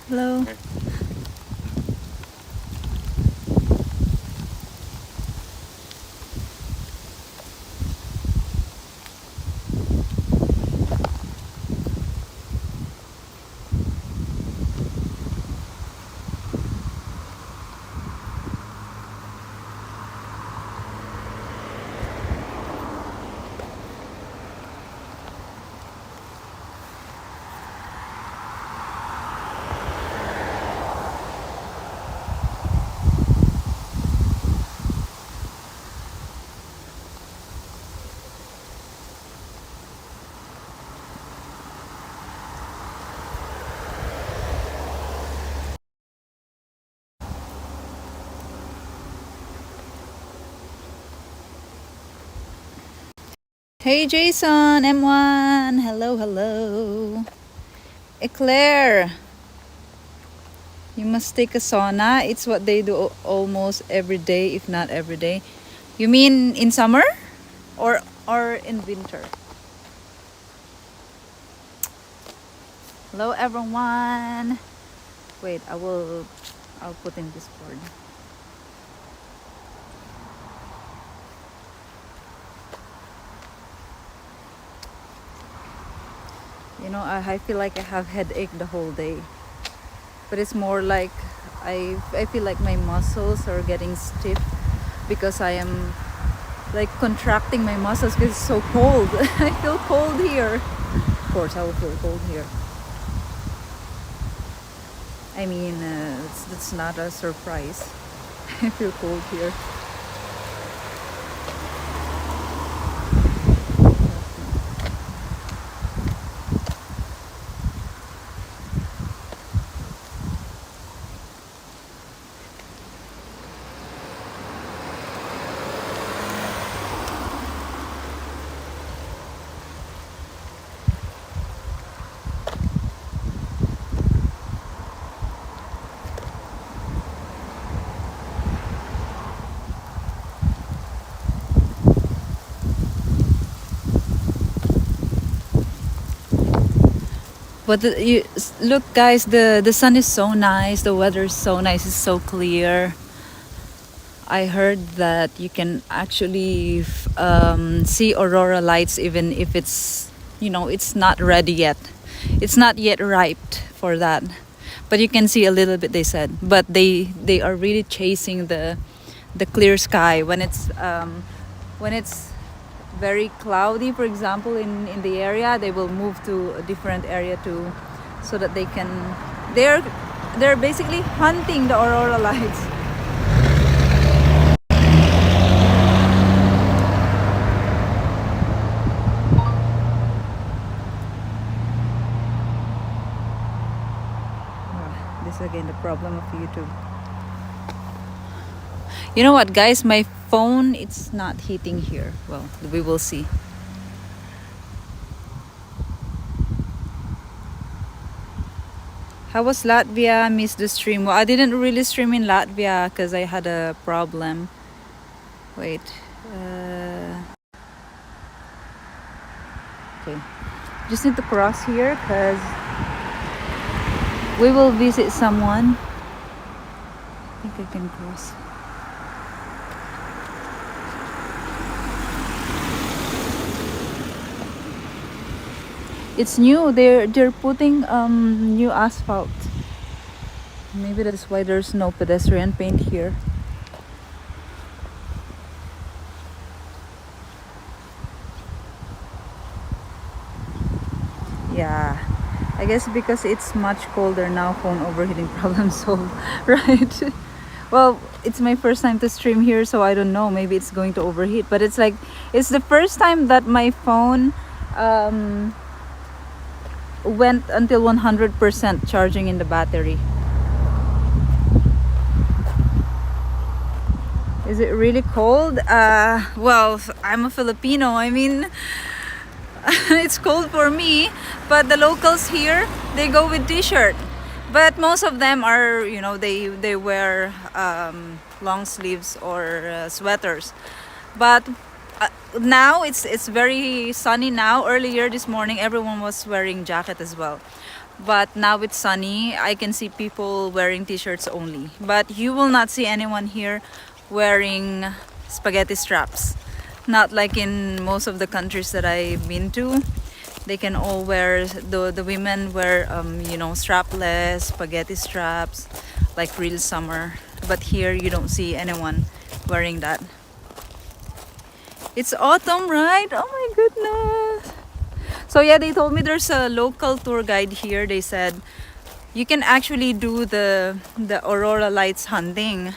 Hello. Okay. Hey Jason, M1. Hello, hello. Eclair. You must take a sauna. It's what they do almost every day, if not every day. You mean in summer or in winter? Hello everyone. Wait, I'll put in Discord. You know, I feel like I have headache the whole day. But it's more like I feel like my muscles are getting stiff because I am like contracting my muscles because it's so cold. I feel cold here. Of course, I will feel cold here. I mean, that's not a surprise. I feel cold here. But look, guys, the sun is so nice. The weather is so nice. It's so clear. I heard that you can actually see aurora lights even if it's not ready yet. It's not yet ripe for that. But you can see a little bit, they said. But they are really chasing the clear sky when it's very cloudy, for example, in the area. They will move to a different area too, so that they're basically hunting the aurora lights. This is again the problem of YouTube. You know what, guys, my phone, it's not heating here. Well, we will see. How was Latvia? Missed the stream. Well, I didn't really stream in Latvia because I had a problem. Wait. Okay. Just need to cross here because we will visit someone. I think I can cross. It's new. They're putting new asphalt. Maybe that's why there's no pedestrian paint here. Yeah, I guess because it's much colder now, phone overheating problem solved, right? Well, it's my first time to stream here, so I don't know. Maybe it's going to overheat, but it's the first time that my phone went until 100% charging in the battery. Is it really cold? Well, I'm a Filipino. I mean, it's cold for me, but the locals here, they go with t-shirt. But most of them are, they wear long sleeves or sweaters. But now it's very sunny now. Earlier this morning everyone was wearing jacket as well, but now it's sunny. I can see people wearing t-shirts only, but you will not see anyone here wearing spaghetti straps. Not like in most of the countries that I've been to. They can all wear, the women wear you know, strapless spaghetti straps, like real summer. But here you don't see anyone wearing that. It's autumn, right? Oh my goodness. So yeah, they told me there's a local tour guide here. They said you can actually do the aurora lights hunting,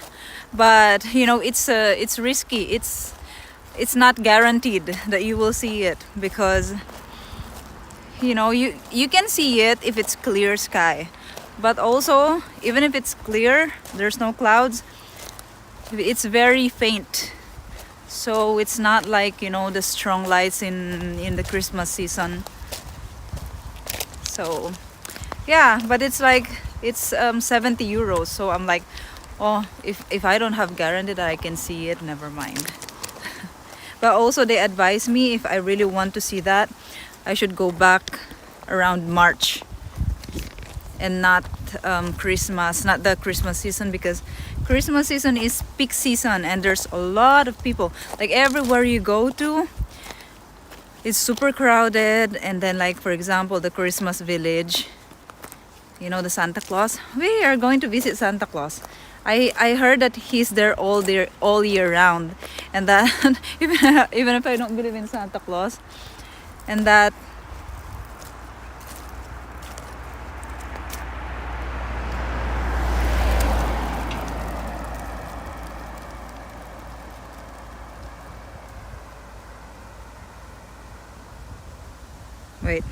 but you know, it's risky. It's not guaranteed that you will see it, because you know, you can see it if it's clear sky, but also even if it's clear, there's no clouds, it's very faint. So it's not like, you know, the strong lights in the Christmas season. So yeah, but it's like, it's 70 euros. So I'm like, oh, if I don't have guarantee that I can see it, never mind. But also they advise me, if I really want to see that, I should go back around March and not Christmas, not the Christmas season, because Christmas season is peak season and there's a lot of people. Like everywhere you go to, it's super crowded. And then, like for example, the Christmas village, you know, the Santa Claus, we are going to visit Santa Claus. I heard that he's there all year round, and that even if I don't believe in Santa Claus, and that wait.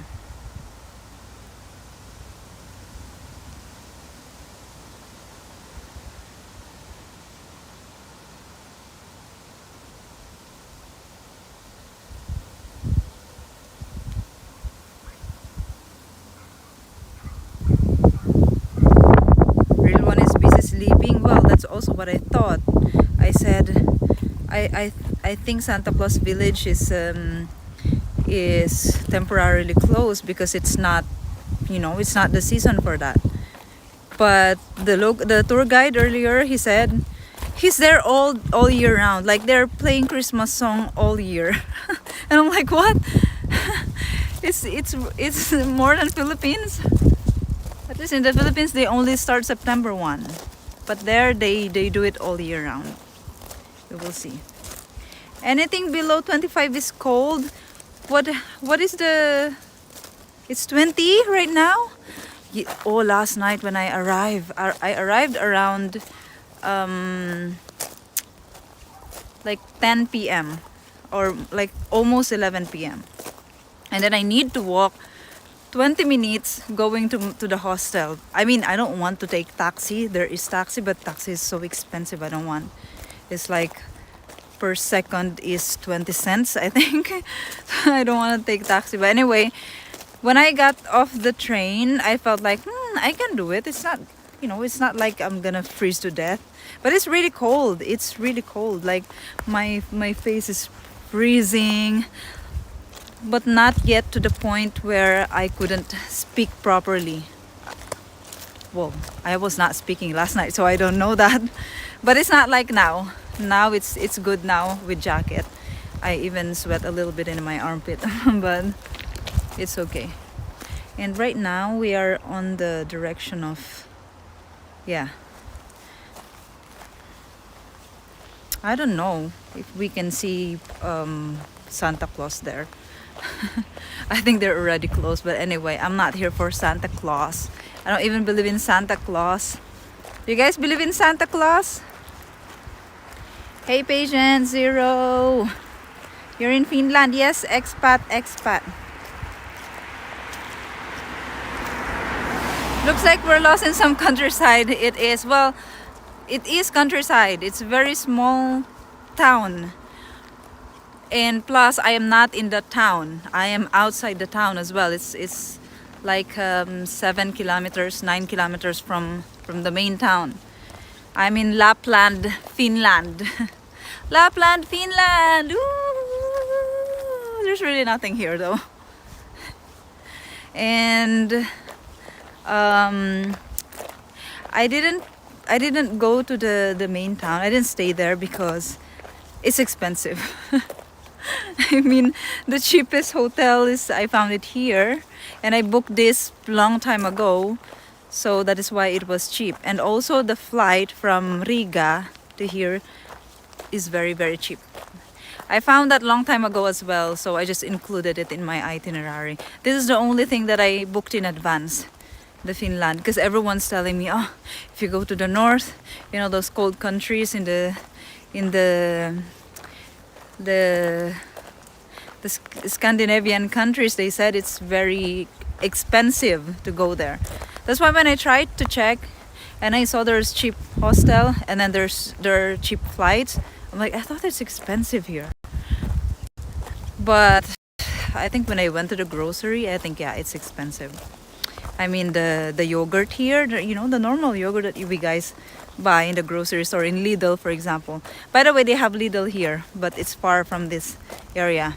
Real one is busy sleeping. Well, that's also what I thought. I said I think Santa Claus village is temporarily closed because it's not, you know, it's not the season for that. But the tour guide earlier, he said he's there all year round. Like they're playing Christmas song all year. And I'm like, what? It's more than Philippines. At least in the Philippines they only start September 1. But there they do it all year round. We will see. Anything below 25 is cold. What is the... It's 20 right now? Oh, last night when I arrived around like 10 p.m. or like almost 11 p.m. And then I need to walk 20 minutes going to the hostel. I mean, I don't want to take taxi. There is taxi, but taxi is so expensive. I don't want. It's like per second is 20 cents, I think. I don't want to take taxi. But anyway, when I got off the train, I felt like, I can do it. It's not, you know, it's not like I'm gonna freeze to death. But it's really cold. It's really cold. Like my face is freezing. But not yet to the point where I couldn't speak properly. Well, I was not speaking last night, so I don't know that. But it's not like now. Now it's good now with jacket. I even sweat a little bit in my armpit, but it's okay. And right now we are on the direction of, yeah, I don't know if we can see Santa Claus there. I think they're already closed, but anyway, I'm not here for Santa Claus. I don't even believe in Santa Claus. Do you guys believe in Santa Claus? Hey, Patient Zero. You're in Finland. Yes, expat. Looks like we're lost in some countryside. It is. Well, it is countryside. It's a very small town. And plus, I am not in the town. I am outside the town as well. It's like 7 kilometers, 9 kilometers from the main town. I'm in Lapland, Finland. Lapland, Finland. Ooh. there's really nothing here though. And I didn't go to the main town. I didn't stay there because it's expensive. I mean, the cheapest hotel is, I found it here, and I booked this long time ago, so that is why it was cheap. And also the flight from Riga to here is very, very cheap. I found that long time ago as well, so I just included it in my itinerary. This is the only thing that I booked in advance, the Finland, because everyone's telling me, oh, if you go to the north, you know, those cold countries in the Scandinavian countries, they said it's very expensive to go there. That's why when I tried to check and I saw there's cheap hostel and then there are cheap flights, I'm like, I thought it's expensive here. But I think when I went to the grocery, I think, yeah, it's expensive. I mean, the yogurt here, you know, the normal yogurt that we guys buy in the grocery store, in Lidl, for example. By the way, they have Lidl here, but it's far from this area.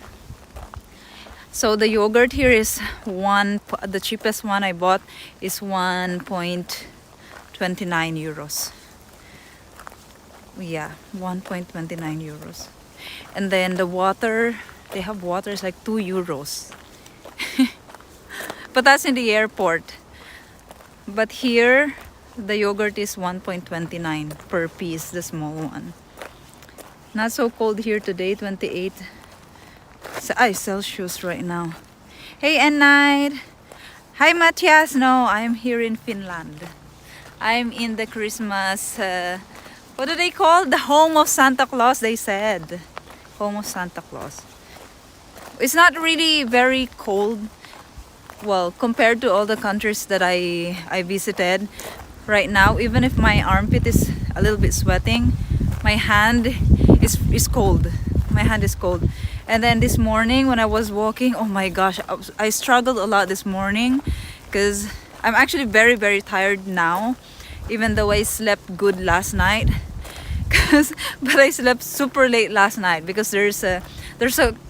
So the yogurt here is the cheapest one I bought is 1.29 euros. Yeah, 1.29 euros. And then the water, they have water, is like 2 euros. But that's in the airport. But here, the yogurt is 1.29 per piece, the small one. Not so cold here today, 28 Celsius right now. Hey, N-Night. Hi, Matthias. No, I'm here in Finland. I'm in the Christmas, what do they call? The home of Santa Claus, they said. Home of Santa Claus. It's not really very cold. Well, compared to all the countries that I visited right now, even if my armpit is a little bit sweating, my hand is cold. My hand is cold. And then this morning when I was walking, oh my gosh, I struggled a lot this morning because I'm actually very, very tired now, even though I slept good last night. But I slept super late last night because there's a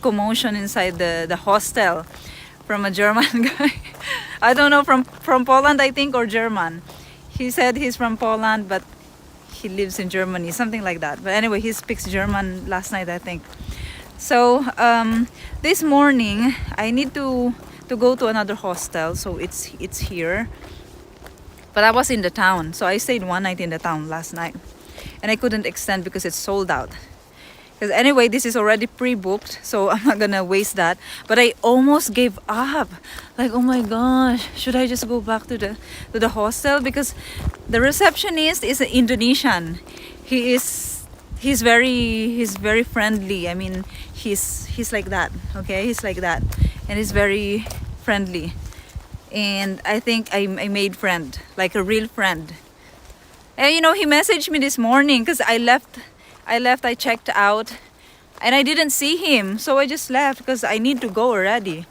commotion inside the hostel from a German guy. I don't know, from Poland, I think, or German. He said he's from Poland, but he lives in Germany, something like that. But anyway, he speaks German last night, I think. So this morning I need to go to another hostel, so it's here. But I was in the town, so I stayed one night in the town last night, and I couldn't extend because it's sold out. Because anyway, this is already pre-booked, so I'm not gonna waste that. But I almost gave up. Like, oh my gosh, should I just go back to the hostel? Because the receptionist is an Indonesian. He's very friendly. I mean, he's like that. Okay, he's like that, and he's very friendly. And I think I made friend, like a real friend. And you know, he messaged me this morning because I checked out and I didn't see him, so I just left because I need to go already,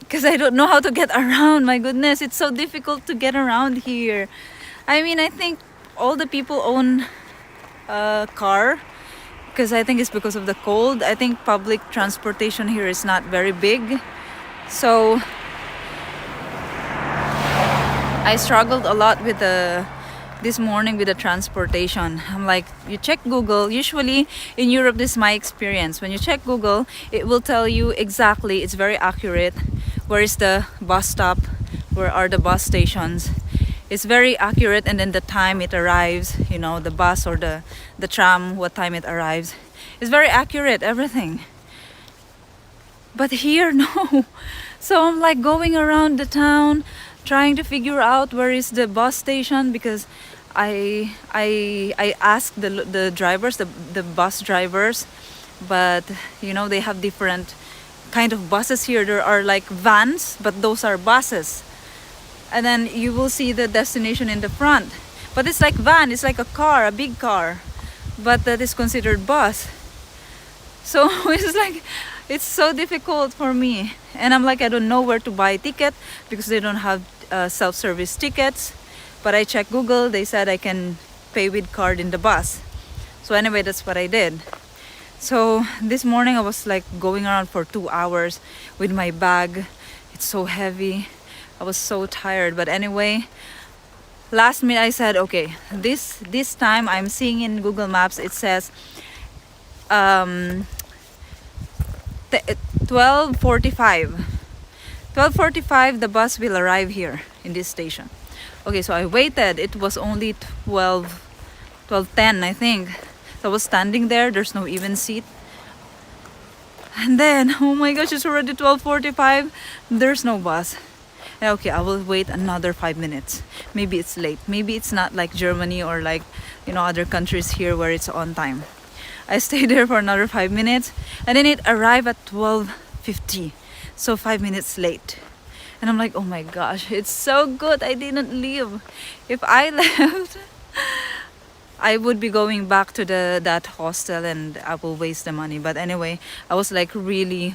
because I don't know how to get around. My goodness, it's so difficult to get around here. I mean, I think all the people own a car, because I think it's because of the cold. I think public transportation here is not very big, so I struggled a lot with this morning with the transportation. I'm like, you check Google. Usually in Europe, this is my experience. When you check Google, it will tell you exactly, it's very accurate, where is the bus stop, where are the bus stations. It's very accurate, and then the time it arrives, you know, the bus or the tram, what time it arrives. It's very accurate, everything. But here, no. So I'm like going around the town, trying to figure out where is the bus station, because I asked the drivers, the bus drivers, but you know, they have different kind of buses here. There are like vans, but those are buses, and then you will see the destination in the front, but it's like van, it's like a car, a big car, but that is considered bus. So it's like, it's so difficult for me, and I'm like, I don't know where to buy a ticket because they don't have self-service tickets. But I checked Google, they said I can pay with card in the bus. So anyway, that's what I did. So this morning I was like going around for 2 hours with my bag. It's so heavy. I was so tired. But anyway, last minute I said, okay, this time I'm seeing in Google Maps, it says 12:45. 12:45 the bus will arrive here in this station. Okay, so I waited. It was only 12:10, I think. So I was standing there. There's no even seat. And then, oh my gosh, it's already 12:45. There's no bus. Okay, I will wait another 5 minutes. Maybe it's late. Maybe it's not like Germany or like, other countries here where it's on time. I stayed there for another 5 minutes, and then it arrived at 12:50. So 5 minutes late. And I'm like, oh my gosh, it's so good I didn't leave. If I left, I would be going back to that hostel and I will waste the money. But anyway, I was like really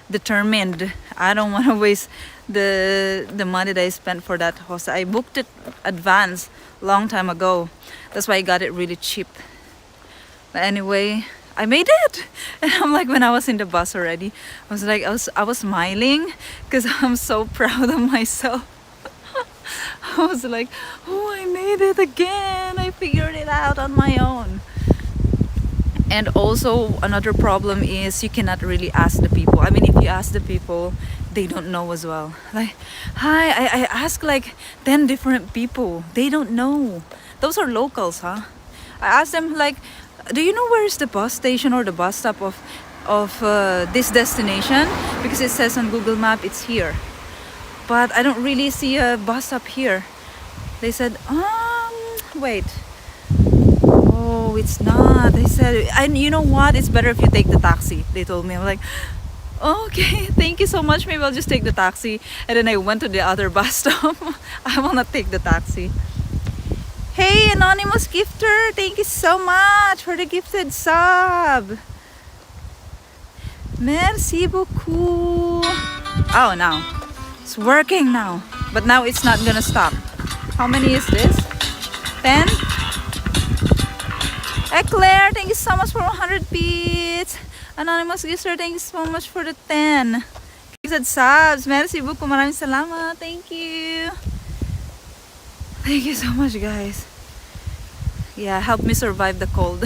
determined. I don't want to waste the money that I spent for that hostel. I booked it advance long time ago. That's why I got it really cheap. But anyway, I made it. And I'm like, when I was in the bus already, I was smiling because I'm so proud of myself. I was like, oh, I made it again. I figured it out on my own. And also another problem is you cannot really ask the people. I mean, if you ask the people, they don't know as well. Like, hi, I asked like 10 different people. They don't know. Those are locals, huh? I asked them like, do you know where is the bus station or the bus stop of this destination? Because it says on Google Map it's here. But I don't really see a bus stop here. They said, wait. Oh, it's not. They said, and you know what? It's better if you take the taxi. They told me. I'm like, okay, thank you so much. Maybe I'll just take the taxi. And then I went to the other bus stop. I will not take the taxi. Hey, anonymous gifter, thank you so much for the gifted sub. Merci beaucoup. Oh, now it's working now, but now it's not gonna stop. How many is this? 10? Eclair, thank you so much for 100 bits. Anonymous gifter, thank you so much for the 10 gifted subs. Merci beaucoup, maraming salamat. Thank you. Thank you so much, guys. Yeah, help me survive the cold.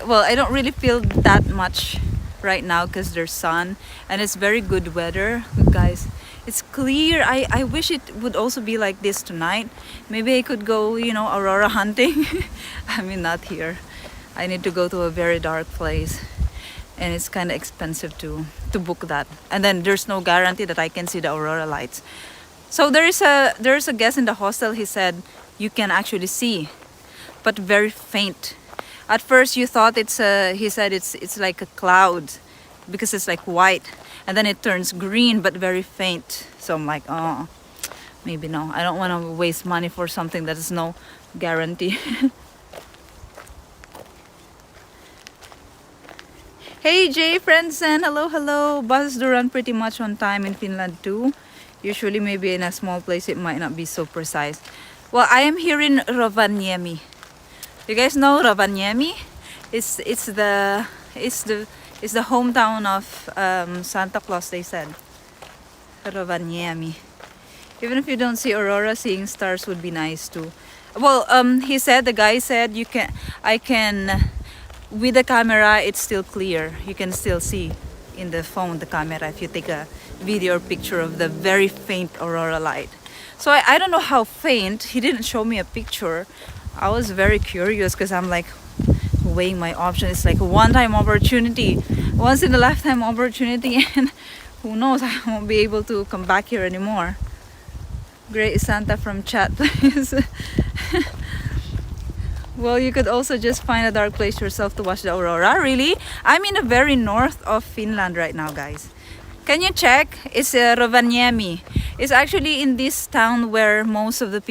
Well, I don't really feel that much right now because there's sun and it's very good weather. Guys, it's clear. I wish it would also be like this tonight. Maybe I could go, aurora hunting. I mean, not here. I need to go to a very dark place. And it's kind of expensive to book that. And then there's no guarantee that I can see the aurora lights. So there's a guest in the hostel. He said you can actually see, but very faint. At first you thought he said it's like a cloud because it's like white, and then it turns green but very faint. So I'm like, oh, maybe no. I don't want to waste money for something that is no guarantee. Hey Jay Friendsen, hello. Buses do run pretty much on time in Finland too. Usually maybe in a small place it might not be so precise. Well, I am here in Rovaniemi. You guys know Rovaniemi? It's the hometown of Santa Claus, they said. Rovaniemi. Even if you don't see aurora, seeing stars would be nice too. Well, the guy said I can with the camera it's still clear. You can still see in the phone the camera if you take a video or picture of the very faint aurora light. So I don't know how faint. He didn't show me a picture. I was very curious because I'm like weighing my options. It's like a one-time opportunity, once in a lifetime opportunity, and who knows, I won't be able to come back here anymore. Great Santa from chat, please. Well, you could also just find a dark place yourself to watch the aurora. Really? I'm in the very north of Finland right now, guys. Can you check? It's Rovaniemi. It's actually in this town where most of the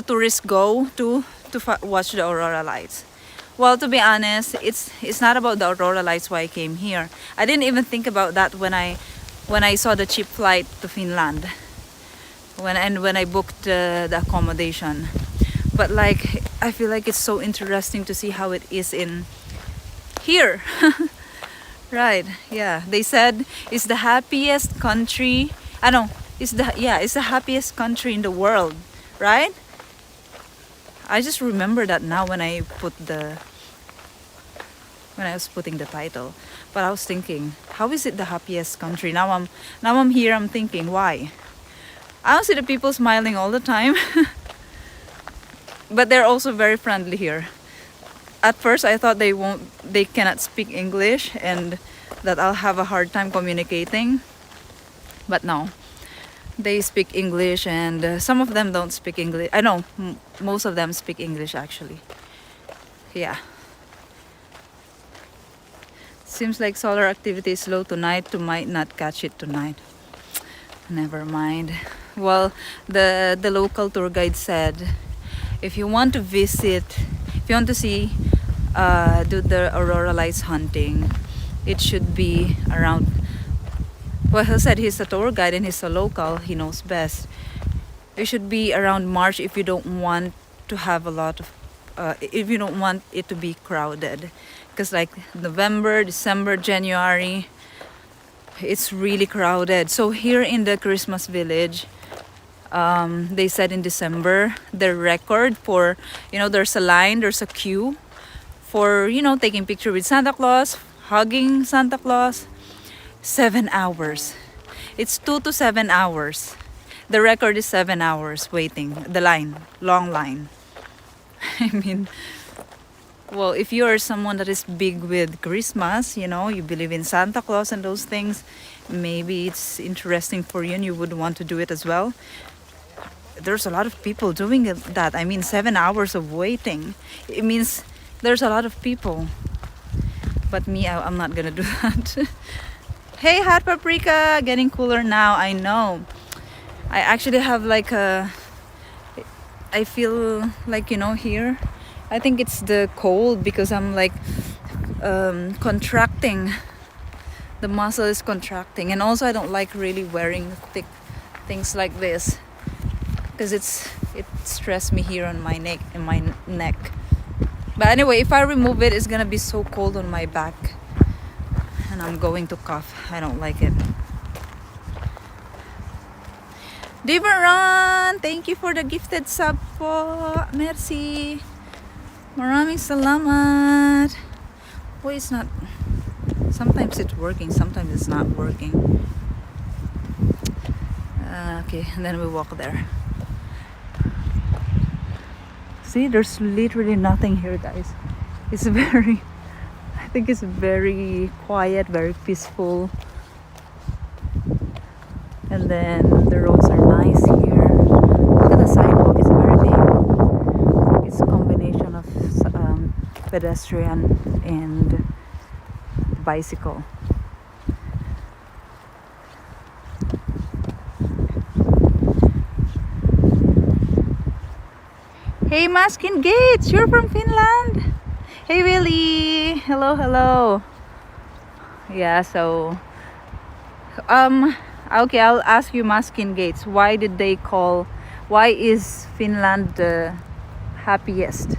tourists go to watch the aurora lights. Well, to be honest, it's not about the aurora lights why I came here. I didn't even think about that when I saw the cheap flight to Finland. When I booked the accommodation. But like, I feel like it's so interesting to see how it is in here. Right, yeah. They said it's the happiest country. I know, it's the happiest country in the world, right? I just remember that now when I was putting the title. But I was thinking, how is it the happiest country? Now I'm here, I'm thinking, why? I don't see the people smiling all the time. But they're also very friendly here. At first I thought they cannot speak English and that I'll have a hard time communicating. But no, they speak English, and some of them don't speak English. I know most of them speak English actually. Yeah. Seems like solar activity is low tonight. You might not catch it tonight. Never mind. Well, the local tour guide said if you want to visit, if you want to see do the aurora lights hunting, it should be around, well, he said he's a tour guide and he's a local, he knows best. It should be around March if you don't want to have a lot of if you don't want it to be crowded, because like November, December, January, it's really crowded. So here in the Christmas village, they said in December the record for, there's a line, there's a queue for, taking picture with Santa Claus, hugging Santa Claus. 7 hours. It's 2 to 7 hours. The record is 7 hours waiting. The line, long line. I mean, well, if you are someone that is big with Christmas, you believe in Santa Claus and those things, maybe it's interesting for you and you would want to do it as well. There's a lot of people doing that. I mean, 7 hours of waiting. It means there's a lot of people. But me, I'm not gonna do that. Hey, hot paprika, getting cooler now. I know. I actually have like I feel like, here, I think it's the cold because I'm like contracting. The muscle is contracting, and also I don't like really wearing thick things like this because it stressed me here on my neck. But anyway, if I remove it, it's gonna be so cold on my back. And I'm going to cough. I don't like it. Diveron, thank you for the gifted sub po. Merci. Maraming salamat. Why it's not? Sometimes it's working, sometimes it's not working. Okay, and then we walk there. See, there's literally nothing here, guys. It's I think it's very quiet, very peaceful. And then the roads are nice here. Look at the sidewalk, it's very big. It's a combination of pedestrian and bicycle. Hey, Maskin Gates, you're from Finland. Hey, Willie. Hello. Yeah, so okay, I'll ask you, Maskin Gates, why is Finland the happiest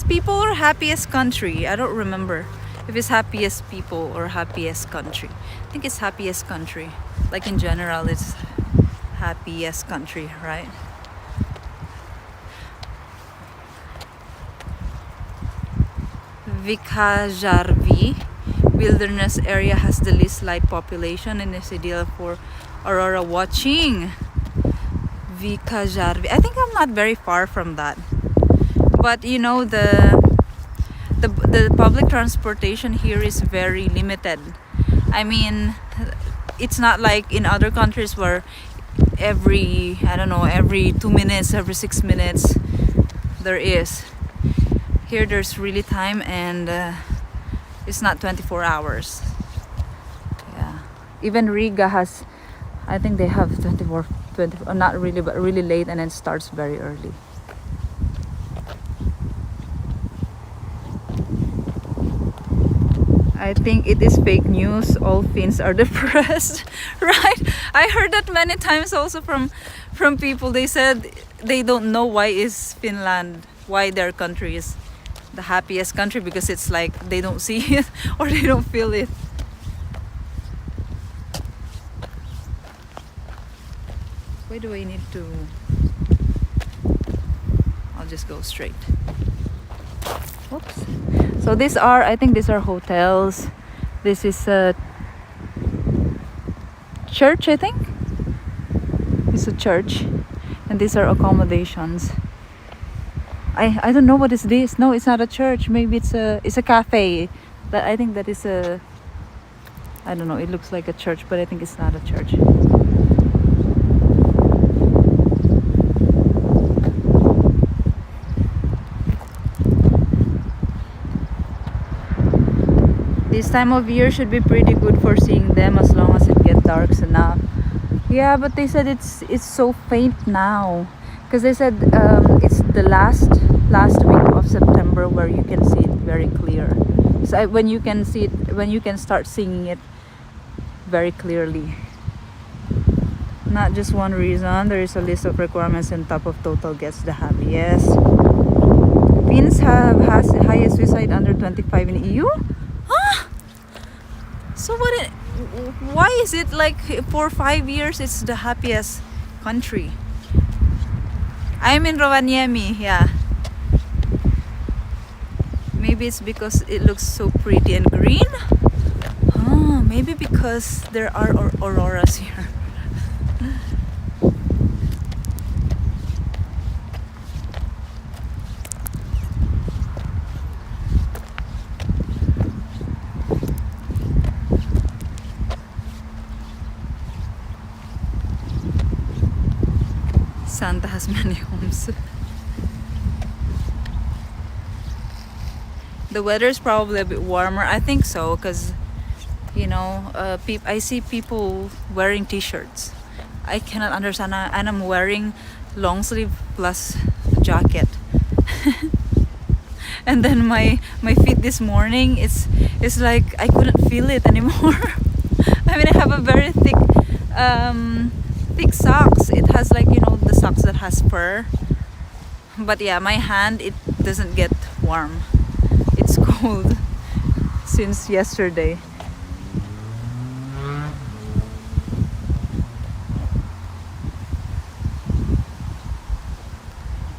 people or happiest country? I don't remember if it's happiest people or happiest country. I think it's happiest country. Like in general, it's happiest country, right? Vikajarvi wilderness area has the least light population and is ideal for aurora watching. Vikajarvi. I think I'm not very far from that. But the public transportation here is very limited. I mean, it's not like in other countries where every 2 minutes, every 6 minutes there is. Here there's really time, and it's not 24 hours. Yeah. Even Riga has, I think they have 24, not really, but really late, and it starts very early. I think it is fake news. All Finns are depressed, right? I heard that many times also from people. They said they don't know why is Finland, why their country is the happiest country, because it's like they don't see it or they don't feel it. Why do I need to? I'll just go straight. Oops. So these are, I think these are hotels. This is a church, I think. It's a church. And these are accommodations. I don't know what is this. No, it's not a church. Maybe it's a cafe. That I think that is a, I don't know, it looks like a church, but I think it's not a church. This time of year should be pretty good for seeing them, as long as it gets dark enough. Yeah, but they said it's so faint now, because they said it's the last week of September where you can see it very clear. So when you can see it, when you can start seeing it very clearly. Not just one reason. There is a list of requirements, and top of total gets the happiest. Finns has the highest suicide under 25 in EU. Huh? So why is it like for 5 years it's the happiest country? I'm in Rovaniemi, yeah. Maybe it's because it looks so pretty and green. Oh, maybe because there are auroras here. Santa has many homes. The weather is probably a bit warmer. I think so, because you know, I see people wearing t-shirts. I cannot understand, and I'm wearing long sleeve plus jacket. And then my feet this morning, it's like I couldn't feel it anymore. I mean, I have a very thick socks. It has, like, you know, the socks that has fur. But yeah, my hand, it doesn't get warm. It's cold since yesterday.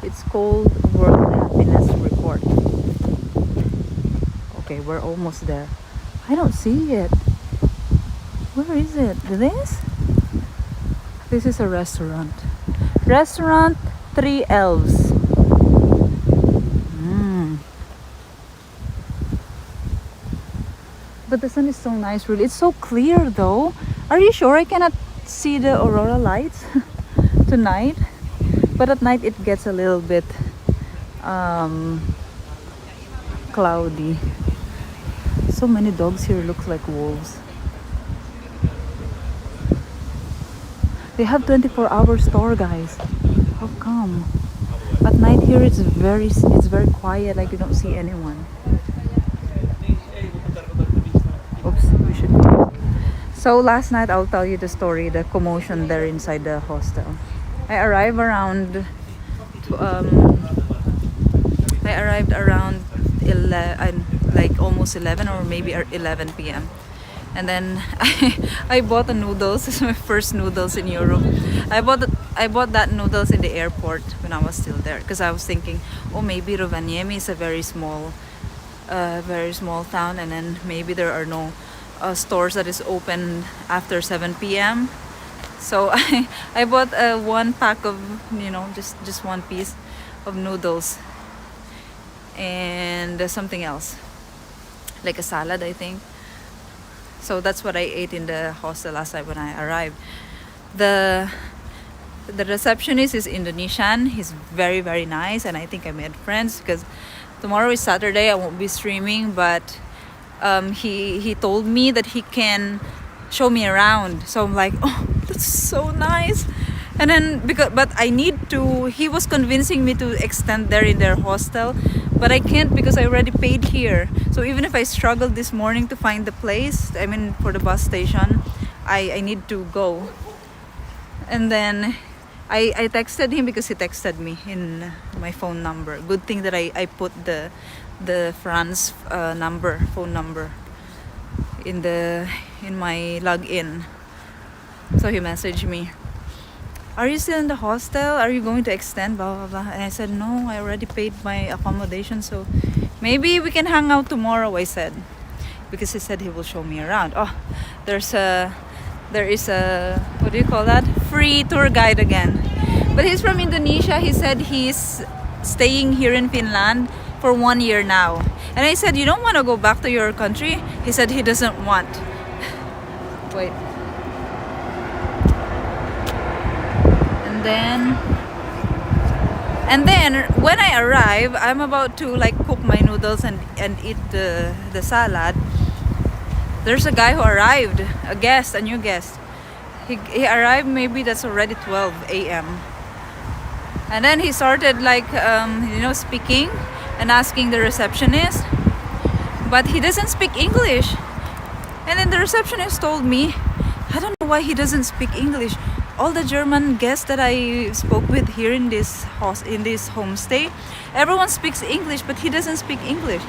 It's called World Happiness Report. Okay, we're almost there. I don't see it. Where is it? This is a restaurant. Restaurant 3 Elves. But the sun is so nice, really. It's so clear though. Are you sure I cannot see the aurora lights tonight? But at night it gets a little bit cloudy. So many dogs here, look like wolves. They have 24-hour store, guys. How come? At night here it's very quiet, like you don't see anyone. Oops, we should go. So last night, I'll tell you the story, the commotion there inside the hostel. I arrived around 11, like almost 11 or maybe 11 p.m. And then I bought the noodles. This is my first noodles in Europe. I bought that noodles in the airport when I was still there, because I was thinking, oh, maybe Rovaniemi is a very small town, and then maybe there are no stores that is open after 7 p.m. So I bought one pack of, you know, just one piece of noodles and something else, like a salad, I think. So that's what I ate in the hostel last night when I arrived. The receptionist is Indonesian. He's very, very nice, and I think I made friends, because tomorrow is Saturday. I won't be streaming, but he told me that he can show me around. So I'm like, oh, that's so nice. And then but I need to. He was convincing me to extend there in their hostel, but I can't because I already paid here. So So even if I struggled this morning to find the place, I mean for the bus station, I need to go. And then I texted him because he texted me in my phone number. Good thing that I put the France phone number in my login. So he messaged me, "Are you still in the hostel? Are you going to extend blah blah blah?" And I said, "No, I already paid my accommodation, so maybe we can hang out tomorrow," I said, because he said he will show me around. Oh, there is a what do you call that, free tour guide again, but he's from Indonesia. He said he's staying here in Finland for 1 year now, and I said, "You don't want to go back to your country?" He said he doesn't want. Wait. And then when I arrive, I'm about to like cook my noodles and eat the salad. There's a guy who arrived, a new guest. He arrived, maybe that's already 12 a.m. And then he started like speaking and asking the receptionist, but he doesn't speak English. And then the receptionist told me, I don't know why he doesn't speak English. All the German guests that I spoke with here in this homestay, everyone speaks English, but he doesn't speak English.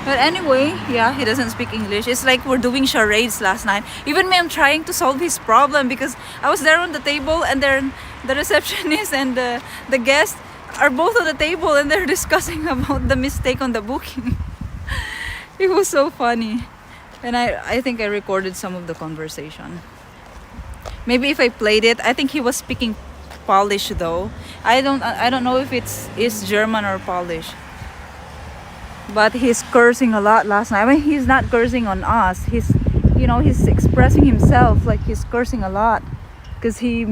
But anyway, yeah, he doesn't speak English. It's like we're doing charades last night. Even me, I'm trying to solve his problem because I was there on the table, and then the receptionist and the guest are both on the table, and they're discussing about the mistake on the booking. It was so funny. And I think I recorded some of the conversation. Maybe if I played it, I think he was speaking Polish though. I don't know if it's German or Polish. But he's cursing a lot last night. I mean, he's not cursing on us. He's expressing himself like he's cursing a lot because he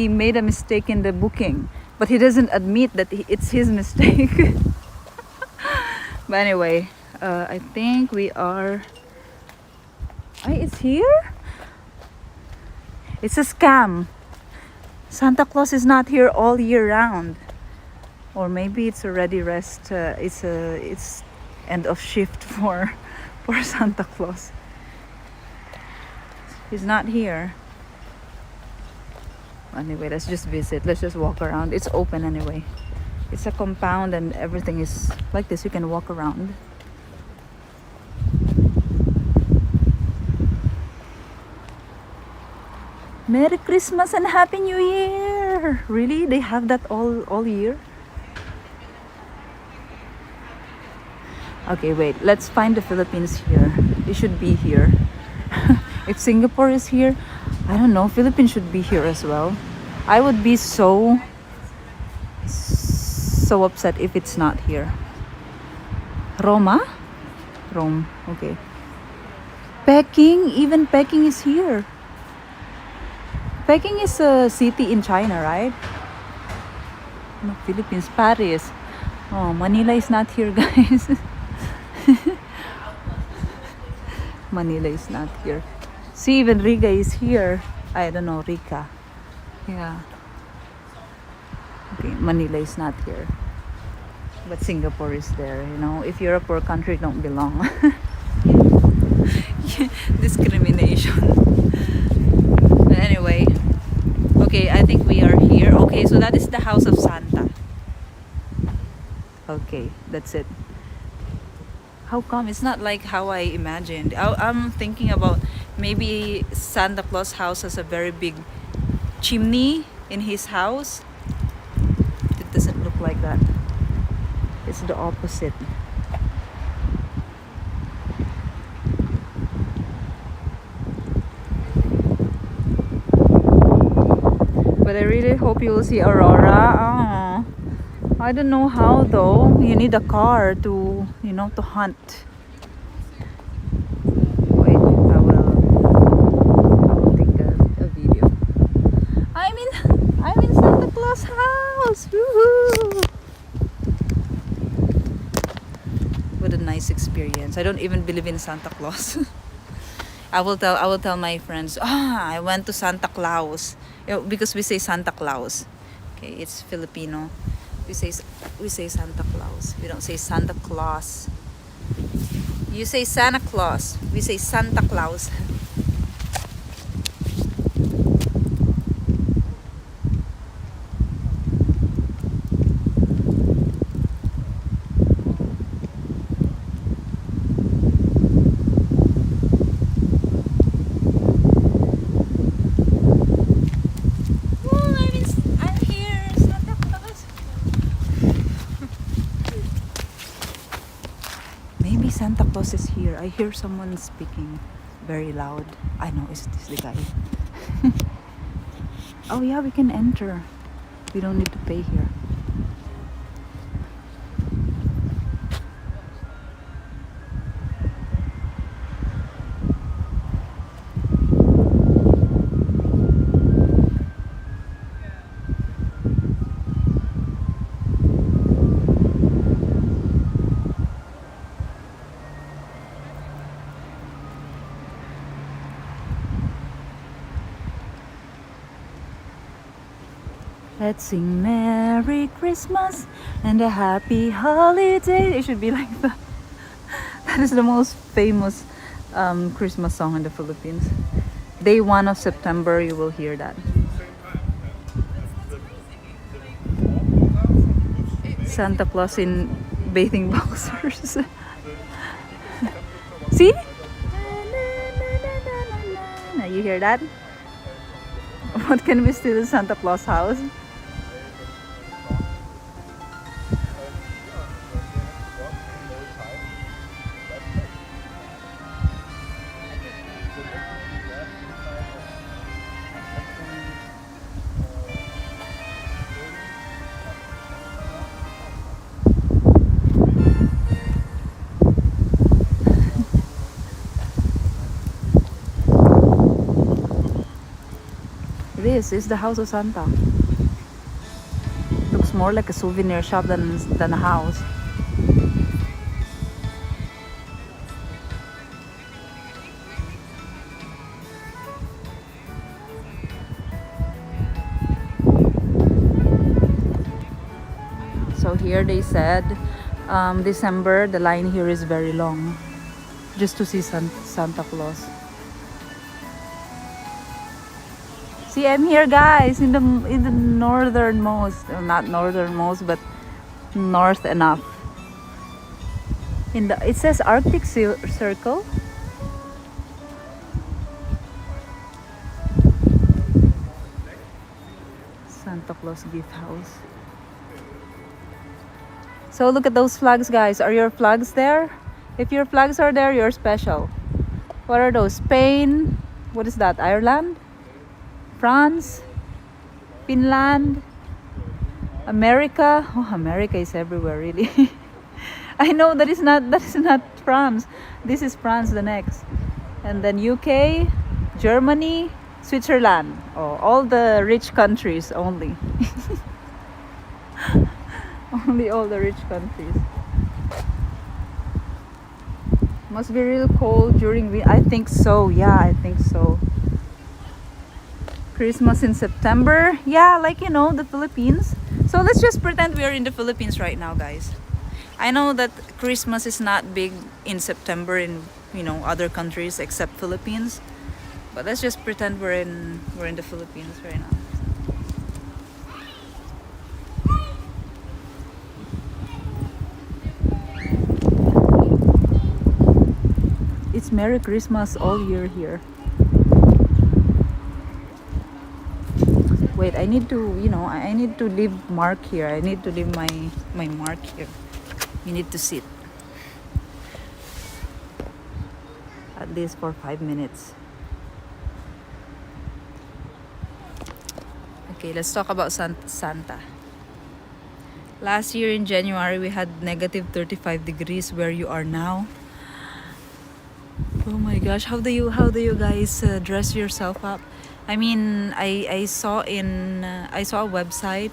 made a mistake in the booking, but he doesn't admit that it's his mistake. But anyway, I think we are. It's here. It's a scam. Santa Claus is not here all year round, or maybe it's already rest. It's end of shift for Santa Claus. He's not here. Anyway, let's just visit. Let's just walk around. It's open anyway. It's a compound and everything is like this. You can walk around. Merry Christmas and Happy New Year! Really? They have that all year? Okay, wait. Let's find the Philippines here. It should be here. If Singapore is here, I don't know. Philippines should be here as well. I would be so upset if it's not here. Rome. Okay. Peking. Even Peking is here. Peking is a city in China, right? No, Philippines, Paris. Oh, Manila is not here, guys. Manila is not here. See, even Riga is here. I don't know, Riga. Yeah. Okay, Manila is not here. But Singapore is there, If you're a poor country, don't belong. Discrimination. But anyway. Okay, I think we are here. Okay, so that is the house of Santa. Okay, that's it. How come? It's not like how I imagined. I'm thinking about maybe Santa Claus house has a very big chimney in his house. It doesn't look like that. It's the opposite. But I really hope you will see aurora. Oh, I don't know how though. You need a car to hunt. Wait, I will take a video. I'm in Santa Claus house. Woohoo! What a nice experience. I don't even believe in Santa Claus. I will tell my friends, I went to Santa Claus. Because we say Santa Claus. Okay, it's Filipino. We say Santa Claus. We don't say Santa Claus. You say Santa Claus. We say Santa Claus. Maybe Santa Claus is here. I hear someone speaking very loud. I know, is this the guy? Oh yeah, we can enter. We don't need to pay here. Let's sing Merry Christmas and a Happy Holiday. It should be like that. That is the most famous Christmas song in the Philippines. Day 1 of September, you will hear that. Santa Claus in bathing boxers. See? Now you hear that? What can we steal in Santa Claus house? This is the house of Santa. Looks more like a souvenir shop than a house. So here they said December, the line here is very long just to see Santa Claus. See, I'm here, guys, in the northernmost, not northernmost, but north enough. It says Arctic Circle. Santa Claus gift house. So look at those flags, guys. Are your flags there? If your flags are there, you're special. What are those? Spain? What is that? Ireland? France, Finland, America. Oh, America is everywhere, really. I know that is not France. This is France, the next, and then UK, Germany, Switzerland. Oh, all the rich countries only. Only all the rich countries. Must be real cold during I think so. Yeah, I think so. Christmas in September. Yeah, like, you know, the Philippines. So let's just pretend we are in the Philippines right now, guys. I know that Christmas is not big in September in, you know, other countries except Philippines. But let's just pretend we're in the Philippines right now. It's Merry Christmas all year here. Wait, I need to, you know, I need to leave mark here. I need to leave my mark here. You need to sit. At least for 5 minutes. Okay, let's talk about Santa. Last year in January, we had negative 35 degrees where you are now. Oh my gosh, how do you guys dress yourself up? I mean, I saw a website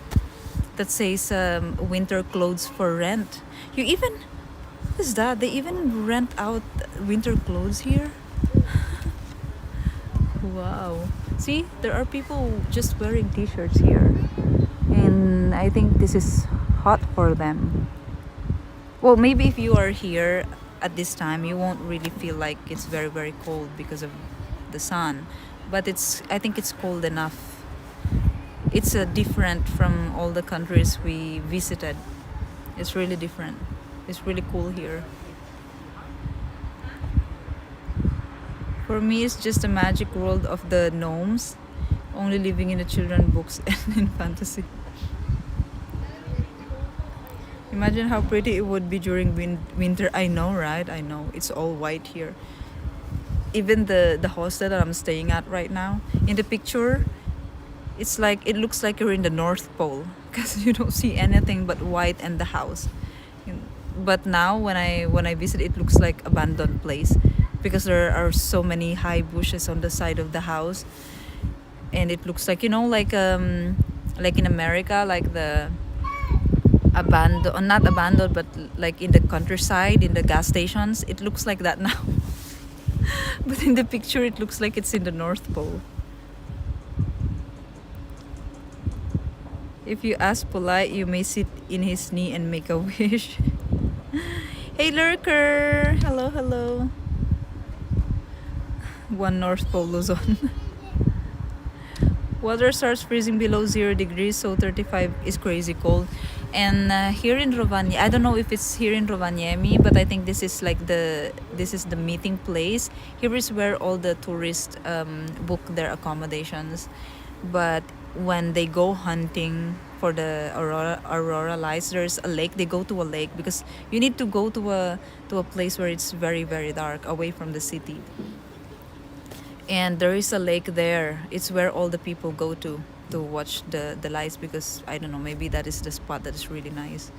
that says winter clothes for rent. You even, what is that? They even rent out winter clothes here? Wow. See, there are people just wearing t-shirts here. And I think this is hot for them. Well, maybe if you are here at this time, you won't really feel like it's very, very cold because of the sun. But I think it's cold enough. It's different from all the countries we visited. It's really different. It's really cool here. For me, it's just a magic world of the gnomes, only living in the children books and in fantasy. Imagine how pretty it would be during winter. I know, right? I know. It's all white here. Even the hostel that I'm staying at right now, in the picture, it looks like you're in the North Pole because you don't see anything but white and the house. But now when I visit, it looks like abandoned place because there are so many high bushes on the side of the house, and it looks like like in America, like the abandoned, not abandoned, but like in the countryside, in the gas stations. It looks like that now. But in the picture, it looks like it's in the North Pole. If you ask polite, you may sit in his knee and make a wish. Hey lurker! Hello, hello. One North Pole Luzon. Water starts freezing below 0 degrees, so 35 is crazy cold. And here in Rovaniemi, I don't know if it's here in Rovaniemi, but I think this is the meeting place. Here is where all the tourists book their accommodations. But when they go hunting for the aurora lights, there's a lake. They go to a lake because you need to go to a place where it's very, very dark, away from the city. And there is a lake there. It's where all the people go to watch the lights, because I don't know, maybe that is the spot that is really nice.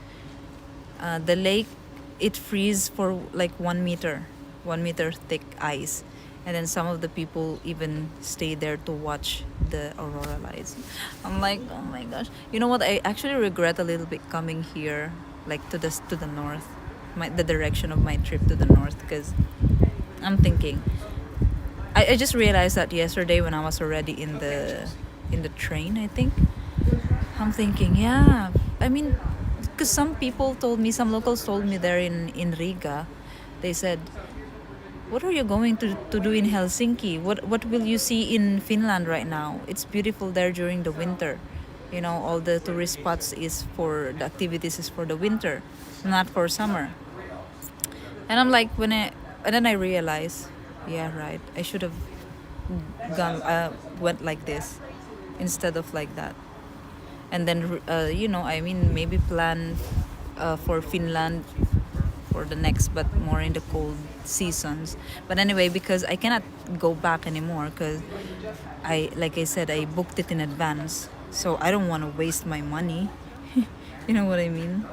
The lake, it freezes for like 1 meter thick ice, and then some of the people even stay there to watch the aurora lights. I'm like, oh my gosh. You know what, I actually regret a little bit coming here, like to the north, the direction of my trip to the north, because I'm thinking, I just realized that yesterday when I was already in the train, I think. I'm thinking, yeah, I mean, because some locals told me there in Riga, they said, what are you going to do in Helsinki? What will you see in Finland right now? It's beautiful there during the winter. All the tourist spots the activities is for the winter, not for summer. And I'm like, and then I realized, yeah, right, I should have went like this instead of like that. And then maybe plan for Finland for the next, but more in the cold seasons. But anyway, because I cannot go back anymore, because like I said, I booked it in advance, so I don't want to waste my money. You know what I mean?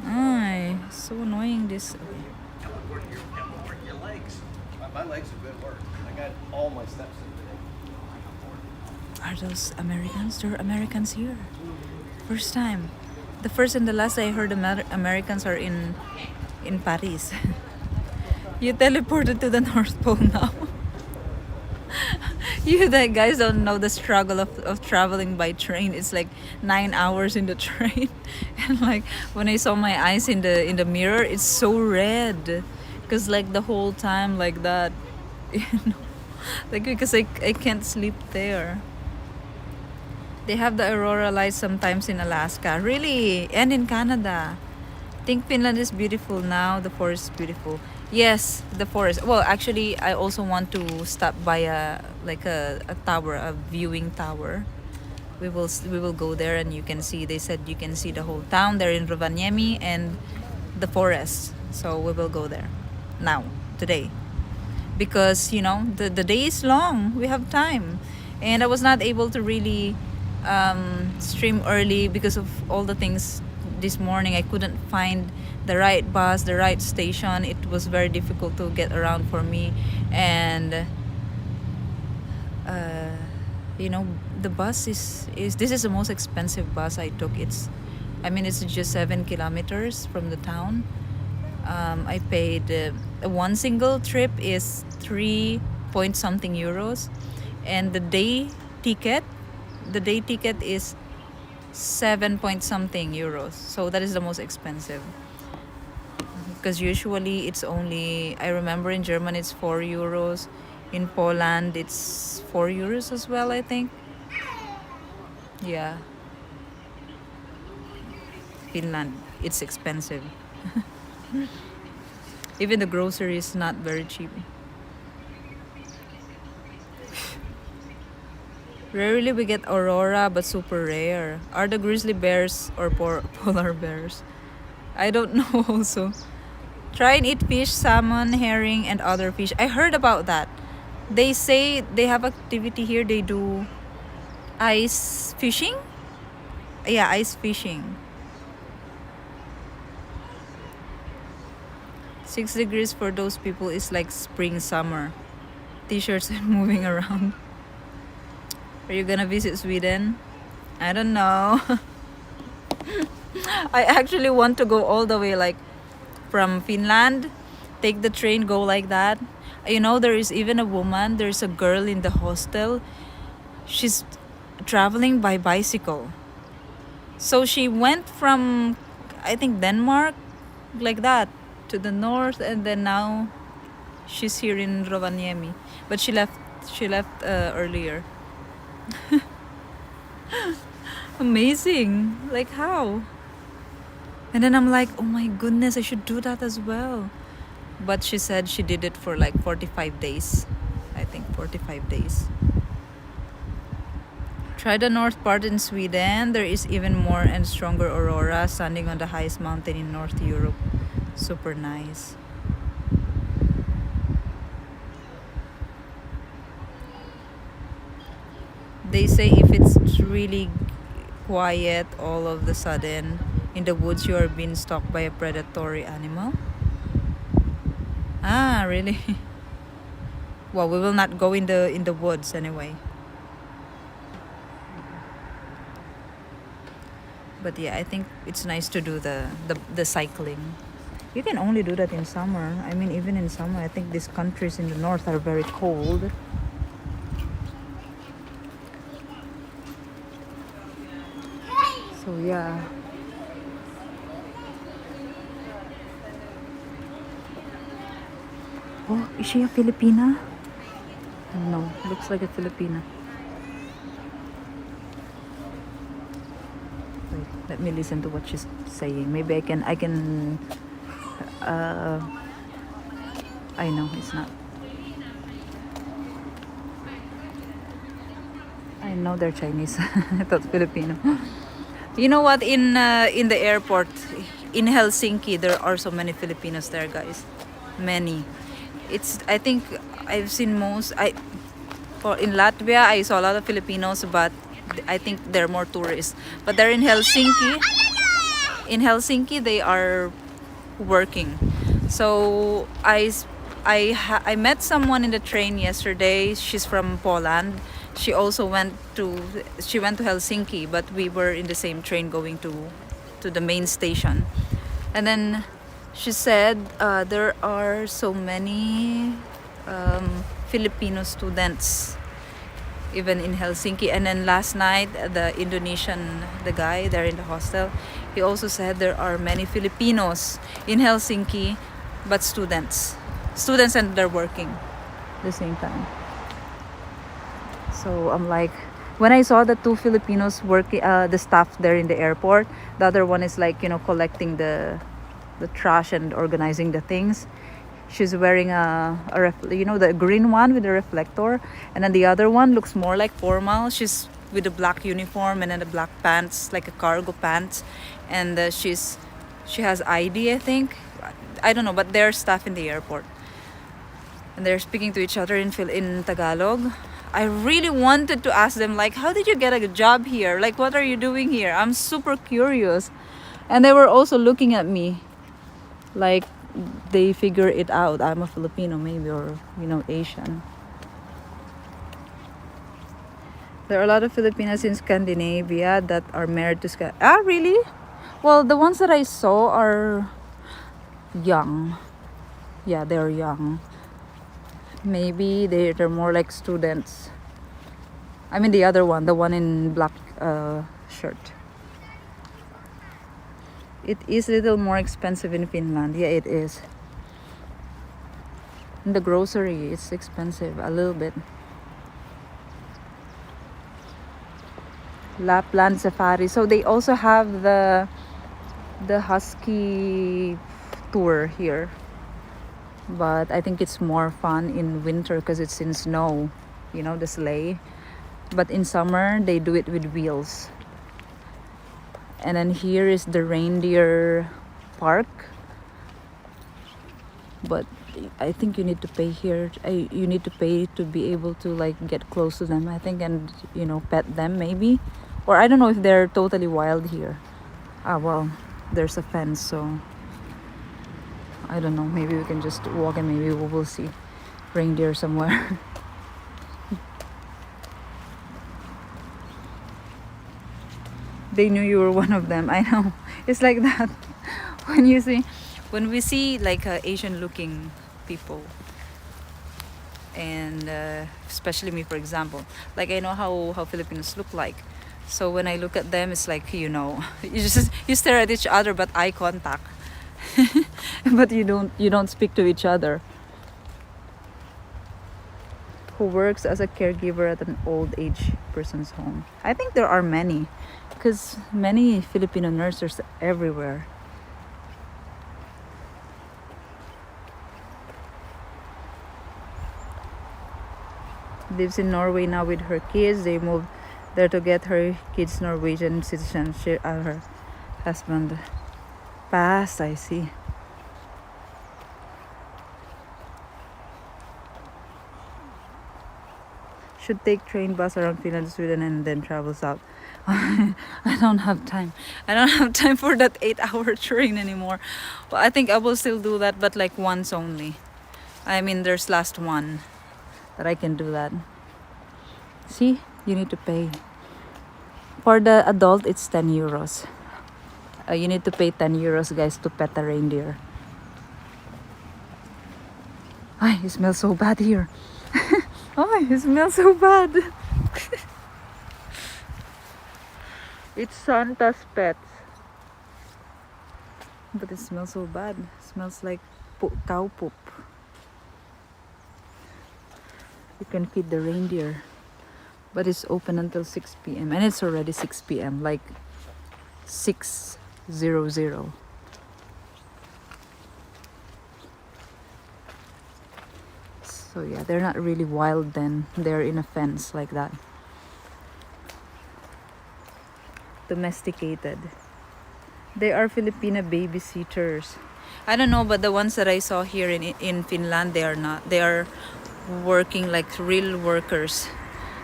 Ay, so annoying this. Your legs. My legs have been worked. I got all my steps in today. Are those Americans? There are Americans here. First time. The first and the last I heard Americans are in Paris. You teleported to the North Pole now. You guys don't know the struggle of traveling by train. It's like 9 hours in the train. And like when I saw my eyes in the mirror, it's so red. Because like the whole time like that, like because I can't sleep there. They have the aurora lights sometimes in Alaska, really, and in Canada. I think Finland is beautiful now. The forest is beautiful. Yes, the forest. Well, actually, I also want to stop by a tower, a viewing tower. We will go there, and you can see. They said you can see the whole town there in Rovaniemi and the forest. So we will go there now, today, because the day is long. We have time, and I was not able to really stream early because of all the things this morning. I couldn't find the right bus, the right station. It was very difficult to get around for me, and the bus is this is the most expensive bus I took. It's just 7 kilometers from the town. I paid one single trip is 3 point something euros, and the day ticket is 7 point something euros. So that is the most expensive. because usually it's only, I remember in Germany it's 4 euros, in Poland it's 4 euros as well, I think. Yeah, Finland, it's expensive. Even the grocery is not very cheap. Rarely we get aurora, but super rare. Are the grizzly bears or polar bears? I don't know also. Try and eat fish, salmon, herring, and other fish. I heard about that. They say they have activity here. They do ice fishing. Yeah, ice fishing. 6 degrees for those people is like spring, summer. T-shirts and moving around. Are you gonna visit Sweden? I don't know. I actually want to go all the way, like from Finland, take the train, go like that. You know, there is even a woman, there's a girl in the hostel. She's traveling by bicycle. So she went from, I think, Denmark, like that, to the north, and then now she's here in Rovaniemi. But she left earlier. Amazing. Like how? And then I'm like, oh my goodness, I should do that as well. But she said she did it for like 45 days. I think 45 days. Try the north part in Sweden. There is even more and stronger aurora standing on the highest mountain in North Europe. Super nice. They say if it's really quiet all of the sudden in the woods, you are being stalked by a predatory animal. Ah, really? Well, we will not go in the woods anyway. But yeah, I think it's nice to do the cycling. You can only do that in summer. I mean, even in summer, I think these countries in the north are very cold. So yeah. Oh, is she a Filipina? No, looks like a Filipina. Wait, let me listen to what she's saying. Maybe I can I know it's not. I know they're Chinese. I thought Filipino. You know what? In the airport in Helsinki, there are so many Filipinos there, guys. Many. I think I've seen most. In Latvia, I saw a lot of Filipinos, but I think they're more tourists. But they're in Helsinki. In Helsinki, they are working. So I met someone in the train yesterday. She's from Poland. She also went to Helsinki, but we were in the same train going to the main station. And then she said there are so many Filipino students even in Helsinki. And then last night, the Indonesian, the guy there in the hostel, he also said there are many Filipinos in Helsinki, but students and they're working at the same time. So I'm like, when I saw the two Filipinos working, the staff there in the airport, the other one is like, collecting the trash and organizing the things. She's wearing the green one with the reflector, and then the other one looks more like formal. She's with a black uniform and then the black pants, like a cargo pants, and she has ID, I think. I don't know, but they're staff in the airport, and they're speaking to each other in Tagalog. I really wanted to ask them, like, how did you get a job here? Like, what are you doing here? I'm super curious. And they were also looking at me like they figure it out. I'm a Filipino maybe, or Asian. There are a lot of Filipinas in Scandinavia that are married to really? Well, the ones that I saw are young. Yeah, they're young. Maybe they're more like students. I mean the other one, the one in black shirt. It is a little more expensive in Finland. Yeah, it is. In the grocery, it's expensive a little bit. Lapland Safari. So they also have the husky tour here. But I think it's more fun in winter because it's in snow, you know, the sleigh. But in summer, they do it with wheels. And then here is the reindeer park. But I think you need to pay here. You need to pay to be able to like get close to them, I think, and you know, pet them maybe. Or I don't know if they're totally wild here. Ah, well, there's a fence, so I don't know. Maybe we can just walk and maybe we will see reindeer somewhere. They knew you were one of them. I know. It's like that. When we see like Asian looking people, and especially me, for example, like I know how Filipinos look like. So when I look at them, it's like, you know, you stare at each other, but eye contact. But you don't speak to each other. Who works as a caregiver at an old age person's home? I think there are many, because many Filipino nurses everywhere. Lives in Norway now with her kids. They moved there to get her kids Norwegian citizenship. Her husband passed, I see. Should take train bus around Finland, Sweden, and then travel south. I don't have time. I don't have time for that 8-hour train anymore. Well, I think I will still do that, but like once only. I mean, there's last one that I can do that. See, you need to pay. For the adult, it's 10 euros. You need to pay 10 euros, guys, to pet a reindeer. Ay, it smells so bad here. Oh, it smells so bad. It's Santa's pets. But it smells so bad. It smells like cow poop. You can feed the reindeer. But it's open until 6 p.m. And it's already 6 p.m. Like 6:00. So yeah, they're not really wild then. They're in a fence like that. Domesticated. They are Filipino babysitters. I don't know, but the ones that I saw here in Finland, they are not. They are working like real workers.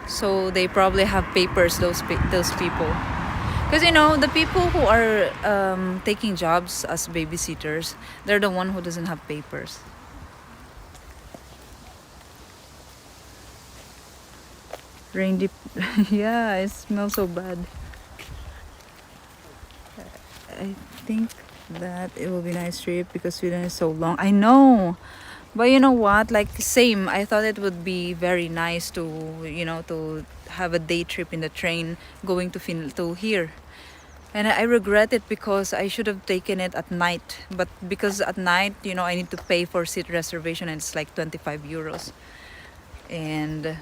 So they probably have papers, those people. Because you know, the people who are taking jobs as babysitters, they're the one who doesn't have papers. Reindeer. Yeah, it smells so bad. I think that it will be a nice trip because Sweden is so long. I know. But you know what? Like, same. I thought it would be very nice to, you know, to have a day trip in the train going to here. And I regret it because I should have taken it at night. But because at night, you know, I need to pay for seat reservation and it's like 25 euros. And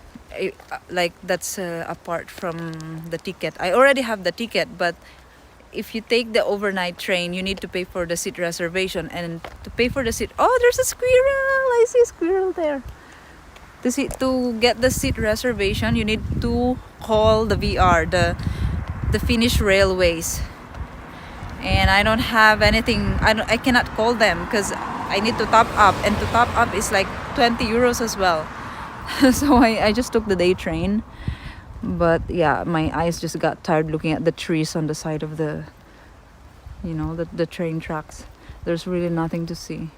like that's apart from the ticket. I already have the ticket, but if you take the overnight train, you need to pay for the seat reservation, and to pay for the seat. Oh, there's a squirrel! I see a squirrel there. To get the seat reservation, you need to call the VR, the Finnish Railways, and I don't have anything. I cannot call them because I need to top up, and to top up is like 20 euros as well. So I just took the day train. But yeah, my eyes just got tired looking at the trees on the side of the, you know, the train tracks. There's really nothing to see.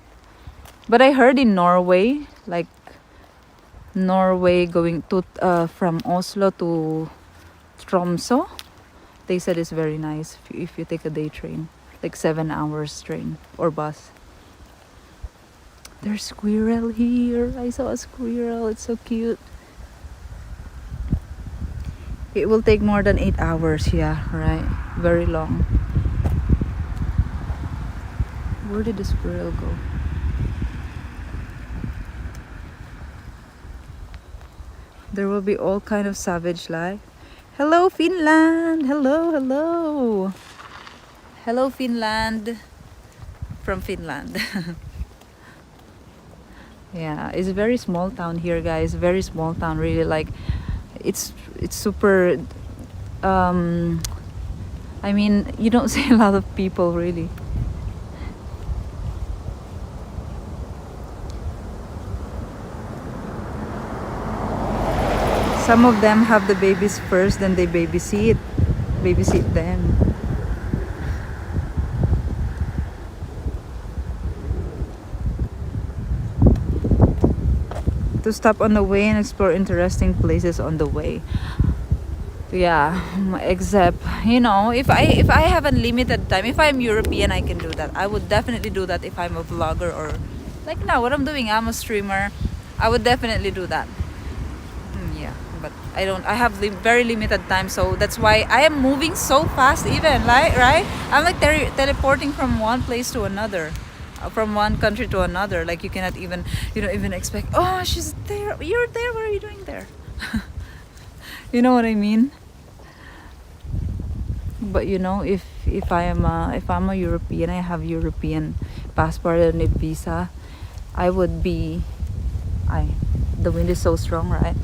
But I heard in Norway, like Norway going to from Oslo to Tromsø, they said it's very nice if you take a day train, like 7 hours train or bus. There's squirrel here. I saw a squirrel. It's so cute. It will take more than 8 hours. Yeah, right. Very long. Where did the squirrel go? There will be all kind of savage life. Hello, Finland! Hello, hello! Hello, Finland! From Finland. Yeah, it's a very small town here, guys. Very small town, really. Like, it's super. I mean, you don't see a lot of people, really. Some of them have the babies first, then they babysit them. To stop on the way and explore interesting places on the way. Yeah, except, you know, if I have unlimited time, if I'm European, I can do that. I would definitely do that if I'm a vlogger, or like now what I'm doing, I'm a streamer. I would definitely do that. Yeah, but I don't. I have very limited time, so that's why I am moving so fast. Even like, right, I'm like teleporting from one place to another, from one country to another. Like, you cannot even, you don't even expect, oh, she's there, you're there, what are you doing there? You know what I mean? But you know, if I'm a European, I have European passport and a visa, I would be, the wind is so strong, right?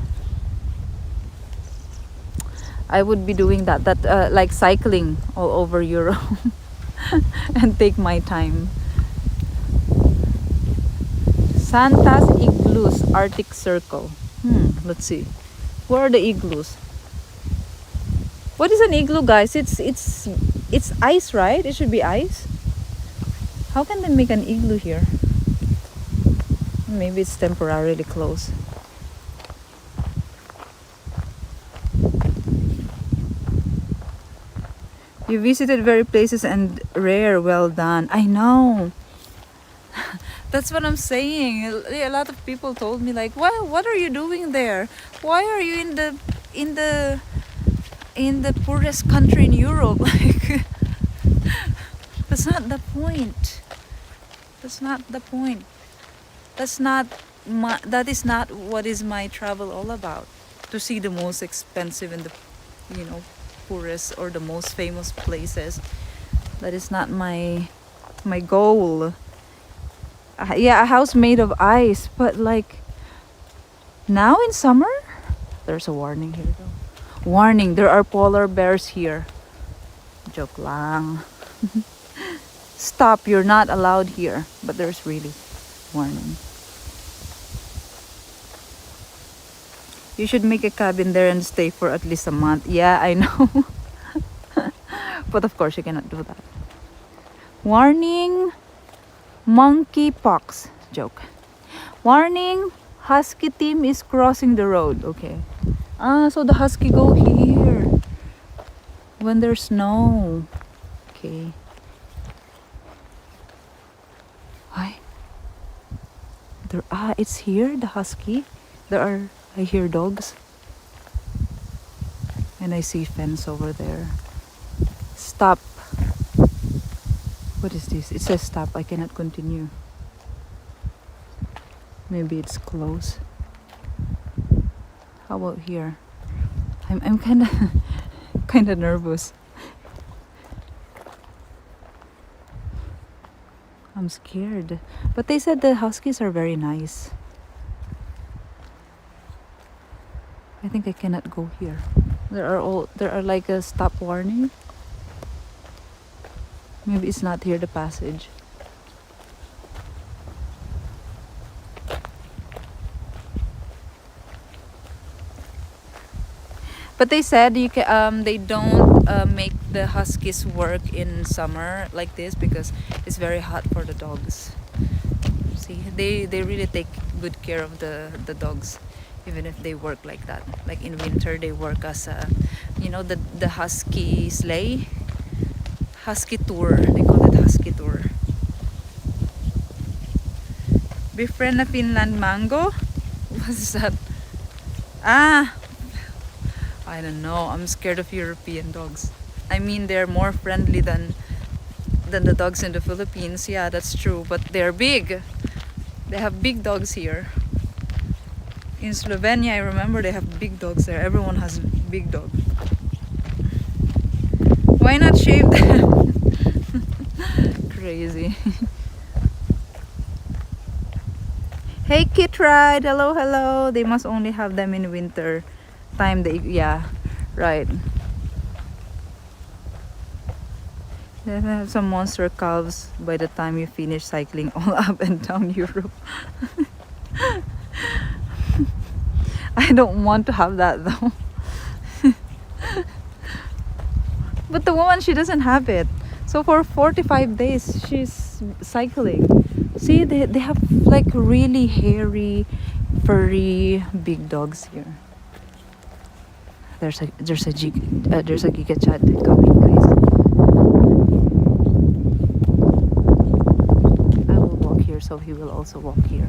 I would be doing that like cycling all over Europe and take my time. Santa's Igloos Arctic Circle. Let's see. Where are the igloos? What is an igloo, guys? It's ice, right? It should be ice. How can they make an igloo here? Maybe it's temporarily closed. You visited very places and rare. Well done. I know. That's what I'm saying. A lot of people told me, like, well, what are you doing there? Why are you in the poorest country in Europe? Like, that's not the point. That's not the point. That is not what is my travel all about. To see the most expensive and the, you know, poorest or the most famous places. That is not my goal. Yeah, a house made of ice, but like now in summer, there's a warning here though. Warning, there are polar bears here. Joke lang. Stop, you're not allowed here. But there's really warning. You should make a cabin there and stay for at least a month. Yeah, I know. But of course you cannot do that. Warning, monkeypox. Joke. Warning, husky team is crossing the road. Okay. So the husky go here when there's snow. Okay. Hi. There. It's here. The husky. I hear dogs. And I see fence over there. Stop. What is this? It says stop. I cannot continue. Maybe it's close. How about here? I'm kind of nervous. I'm scared. But they said the huskies are very nice. I think I cannot go here. There are like a stop warning. Maybe it's not here, the passage. But they said they don't make the huskies work in summer like this because it's very hot for the dogs. See, they really take good care of the dogs, even if they work like that. Like in winter, they work as the husky sleigh, husky tour. They call it husky tour. Befriend a Finland mango. What's that? I don't know. I'm scared of European dogs. I mean, they're more friendly than than the dogs in the Philippines. Yeah, that's true. But they're big. They have big dogs here. In Slovenia, I remember they have big dogs there. Everyone has big dog. Why not shave them? Crazy. Hey Kit Ride, hello, hello. They must only have them in winter time. Yeah, right. They have some monster calves by the time you finish cycling all up and down Europe. I don't want to have that though. But the woman, she doesn't have it. So for 45 days, she's cycling. See, they have like really hairy, furry, big dogs here. There's a Giga Chad coming, guys. I will walk here, so he will also walk here.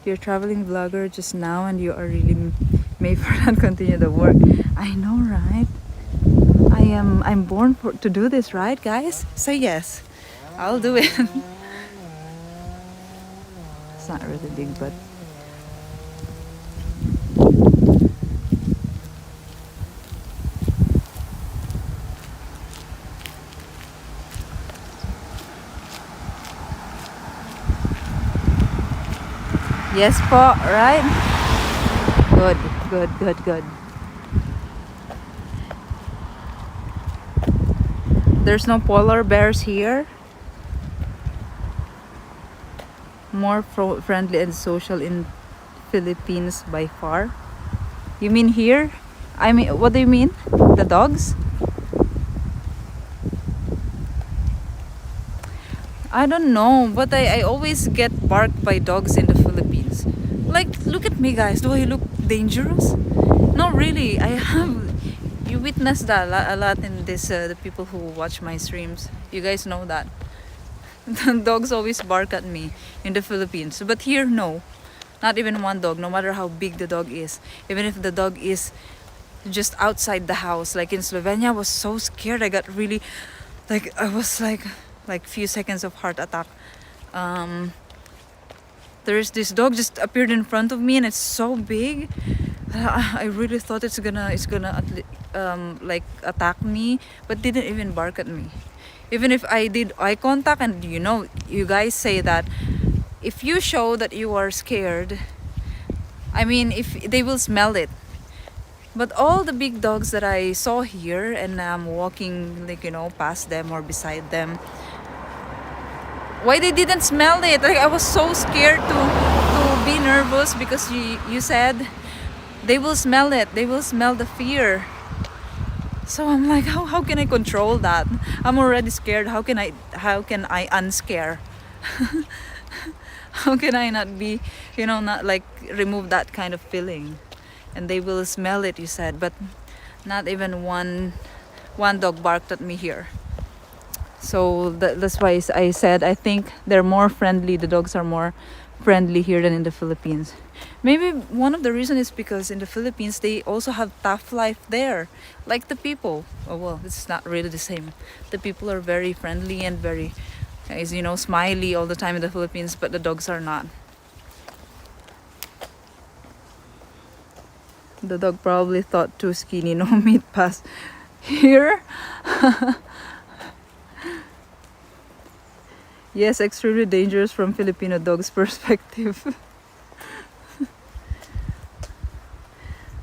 You're a traveling vlogger just now, and you are really made for that. Continue the work. I know, right? I'm born to do this, right, guys? Say yes. I'll do it. It's not really big, but yes po, right? Good, good, good, good. There's no polar bears here. More friendly and social in Philippines by far. You mean here? I mean, what do you mean? The dogs? I don't know, but I always get barked by dogs in the Philippines. Like, look at me, guys. Do I look dangerous? No, really. I have. You witness that a lot in this. The people who watch my streams, you guys know that. The dogs always bark at me in the Philippines, but here, no. Not even one dog, no matter how big the dog is. Even if the dog is just outside the house. Like in Slovenia, I was so scared. I got really, like, I was like few seconds of heart attack. There's this dog just appeared in front of me, and it's so big. I really thought it's gonna like attack me, but didn't even bark at me. Even if I did eye contact, and you guys say that if you show that you are scared, I mean, if they will smell it. But all the big dogs that I saw here, and I'm walking past them or beside them, why they didn't smell it? Like, I was so scared to be nervous, because you said they will smell it. They will smell the fear. So I'm like, how can I control that? I'm already scared. How can I unscare? How can I not be, not like remove that kind of feeling? And they will smell it, you said, but not even one dog barked at me here. So that's why I said I think they're more friendly. The dogs are more friendly here than in the Philippines. Maybe one of the reasons is because in the Philippines they also have tough life there, like the people. Oh well, it's not really the same. The people are very friendly and very, smiley all the time in the Philippines, but the dogs are not. The dog probably thought too skinny, no meat pass here. Yes, extremely dangerous from Filipino dog's perspective.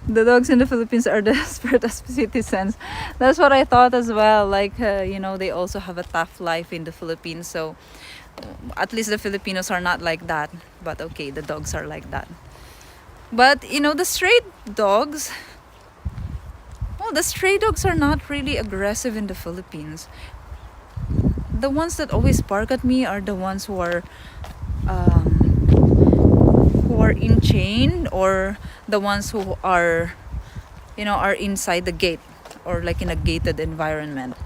The dogs in the Philippines are desperate as citizens. That's what I thought as well. Like, they also have a tough life in the Philippines. So, at least the Filipinos are not like that. But okay, the dogs are like that. But, the stray dogs... Well, the stray dogs are not really aggressive in the Philippines. The ones that always bark at me are the ones who are in chain, or the ones who are inside the gate, or like in a gated environment.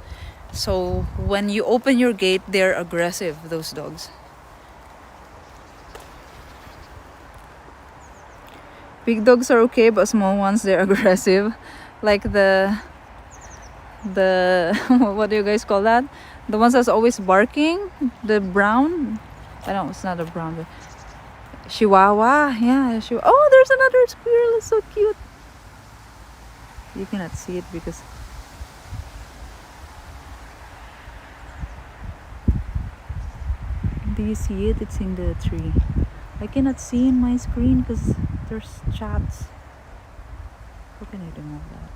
So when you open your gate, they're aggressive, those dogs. Big dogs are okay, but small ones, they're aggressive. Like the what do you guys call that? The ones that's always barking. The brown. I don't. It's not a brown. But Chihuahua. Yeah. Oh, there's another squirrel. It's so cute. You cannot see it because. Do you see it? It's in the tree. I cannot see in my screen because there's chats. How can I remove that?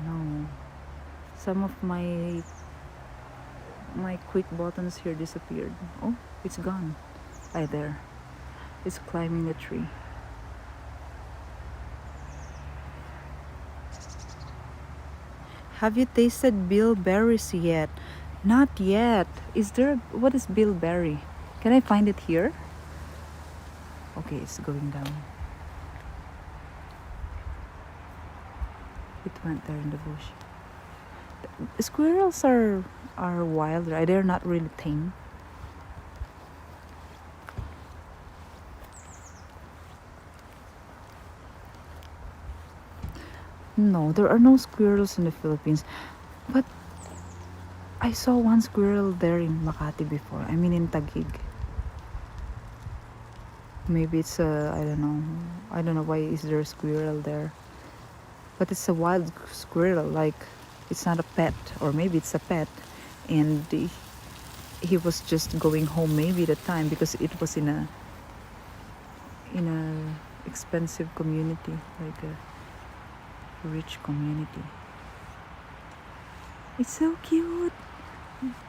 No. Some of my quick buttons here disappeared. Oh, it's gone. There. It's climbing a tree. Have you tasted bilberries yet? Not yet. What is bilberry? Can I find it here? Okay, it's going down. It went there in the bush. Squirrels are wild, right? They're not really tame. No, there are no squirrels in the Philippines. But I saw one squirrel there in Makati before. I mean in Taguig. Maybe it's I don't know. I don't know why is there a squirrel there. But it's a wild squirrel, like it's not a pet, or maybe it's a pet, and he was just going home maybe at the time because it was in a expensive community, like a rich community. It's so cute.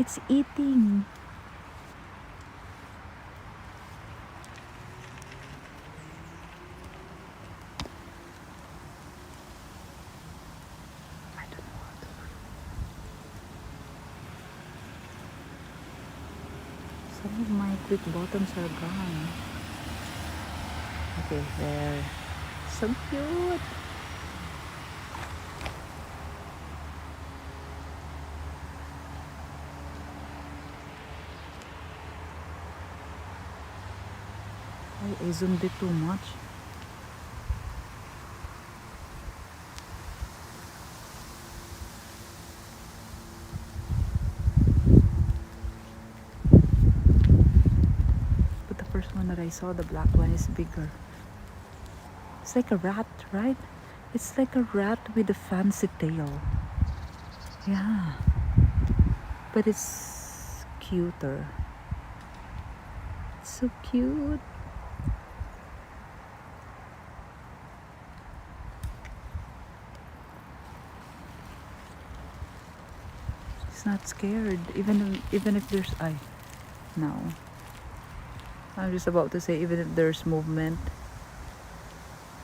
It's eating. I don't know how to do. Some of my quick buttons are gone. Okay, there. So cute. I zoomed it too much. But the first one that I saw, the black one, is bigger. It's like a rat, right? It's like a rat with a fancy tail. Yeah. But it's cuter. It's so cute. It's not scared, even if there's no. I'm just about to say, even if there's movement,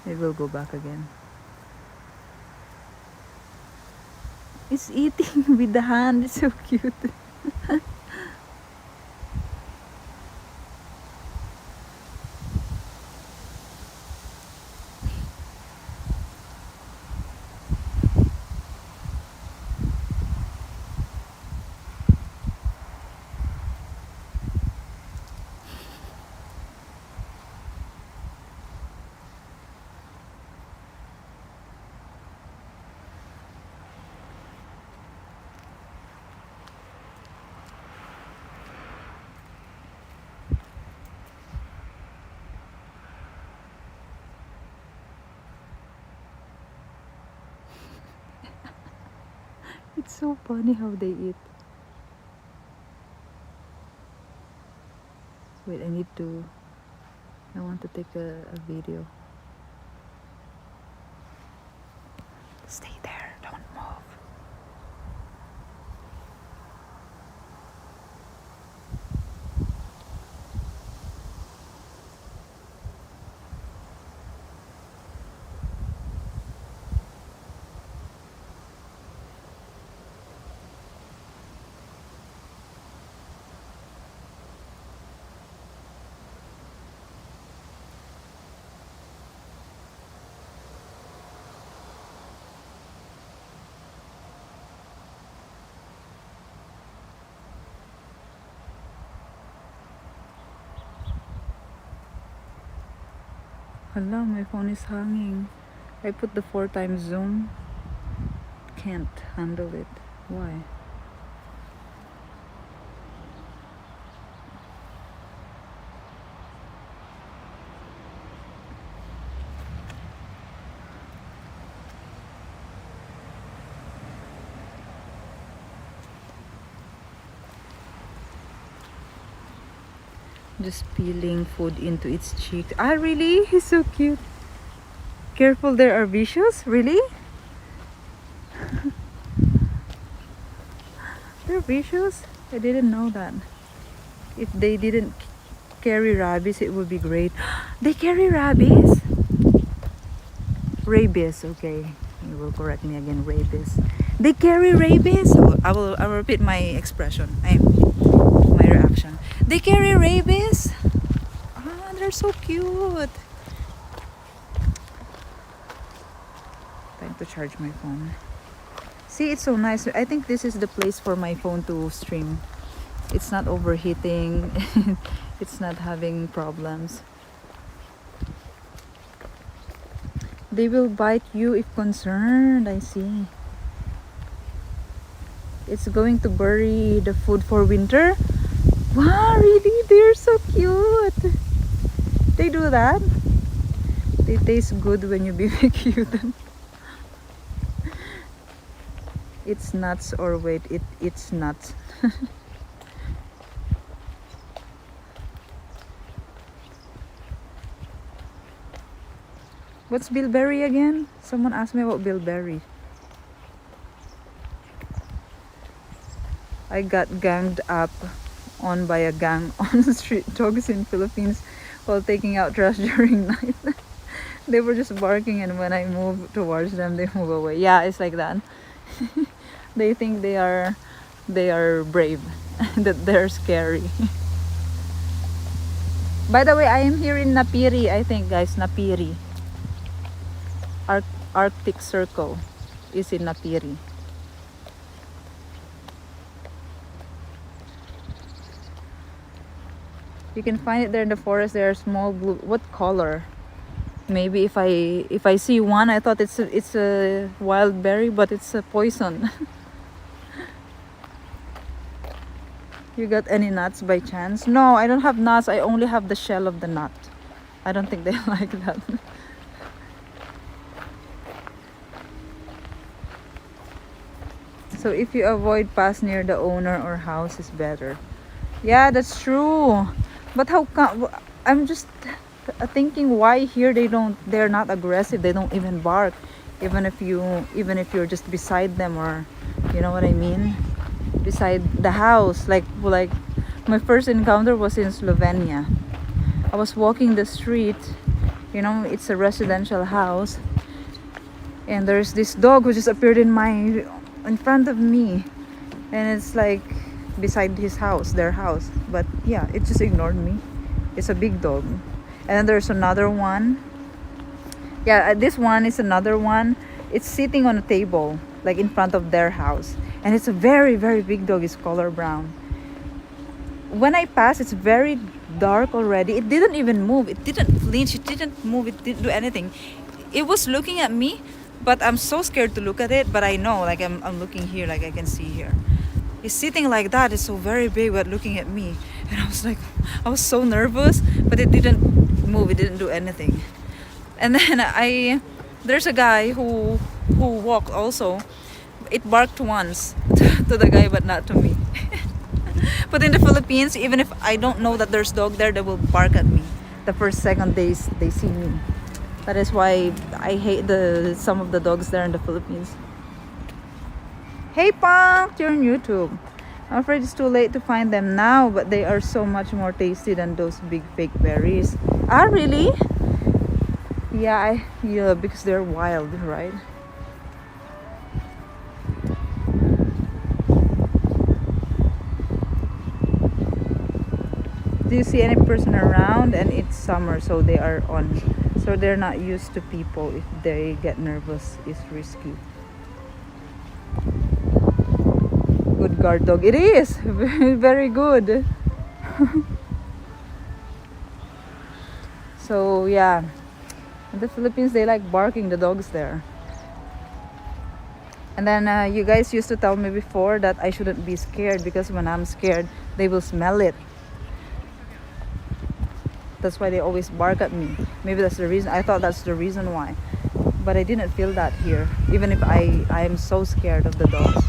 it will go back again. It's eating with the hand. It's so cute. It's so funny how they eat. Wait, I want to take a video. Stay there, don't move. Hala, my phone is hanging. I put the 4x zoom. Can't handle it. Why? Just peeling food into its cheek. Ah, really? He's so cute. Careful, there are vicious? Really? They're vicious? I didn't know that. If they didn't carry rabies, it would be great. They carry rabies? Rabies, okay. You will correct me again, rabies. They carry rabies? I will repeat my expression. My reaction. They carry rabies? Ah, they're so cute. Time to charge my phone. See, it's so nice. I think this is the place for my phone to stream. It's not overheating. It's not having problems. They will bite you if concerned. I see. It's going to bury the food for winter. Wow, really? They're so cute. They do that. They taste good when you BBQ them. It's nuts, or wait, it's nuts. What's bilberry again? Someone asked me about bilberry. I got ganged up on by a gang on street dogs in Philippines while taking out trash during night. They were just barking, and when I move towards them, they move away. Yeah, it's like that. They think they are brave, that they're scary. By the way, I am here in Napiri, I think, guys. Napiri. Arctic Circle is in Napiri. You can find it there in the forest. There are small blue. What color? Maybe if I see one, I thought it's a wild berry, but it's a poison. You got any nuts by chance? No, I don't have nuts. I only have the shell of the nut. I don't think they like that. So if you avoid pass near the owner or house is better. Yeah, that's true. But how come? I'm just thinking, why here they're not aggressive. They don't even bark, even if you're just beside them, or you know what I mean, beside the house. Like my first encounter was in Slovenia. I was walking the street, it's a residential house, and there's this dog who just appeared in front of me, and it's like beside their house, but yeah, it just ignored me. It's a big dog. And then there's another one. Yeah, this one is another one. It's sitting on a table, like in front of their house. And it's a very, very big dog. It's color brown. When I passed, it's very dark already. It didn't even move. It didn't flinch. It didn't move. It didn't do anything. It was looking at me, but I'm so scared to look at it. But I know, like I'm looking here, like I can see here. It's sitting like that. It's so very big, but looking at me. And I was so nervous, but it didn't move. It didn't do anything. And then there's a guy who walked also. It barked once to the guy, but not to me. But in the Philippines, even if I don't know that there's dog there, they will bark at me the first second they see me. That is why I hate some of the dogs there in the Philippines. Hey Punk, you're on YouTube. I'm afraid it's too late to find them now, but they are so much more tasty than those big fake berries. Ah, really? Yeah, because they're wild, right? Do you see any person around? And it's summer, so they are on. So they're not used to people. If they get nervous, it's risky. Good guard dog. It is very, very good. So yeah, In the Philippines, they like barking, the dogs there. And then you guys used to tell me before that I shouldn't be scared because when I'm scared, they will smell it. That's why they always bark at me. Maybe that's the reason. I thought that's the reason why. But I didn't feel that here. Even if I am so scared of the dogs.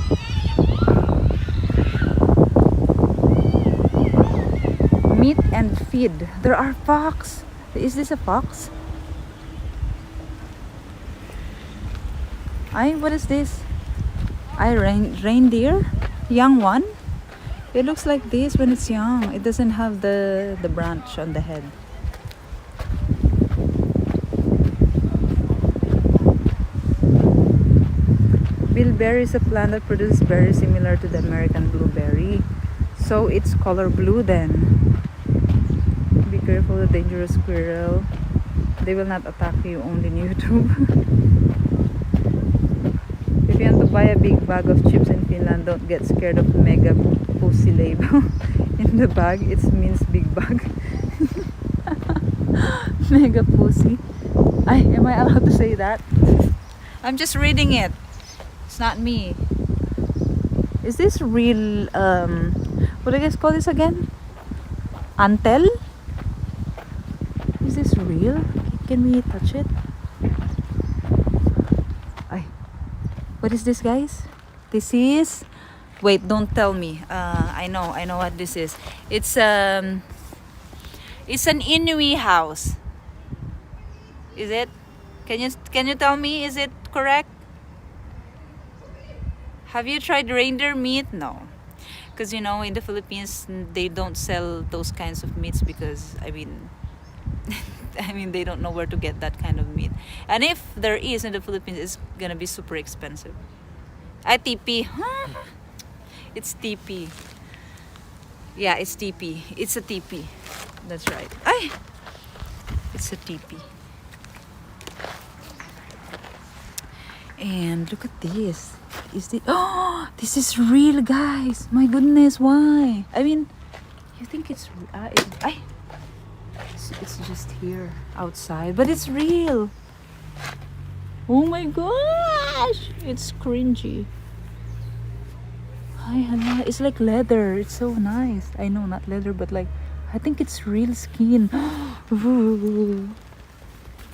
Meet and feed. There are fox. Is this a fox? What is this? Reindeer? Young one? It looks like this when it's young. It doesn't have the branch on the head. Bilberry is a plant that produces berries similar to the American blueberry. So it's color blue then. Be careful of the dangerous squirrel. They will not attack you only in YouTube. If you want to buy a big bag of chips in Finland, don't get scared of mega pussy label in the bag. It means big bag. Mega pussy. Am I allowed to say that? I'm just reading it. It's not me. Is this real? What do you guys call this again? Antel? Is this real? Can we touch it? What is this, guys? This is. Wait, don't tell me. I know what this is. It's an Inuit house. Is it? Can you tell me? Is it correct? Have you tried reindeer meat? No, because in the Philippines they don't sell those kinds of meats because they don't know where to get that kind of meat. And if there is in the Philippines, it's gonna be super expensive. TP. It's TP. Yeah, it's TP. It's a TP. That's right. It's a TP. And look at this. This is real, guys. My goodness, why? You think it's it's just here outside, but it's real. Oh my gosh, it's cringy. It's like leather. It's so nice. I know, not leather, but like I think it's real skin. Ooh.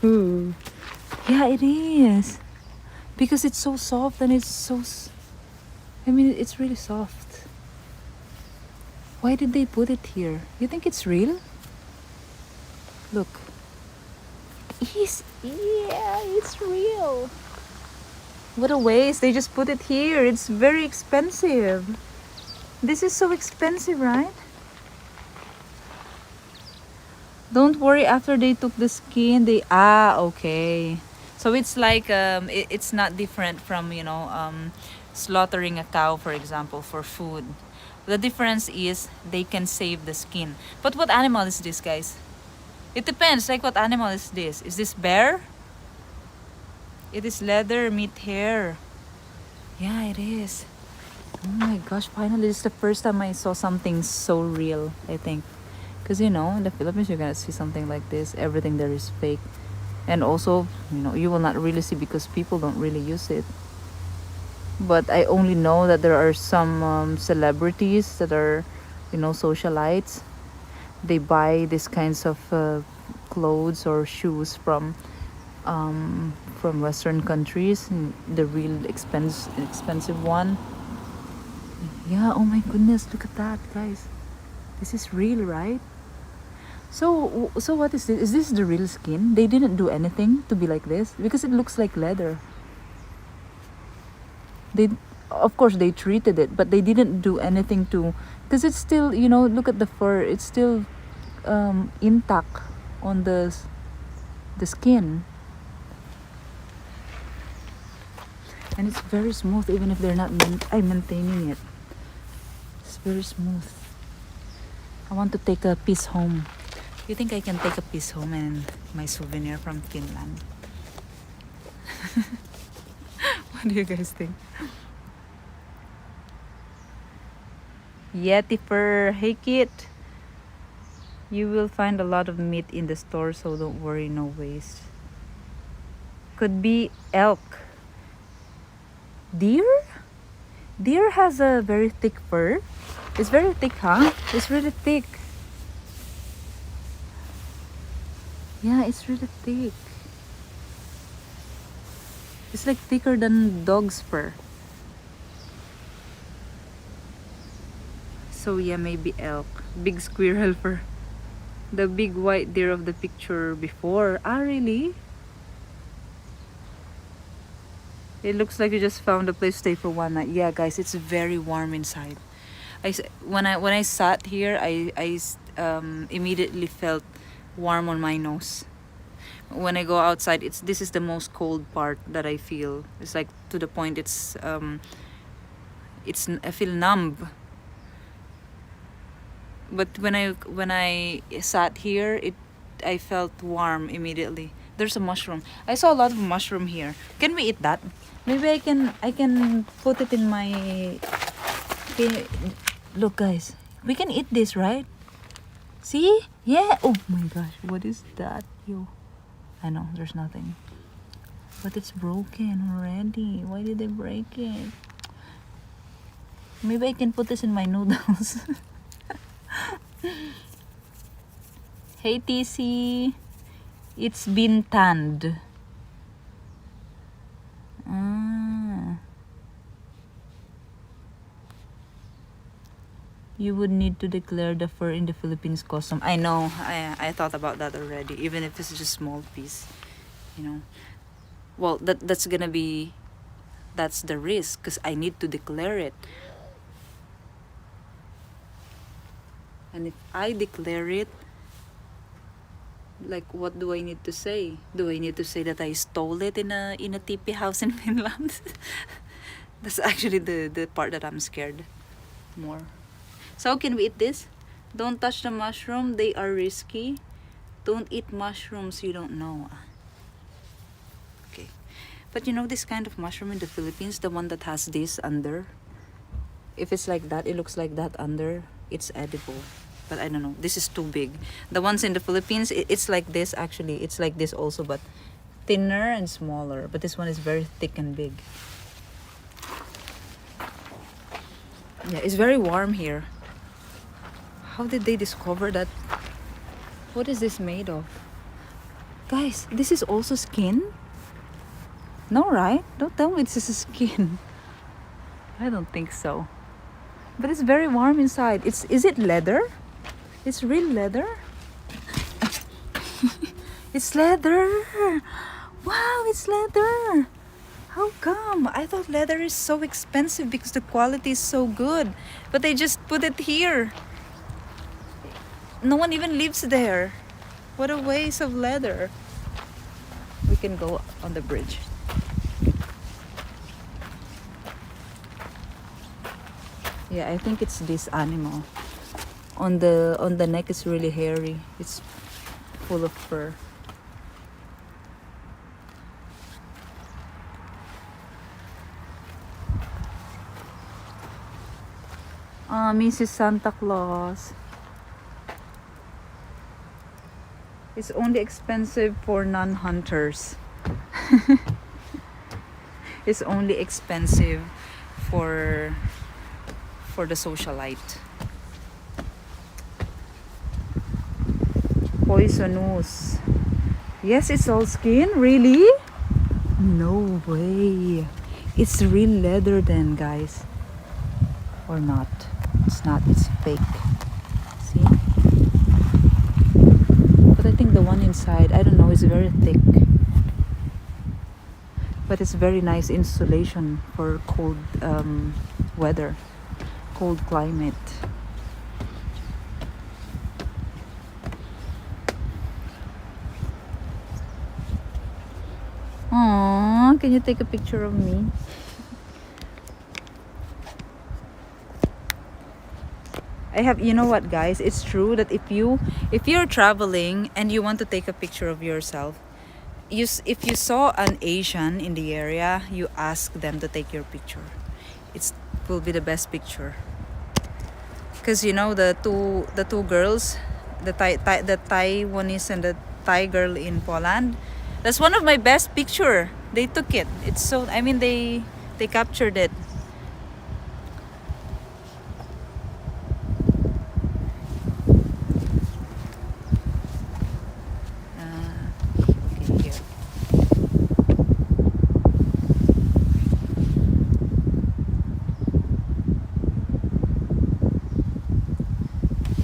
Ooh. Yeah, it is, because it's so soft and it's so it's really soft. Why did they put it here? You think it's real? Look. It's real. What a waste. They just put it here. It's very expensive. This is so expensive, right? Don't worry, after they took the skin, okay. So it's like it's not different from slaughtering a cow, for example, for food. The difference is they can save the skin. But what animal is this, guys? It depends. Like, what animal is this? Is this bear? It is leather, meat, hair. Yeah, it is. Oh my gosh, finally, this is the first time I saw something so real, I think. Because, in the Philippines, you're going to see something like this. Everything there is fake. And also, you will not really see because people don't really use it. But I only know that there are some celebrities that are, socialites. They buy these kinds of clothes or shoes from Western countries, the real expensive one. Yeah, oh my goodness, look at that, guys. This is real, right? So what is this? Is this the real skin? They didn't do anything to be like this because it looks like leather. Of course they treated it, but they didn't do anything to, because it's still, look at the fur. It's still intact on the skin, and it's very smooth even if they're not maintaining it. It's very smooth. I want to take a piece home. You think I can take a piece home and my souvenir from Finland? What do you guys think? Yeti fur. Hey, Kit. You will find a lot of meat in the store, so don't worry, no waste. Could be elk. Deer? Deer has a very thick fur. It's very thick, huh? It's really thick. Yeah, it's really thick. It's like thicker than dog's fur. So yeah, maybe elk. Big squirrel fur. The big white deer of the picture before. Ah, really? It looks like you just found a place to stay for one night. Yeah, guys, it's very warm inside. When I sat here, I immediately felt warm on my nose. When I go outside, this is the most cold part that I feel. It's like to the point I feel numb. But when I sat here, I felt warm immediately. There's a mushroom. I saw a lot of mushroom here. Can we eat that? Maybe I can put it in my. Okay, look, guys. We can eat this, right? See? Yeah. Oh my gosh. What is that? Yo. I know. There's nothing. But it's broken already. Why did they break it? Maybe I can put this in my noodles. Hey TC, it's been tanned. You would need to declare the fur in the Philippines custom. I know, I thought about that already. Even if it's just a small piece, you know. Well, that's gonna be, that's the risk because I need to declare it. And if I declare it, like, what do I need to say? Do I need to say that I stole it in a tipi house in Finland? That's actually the part that I'm scared more. So can we eat this? Don't touch the mushroom. They are risky. Don't eat mushrooms you don't know. Okay. But you know this kind of mushroom in the Philippines, the one that has this under? If it's like that, it looks like that under, it's edible. But I don't know. This is too big. The ones in the Philippines, it's like this actually. It's like this also, but thinner and smaller. But this one is very thick and big. Yeah, it's very warm here. How did they discover that? What is this made of? Guys, this is also skin? No, right? Don't tell me this is skin. I don't think so. But it's very warm inside. Is it leather? It's real leather? It's leather! Wow, it's leather! How come? I thought leather is so expensive because the quality is so good. But they just put it here. No one even lives there. What a waste of leather. We can go on the bridge. Yeah, I think it's this animal. On the neck is really hairy. It's full of fur. Mrs. Santa Claus. It's only expensive for non-hunters. It's only expensive for the socialite. Poisonous. Yes, it's all skin. Really? No way. It's real leather then, guys. Or not. It's not. It's fake. See? But I think the one inside, I don't know, is very thick. But it's very nice insulation for cold weather. Cold climate. Aww, can you take a picture of me? You know what, guys, it's true that if you're traveling and you want to take a picture of yourself, if you saw an Asian in the area, you ask them to take your picture. It will be the best picture. Because you know the two girls, the Taiwanese and the Thai girl in Poland, That's one of my best picture. They took it. It's so, I mean, they captured it. Okay, here.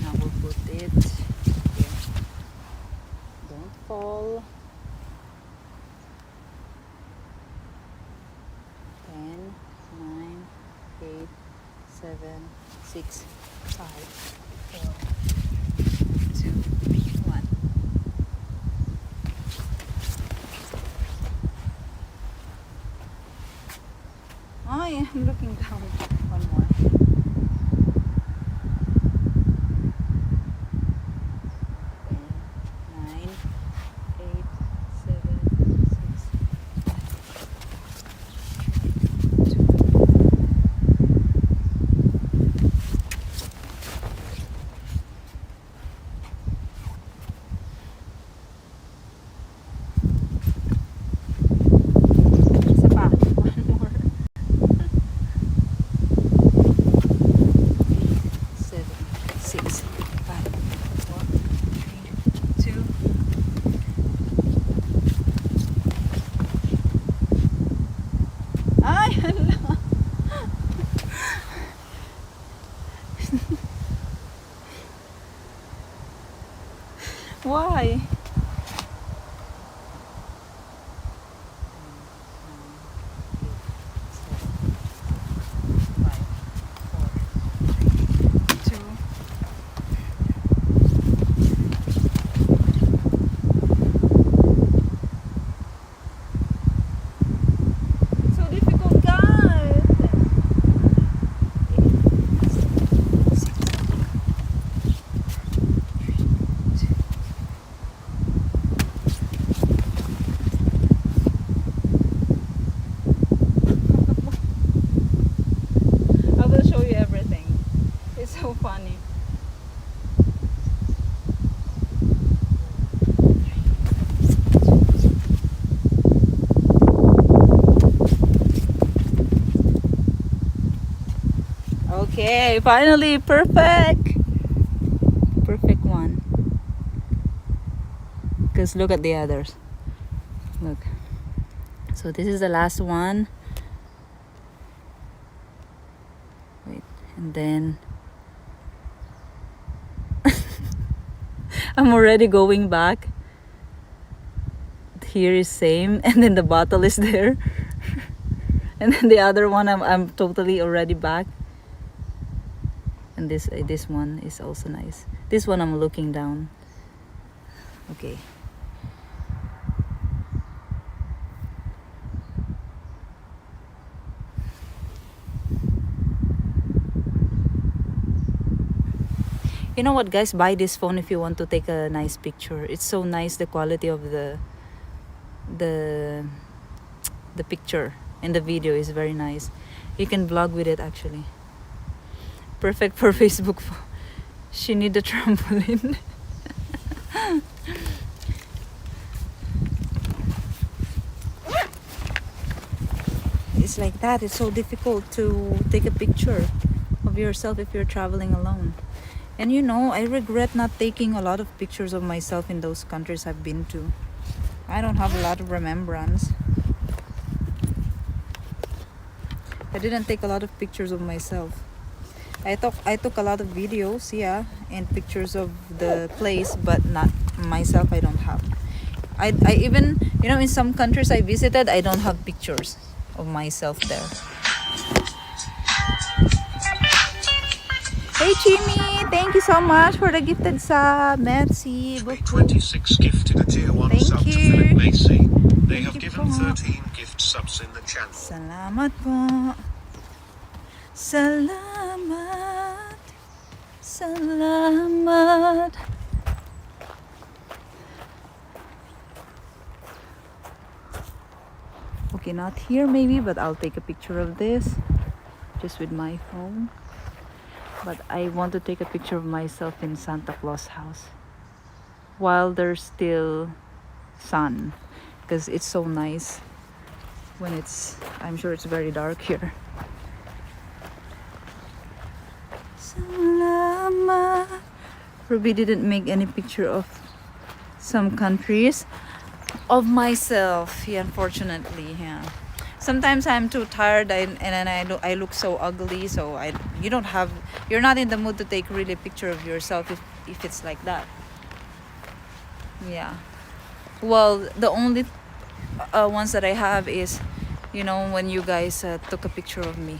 Now we'll put it here. Don't fall. 10, 9, 8, 7, 6, 5, 4, 2, 1. Oh yeah, I'm looking down. One more. 9, 8, 7, 6, Why? So difficult, guys. I will show you everything. It's so funny. Okay, finally, perfect. Perfect one. Because look at the others. Look. So this is the last one. Wait, and then I'm already going back. Here is same, and then the bottle is there. And then the other one I'm totally already back. And this one is also nice. This one I'm looking down. Okay. You know what, guys? Buy this phone if you want to take a nice picture. It's so nice, the quality of the picture and the video is very nice. You can vlog with it actually. Perfect for Facebook. She need a trampoline. It's like that. It's so difficult to take a picture of yourself if you're traveling alone. And you know, I regret not taking a lot of pictures of myself in those countries I've been to. I don't have a lot of remembrance. I didn't take a lot of pictures of myself. I took a lot of videos, yeah, and pictures of the place, but not myself. I don't have. I even, you know, in some countries I visited, I don't have pictures of myself there. Hey Jimmy, thank you so much for the gifted sub. Merci beaucoup. Day23 gifted a tier 1 Thank sub to you. Philip Macy. They have you given po. 13 gift subs in the channel. Salamat po. Salamat. Salamat. Okay, not here maybe, but I'll take a picture of this just with my phone. But I want to take a picture of myself in Santa Claus house while there's still sun. because it's so nice when it's, I'm sure it's very dark here. Salamat. Ruby didn't make any picture of some countries of myself, yeah, unfortunately. Yeah, sometimes I'm too tired and then I look so ugly, so you're not in the mood to take really a picture of yourself if it's like that. Yeah, well, the only ones that I have is, you know, when you guys took a picture of me,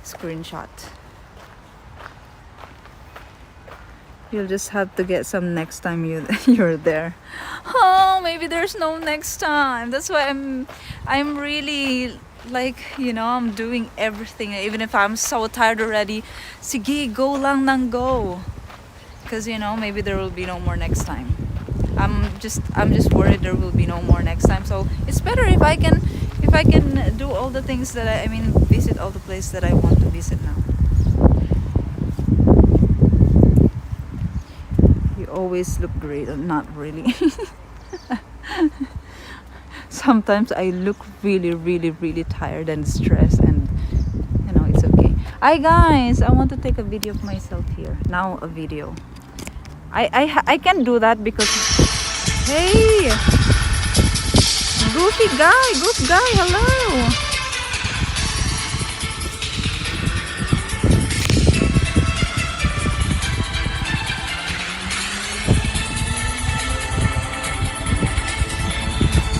screenshot. You'll just have to get some next time you're there. Oh, maybe there's no next time. That's why I'm really, like, you know, I'm doing everything, even if I'm so tired already. Sige, go lang nang go. Because, you know, maybe there will be no more next time. I'm just worried there will be no more next time. So it's better if I can do all the things that I mean, visit all the places that I want to visit now. Always look great. Not really. Sometimes I look really tired and stressed, and you know, it's okay. Hi guys, I want to take a video of myself here now. A video. I can do that because, hey, goofy guy, hello.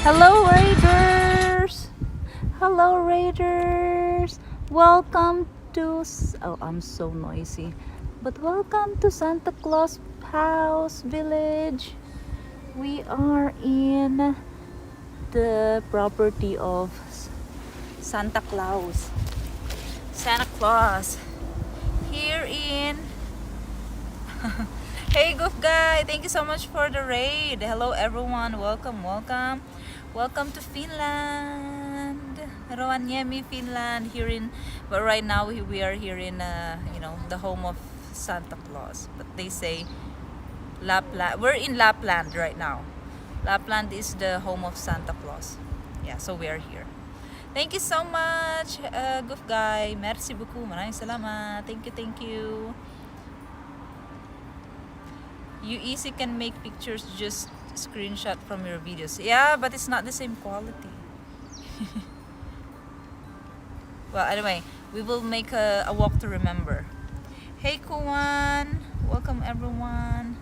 Hello Raiders! Hello Raiders! Welcome to... Oh, I'm so noisy. But welcome to Santa Claus House Village. We are in the property of Santa Claus. Santa Claus. Here in... Hey Goof Guy, thank you so much for the raid. Hello everyone, welcome. Welcome to Finland, Rovaniemi, Finland. But right now we are here in, you know, the home of Santa Claus. But they say Lapland. We're in Lapland right now. Lapland is the home of Santa Claus. Yeah, so we are here. Thank you so much, Goof Guy. Merci beaucoup. Maraming salamat. Thank you. You easy can make pictures, just screenshot from your videos. Yeah, but it's not the same quality. Well, anyway, we will make a walk to remember. Hey Kuwan, welcome everyone.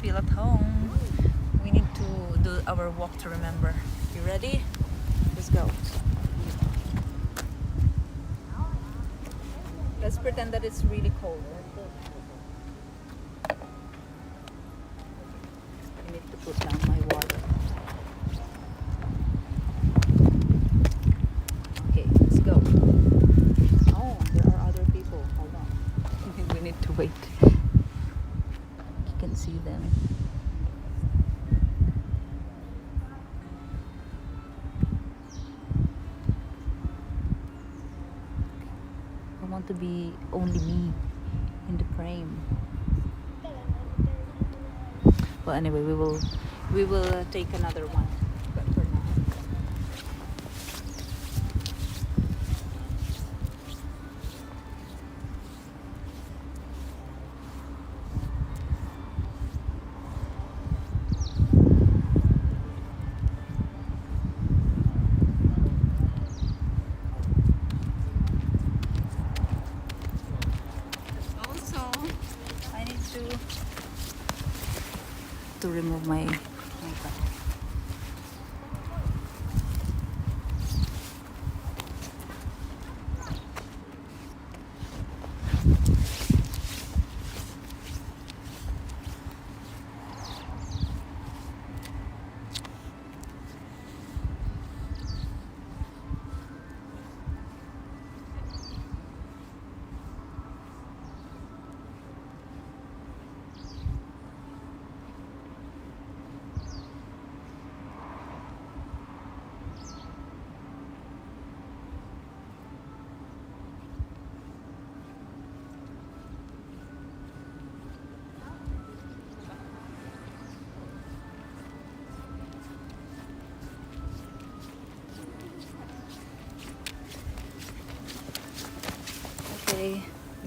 Feel at home. We need to do our walk to remember. You ready? Let's go. Let's pretend that it's really cold. I need to put down my water. Okay, let's go. Oh, there are other people. Hold on. We need to wait. You can see them. I want to be only me in the frame. Well, anyway, we will take another one. But for now. Also, I need to remove my makeup.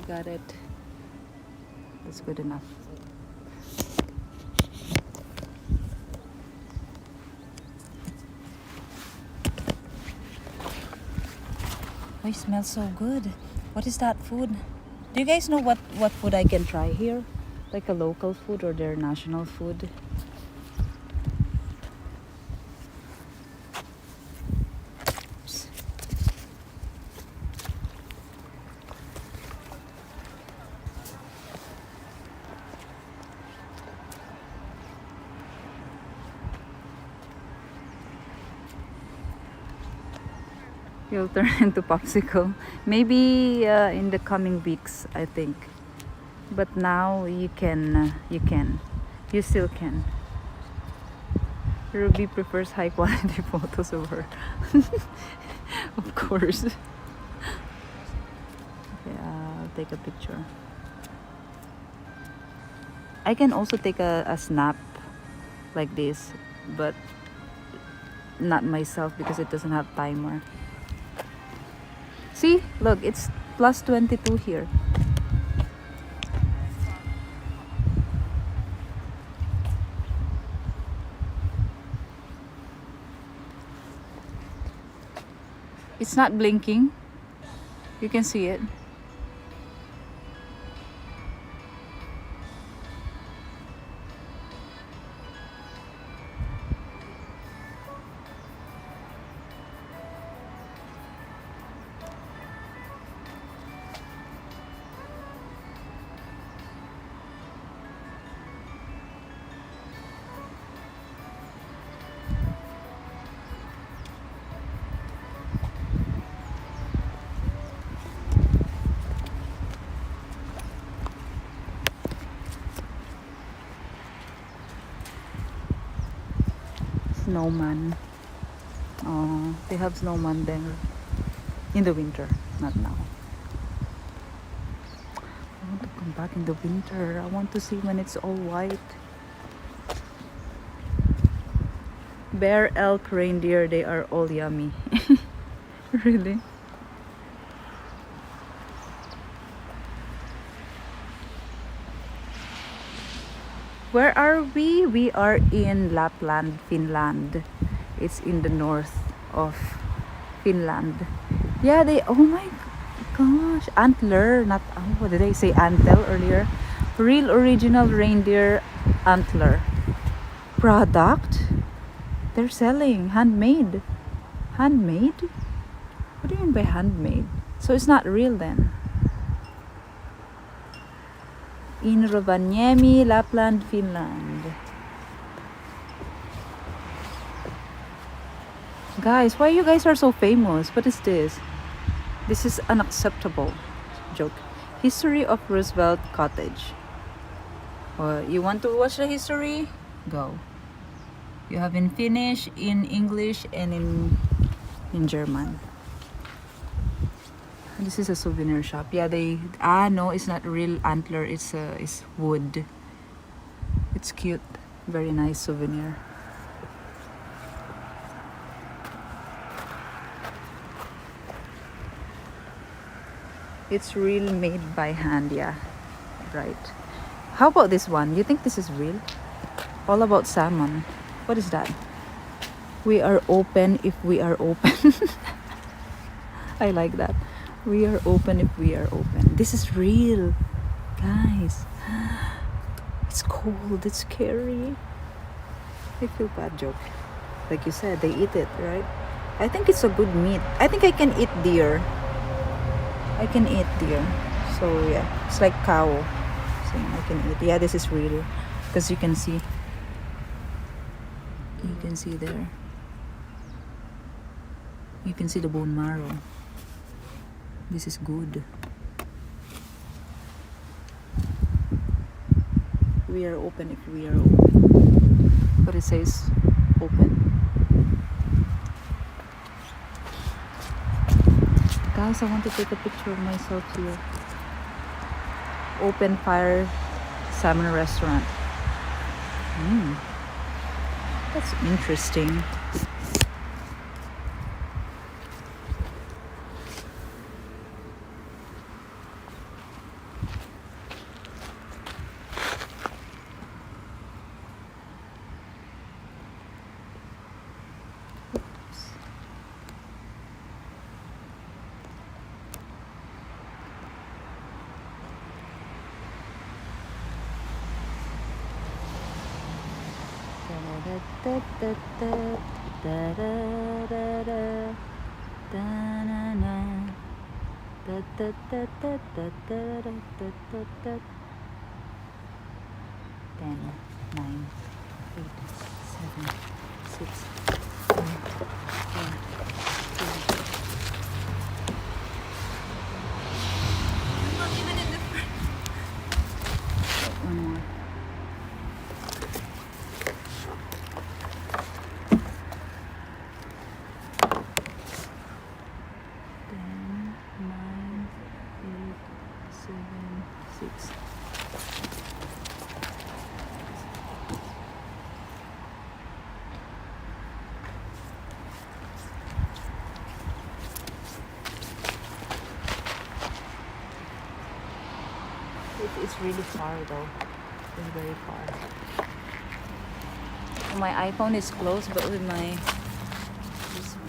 got it. That's good enough. Oh, it smells so good. What is that food? Do you guys know what food I can try here? Like a local food or their national food? You'll turn into popsicle. Maybe in the coming weeks, I think. But now you can. You still can. Ruby prefers high quality photos of her. Of course. Yeah, I'll take a picture. I can also take a snap like this, but not myself because it doesn't have timer. See, look, it's plus 22 here. It's not blinking. You can see it. Snowman. Oh, they have snowman there in the winter, not now. I want to come back in the winter. I want to see when it's all white. Bear, elk, reindeer, they are all yummy. Really? Where are we? We are in Lapland, Finland. It's in the north of Finland. Yeah, they, oh my gosh, antler, not, oh, what did I say, antel earlier? Real original reindeer antler product. They're selling handmade. Handmade? What do you mean by handmade? So it's not real then. In Rovaniemi, Lapland, Finland. Guys, why you guys are so famous? What is this? This is unacceptable. Joke. History of Roosevelt Cottage. You want to watch the history? Go. You have in Finnish, in English, and in German. This is a souvenir shop. Yeah, they no, it's not real antler. It's wood. It's cute. Very nice souvenir. It's real, made by hand. Yeah, right. How about this one? You think this is real? All about salmon. What is that? We are open if we are open. I like that. We are open if we are open. This is real, guys. It's cold. It's scary. I feel bad. Joke. Like you said, they eat it, right? I think it's a good meat. I think I can eat deer. I can eat deer. So yeah, it's like cow. So I can eat. Yeah, this is real because you can see. You can see there. You can see the bone marrow. This is good. We are open if we are open. But it says open. Guys, I want to take a picture of myself here. Open fire salmon restaurant. That's interesting. Ten, nine, 8, 7, 6, 5, 4, 3. Not even in the front. One more. Ten, nine, 8, 7, 6. It's really far though. It's very far. My iPhone is close, but with my this one.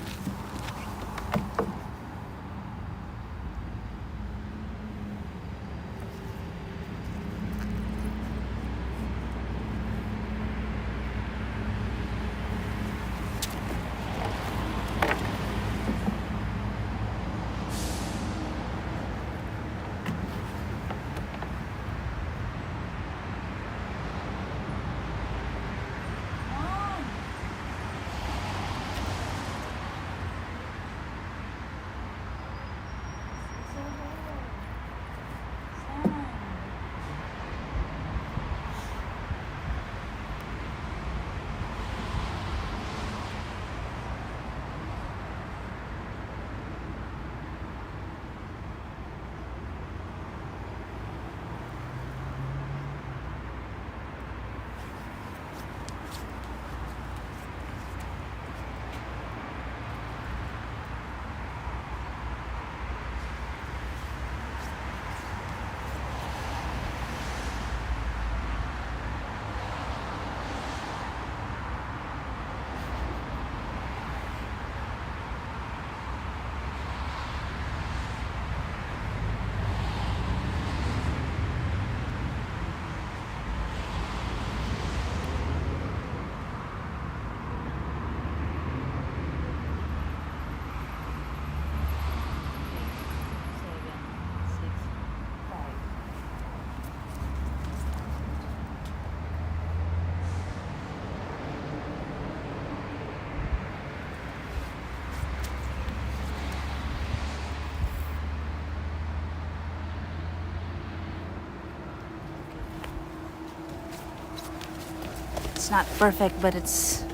It's not perfect, but it's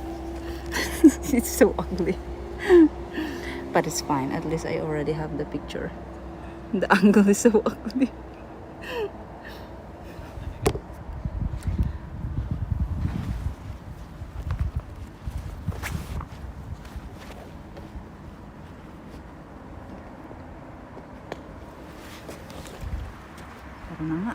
it's so ugly. But it's fine. At least I already have the picture. The angle is so ugly. Pero na nga.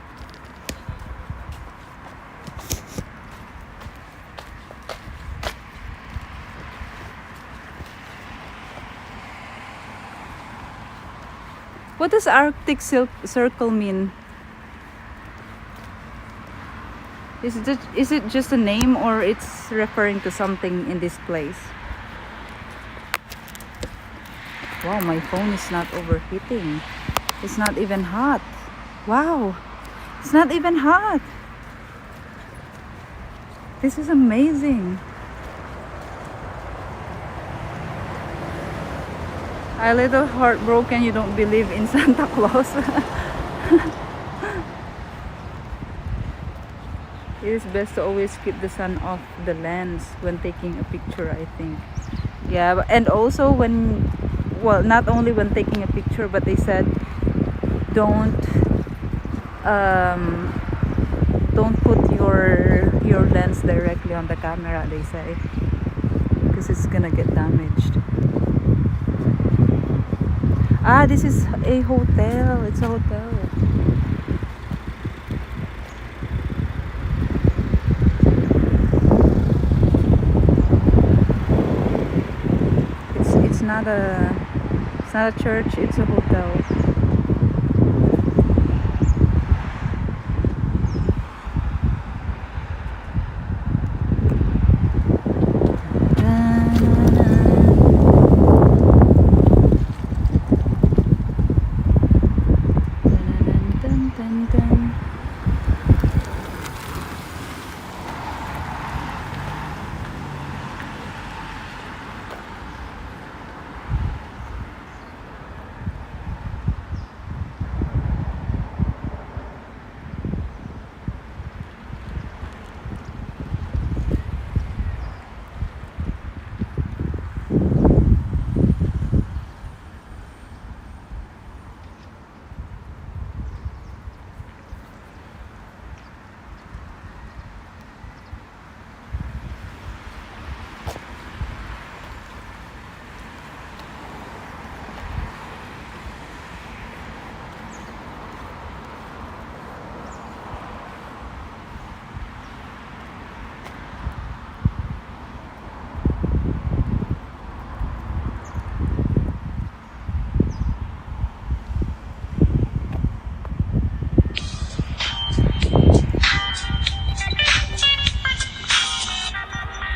What does Arctic Circle mean? Is it just a name, or it's referring to something in this place? Wow, my phone is not overheating. It's not even hot. Wow, it's not even hot. This is amazing. I'm a little heartbroken you don't believe in Santa Claus. It is best to always keep the sun off the lens when taking a picture, I think. Yeah, and also when, well, not only when taking a picture, but they said don't put your lens directly on the camera, they say, because it's gonna get damaged. Ah, this is a hotel. It's a hotel. It's not a church. It's a hotel.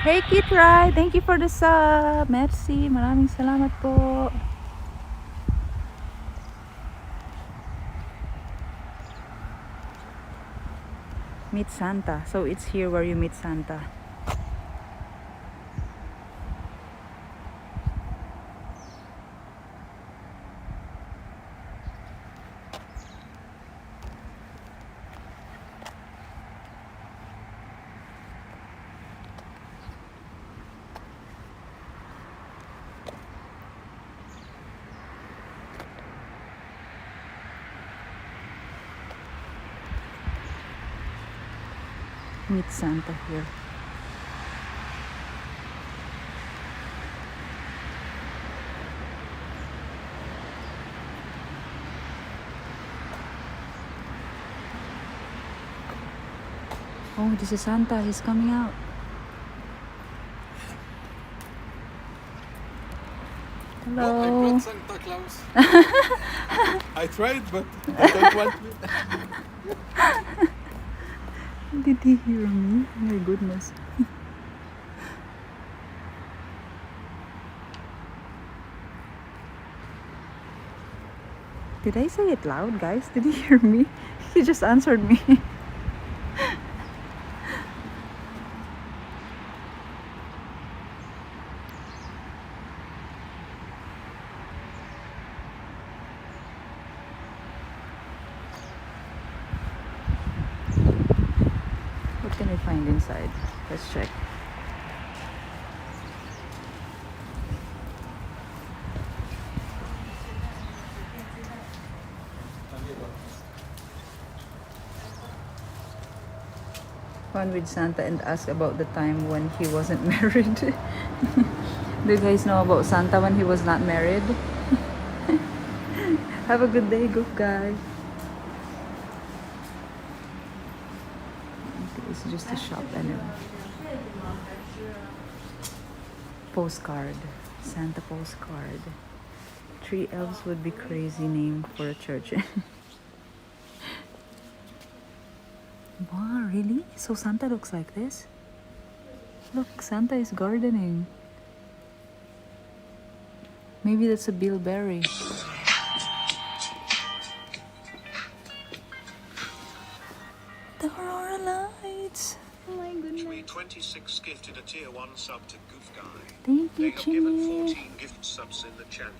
Hey Kitry, thank you for the sub. Merci, maraming salamat po. Meet Santa. So it's here where you meet Santa. Meet Santa here. Oh, this is Santa. He's coming out. Hello. Oh, I brought Santa Claus. I tried, but they don't want me. Did he hear me? Oh my goodness. Did I say it loud, guys? Did he hear me? He just answered me. What can I find inside? Let's check. Fun with Santa and ask about the time when he wasn't married. Do you guys know about Santa when he was not married? Have a good day, goof guy. Okay, it's just a shop anyway. Postcard. Santa postcard. 3 elves would be crazy name for a church. Wow, really? So Santa looks like this? Look, Santa is gardening. Maybe that's a bilberry. The aurora lights. Oh my goodness. 26 gifted a tier 1 sub to Goof Guy. Thank They you, have given Jimmy. 14 gift subs in the channel.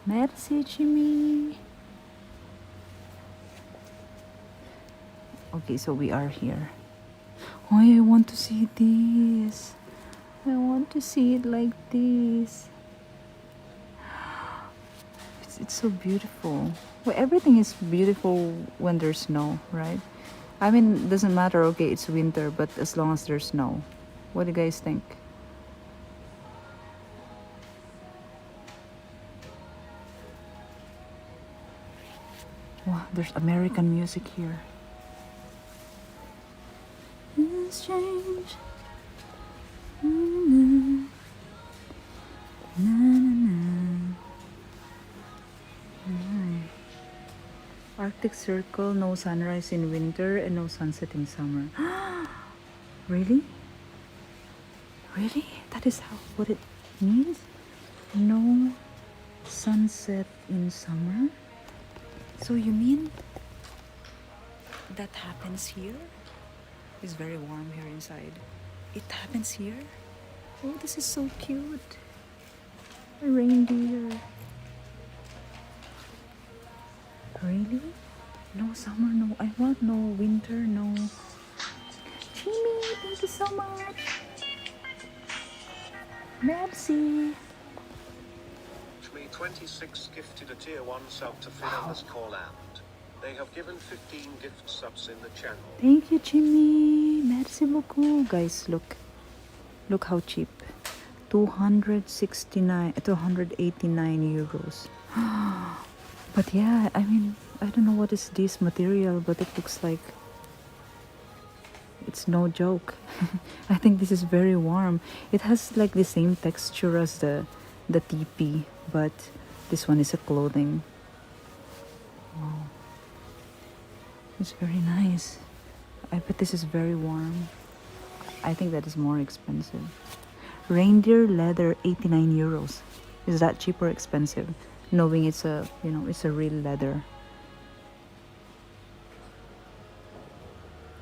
Merci, Jimmy. Okay, so we are here. Oh, I want to see this. I want to see it like this. It's so beautiful. Well, everything is beautiful when there's snow, right? I mean, it doesn't matter, okay, it's winter, but as long as there's snow. What do you guys think? Wow, there's American music here. It's strange. Na, na, na. Arctic Circle, no sunrise in winter and no sunset in summer. Really? Really? That is what it means? No sunset in summer? So you mean that happens here? It's very warm here inside. It happens here? Oh, this is so cute. A reindeer. Really? No summer, no. I want no winter, no. Jimmy, thank you so much. Merci. 26 gifted a tier 1 sub to Finland's call out. They have given 15 gift subs in the channel. Thank you, Jimmy. Merci beaucoup. Guys, look. Look how cheap. 289 euros. But yeah, I mean, I don't know what is this material, but it looks like it's no joke. I think this is very warm. It has like the same texture as the teepee, but this one is a clothing. Wow. It's very nice. I bet this is very warm. I think that is more expensive. Reindeer leather, 89 euros. Is that cheap or expensive? Knowing it's a, you know, it's a real leather.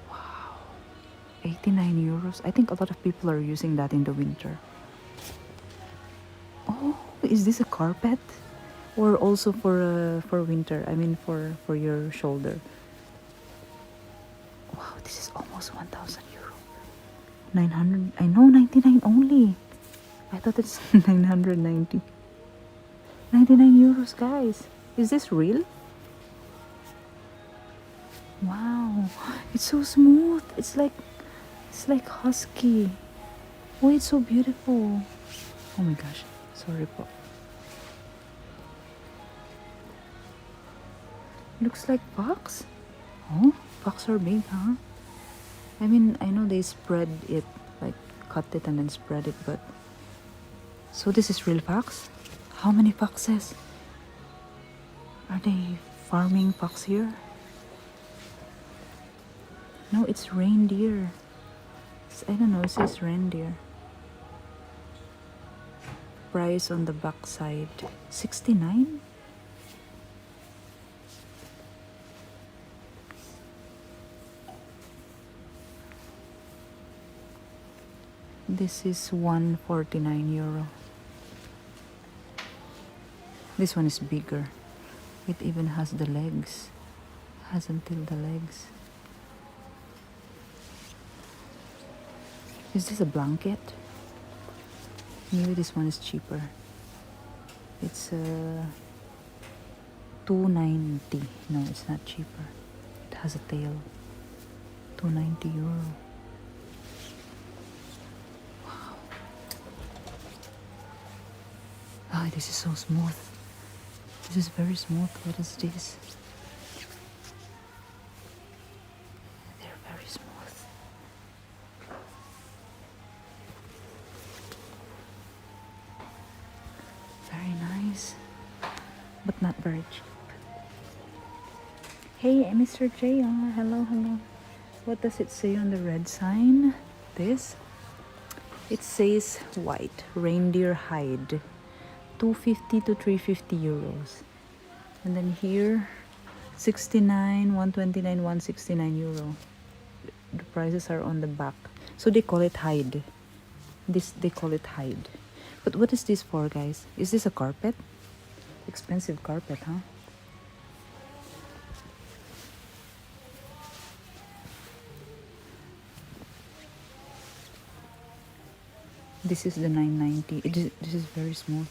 Wow. 89 euros. I think a lot of people are using that in the winter. Oh, is this a carpet? Or also for winter? I mean for your shoulder. Wow, this is almost 1,000 euro. 900. I know, 99 only. I thought it's 990. 99 euros, guys. Is this real? Wow, it's so smooth. It's like husky. Oh, it's so beautiful. Oh my gosh. Sorry po. Looks like fox. Oh, fox are big, huh? I mean, I know they spread it, like cut it and then spread it, but so this is real fox? How many foxes? Are they farming fox here? No, it's reindeer. I don't know, it says reindeer. Price on the back side, 69? This is 149 euro. This one is bigger. It even has the legs. Has until the legs. Is this a blanket? Maybe this one is cheaper. It's 290. No, it's not cheaper. It has a tail. 290 euro. Wow. Ah, this is so smooth. This is very smooth. What is this? They're very smooth. Very nice, but not very cheap. Hey, Mr. JR. Hello, hello. What does it say on the red sign? This? It says white, reindeer hide. 250 to 350 euros. And then here, 69, 129, 169 euro. The prices are on the back. So they call it hide. They call it hide. But what is this for, guys? Is this a carpet? Expensive carpet, huh? This is the 990. This is very smooth.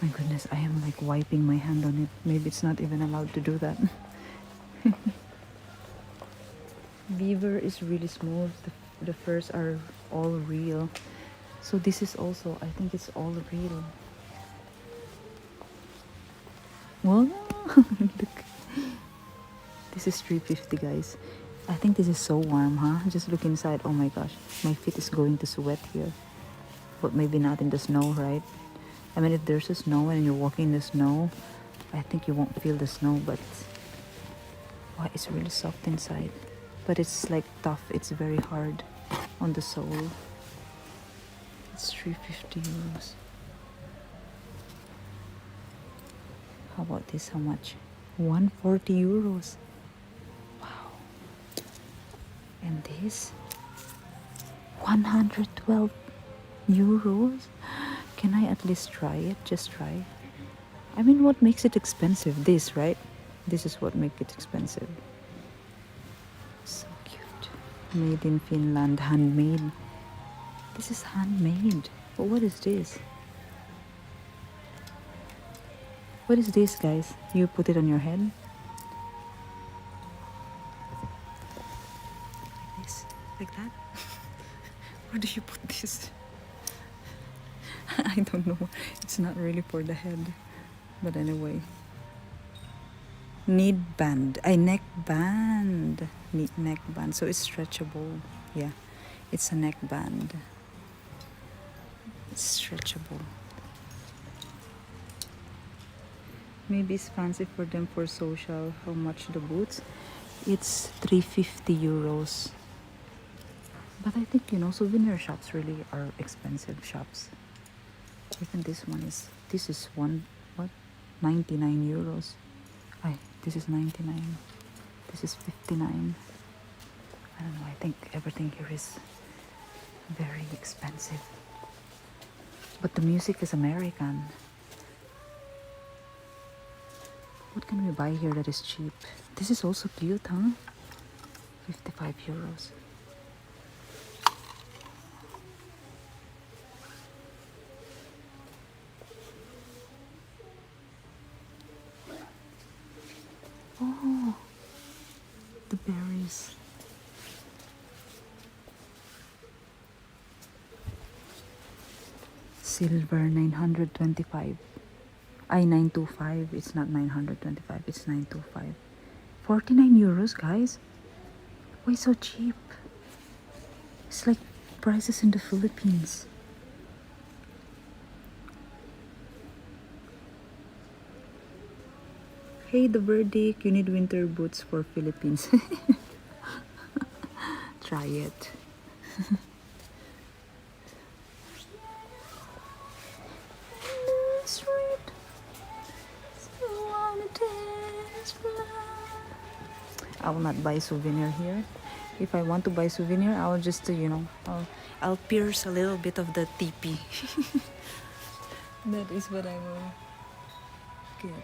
My goodness, I am like wiping my hand on it. Maybe it's not even allowed to do that. Beaver is really smooth. The furs are all real. So this is also, I think it's all real. Well, look. This is 350, guys. I think this is so warm, huh? Just look inside. Oh my gosh, my feet is going to sweat here. But maybe not in the snow, right? I mean, if there's a snow and you're walking in the snow, I think you won't feel the snow, but wow, it's really soft inside. But it's like tough. It's very hard on the sole. It's 350 euros. How about this? How much? 140 euros. Wow. And this? 112 euros? Can I at least try it? Just try. I mean, what makes it expensive? This, right? This is what makes it expensive. So cute. Made in Finland, handmade. This is handmade. But what is this? What is this, guys? You put it on your head? Like this? Like that? Where do you put this? I don't know. It's not really for the head. But anyway. Need band. Neck band. Neck band. So it's stretchable. Yeah. It's a neck band. It's stretchable. Maybe it's fancy for them for social. How much the boots? It's 350 euros. But I think, you know, souvenir shops really are expensive shops. Even this is one, what? 99 euros. This is 99. This is 59. I don't know, I think everything here is very expensive. But the music is American. What can we buy here that is cheap? This is also cute, huh? 55 euros. Oh, the berries. Silver 925. 925. It's not 925, it's 925. 49 euros, guys. Why so cheap? It's like prices in the Philippines. Hey, the verdict. You need winter boots for Philippines. Try it. I will not buy souvenir here. If I want to buy souvenir, I'll just, you know, I'll pierce a little bit of the teepee. That is what I will get.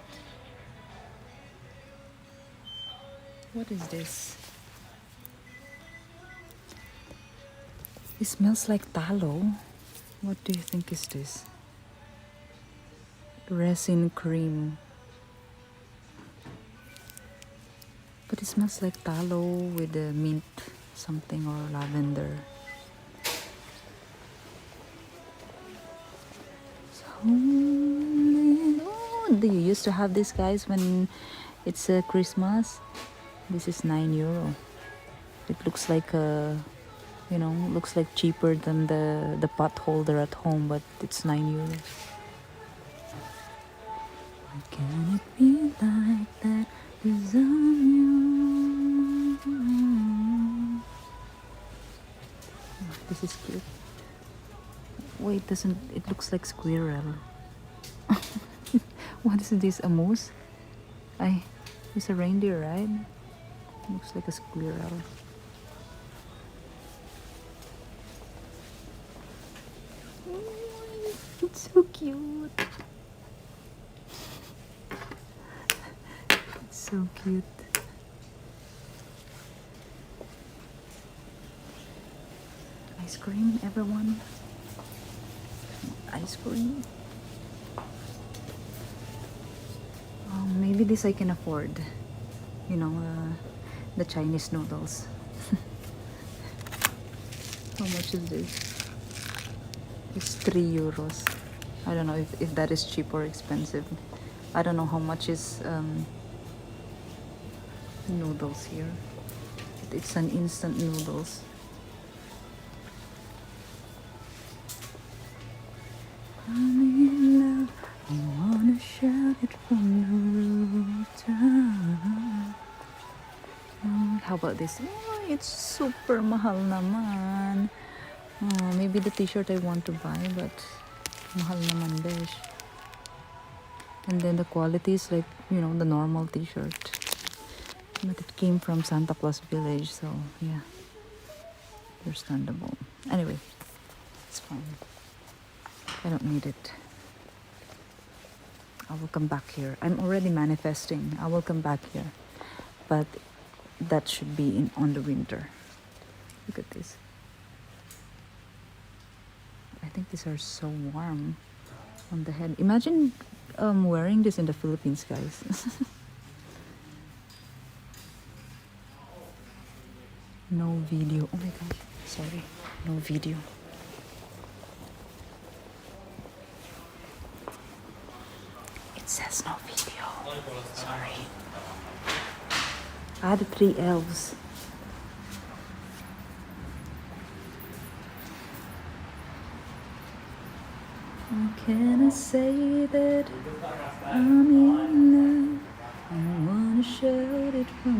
What is this? It smells like tallow. What do you think is this? Resin cream. But it smells like tallow with the mint something or lavender. Oh, do you used to have this, guys, when it's Christmas? This is 9 euro. It looks like you know, looks like cheaper than the pot holder at home, but it's 9 euros. Why can it be like that? Is on you. Oh, this is cute. Wait, doesn't it looks like squirrel? What is this? A moose? It's a reindeer, right? Looks like a squirrel. It's so cute. It's so cute. Ice cream, everyone. Ice cream. Maybe this I can afford. You know, the Chinese noodles. How much is this? It's 3 euros. I don't know if that is cheap or expensive. I don't know how much is noodles here. It's an instant noodles. I'm in love. I wanna shout it from the rooftop. How about this? Oh, it's super mahal naman. Oh, maybe the t-shirt I want to buy, but mahal naman, besh. And then the quality is like, you know, the normal t-shirt. But it came from Santa Claus Village, so yeah. Understandable. Anyway, it's fine. I don't need it. I will come back here. I'm already manifesting. I will come back here. But that should be on the winter. Look at this. I think these are so warm on the head. Imagine wearing this in the Philippines, guys. No video. Oh my gosh. Sorry. No video. It says no video. Sorry. I had 3 elves. How can I say that I'm in love? I wanna shout it from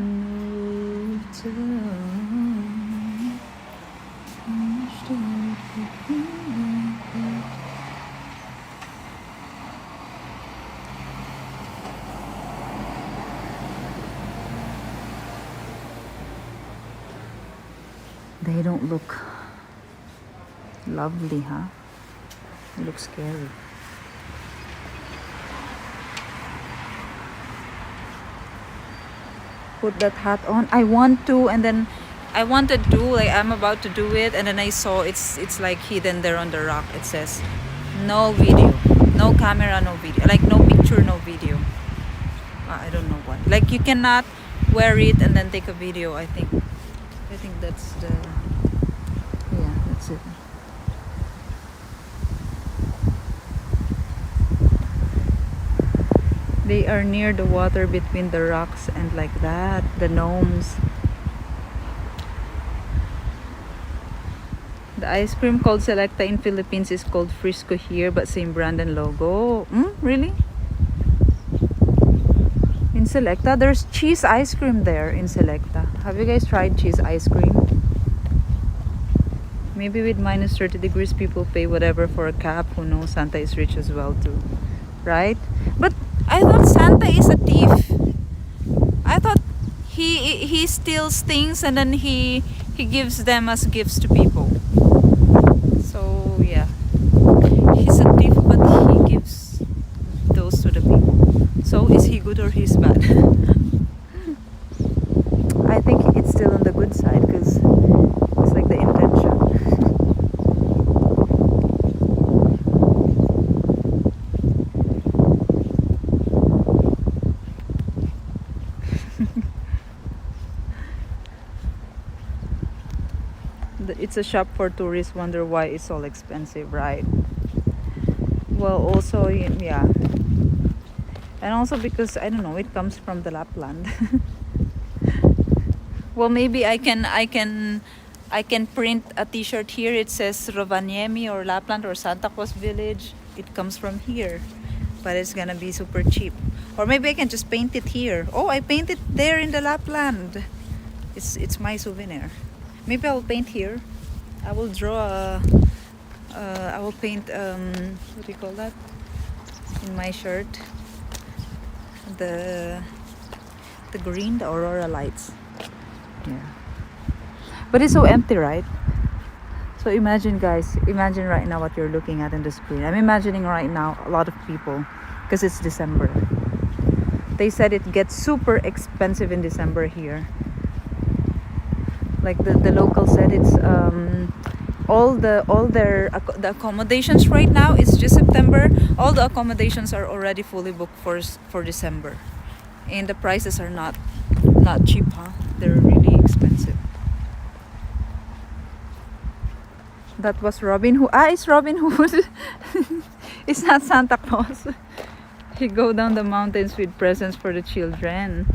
the rooftop. They don't look lovely, huh? They look scary. Put that hat on. I want to, and then I wanted to, like I'm about to do it, and then I saw it's like hidden there on the rock. It says no video, no camera, no video, like no picture, no video. I don't know what. Like you cannot wear it and then take a video. I think that's the, yeah, that's it. They are near the water between the rocks and like that, the gnomes. The ice cream called Selecta in Philippines is called Frisco here, but same brand and logo. Really? In Selecta, there's cheese ice cream there in Selecta. Have you guys tried cheese ice cream? Maybe with minus 30 degrees, people pay whatever for a cap. Who knows? Santa is rich as well too, right? But I thought Santa is a thief. I thought he steals things and then he gives them as gifts to people. So yeah, he's a thief, but he gives those to the people. So is he good or he's bad? I think it's still on the good side because it's like the intention. It's a shop for tourists. Wonder why it's all expensive, right? Well, also, yeah, and also because I don't know, it comes from the Lapland. Well, maybe I can print a T-shirt here. It says Rovaniemi or Lapland or Santa Claus Village. It comes from here, but it's gonna be super cheap. Or maybe I can just paint it here. Oh, I painted there in the Lapland. It's my souvenir. Maybe I will paint here. I will draw I will paint what do you call that in my shirt, the green, the aurora lights. Yeah, but it's so empty, right? So imagine, guys, imagine right now what you're looking at in the screen. I'm imagining right now a lot of people because it's December. They said it gets super expensive in December here. Like the local said, it's all the accommodations right now. It's just September. All the accommodations are already fully booked for December, and the prices are not cheap, huh? They're really expensive. That was Robin Hood. It's Robin Hood. It's not Santa Claus. He go down the mountains with presents for the children.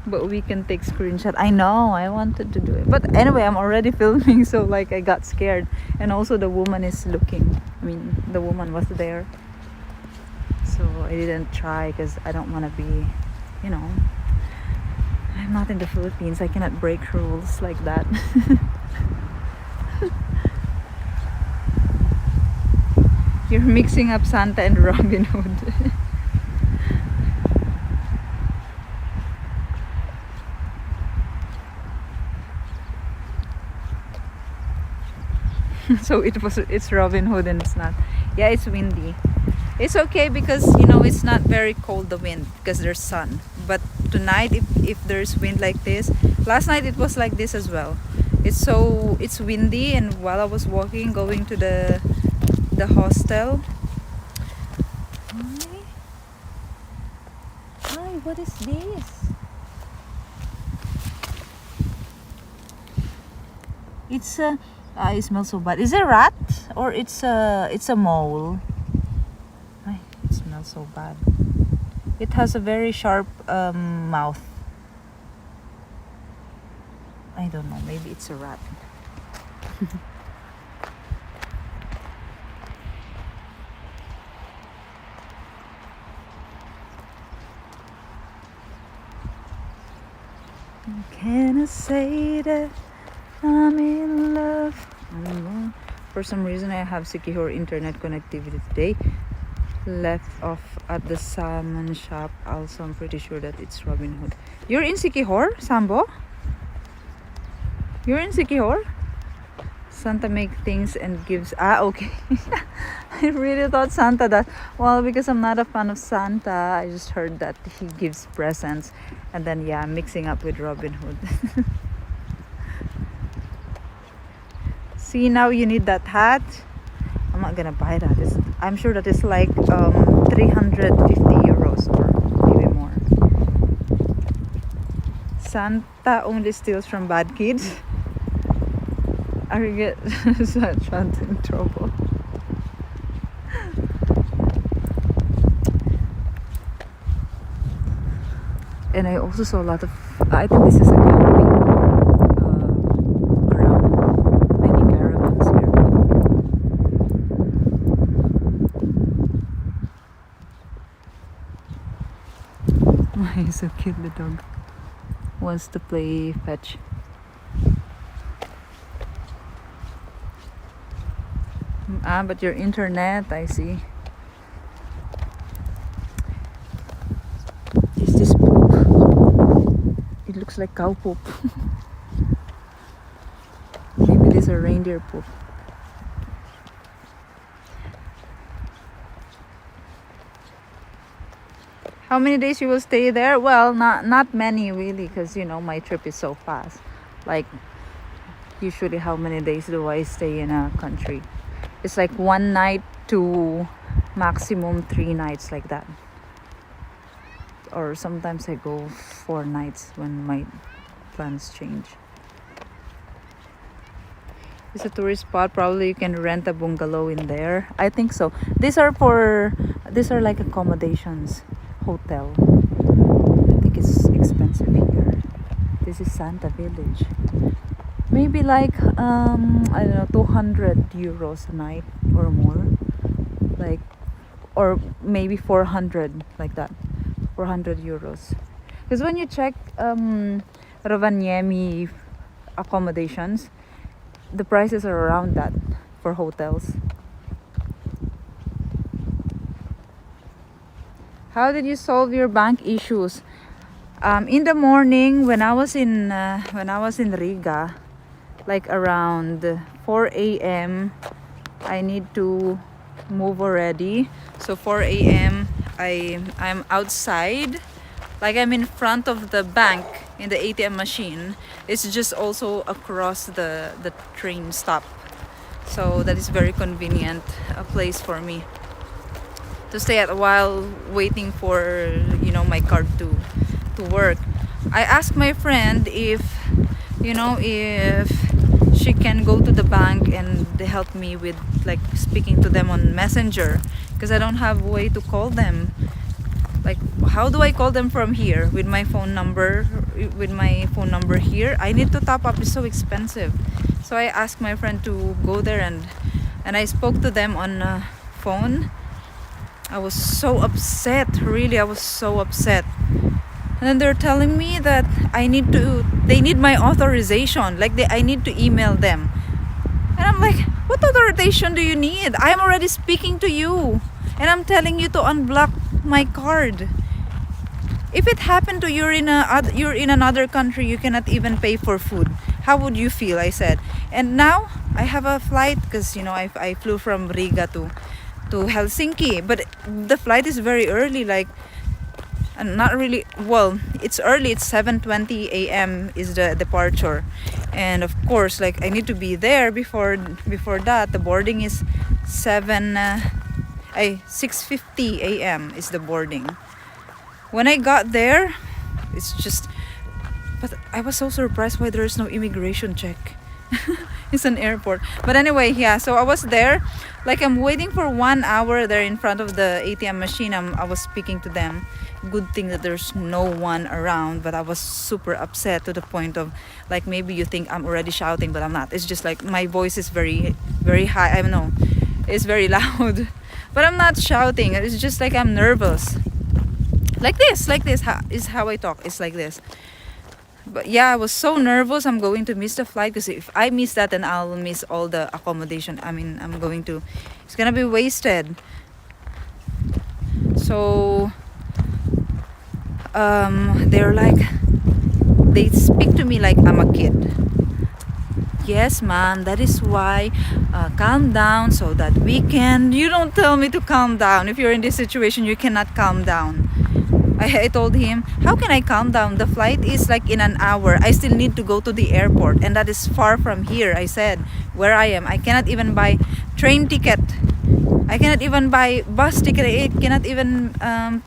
But we can take screenshot. I know, I wanted to do it, but anyway, I'm already filming, so like I got scared. And also the woman is looking, I mean the woman was there, so I didn't try because I don't want to be, you know, I'm not in the Philippines. I cannot break rules like that. You're mixing up Santa and Robin Hood. So it's Robin Hood and it's not. Yeah, it's windy. It's okay because you know it's not very cold, the wind, because there's sun. But tonight, if there's wind like this, last night it was like this as well. It's windy, and while I was walking going to the hostel. Hi, what is this? It's a it smells so bad. Is it a rat or it's a mole? Ay, it smells so bad. It has a very sharp mouth. I don't know, maybe it's a rat. Can I say that I'm in love? For some reason I have secure internet connectivity today. left off at the salmon shop. Also, I'm pretty sure that it's Robin Hood. You're in Sikihor, Sambo? You're in Sikihor? Santa make things and gives. Ah, okay. I really thought Santa that. Well, because I'm not a fan of Santa, I just heard that he gives presents. And then, yeah, I'm mixing up with Robin Hood. See, now you need that hat. I'm not gonna buy that. I'm sure that it's like 350 euros or maybe more. Santa only steals from bad kids. I get such in trouble. And I also saw a lot of. I think this is a camping ground. Many caravans here. He's so cute, the dog. Wants to play fetch. Ah, but your internet, I see. Is this poop? It looks like cow poop. Maybe this is a reindeer poop. How many days you will stay there? Well, not many really, because you know my trip is so fast. Like usually, how many days do I stay in a country? It's like 1 night to maximum 3 nights, like that. Or sometimes I go 4 nights when my plans change. It's a tourist spot. Probably you can rent a bungalow in there. I think so. These are like accommodations, hotel. I think it's expensive here. This is Santa Village. Maybe like I don't know, 200 euros a night or more, like, or maybe 400, like that, 400 euros. Because when you check Rovaniemi accommodations, the prices are around that for hotels. How did you solve your bank issues? In the morning when I was in Riga, like around 4 a.m. I need to move already. So 4 a.m. I'm outside, like I'm in front of the bank in the ATM machine. It's just also across the train stop. So that is very convenient, a place for me to stay at while waiting for, you know, my card to work. I asked my friend if she can go to the bank and they help me with like speaking to them on Messenger, because I don't have a way to call them. Like, how do I call them from here with my phone number here? I need to top up. It's so expensive. So I asked my friend to go there and I spoke to them on phone. I was so upset, really. I was so upset. And then they're telling me that they need my authorization. Like I need to email them. And I'm like, what authorization do you need? I'm already speaking to you. And I'm telling you to unblock my card. If it happened to you're in another country, you cannot even pay for food. How would you feel? I said. And now I have a flight because, you know, I flew from Riga to Helsinki. But the flight is very early, like, and not really, well, it's early. It's 7:20 a.m. is the departure. And of course, like, I need to be there before that. The boarding is 6:50 a.m. is the boarding. When I got there, but I was so surprised why there is no immigration check. It's an airport. But anyway, yeah, so I was there. Like, I'm waiting for 1 hour there in front of the ATM machine. I was speaking to them. Good thing that there's no one around, but I was super upset to the point of, like, maybe you think I'm already shouting, but I'm not. It's just like my voice is very, very high. I don't know. It's very loud. But I'm not shouting. It's just like I'm nervous. Like this is how I talk. It's like this. But yeah, I was so nervous. I'm going to miss the flight, because if I miss that, then I'll miss all the accommodation. I mean, it's gonna be wasted. So they're like, they speak to me like I'm a kid. Yes, ma'am, that is why. Calm down so that we can. You don't tell me to calm down. If you're in this situation, you cannot calm down. I told him, how can I calm down? The flight is like in an hour. I still need to go to the airport, and that is far from here. I said, where I am. I cannot even buy train ticket. I cannot even buy bus ticket. I cannot even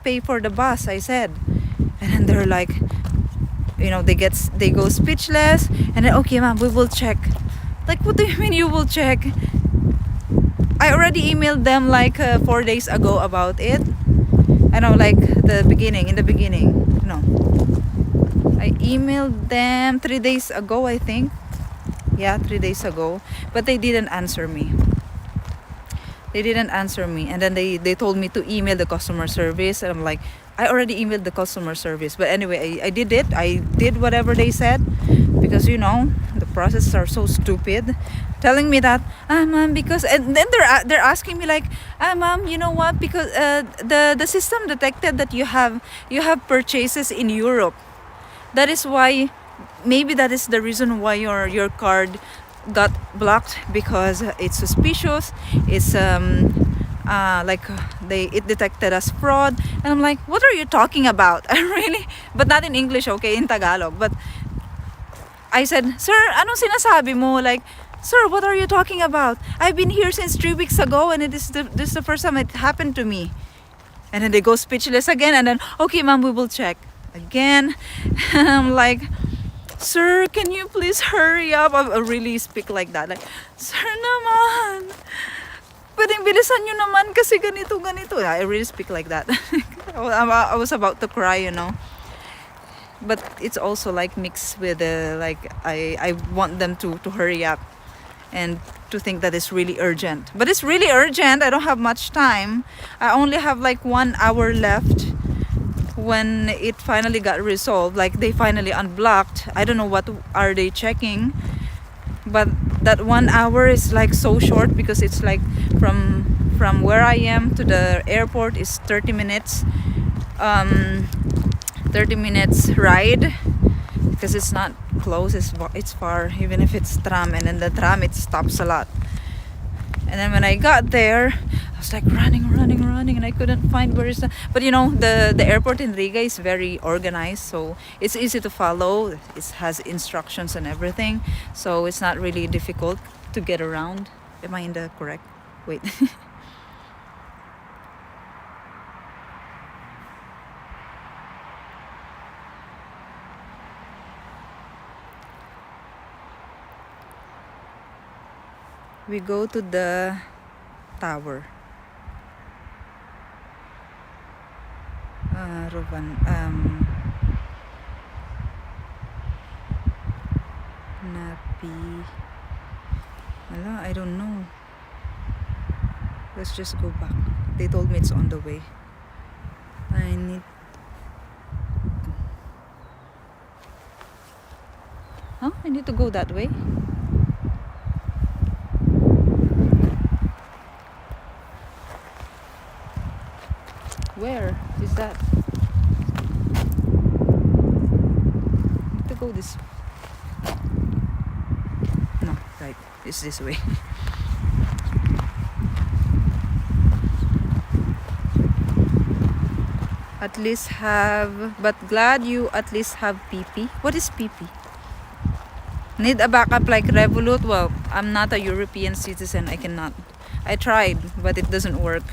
pay for the bus, I said. And then they're like, they go speechless, and then, okay, ma'am, we will check. Like, what do you mean you will check? I already emailed them like 4 days ago about it. I know, like in the beginning, I emailed them 3 days ago, I think. Yeah, 3 days ago, but they didn't answer me. And then they told me to email the customer service, and I'm like, I already emailed the customer service. But anyway, I did it. I did whatever they said, because the processes are so stupid, telling me that, ma'am, because, and then they're asking me like, ma'am, you know what, because the system detected that you have purchases in Europe. That is why, maybe that is the reason why your card got blocked, because it's suspicious. It's it detected as fraud. And I'm like, what are you talking about? I really, but not in English, okay, in Tagalog. But I said, sir, anong sinasabi mo? Like, sir, what are you talking about? I've been here since 3 weeks ago, and this is the first time it happened to me. And then they go speechless again, and then, okay, ma'am, we will check again. And I'm like, sir, can you please hurry up? I really speak like that. Like, sir naman, pwedeng bilisan nyo naman kasi ganito. I really speak like that. I was about to cry, But it's also like mixed with I want them to hurry up and to think that it's really urgent. But it's really urgent. I don't have much time. I only have like 1 hour left when it finally got resolved. Like, they finally unblocked. I don't know what are they checking, but that 1 hour is like so short, because it's like from where I am to the airport is 30 minutes. 30 minutes ride, because it's not close, it's far, even if it's tram. And then the tram, it stops a lot. And then when I got there, I was like running, and I couldn't find where is the. But the airport in Riga is very organized, so it's easy to follow. It has instructions and everything, so it's not really difficult to get around. Am I in the correct? Wait. We go to the tower. Napi. I don't know. Let's just go back. They told me it's on the way. I need to go that way. Where is that? I need to go this. No, right. It's this way. At least but glad you at least have PP. What is PP? Need a backup like Revolut? Well, I'm not a European citizen. I cannot. I tried, but it doesn't work.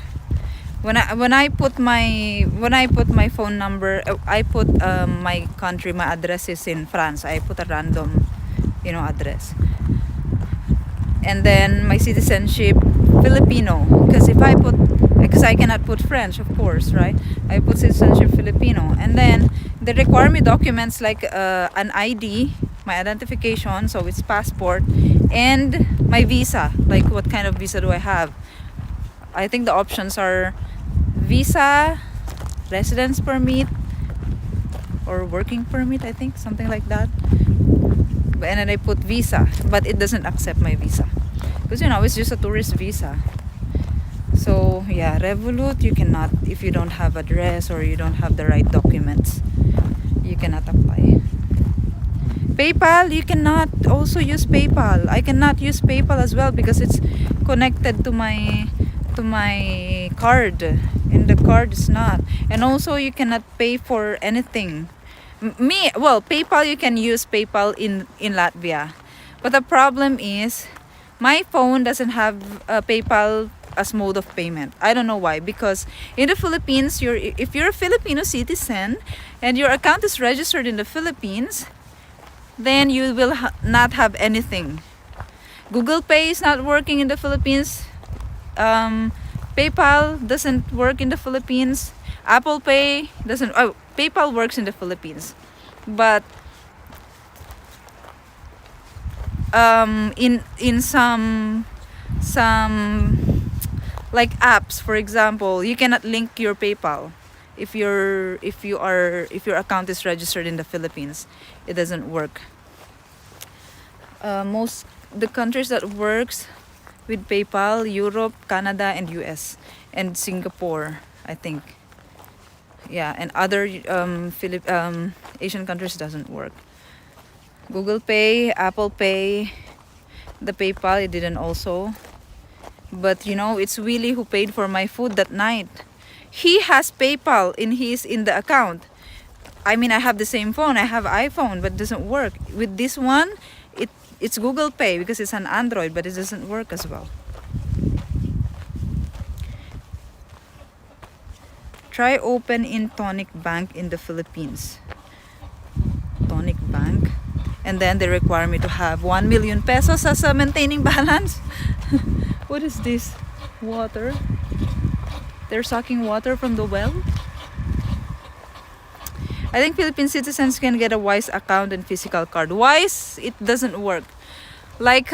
When I put my phone number, I put my country, my address is in France. I put a random, address. And then my citizenship, Filipino. Because I cannot put French, of course, right? I put citizenship Filipino. And then they require me documents like an ID, my identification, so it's passport, and my visa. Like, what kind of visa do I have? I think the options are visa, residence permit, or working permit, I think, something like that. And then I put visa, but it doesn't accept my visa, because it's just a tourist visa. So yeah, Revolut you cannot, if you don't have address or you don't have the right documents, you cannot apply. PayPal, you cannot also use PayPal. I cannot use PayPal as well because it's connected to my card, and the card is not. And also you cannot pay for anything. Well, PayPal, you can use PayPal in Latvia, but the problem is my phone doesn't have PayPal as mode of payment. I don't know why, because in the Philippines, if you're a Filipino citizen and your account is registered in the Philippines, then you will not have anything. Google Pay is not working in the Philippines. PayPal doesn't work in the Philippines. Apple Pay doesn't. Oh, PayPal works in the Philippines, but in some like apps, for example, you cannot link your PayPal if your account is registered in the Philippines. It doesn't work. Most the countries that works with PayPal: Europe, Canada, and US, and Singapore, I think. Yeah, and other Asian countries doesn't work. Google Pay, Apple Pay, the PayPal, it didn't also. But you know, it's Willie who paid for my food that night. He has PayPal in the account. I mean, I have the same phone. I have iPhone, but it doesn't work. With this one, it's Google Pay because it's an Android, but it doesn't work as well. Try open in Tonic Bank in the Philippines. Tonic Bank. And then they require me to have 1 million pesos as a maintaining balance. What is this? Water? They're sucking water from the well? I think Philippine citizens can get a Wise account and physical card. Wise, it doesn't work. Like,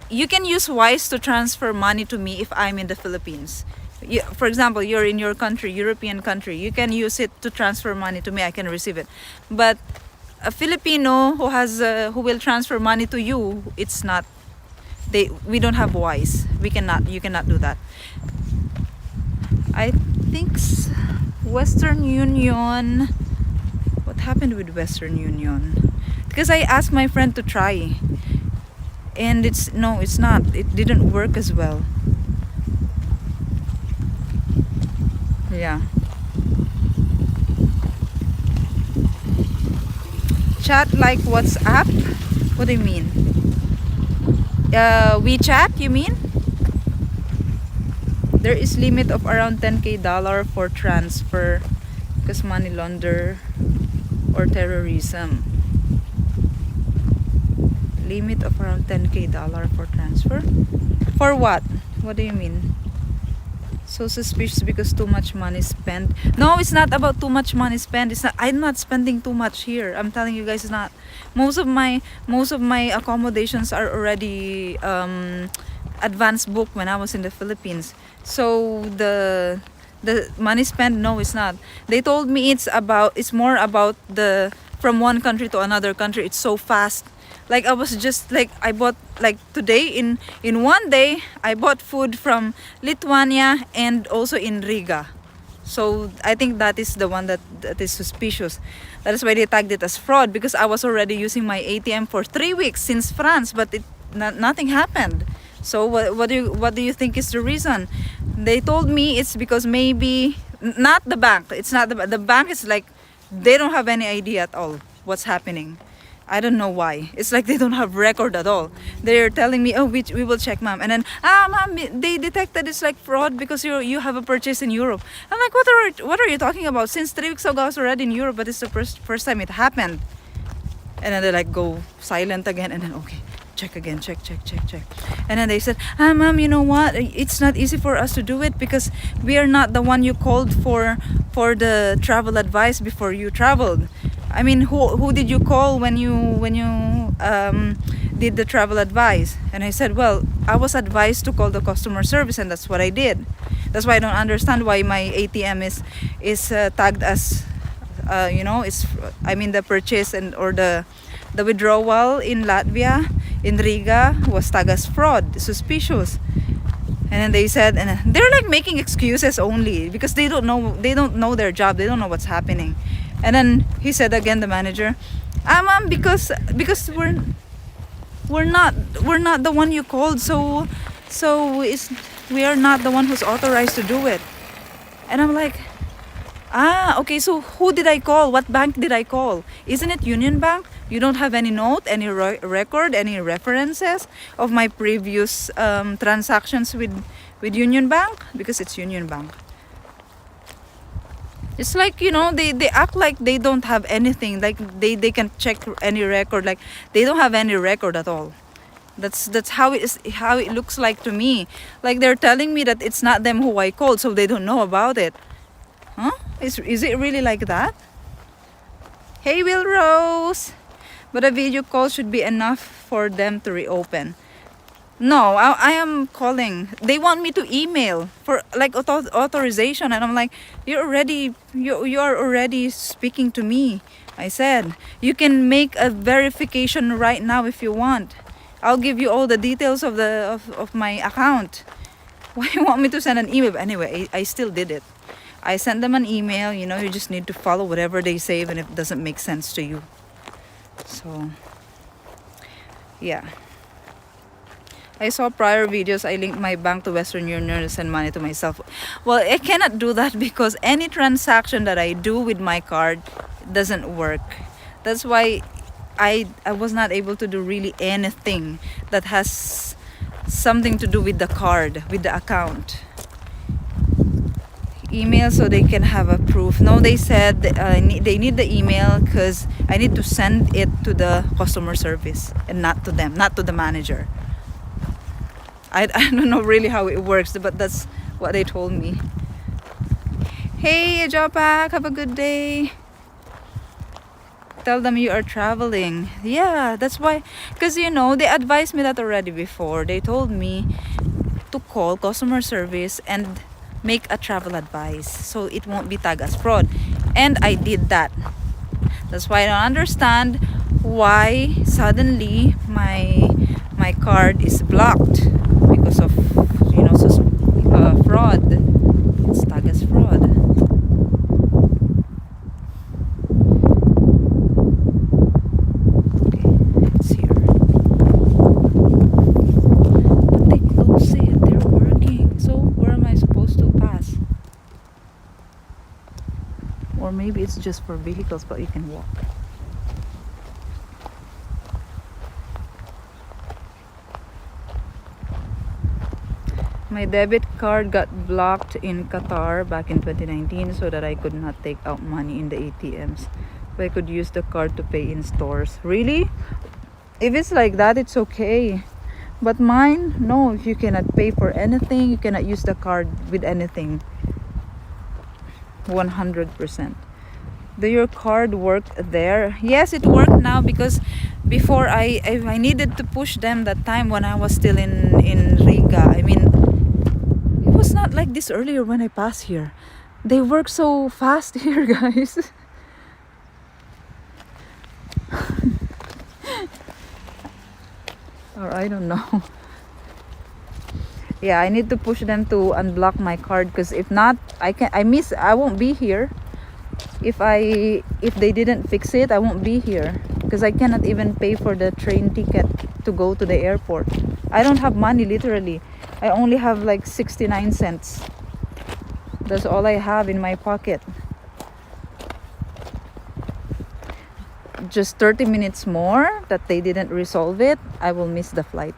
you can use Wise to transfer money to me if I'm in the Philippines. For example, you're in your country, European country, you can use it to transfer money to me. I can receive it. But a Filipino who will transfer money to you, it's not. We don't have Wise. You cannot do that. I think Western Union. What happened with Western Union? Because I asked my friend to try, and it's not. It didn't work as well. Yeah. Chat like WhatsApp? What do you mean? WeChat, you mean? There is limit of around $10K for transfer because money launder or terrorism. Limit of around $10K for transfer. For what? What do you mean? So suspicious because too much money spent. No, it's not about too much money spent. It's not. I'm not spending too much here. I'm telling you guys, it's not. Most of my accommodations are already advance book when I was in the Philippines. So the money spent, no, it's not. They told me it's more about the from one country to another country. It's so fast. Like I was just like I bought like today in one day I bought food from Lithuania and also in Riga. So I think that is the one that is suspicious. That is why they tagged it as fraud, because I was already using my ATM for 3 weeks since France, but nothing happened. So what do you think is the reason? They told me it's because maybe not the bank. It's not the bank is like they don't have any idea at all what's happening. I don't know why. It's like they don't have record at all. They're telling me, oh, we will check, ma'am. And then, ma'am, they detected it's like fraud because you have a purchase in Europe. I'm like, what are you talking about? Since 3 weeks ago, I was already in Europe, but it's the first time it happened. And then they like go silent again, and then okay, check again, check. And then they said, ma'am, you know what? It's not easy for us to do it because we are not the one you called for the travel advice before you traveled. I mean, who did you call when you did the travel advice? And I said, well, I was advised to call the customer service, and that's what I did. That's why I don't understand why my ATM is tagged as, the purchase or the withdrawal in Latvia, in Riga, was tagged as fraud, suspicious. And then they said, and they're like making excuses only because they don't know their job, they don't know what's happening. And then he said again, the manager, because we're not the one you called, so we are not the one who's authorized to do it. And I'm like, okay, so who did I call? What bank did I call? Isn't it Union Bank? You don't have any note, any record, any references of my previous transactions with Union Bank? Because it's Union Bank. It's like, they act like they don't have anything, like they can check any record, like they don't have any record at all. That's how it looks like to me. Like they're telling me that it's not them who I called, so they don't know about it. Huh? Is it really like that? Hey, Will Rose! But a video call should be enough for them to reopen. No, I am calling. They want me to email for like authorization, and I'm like, you are already speaking to me. I said, you can make a verification right now if you want. I'll give you all the details of my account. Why you want me to send an email? But anyway, I still did it. I sent them an email. You just need to follow whatever they say, even if it doesn't make sense to you. So, yeah. I saw prior videos. I linked my bank to Western Union to send money to myself. Well, I cannot do that because any transaction that I do with my card doesn't work. That's why I was not able to do really anything that has something to do with the card, with the account. Email so they can have a proof. No, they said they need the email because I need to send it to the customer service and not to them, not to the manager. I don't know really how it works, but that's what they told me. Hey, Jopak, have a good day. Tell them you are traveling. Yeah, that's why. Because, they advised me that already before. They told me to call customer service and make a travel advice so it won't be tagged as fraud. And I did that. That's why I don't understand why suddenly my card is blocked because of fraud. It's tagged as fraud. Okay, it's here. But they close it. They're working. So where am I supposed to pass? Or maybe it's just for vehicles, but you can walk. My debit card got blocked in Qatar back in 2019 so that I could not take out money in the ATMs. But I could use the card to pay in stores. Really? If it's like that, it's okay. But mine, no, if you cannot pay for anything, you cannot use the card with anything. 100%. Do your card work there? Yes, it worked now because before I needed to push them that time when I was still in Riga. I mean, it was not like this earlier when I passed here. They work so fast here, guys. Or I don't know. Yeah, I need to push them to unblock my card because if not, I won't be here. If they didn't fix it, I won't be here because I cannot even pay for the train ticket to go to the airport. I don't have money, literally. I only have like 69 cents. That's all I have in my pocket. Just 30 minutes more that they didn't resolve it, I will miss the flight.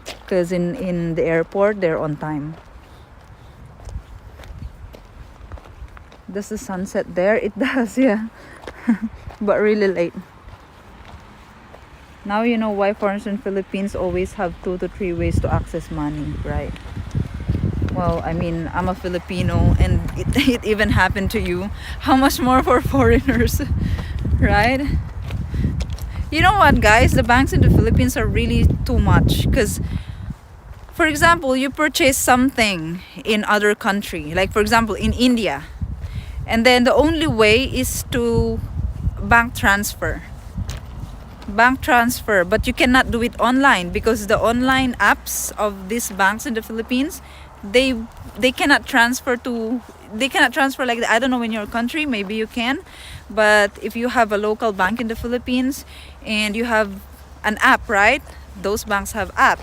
Because in the airport, they're on time. Does the sunset there? It does, yeah. But really late. Now you know why foreigners in Philippines always have 2 to 3 ways to access money, right? Well, I mean, I'm a Filipino and it even happened to you. How much more for foreigners, right? You know what, guys? The banks in the Philippines are really too much. Because, for example, you purchase something in other country. Like, for example, in India. And then the only way is to bank transfer. bank transfer, but you cannot do it online because the online apps of these banks in the Philippines, they cannot transfer to, they cannot transfer like I don't know in your country, maybe you can, but if you have a local bank in the Philippines and you have an app, right? Those banks have app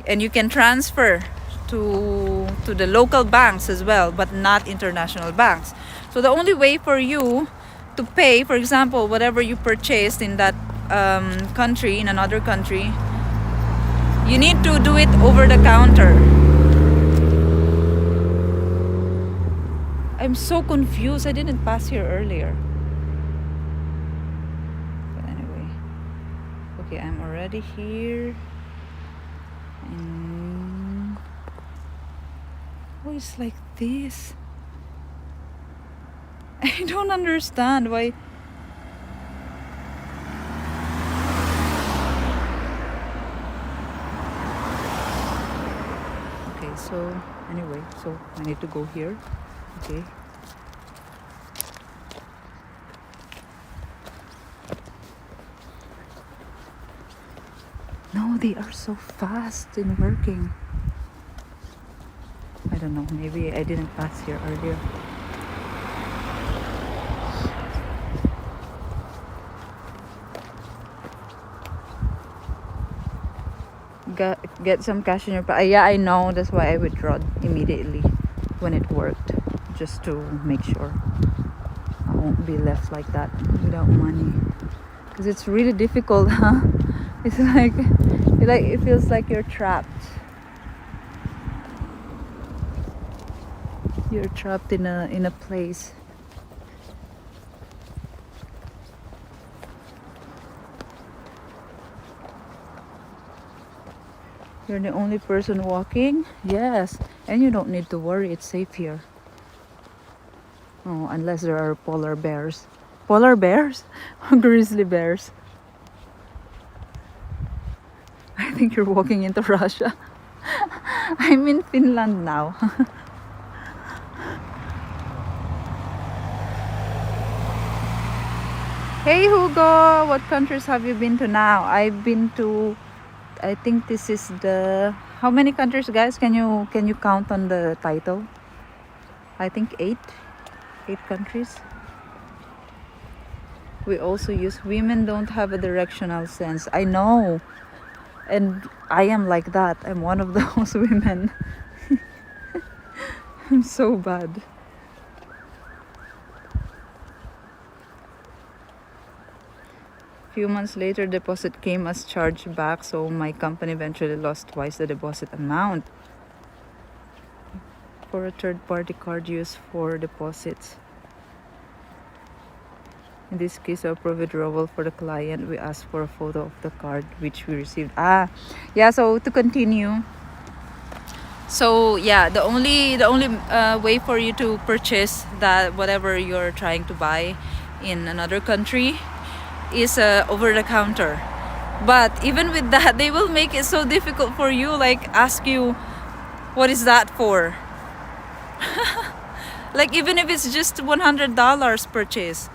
and you can transfer to the local banks as well, but not international banks. So the only way for you to pay, for example, whatever you purchased in that country, in another country, you need to do it over the counter. I'm so confused. I didn't pass here earlier. But anyway, okay, I'm already here. And oh, it's like this. I don't understand why. Okay, so anyway, so I need to go here. Okay. No, they are so fast in working. I don't know, maybe I didn't pass here earlier. Get some cash in your pocket. Yeah, I know. That's why I withdrew immediately when it worked, just to make sure I won't be left like that without money. Because it's really difficult, huh? It's like it feels like you're trapped. You're trapped in a place. You're the only person walking? Yes. And you don't need to worry, it's safe here. Oh, unless there are polar bears. Polar bears? Grizzly bears. I think you're walking into Russia. I'm in Finland now. Hey Hugo, what countries have you been to now? I've been to, I think this is the, how many countries, guys? Can you count on the title? I think 8 countries. We also use, women don't have a directional sense. I know, and I am like that. I'm one of those women. I'm so bad. Few months later, deposit came as charged back, so my company eventually lost twice the deposit amount for a third-party card used for deposits. In this case, of withdrawal for the client, we asked for a photo of the card which we received. Yeah. So to continue, so yeah, the only way for you to purchase that whatever you're trying to buy in another country is over the counter. But even with that, they will make it so difficult for you, like ask you, what is that for? Like even if it's just $100 purchase,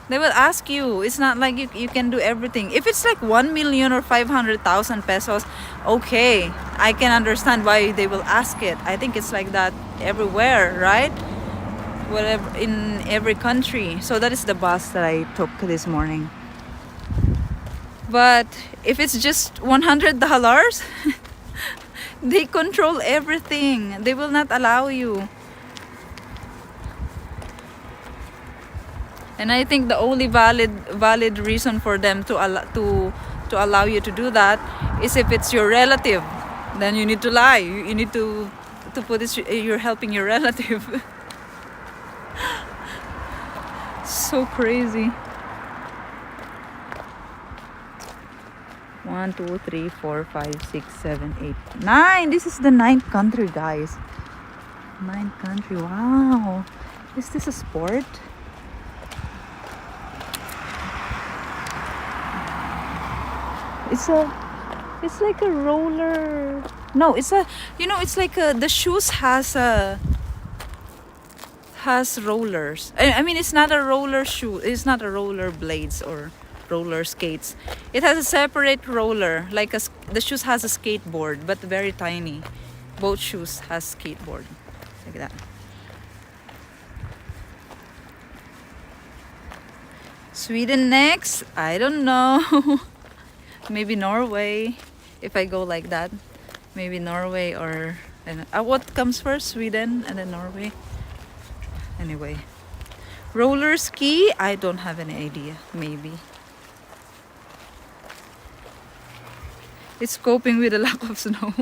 they will ask you. It's not like you can do everything. If it's like 1 million or 500,000 pesos, okay, I can understand why they will ask it. I think it's like that everywhere, right? Whatever, in every country. So that is the bus that I took this morning. But if it's just $100, they control everything. They will not allow you. And I think the only valid reason for them to allow you to do that is if it's your relative. Then you need to lie. You need to put this, you're helping your relative. So crazy. 1, 2, 3, 4, 5, 6, 7, 8, 9. This is the 9th country, guys. 9th country. Wow. Is this a sport? It's like a roller. No, it's a, it's like the shoes has rollers. I mean, it's not a roller shoe. It's not a roller blades or roller skates. It has a separate roller, like the shoes has a skateboard, but very tiny. Both shoes has skateboard, like that. Sweden next? I don't know. Maybe Norway, if I go like that. Maybe Norway or... what comes first? Sweden and then Norway? Anyway. Roller ski? I don't have any idea. Maybe. It's coping with the lack of snow.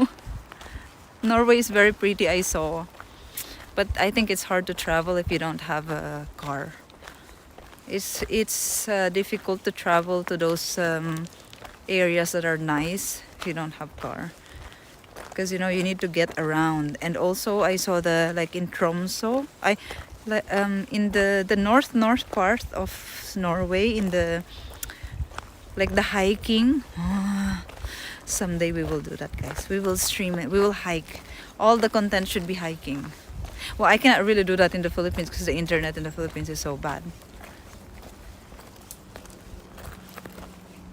Norway is very pretty, I saw. But I think it's hard to travel if you don't have a car. It's difficult to travel to those areas that are nice if you don't have car. Because you need to get around. And also I saw like in Tromsø, in the north part of Norway, in the hiking. Someday we will do that, guys. We will stream it. We will hike. All the content should be hiking. Well, I cannot really do that in the Philippines because the internet in the Philippines is so bad.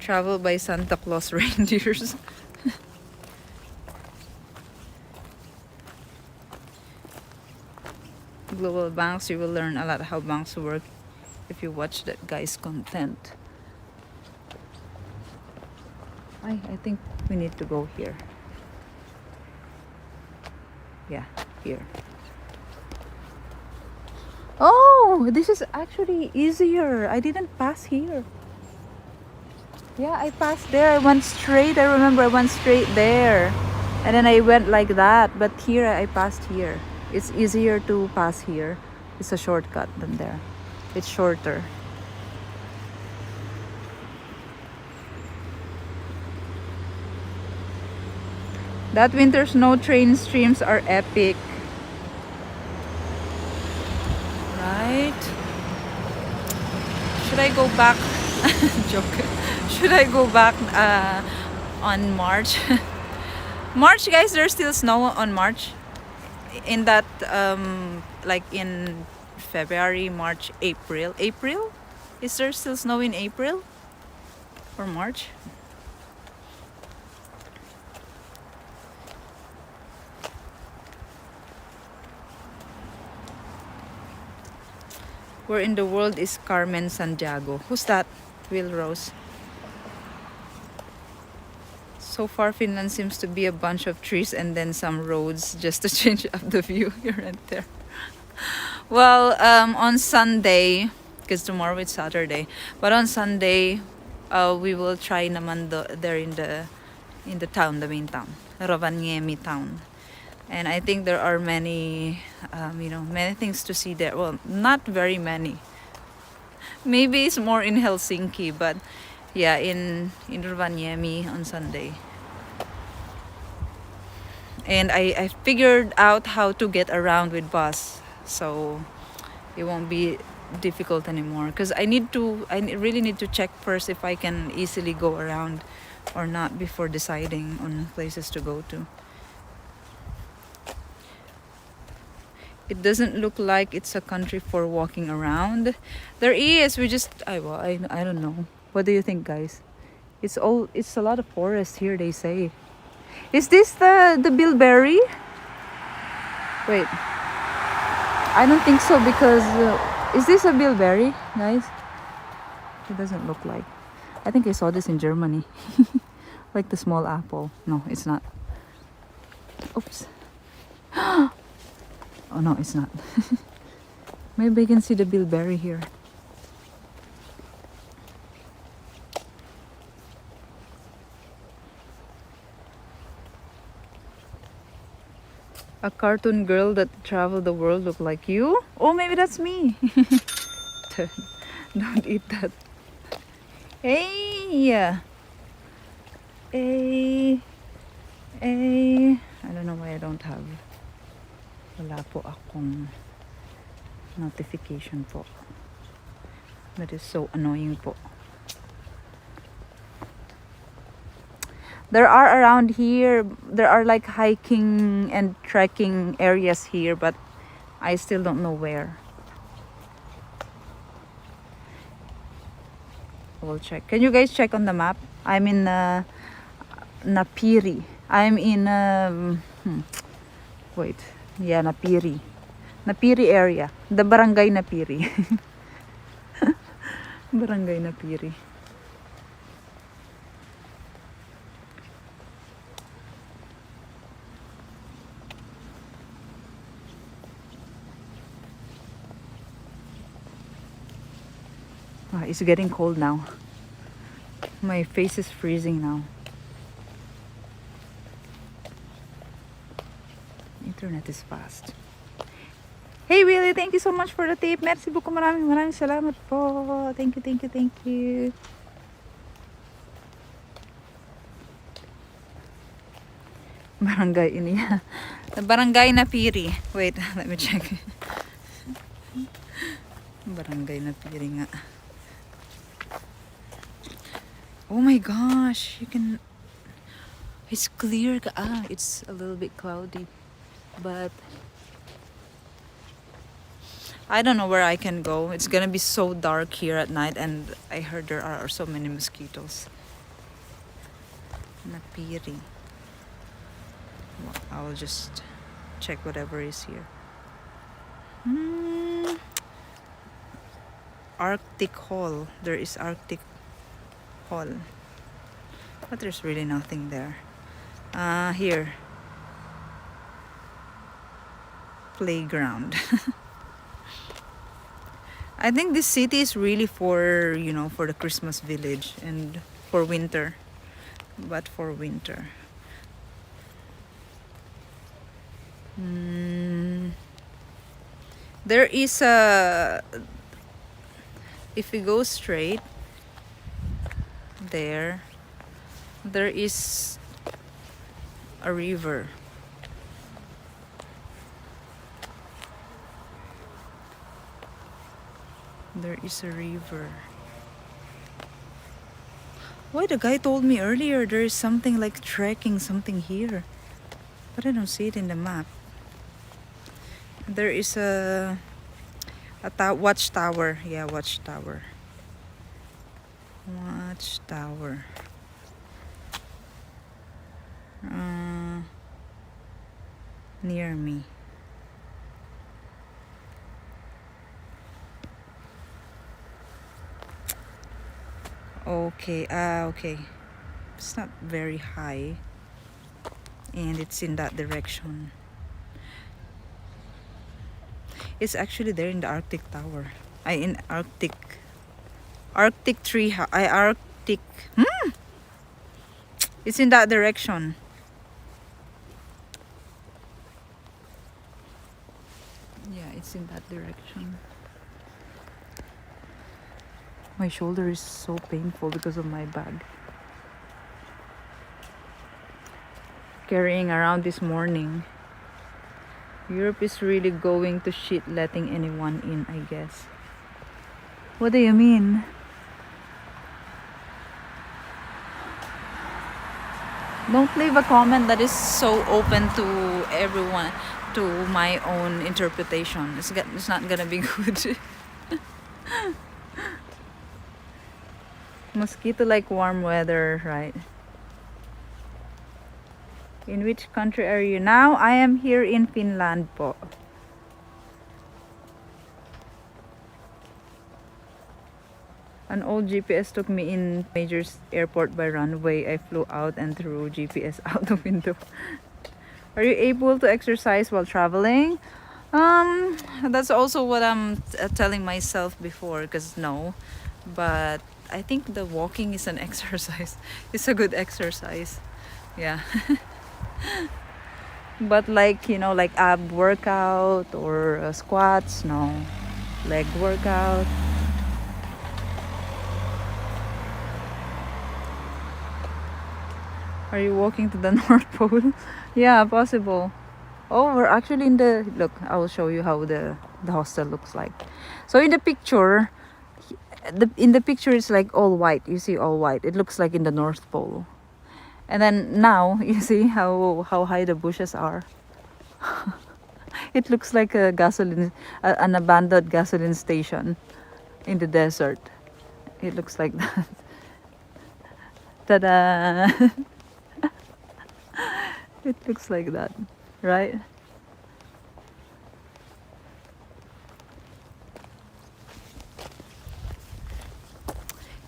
Travel by Santa Claus reindeers. Global banks, you will learn a lot how banks work if you watch that guy's content. I think we need to go here. Yeah, here. Oh, this is actually easier. I didn't pass here. Yeah, I passed there. I went straight. I remember I went straight there. And then I went like that. But here, I passed here. It's easier to pass here. It's a shortcut than there. It's shorter. That winter snow train streams are epic. Right? Should I go back? Joke. Should I go back on March? March, guys, there's still snow on March. In that, like in February, March, April. April? Is there still snow in April? Or March? Where in the world is Carmen Santiago? Who's that? Will Rose. So far, Finland seems to be a bunch of trees and then some roads just to change up the view here and there. Well, on Sunday, because tomorrow it's Saturday, but on Sunday, we will try naman there in the town, the main town, Rovaniemi town. And I think there are many, many things to see there. Well, not very many. Maybe it's more in Helsinki, but yeah, in Rovaniemi on Sunday. And I figured out how to get around with bus, so it won't be difficult anymore. Because I really need to check first if I can easily go around or not before deciding on places to go to. It doesn't look like it's a country for walking around. There is. We just I don't know. What do you think, guys? It's a lot of forest here, they say. Is this the bilberry? Wait. I don't think so because is this a bilberry, guys? It doesn't look like. I think I saw this in Germany. Like the small apple. No, it's not. Oops. Oh no, it's not. Maybe I can see the bilberry here. A cartoon girl that traveled the world look like you? Oh, maybe that's me. Don't eat that. Hey! Hey! Hey! I don't know why I don't have. Wala po akong notification po. That is so annoying po. There are around here, there are like hiking and trekking areas here, but I still don't know where. We'll check. Can you guys check on the map? I'm in Napiri. I'm in wait. Yeah, Napiri. Napiri area. The barangay Napiri. Barangay Napiri. Ah, it's getting cold now. My face is freezing now. Internet is fast. Hey Willie, thank you so much for the tip. Merci beaucoup. Maraming salamat po. Thank you, thank you, thank you. Barangay Inia. The Barangay Napiri. Wait, let me check. Barangay Napiri nga. Oh my gosh, you can... It's clear. Ah, it's a little bit cloudy. But... I don't know where I can go. It's gonna be so dark here at night, and I heard there are so many mosquitoes. Napiri. Well, I'll just check whatever is here. Arctic Hall. There is Arctic Hall. But there's really nothing there. Here. Playground. I think this city is really for, you know, for the Christmas village and for winter. But for winter. There is a... If we go straight, there is a river. There is a river. Why the guy told me earlier there is something like trekking something here, but I don't see it in the map. There is a watchtower. Yeah, watchtower. Watchtower. Near me. Okay, okay. It's not very high. And it's in that direction. It's actually there in the Arctic Tower. In Arctic tree. Arctic. It's in that direction. Yeah, it's in that direction. My shoulder is so painful because of my bag. Carrying around this morning. Europe is really going to shit letting anyone in, I guess. What do you mean? Don't leave a comment that is so open to everyone, to my own interpretation. It's not gonna be good. Mosquito like warm weather, right? In which country are you now? I am here in Finland po. An old GPS took me in major airport by runway. I flew out and threw GPS out the window. Are you able to exercise while traveling? That's also what I'm telling myself before, because no. But I think the walking is an exercise. It's a good exercise. Yeah. But like, you know, like ab workout or squats, no. Leg workout. Are you walking to the North Pole? Yeah, possible. Oh, we're actually in the... Look, I will show you how the hostel looks like. So in the picture, it's like all white. You see all white. It looks like in the North Pole. And then now, you see how high the bushes are. It looks like a an abandoned gasoline station in the desert. It looks like that. Ta-da! It looks like that, right?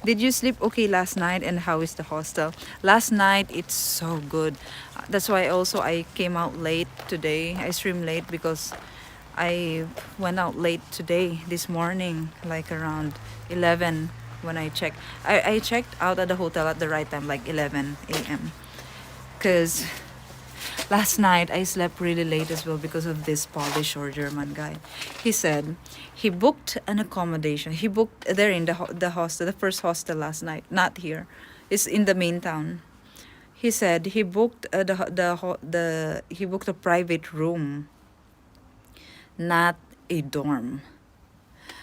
Did you sleep okay last night, and how is the hostel? Last night it's so good. That's why also I came out late today. I streamed late because I went out late today, this morning, like around 11 when I checked. I checked out at the hotel at the right time, like 11 a.m. Because last night I slept really late as well because of this Polish or German guy. He said he booked an accommodation. He booked there in the hostel, the first hostel last night, not here. It's in the main town. He said he booked he booked a private room, not a dorm.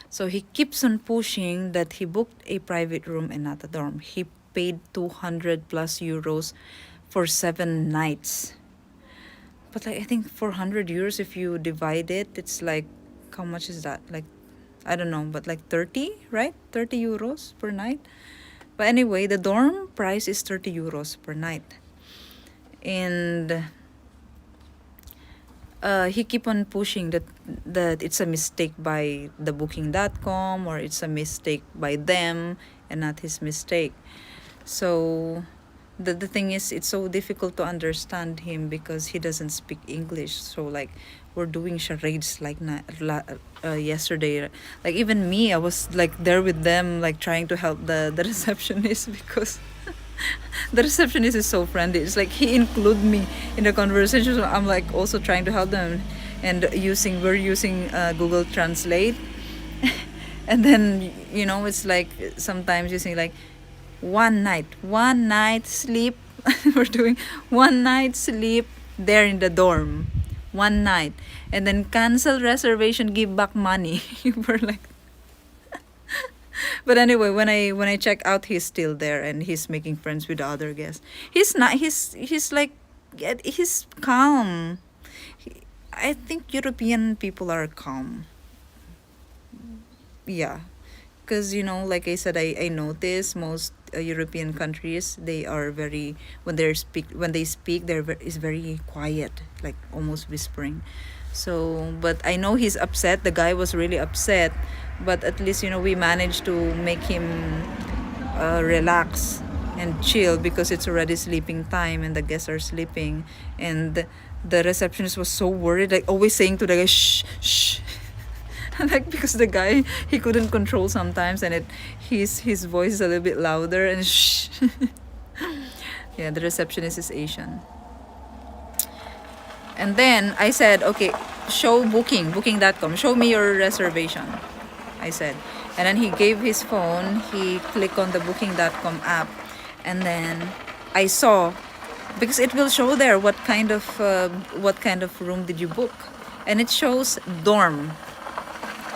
So he keeps on pushing that he booked a private room and not a dorm. He paid 200 plus euros for 7 nights. But like, I think 400 euros, if you divide it, it's like, how much is that? Like, I don't know, but like 30, right? 30 euros per night. But anyway, the dorm price is 30 euros per night. And he keep on pushing that it's a mistake by the booking.com, or it's a mistake by them and not his mistake. So the thing is, it's so difficult to understand him because he doesn't speak English. So like, we're doing charades like yesterday. Like even me, I was like there with them, like trying to help the receptionist because the receptionist is so friendly. It's like he include me in the conversation. So I'm like also trying to help them, and we're using Google Translate. And then it's like sometimes using like one night sleep. We're doing 1 night sleep there in the dorm, 1 night, and then cancel reservation, give back money. We're like, but anyway, when I check out, he's still there and he's making friends with the other guests. He's not. He's like, he's calm. I think European people are calm. Yeah, because like I said, I notice most European countries, they are very, when they speak is very quiet, like almost whispering. So but I know he's upset. The guy was really upset, but at least we managed to make him relax and chill because it's already sleeping time and the guests are sleeping. And the receptionist was so worried, like always saying to the guy, shh, shh. Like because the guy, he couldn't control sometimes, and his voice is a little bit louder and shh. Yeah, the receptionist is Asian. And then I said, okay, show booking.com, show me your reservation, I said. And then he gave his phone, he clicked on the booking.com app, and then I saw, because it will show there what kind of room did you book, and it shows dorm.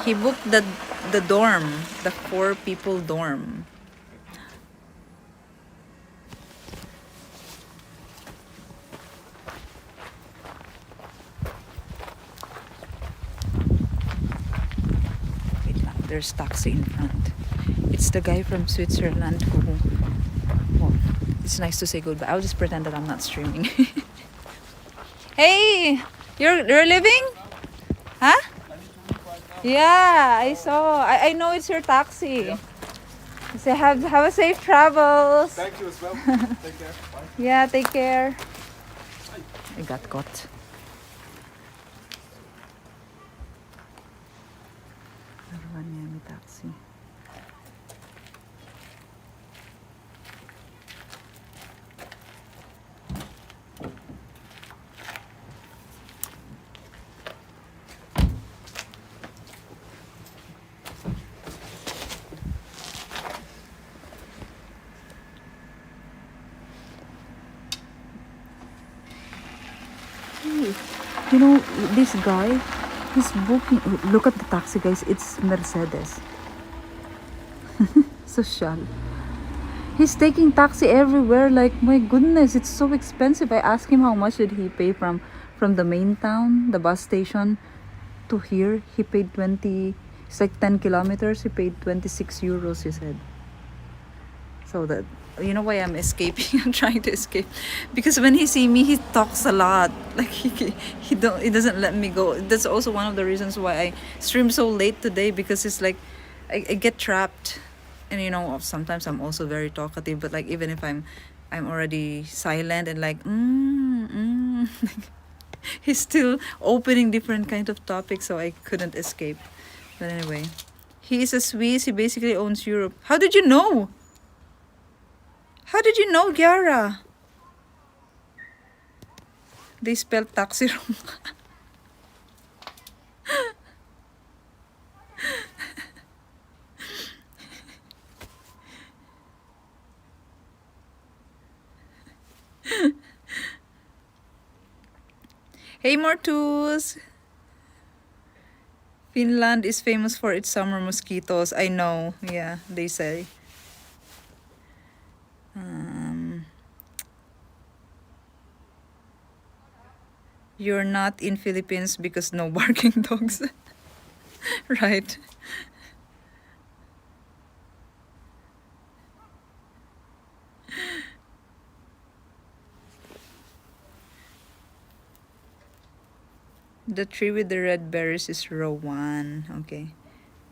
He booked the dorm, the 4 people dorm. Wait lang, there's taxi in front. It's the guy from Switzerland who... Oh, it's nice to say goodbye. I'll just pretend that I'm not streaming. Hey! You're leaving? Huh? Yeah, I saw. I know it's your taxi. Yeah. Say have a safe travels. Thank you as well. Take care. Bye. Yeah, take care. I got caught. Naruhan niya may taxi. This guy, he's booking. Look at the taxi, guys. It's Mercedes. Social. He's taking taxi everywhere. Like, my goodness, it's so expensive. I asked him how much did he pay from the main town, the bus station, to here. He paid 20. It's like 10 kilometers. He paid 26 euros, he said. So that you know why I'm escaping. I'm trying to escape because when he see me, he talks a lot. Like he doesn't let me go. That's also one of the reasons why I stream so late today, because it's like I get trapped. And you know, sometimes I'm also very talkative, but like even if I'm already silent and like he's still opening different kind of topics, so I couldn't escape. But anyway, he is a Swiss. He basically owns Europe. How did you know? How did you know, Gyara? They spelled taxi wrong. Hey, Mortus! Finland is famous for its summer mosquitoes. I know. Yeah, they say. You're not in Philippines because no barking dogs. Right. The tree with the red berries is row 1. Okay.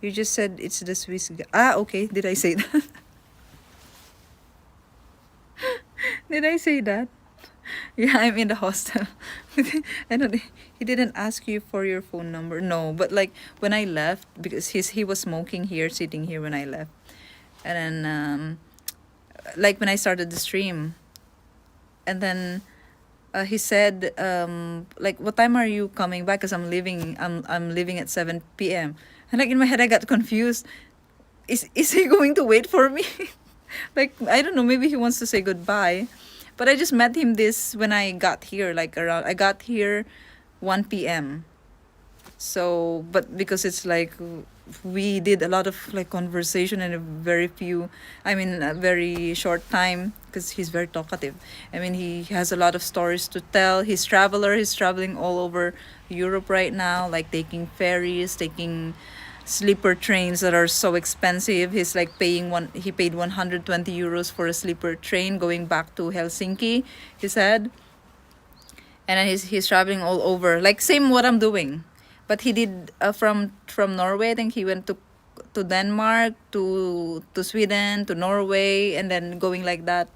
You just said it's the Swiss guy. Ah, okay. Did I say that? Did I say that? Yeah, I'm in the hostel. I don't. He didn't ask you for your phone number. No, but like when I left, because he was smoking here, sitting here when I left, and then like when I started the stream, and then he said like, what time are you coming back? Because I'm leaving at 7 p.m. And like in my head I got confused. Is he going to wait for me? Like I don't know, maybe he wants to say goodbye. But I just met him this when I got here, like around I got here 1 p.m. So, but because it's like we did a lot of like conversation in a very short time, because he's very talkative. I mean, he has a lot of stories to tell. He's traveling all over Europe right now, like taking ferries, taking sleeper trains that are so expensive. He's like he paid 120 euros for a sleeper train going back to Helsinki, he said. And then he's traveling all over, like same what I'm doing. But he did from Norway. I think he went to Denmark, to Sweden, to Norway, and then going like that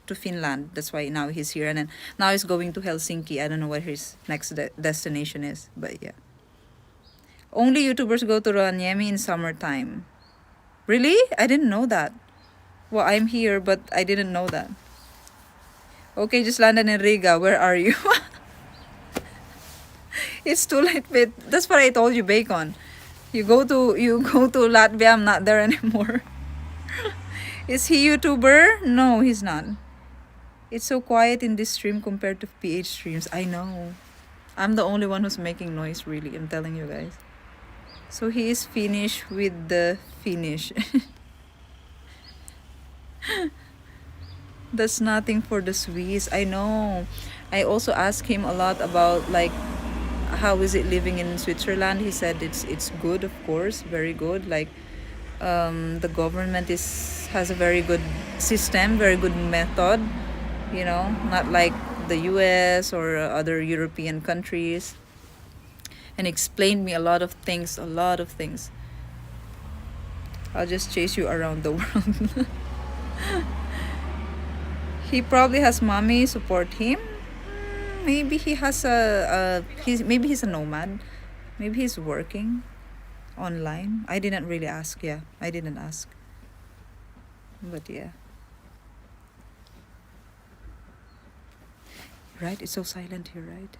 to Finland. That's why now he's here. And then now he's going to Helsinki. I don't know what his next destination is, but yeah. Only YouTubers go to Rovaniemi in summertime. Really? I didn't know that. Well, I'm here, but I didn't know that. Okay, just landed in Riga. Where are you? It's too late, but that's what I told you, Bacon. You go to Latvia. I'm not there anymore. Is he YouTuber? No, he's not. It's so quiet in this stream compared to PH streams. I know. I'm the only one who's making noise, really. I'm telling you guys. So he is Finnish with the Finnish. That's nothing for the Swiss. I know. I also asked him a lot about like how is it living in Switzerland. He said it's good, of course, very good. Like the government has a very good system, very good method, you know, not like the US or other European countries. And explained me a lot of things. I'll just chase you around the world. He probably has mommy support him. Maybe he has maybe he's a nomad. Maybe he's working online. I didn't really ask. Yeah, I didn't ask. But yeah. Right? It's so silent here, right?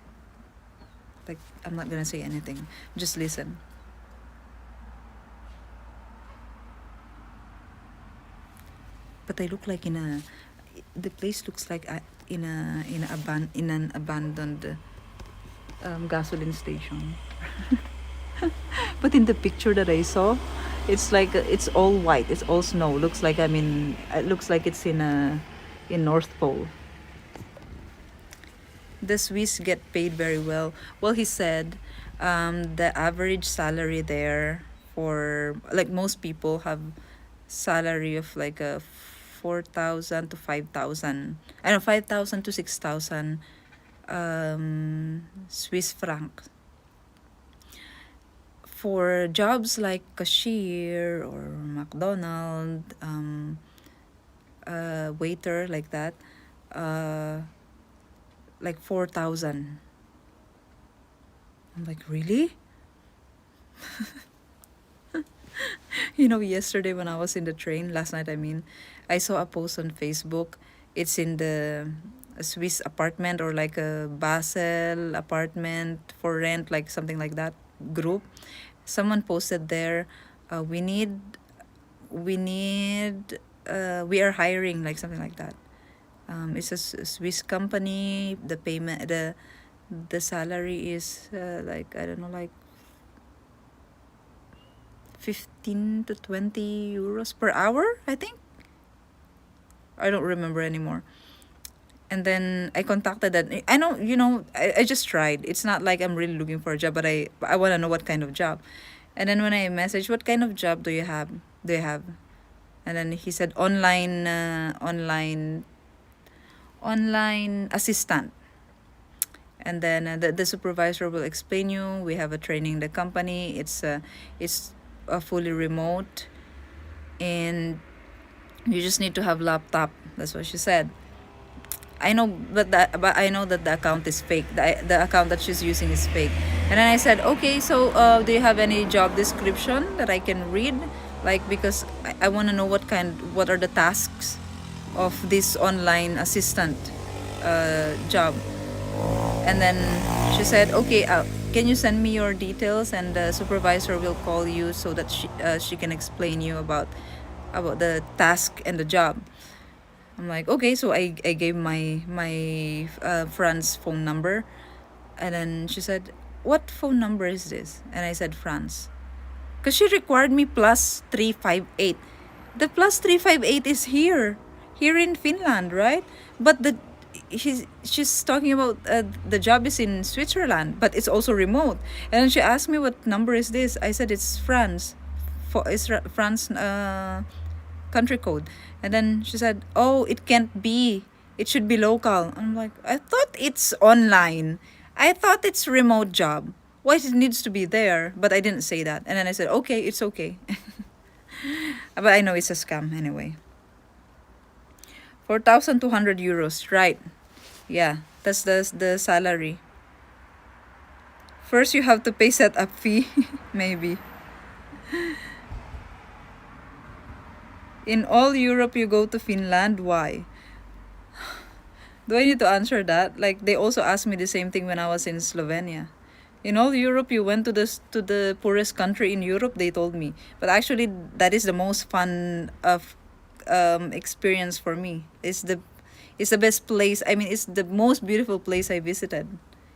Like, I'm not gonna say anything. Just listen. But I look like the place looks like in an abandoned gasoline station. But in the picture that I saw, it's like it's all white. It's all snow. Looks like it looks like it's in North Pole. The Swiss get paid very well. Well, he said the average salary there for like most people have salary of like a 4,000 to 5,000. I know 5,000 to 6,000 Swiss francs. For jobs like cashier or McDonald, waiter like that, like 4,000. I'm like, really? You know, yesterday when I was in the train, last night I mean, I saw a post on Facebook. It's in the a Swiss apartment or like a Basel apartment for rent, like something like that group. Someone posted there, we are hiring, like something like that. It's a Swiss company. The payment, the salary is like, I don't know, like 15 to 20 euros per hour, I think. I don't remember anymore. And then I contacted that. I know, you know, I just tried. It's not like I'm really looking for a job, but I want to know what kind of job. And then when I messaged, what kind of job do you have? Do you have? And then he said online assistant. And then the supervisor will explain you. We have a training in the company. It's fully remote, and you just need to have laptop. That's what she said. I know, but I know that the account is fake. The account that she's using is fake. And then I said, okay, so do you have any job description that I can read? Like, because I want to know what are the tasks of this online assistant job. And then she said, okay, can you send me your details, and the supervisor will call you so that she can explain you about the task and the job. I'm like, okay, so I gave my friend's phone number, and then she said, what phone number is this? And I said, France, because she required me plus 358. The plus 358 is here in Finland, right? But she's talking about the job is in Switzerland, but it's also remote. And then she asked me, what number is this? I said, it's France. It's France country code. And then she said, oh, it can't be. It should be local. I'm like, I thought it's online. I thought it's remote job. Why it needs to be there? But I didn't say that. And then I said, okay, it's okay. But I know it's a scam anyway. 4,200 euros, right? Yeah, that's the salary. First, you have to pay setup fee, maybe. In all Europe, you go to Finland. Why? Do I need to answer that? Like, they also asked me the same thing when I was in Slovenia. In all Europe, you went to the poorest country in Europe, they told me. But actually, that is the most fun of experience for me. It's the best place. I mean, it's the most beautiful place I visited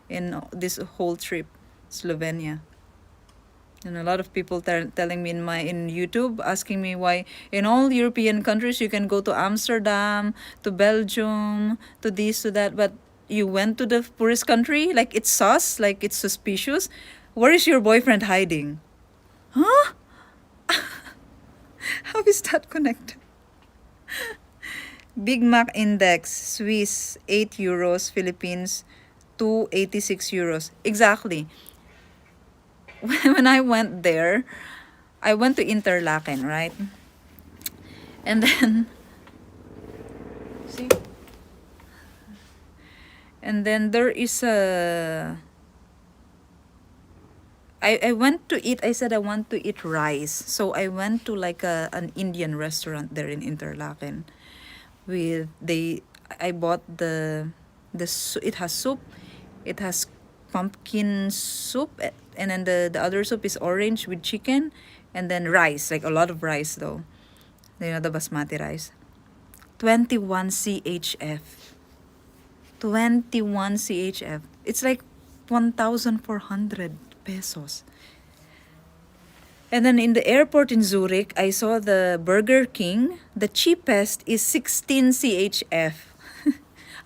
in this whole trip, Slovenia. And a lot of people telling me in YouTube, asking me why in all European countries you can go to Amsterdam, to Belgium, to this, to that, but you went to the poorest country? Like, it's sus? Like, it's suspicious? Where is your boyfriend hiding? Huh? How is that connected? Big Mac Index, Swiss, 8 euros, Philippines, 286 euros. Exactly. When I went there, I went to Interlaken, right? And then, see? And then there is I went to eat, I said I want to eat rice. So I went to like an Indian restaurant there in Interlaken. I bought it has soup, it has pumpkin soup, and then the other soup is orange with chicken, and then rice, like a lot of rice though. You know, the basmati rice. 21 CHF. 21 CHF. It's like 1,400 pesos. And then in the airport in Zurich, I saw the Burger King. The cheapest is 16 CHF.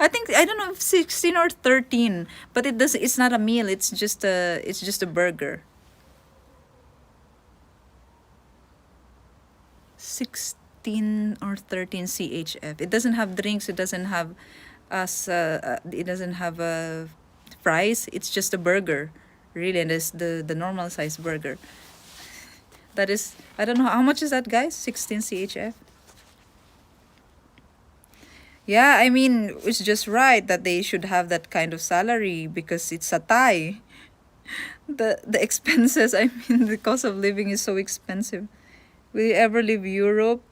I think, I don't know if 16 or 13, but it's not a meal, it's just a burger. 16 14 or 13 CHF. It doesn't have drinks. It doesn't have it doesn't have a fries. It's just a burger, really, and it's the normal size burger. That is, I don't know how much is that, guys. 16 CHF. Yeah, I mean, it's just right that they should have that kind of salary because it's a Thai. The expenses, I mean, the cost of living is so expensive. Will you ever leave Europe?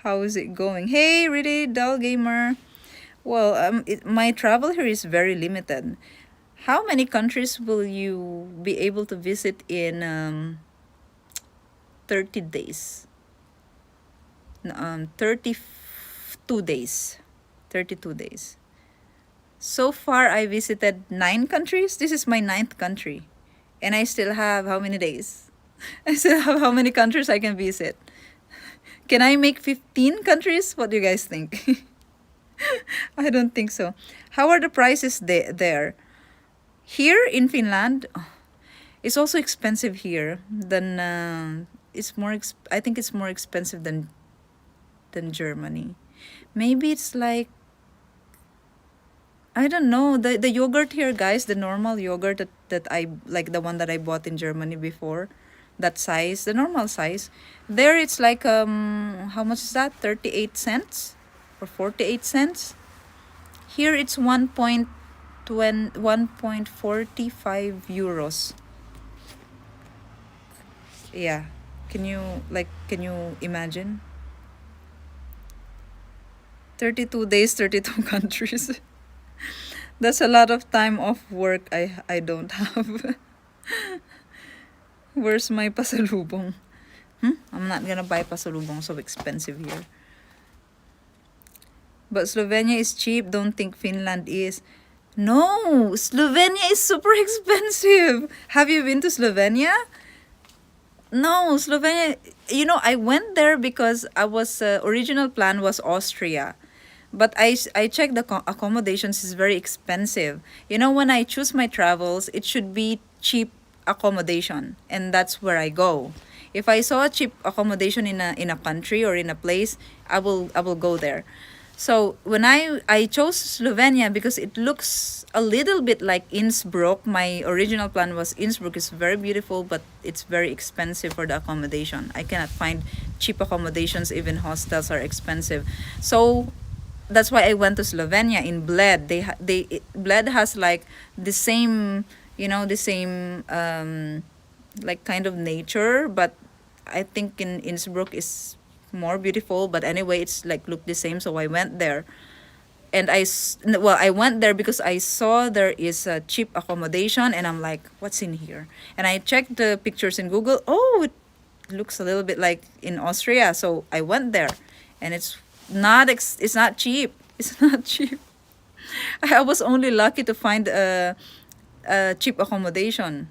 How is it going? Hey, really, dull gamer. Well, my travel here is very limited. How many countries will you be able to visit in 30 days? 32 days. 32 days. So far, I visited 9 countries. This is my 9th country. And I still have how many days? I still have how many countries I can visit? Can I make 15 countries? What do you guys think? I don't think so. How are the prices there? Here in Finland, it's also expensive here than it's more. I think it's more expensive than Germany. Maybe it's like, I don't know, the yogurt here, guys, the normal yogurt that I like, the one that I bought in Germany before, that size, the normal size. There it's like how much is that? 38 cents or 48 cents. Here it's 1.45 euros. Yeah. Can you imagine? 32 days, 32 countries. That's a lot of time off work I don't have. Where's my pasalubong? I'm not gonna buy pasalubong, so expensive here. But Slovenia is cheap. Don't think Finland is. No, Slovenia is super expensive. Have you been to Slovenia? No, Slovenia. You know, I went there because I was original plan was Austria. But I checked the accommodations is very expensive. You know, when I choose my travels, it should be cheap accommodation, and that's where I go. If I saw a cheap accommodation in a country or in a place, I will go there. So when I chose Slovenia because it looks a little bit like Innsbruck. My original plan was Innsbruck. It's very beautiful, but it's very expensive for the accommodation. I cannot find cheap accommodations. Even hostels are expensive. So that's why I went to Slovenia in Bled. Bled has like the same, the same like kind of nature, but I think in Innsbruck is more beautiful. But anyway, it's like look the same, so I went there. And I went there because I saw there is a cheap accommodation, and I'm like, what's in here? And I checked the pictures in Google. Oh, it looks a little bit like in Austria, so I went there, and it's not cheap. It's not cheap. I was only lucky to find a cheap accommodation.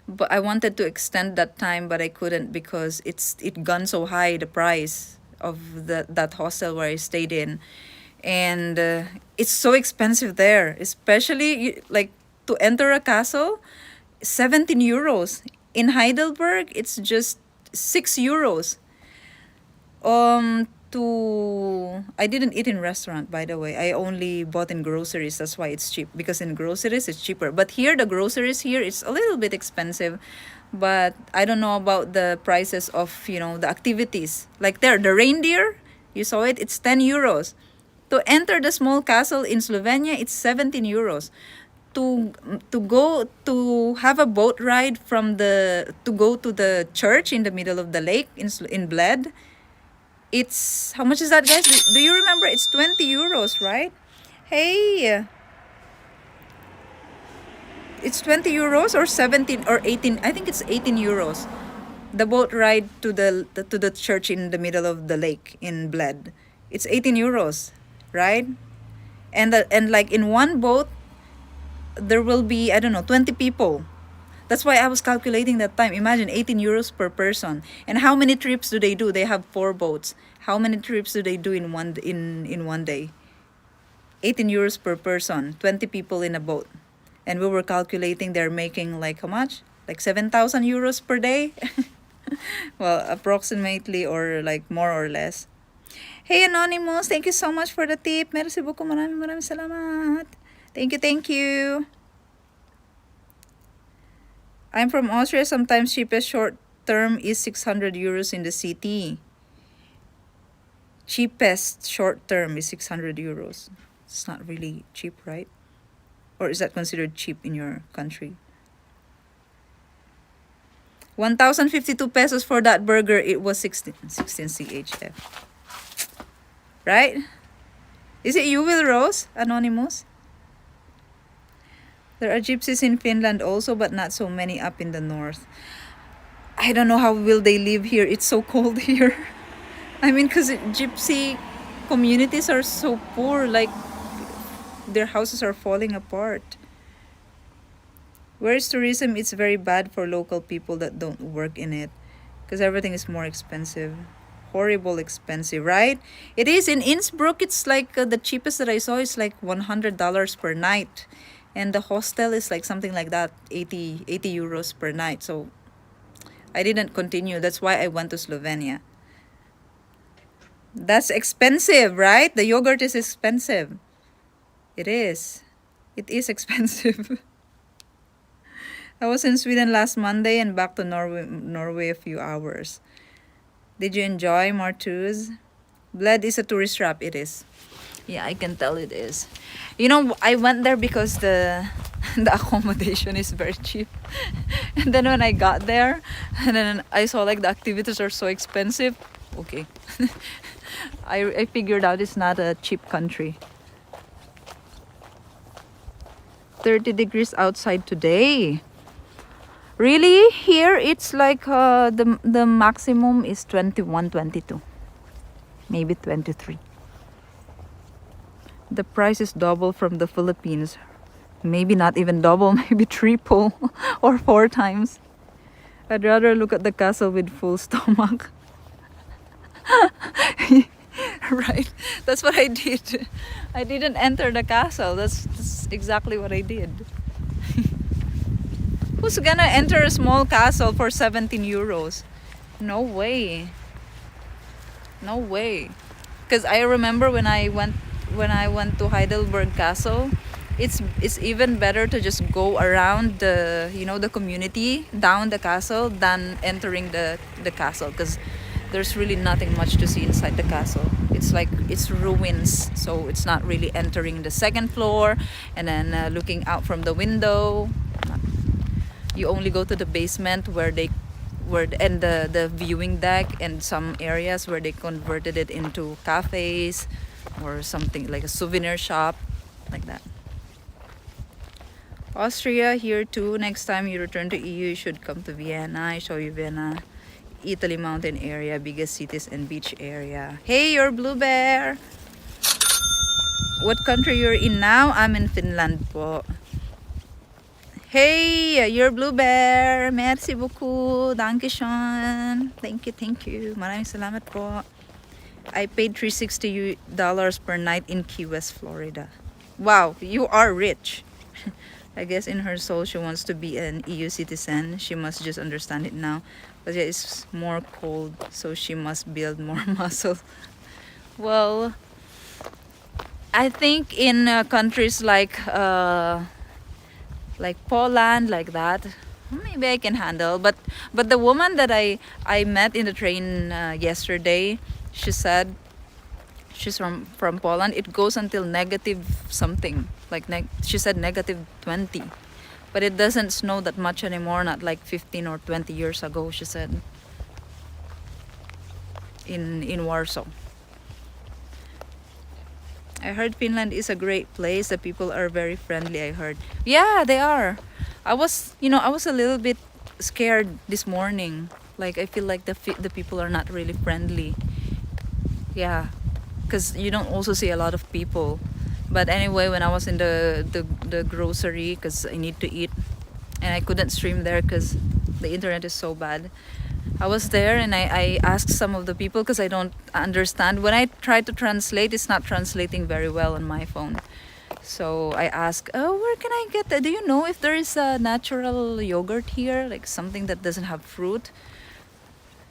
But I wanted to extend that time, but I couldn't because it gone so high, the price of that hostel where I stayed in. And it's so expensive there, especially like to enter a castle, 17 euros. In Heidelberg, it's just 6 euros. I didn't eat in restaurant, by the way. I only bought in groceries. That's why it's cheap, because in groceries it's cheaper. But here, the groceries here, it's a little bit expensive. But I don't know about the prices of the activities. Like there, the reindeer, you saw it, it's 10 euros. To enter the small castle in Slovenia, it's 17 euros. To go to have a boat ride to go to the church in the middle of the lake in Bled, it's, how much is that, guys? Do you remember? It's 20 euros, right? Hey, it's 20 euros or 17 or 18. I think it's 18 euros. The boat ride to the church in the middle of the lake in Bled. It's 18 euros, right? And like in one boat, there will be, I don't know, 20 people. That's why I was calculating that time. Imagine 18 euros per person. And how many trips do they do? They have 4 boats. How many trips do they do in one day? 18 euros per person, 20 people in a boat. And we were calculating they're making like how much? Like 7,000 euros per day. Well, approximately or like more or less. Hey Anonymous, thank you so much for the tip. Merci beaucoup, maraming salamat. Thank you, thank you. I'm from Austria. Sometimes cheapest short term is 600 euros in the city. Cheapest short term is 600 euros. It's not really cheap, right? Or is that considered cheap in your country? 1,052 pesos for that burger. It was 16 CHF. Right? Is it you, Will Rose? Anonymous? There are gypsies in Finland also, but not so many up in the north. I don't know how will they live here. It's so cold here. I mean, because gypsy communities are so poor, like their houses are falling apart. Where's tourism? It's very bad for local people that don't work in it, because everything is more expensive. Horrible expensive, right? It is. In Innsbruck, it's like the cheapest that I saw is like $100 per night. And the hostel is like something like that, 80 euros per night. So I didn't continue. That's why I went to Slovenia. That's expensive, right? The yogurt is expensive. It is. It is expensive. I was in Sweden last Monday and back to Norway a few hours. Did you enjoy Martuz? Bled is a tourist trap. It is. Yeah, I can tell it is. You know, I went there because the accommodation is very cheap. And then when I got there, and then I saw like the activities are so expensive. Okay. I figured out it's not a cheap country. 30 degrees outside today. Really? Here it's like the maximum is 21, 22. Maybe 23. The price is double from the Philippines. Maybe not even double, maybe triple or 4 times. I'd rather look at the castle with full stomach. Right, that's what I did. I didn't enter the castle. That's exactly what I did. Who's gonna enter a small castle for 17 euros? No way. No way. Because I remember when I went to Heidelberg Castle, it's even better to just go around the the community down the castle than entering the castle, because there's really nothing much to see inside the castle. It's like it's ruins, so it's not really entering the second floor and then looking out from the window. You only go to the basement and the viewing deck and some areas where they converted it into cafes or something like a souvenir shop, like that. Austria here too. Next time you return to EU, you should come to Vienna. I show you Vienna. Italy mountain area, biggest cities and beach area. Hey, you're Blue Bear. What country you're in now? I'm in Finland po. Hey, you're Blue Bear. Merci beaucoup. Dankeschön. Thank you. Maraming salamat po. I paid $360 per night in Key West, Florida. Wow, you are rich. I guess in her soul she wants to be an EU citizen. She must just understand it now. But yeah, it's more cold, so she must build more muscle. Well, I think in countries like Poland, like that, maybe I can handle. But the woman that I met in the train yesterday, she said she's from Poland. It goes until negative something, like she said negative 20. But it doesn't snow that much anymore, not like 15 or 20 years ago, she said, in Warsaw. I heard Finland is a great place. The people are very friendly, I heard. Yeah, they are. I was a little bit scared this morning. Like, I feel like the people are not really friendly. Yeah, because you don't also see a lot of people. But anyway, when I was in the grocery, because I need to eat, and I couldn't stream there because the internet is so bad. I was there and I asked some of the people because I don't understand. When I try to translate, it's not translating very well on my phone. So I asked, oh, where can I get that? Do you know if there is a natural yogurt here? Like something that doesn't have fruit?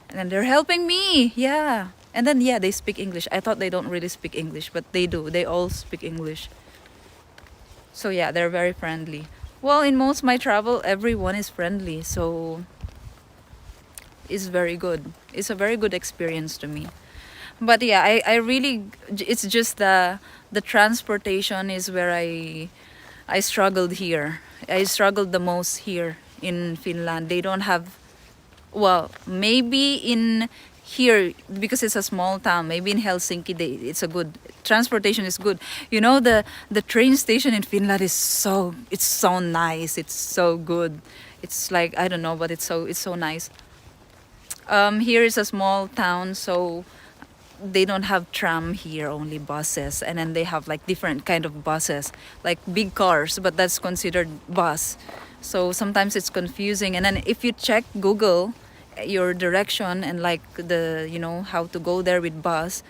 And then they're helping me. Yeah. And then yeah, they speak English. I thought they don't really speak English, but they do. They all speak English. So yeah, they're very friendly. Well, in most my travel, everyone is friendly. So it's very good. It's a very good experience to me. But yeah, I really, it's just the transportation is where I struggled here. I struggled the most here in Finland. They don't have, well, maybe in here because it's a small town. Maybe in Helsinki, it's a good transportation is good. You know, the train station in Finland is it's so nice. It's so good. It's like I don't know, but it's so nice. Here is a small town, so they don't have tram here, only buses, and then they have like different kind of buses, like big cars, but that's considered bus. So sometimes it's confusing, and then if you check Google your direction and like how to go there with bus,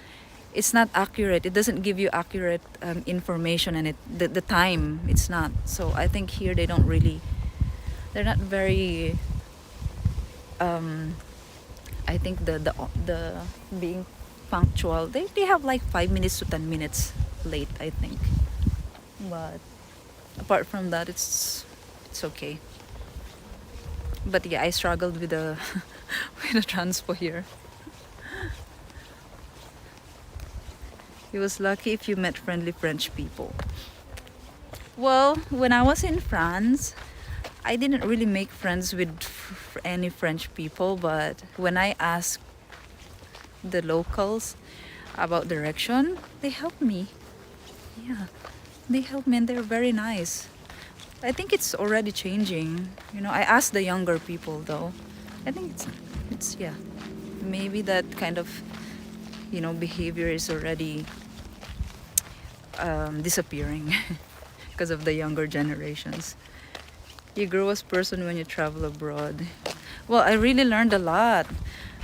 it's not accurate. It doesn't give you accurate information, and the time it's not. So I think here they're not very I think the being punctual, they have like 5 minutes to 10 minutes late, I think. But apart from that, it's okay. But yeah, I struggled with the with the transpo here. You was lucky if you met friendly French people. Well, when I was in France, I didn't really make friends with any French people, but when I asked the locals about direction, they helped me. Yeah, they helped me, and they're very nice. I think it's already changing. I asked the younger people though. I think it's yeah, maybe that kind of behavior is already disappearing because of the younger generations. You grow as person when you travel abroad. Well, I really learned a lot.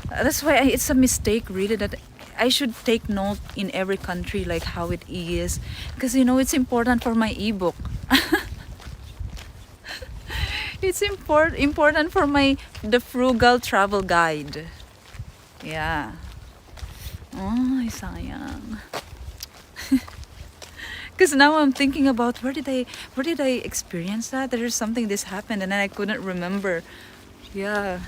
That's why it's a mistake really that I should take note in every country like how it is, because it's important for my ebook. It's important for the frugal travel guide. Yeah. Oh, sayang. Because now I'm thinking about where did I experience that? There's something this happened and then I couldn't remember. Yeah.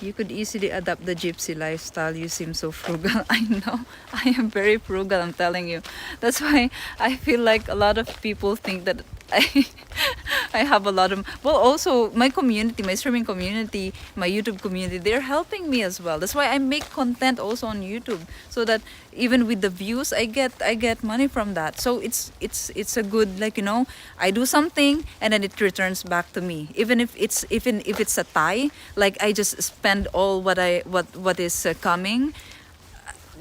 You could easily adapt the gypsy lifestyle. You seem so frugal. I know. I am very frugal, I'm telling you. That's why I feel like a lot of people think that I have a lot of... Well, also, my community, my streaming community, my YouTube community, they're helping me as well. That's why I make content also on YouTube. So that even with the views, I get money from that. So it's a good, I do something and then it returns back to me. Even if it's a tie, like I just spend all what is coming.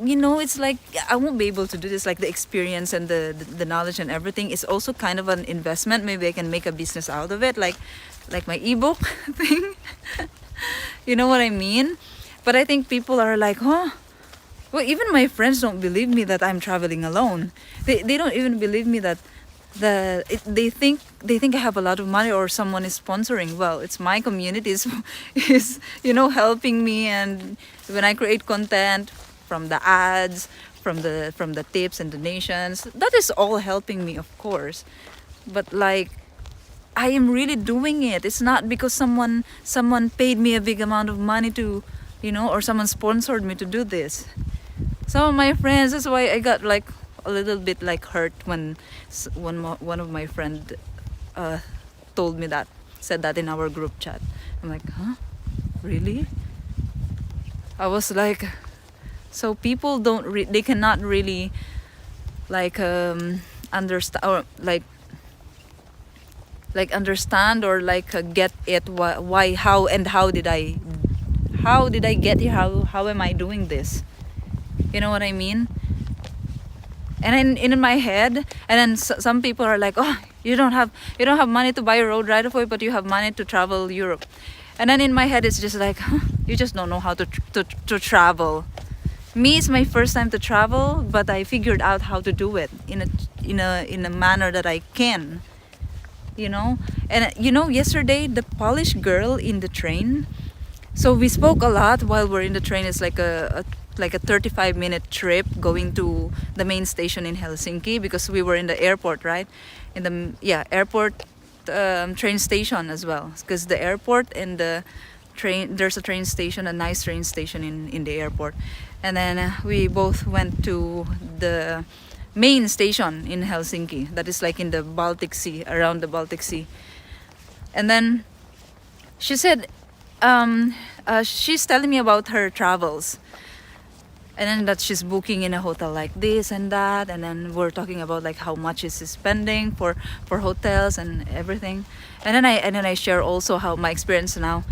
It's like I won't be able to do this. Like the experience and the knowledge and everything is also kind of an investment. Maybe I can make a business out of it, like my ebook thing. You know what I mean? But I think people are like, huh? Well, even my friends don't believe me that I'm traveling alone. They don't even believe me that they think I have a lot of money or someone is sponsoring. Well, it's my community is helping me, and when I create content, from the ads, from the tips and donations, that is all helping me, of course. But like, I am really doing it. It's not because someone paid me a big amount of money to, or someone sponsored me to do this. Some of my friends, that's why I got like a little bit like hurt when one of my friend told me that, said that in our group chat. I'm like, huh? Really? I was like, so people they cannot really like understand or like understand or like get it, why how did I get here, how am I doing this, you know what I mean? And then in my head, and then some people are like, oh, you don't have money to buy a road right away, but you have money to travel Europe. And then in my head it's just like, huh, you just don't know how to travel. Me, it's my first time to travel, but I figured out how to do it in a manner that I can. And you know, yesterday the Polish girl in the train. So we spoke a lot while we're in the train. It's like a 35-minute trip going to the main station in Helsinki, because we were in the airport, right? In the airport train station as well, because the airport and the train, there's a train station, a nice train station in the airport. And then we both went to the main station in Helsinki, that is like in the Baltic Sea, around the Baltic Sea. And then she said, she's telling me about her travels, and then that she's booking in a hotel like this and that, and then we're talking about like how much is she spending for hotels and everything. And then I share also how my experience now.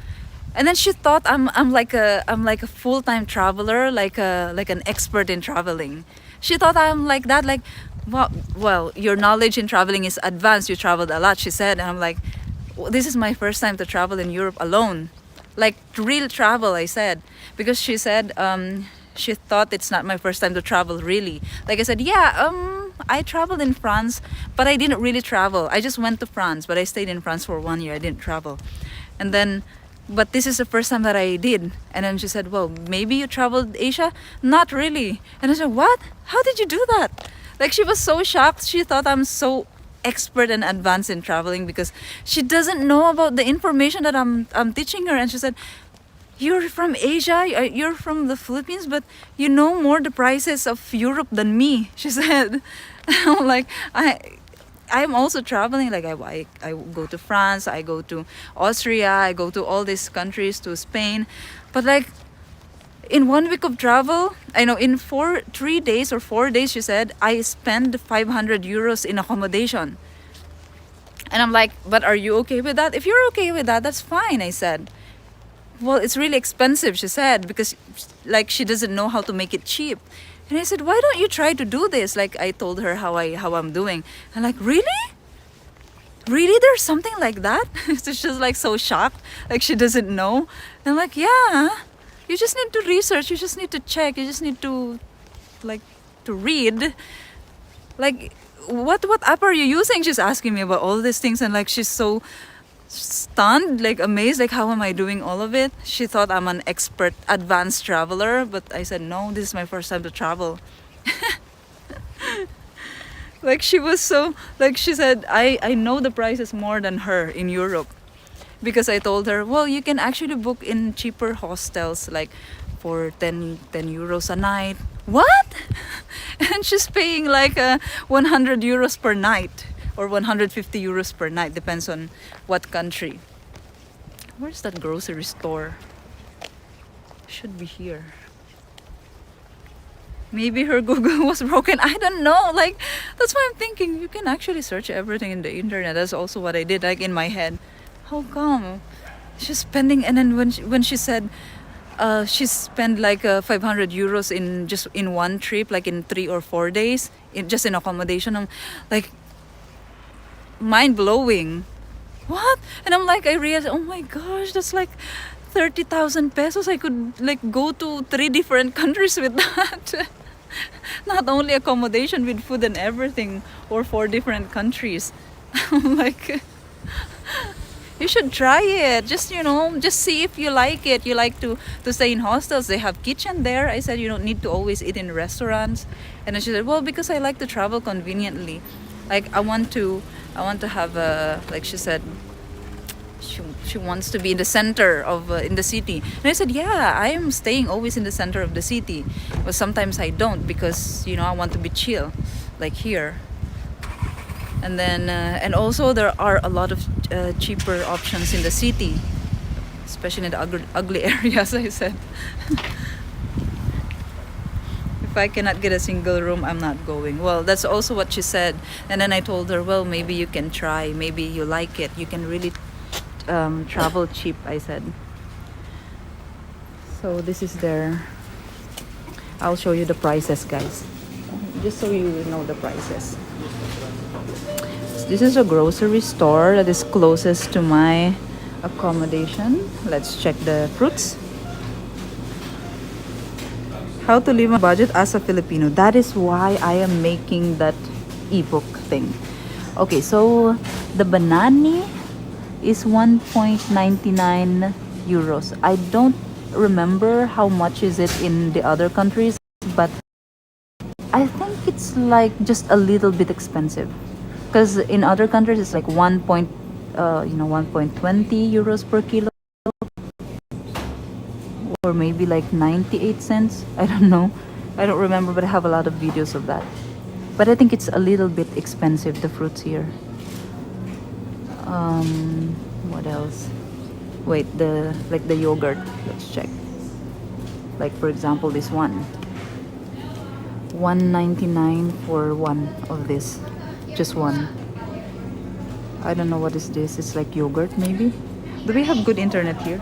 And then she thought I'm like a full-time traveler, like an expert in traveling. She thought I'm like that, like, well, your knowledge in traveling is advanced, you traveled a lot, she said. And I'm like, this is my first time to travel in Europe alone, like real travel, I said. Because she said she thought it's not my first time to travel, really. Like I said, yeah, I traveled in France, but I didn't really travel. I just went to France, but I stayed in France for 1 year. I didn't travel. And then, but this is the first time that I did. And then she said, well, maybe you traveled Asia? Not really. And I said, what? How did you do that? Like, she was so shocked. She thought I'm so expert and advanced in traveling, because she doesn't know about the information that I'm teaching her. And she said, you're from Asia, you're from the Philippines, but you know more the prices of Europe than me, she said. I'm like, I'm also traveling. Like I go to France, I go to Austria, I go to all these countries, to Spain. But like in 1 week of travel, I know in 3 days or 4 days, she said, I spend 500 euros in accommodation. And I'm like, but are you okay with that? If you're okay with that, that's fine, I said. Well, it's really expensive, she said, because like she doesn't know how to make it cheap. And I said, why don't you try to do this? Like I told her how I'm doing. And like, really? Really, there's something like that? So she's like so shocked, like she doesn't know. And I'm like, yeah, you just need to research, you just need to check, you just need to like to read. Like what app are you using? She's asking me about all these things, and like she's so stunned, like amazed, like how am I doing all of it? She thought I'm an expert advanced traveler, but I said no, this is my first time to travel. Like she was so, like she said, I know the prices more than her in Europe, because I told her, well, you can actually book in cheaper hostels, like for 10 euros a night. What? And she's paying like 100 euros per night, or 150 euros per night, depends on what country. Where's that grocery store? Should be here. Maybe her Google was broken, I don't know. Like that's why I'm thinking you can actually search everything in the internet. That's also what I did, like in my head. How come she's spending? And then when she said she spent like 500 euros in just in one trip, like in 3 or 4 days, just in accommodation, I'm like, mind blowing. What? And I'm like, I realized, oh my gosh, that's like 30,000 pesos. I could like go to 3 different countries with that. Not only accommodation, with food and everything, or 4 different countries. I'm like, you should try it. Just, you know, just see if you like it. You like to stay in hostels. They have kitchen there. I said, you don't need to always eat in restaurants. And then she said, well, because I like to travel conveniently. Like I want to have a, like she said, she wants to be in the center of in the city. And I said, yeah, I am staying always in the center of the city, but sometimes I don't, because you know I want to be chill, like here. And then and also there are a lot of cheaper options in the city, especially in the ugly areas, I said. If I cannot get a single room, I'm not going. Well, that's also what she said. And then I told her, well, maybe you can try, maybe you like it, you can really travel cheap, I said. So this is their, I'll show you the prices, guys, just so you know the prices. This is a grocery store that is closest to my accommodation. Let's check the fruits. How to live on budget as a Filipino. That is why I am making that ebook thing. Okay, so the banani is 1.99 euros. I don't remember how much is it in the other countries, but I think it's like just a little bit expensive. Because in other countries it's like 1.20 euros per kilo, or maybe like 98 cents. I don't know. I don't remember, but I have a lot of videos of that. But I think it's a little bit expensive, the fruits here. What else? Wait, the yogurt. Let's check. Like for example, this one. 1.99 for one of this. Just one. I don't know what is this. It's like yogurt maybe. Do we have good internet here?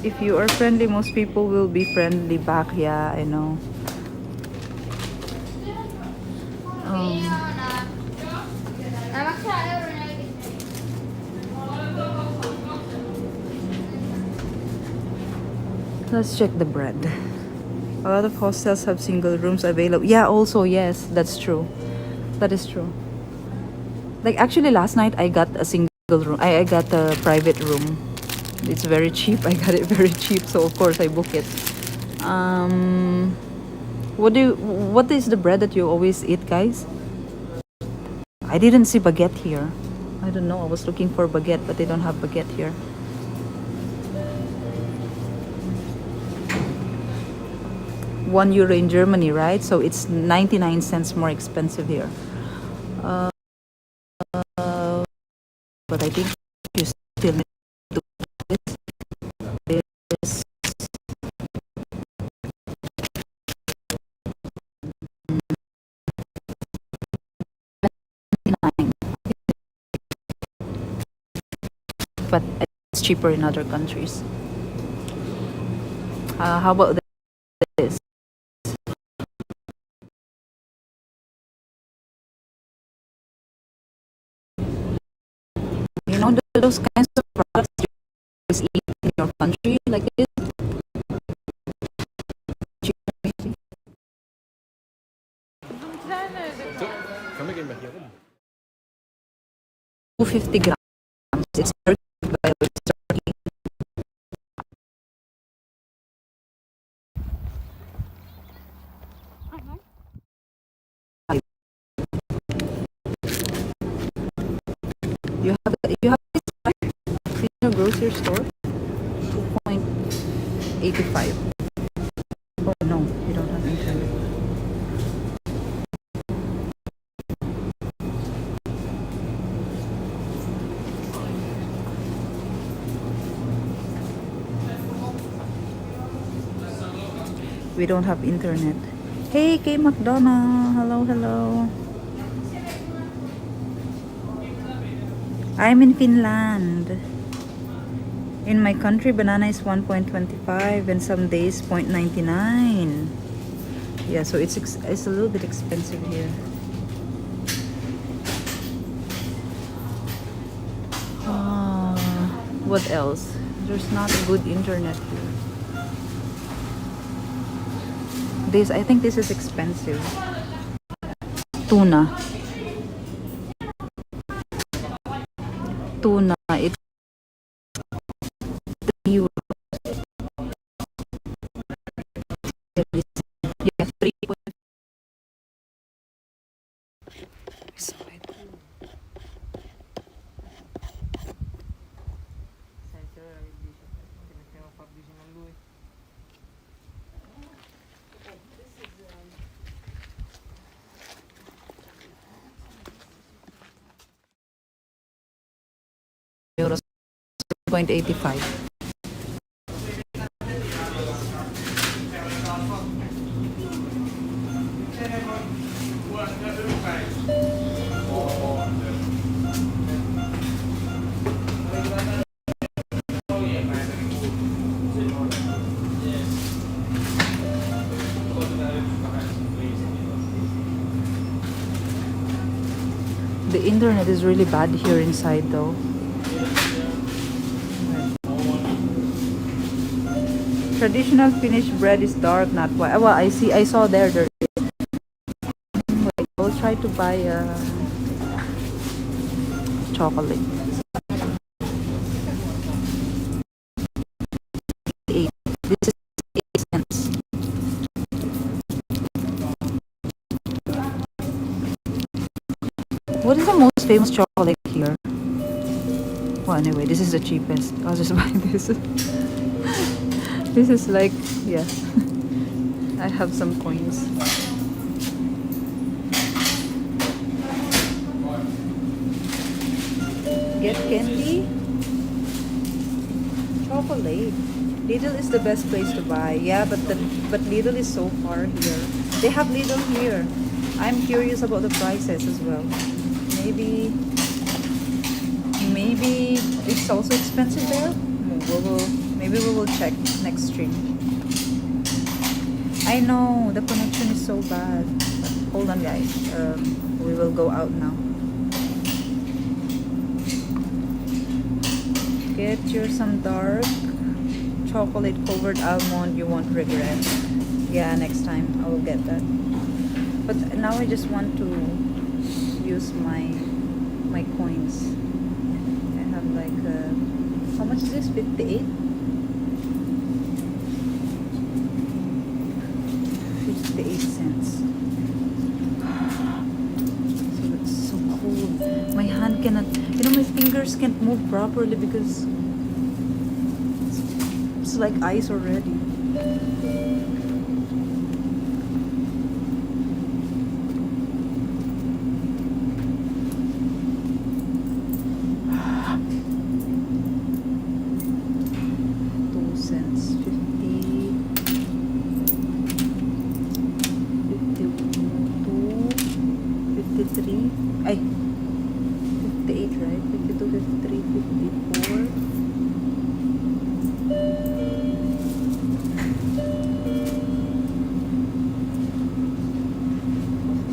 If you are friendly, most people will be friendly back. Yeah, I know. Let's check the bread. A lot of hostels have single rooms available. Yeah, also, yes, that's true. That is true. Like actually last night I got a single room. I got a private room. It's very cheap. I got it very cheap, so of course I book it. What is the bread that you always eat, guys? I didn't see baguette here. I don't know. I was looking for baguette, but they don't have baguette here. €1 in Germany, right? So it's 99 cents more expensive here. But I think you still need to this. But it's cheaper in other countries. How about this? You know those kinds of products you always eat in your country like this? Kan we geen met je op? 250 grams. It's very you have this in your grocery store. 2.85. Oh no, you don't have internet. We don't have internet. Hey, Kay McDonough. Hello, hello. I'm in Finland. In my country, banana is 1.25 and some days 0.99. Yeah, so it's a little bit expensive here. What else? There's not a good internet here. I think this is expensive. Tuna. It's €3. Yeah, 3. Euros 0.85. The internet is really bad here inside though. Traditional Finnish bread is dark, not white. Well, I saw there try to buy chocolate. Eight. This is 8 cents. What is the most famous chocolate here? Well, anyway, this is the cheapest. I'll just buy this. This is like, yeah. I have some coins. Get candy? Chocolate. Lidl is the best place to buy. Yeah, but Lidl is so far here. They have Lidl here. I'm curious about the prices as well. Maybe it's also expensive there. Maybe we will check next stream. I know the connection is so bad. Hold on, guys. We will go out now. Get your some dark chocolate covered almond. You won't regret. Yeah, next time I will get that. But now I just want to use my coins. I have like how much is this? 58? 58 cents. So it's so cold. My hand cannot, my fingers can't move properly because it's like ice already. Ay, 58, right? 52, 53, 54.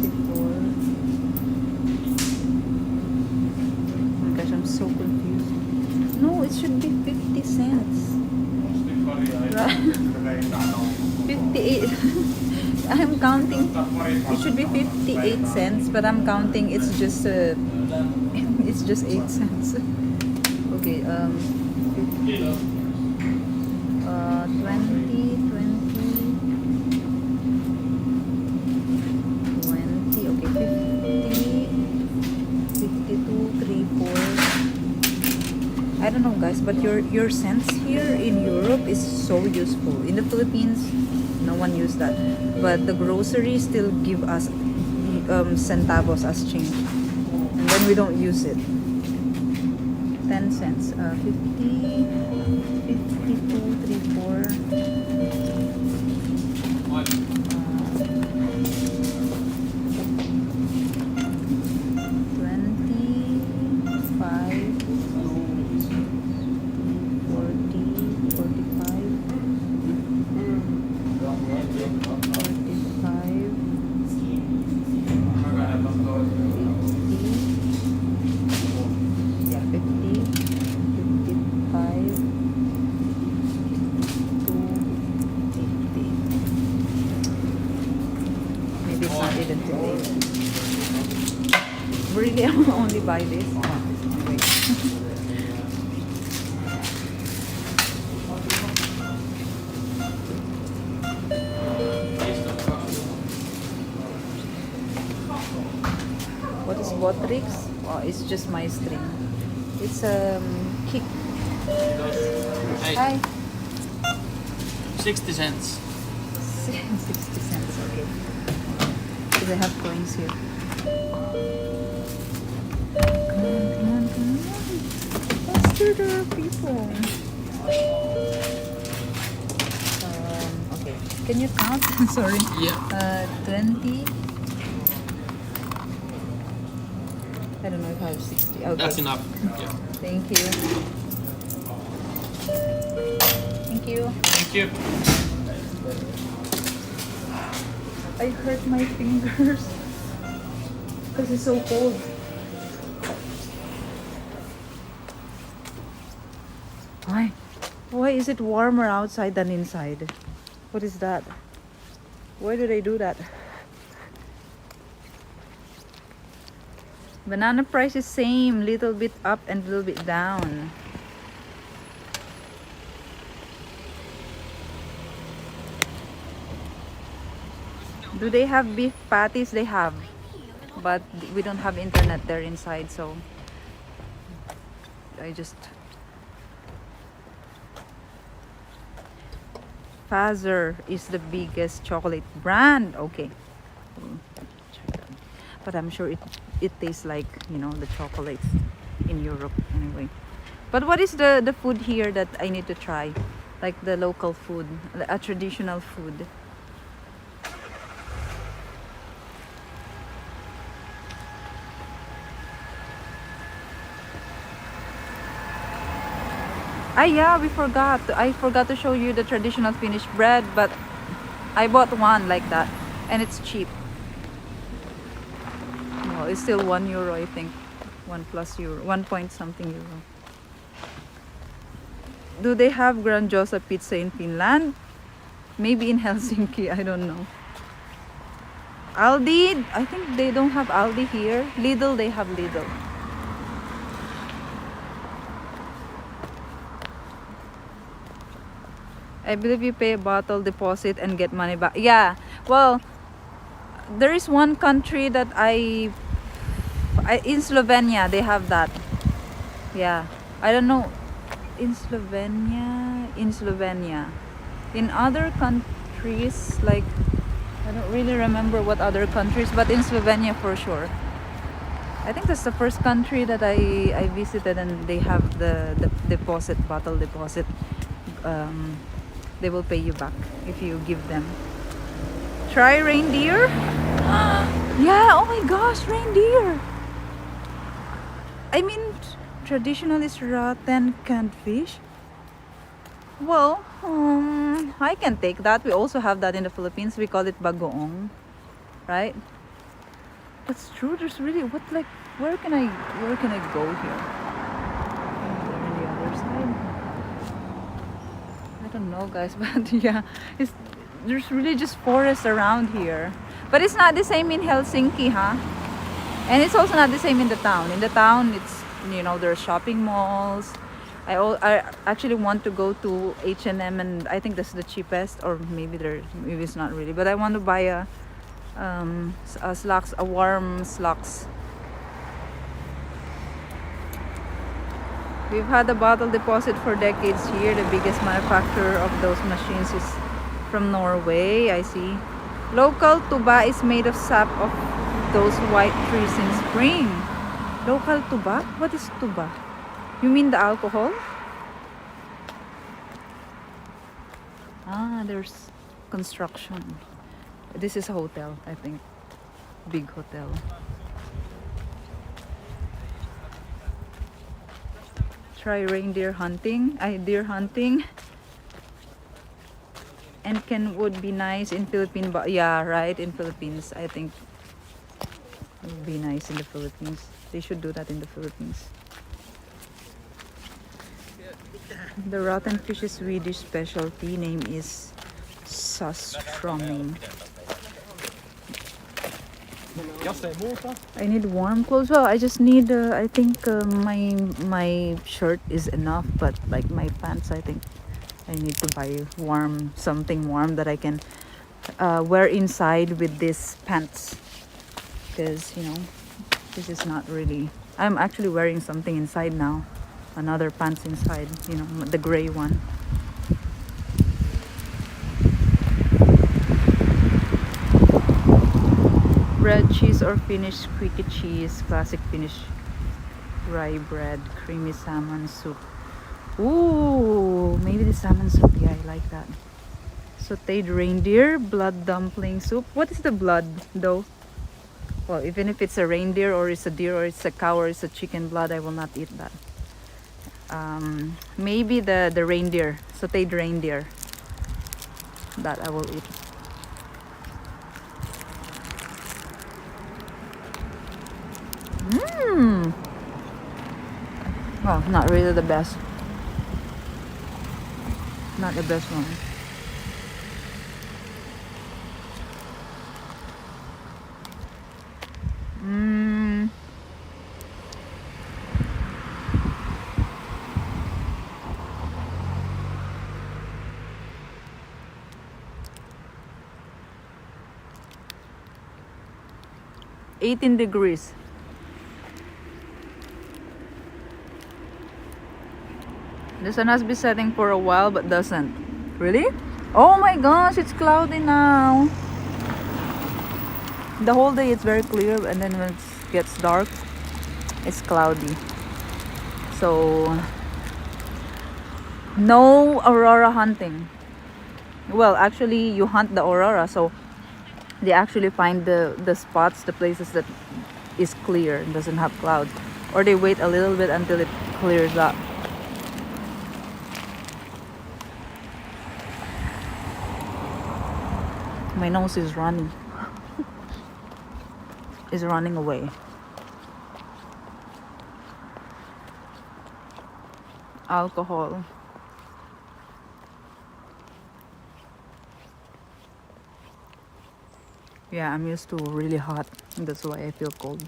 54. Oh my gosh, I'm so confused. No, it should be 50 cents. Right? 58. I'm counting. It should be 58 cents, but I'm counting. It's just 8 cents. Okay. 50. 20, 20. Okay, 50, 52, 3, 4. I don't know, guys, but your cents here in Europe is so useful. In the Philippines, no one used that, but the grocery still give us centavos as change, and then we don't use it. 10 cents. 50, 52, 3, 4. 25, 40, 45. 50, 55, 2, 50. Really, I will only buy this. Wait. What is Botrix? Oh, it's just my string. It's kick. Hi. 60 cents. 60 cents, okay. Because I have coins here. Come on. Faster, there are people. Okay. Can you count? Sorry. Yeah. 20. I don't know if I have 60. Okay. That's enough. Yeah. Thank you. Thank you. Thank you. I hurt my fingers because it's so cold. Why is it warmer outside than inside? What is that? Why do they do that? Banana price is same, little bit up and little bit down. Do they have beef patties? They have, but we don't have internet there inside, so I just Fazer is the biggest chocolate brand. Okay. But I'm sure it tastes like, you know, the chocolates in Europe anyway. But what is the food here that I need to try? Like the local food, a traditional food. Ah yeah, we forgot. I forgot to show you the traditional Finnish bread, but I bought one like that and it's cheap. No, it's still €1, I think. 1 plus euro, 1 point something euro. Do they have Grandiosa pizza in Finland? Maybe in Helsinki, I don't know. Aldi, I think they don't have Aldi here. Lidl, they have Lidl. I believe you pay a bottle deposit and get money back. Yeah, well, there is one country that in Slovenia they have that. Yeah, I don't know. In Slovenia. In other countries, like, I don't really remember what other countries, but in Slovenia for sure. I think that's the first country that I visited, and they have the deposit, bottle deposit. They will pay you back if you give them. Try reindeer? Yeah, oh my gosh, reindeer! I mean, traditional is rotten canned fish. Well, I can take that. We also have that in the Philippines. We call it bagoong, right? That's true. There's really where can I go here? There on the other side. I don't know, guys, but yeah, there's really just forest around here. But it's not the same in Helsinki, huh? And it's also not the same in the town. In the town, it's, you know, there's shopping malls. I actually want to go to H&M, and I think that's the cheapest, or maybe it's not really. But I want to buy a slacks, a warm slacks. We've had a bottle deposit for decades here. The biggest manufacturer of those machines is from Norway. I see. Local tuba is made of sap of those white trees in spring. Local tuba? What is tuba? You mean the alcohol? Ah, there's construction. This is a hotel, I think. Big hotel. Try reindeer hunting. Deer hunting. And would be nice in Philippines. But yeah, right, in Philippines. I think it would be nice in the Philippines. They should do that in the Philippines. The rotten fish's Swedish specialty name is saströmming. I need warm clothes. Well, I just need. I think my shirt is enough, but like my pants, I think I need to buy something warm that I can wear inside with these pants. Because, you know, this is not really. I'm actually wearing something inside now. Another pants inside, you know, the gray one. Bread, cheese, or Finnish squeaky cheese. Classic Finnish rye bread. Creamy salmon soup. Ooh, maybe the salmon soup. Yeah, I like that. Sauteed reindeer. Blood dumpling soup. What is the blood, though? Well, even if it's a reindeer, or it's a deer, or it's a cow, or it's a chicken blood, I will not eat that. Maybe the reindeer, sauteed reindeer, that I will eat. Well, not really the best. Not the best one. 18 degrees. The sun has been setting for a while but doesn't. Really? Oh my gosh, it's cloudy now. The whole day it's very clear, and then when it gets dark, it's cloudy. So no aurora hunting. Well, actually you hunt the aurora, so they actually find the spots, the places that is clear and doesn't have clouds, or they wait a little bit until it clears up. My nose is running. Is running away. Alcohol. Yeah, I'm used to really hot. That's why I feel cold.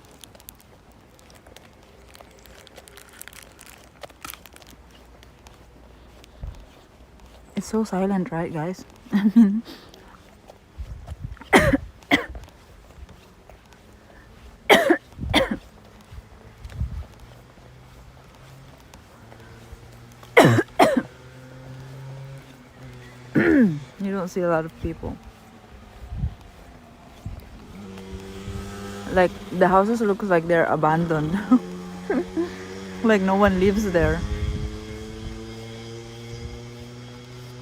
It's so silent, right, guys? I mean, you don't see a lot of people. Like the houses look like they're abandoned. Like no one lives there.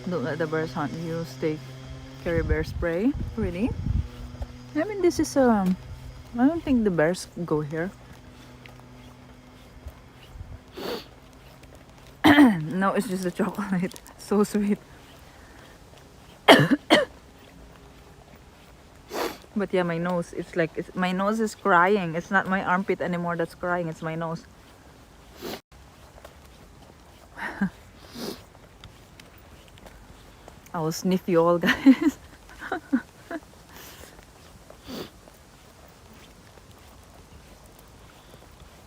Don't let the bears hunt you. Stay. Carry bear spray. Really? I mean, this is I don't think the bears go here. No, it's just the chocolate. So sweet. But yeah, my nose, it's like my nose is crying. It's not my armpit anymore that's crying, it's my nose. I will sniff you all, guys.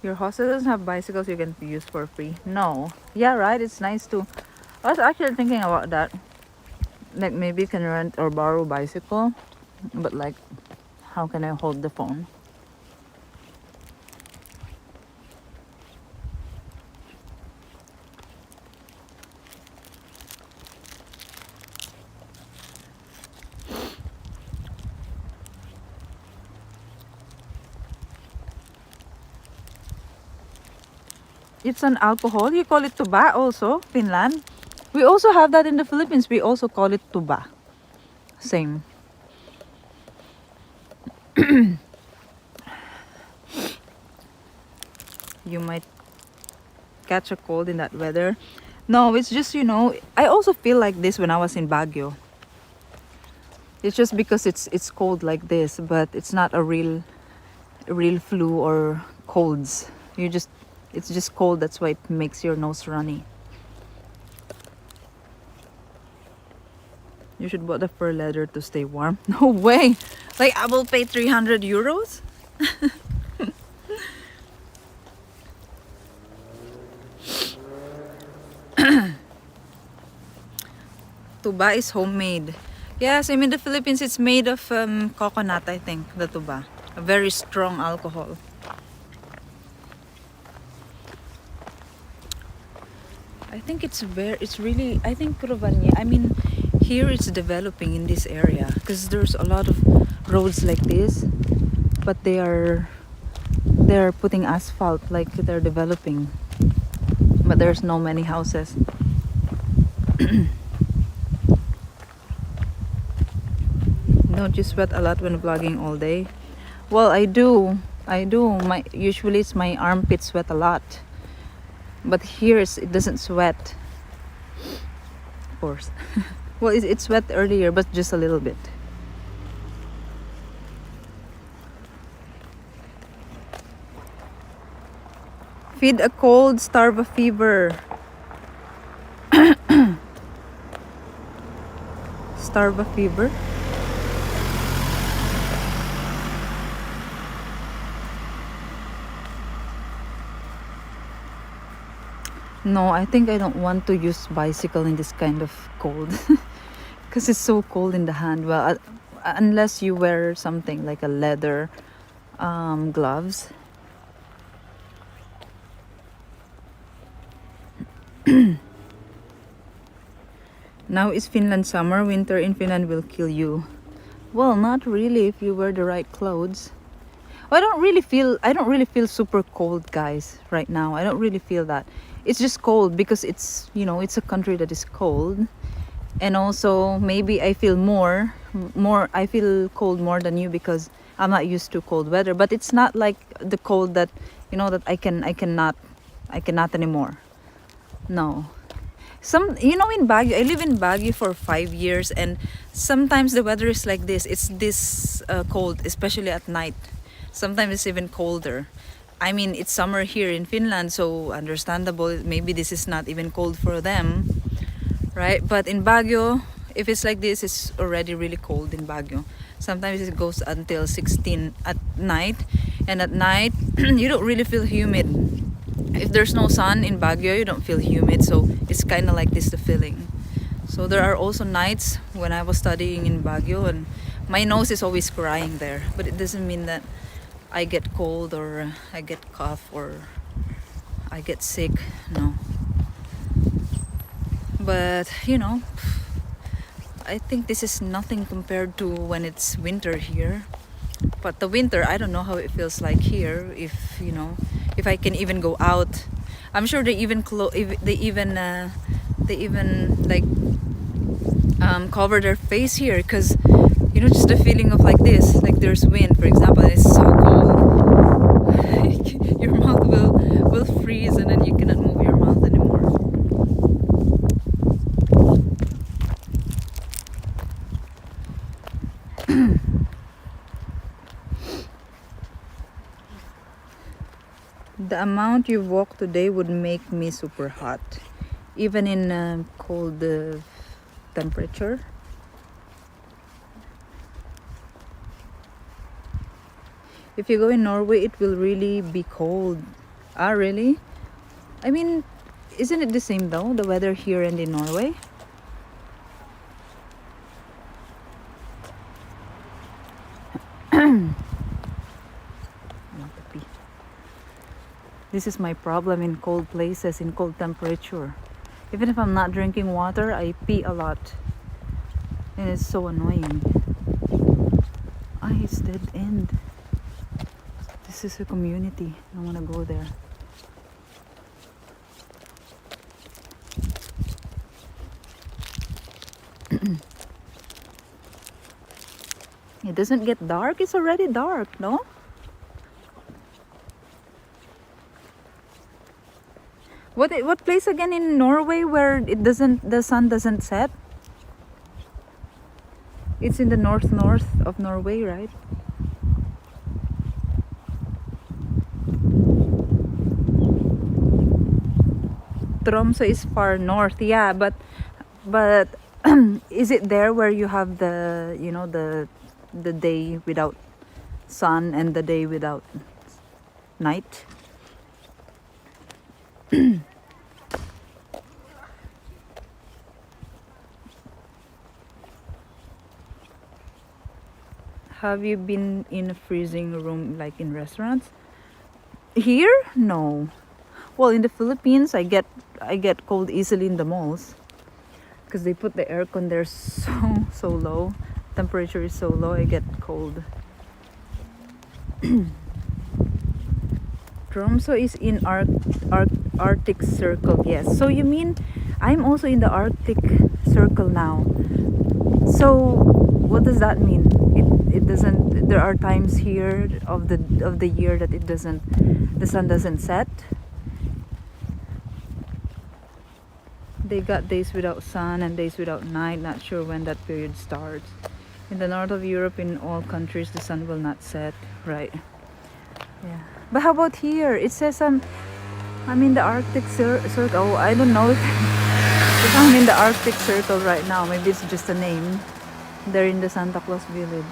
Your hostel doesn't have bicycles you can use for free. No. Yeah, right, it's nice too. I was actually thinking about that. Like maybe you can rent or borrow a bicycle, but like how can I hold the phone? It's an alcohol. You call it tuba also, Finland. We also have that in the Philippines. We also call it tuba. Same. You might catch a cold in that weather. No, it's just, you know, I also feel like this when I was in Baguio. It's just because it's cold like this, but it's not a real flu or colds. It's just cold, that's why it makes your nose runny. You should buy the fur leather to stay warm. No way! Like, I will pay 300 euros? Tuba is homemade. Yes, I mean the Philippines, it's made of coconut, I think, the tuba. A very strong alcohol. I think it's really, I think Rovaniemi, I mean, here it's developing in this area because there's a lot of roads like this, but they're putting asphalt, like they're developing, but there's no many houses. Don't you sweat a lot when vlogging all day? Well, I do. Usually it's my armpit sweat a lot, but here it doesn't sweat, of course. Well, it sweat earlier, but just a little bit. Feed a cold, starve a fever. Starve a fever. No, I think I don't want to use bicycle in this kind of cold because it's so cold in the hand. Well, unless you wear something like a leather gloves. Now is Finland summer. Winter in Finland will kill you. Well, not really if you wear the right clothes. I don't really feel super cold, guys, right now. I don't really feel that. It's just cold because it's, you know, it's a country that is cold. And also maybe I feel I feel cold more than you because I'm not used to cold weather, but it's not like the cold that, you know, that I cannot anymore. No. You know, in Baguio, I live in Baguio for 5 years, and sometimes the weather is like this. It's this cold, especially at night. Sometimes it's even colder. I mean, it's summer here in Finland, so understandable. Maybe this is not even cold for them, right? But in Baguio, if it's like this, it's already really cold in Baguio. Sometimes it goes until 16 at night, and at night you don't really feel humid. If there's no sun in Baguio, you don't feel humid, so it's kind of like this, the feeling. So there are also nights when I was studying in Baguio and my nose is always crying there, but it doesn't mean that I get cold or I get cough or I get sick. No. But you know, I think this is nothing compared to when it's winter here. But the winter, I don't know how it feels like here. If you know, if I can even go out. I'm sure they even like cover their face here, because you know, just the feeling of like this, like there's wind, for example, and it's so cold. Your mouth will freeze, and then you cannot move your mouth anymore. The amount you walk today would make me super hot, even in cold temperature. If you go in Norway, it will really be cold. Ah, really? I mean, isn't it the same though, the weather here and in Norway? This is my problem in cold places, in cold temperature. Even if I'm not drinking water, I pee a lot. And it's so annoying. Ah, it's dead end. This is a community. I want to go there. It doesn't get dark. It's already dark, no? What place again in Norway where the sun doesn't set? It's in the north of Norway, right? Tromsø is far north, yeah, but is it there where you have the, you know, the day without sun and the day without night? Have you been in a freezing room like in restaurants? Here? No. Well, in the Philippines, I get cold easily in the malls because they put the aircon there so low. Temperature is so low, I get cold. Tromsø is in Arctic Circle. Yes. So you mean I'm also in the Arctic Circle now? So what does that mean? It doesn't. There are times here of the year that the sun doesn't set. They got days without sun and days without night. Not sure when that period starts. In the north of Europe, in all countries, the sun will not set. Right. Yeah. But how about here? It says I'm in the Arctic Circle. Oh, I don't know if I'm in the Arctic Circle right now. Maybe it's just a name. They're in the Santa Claus village.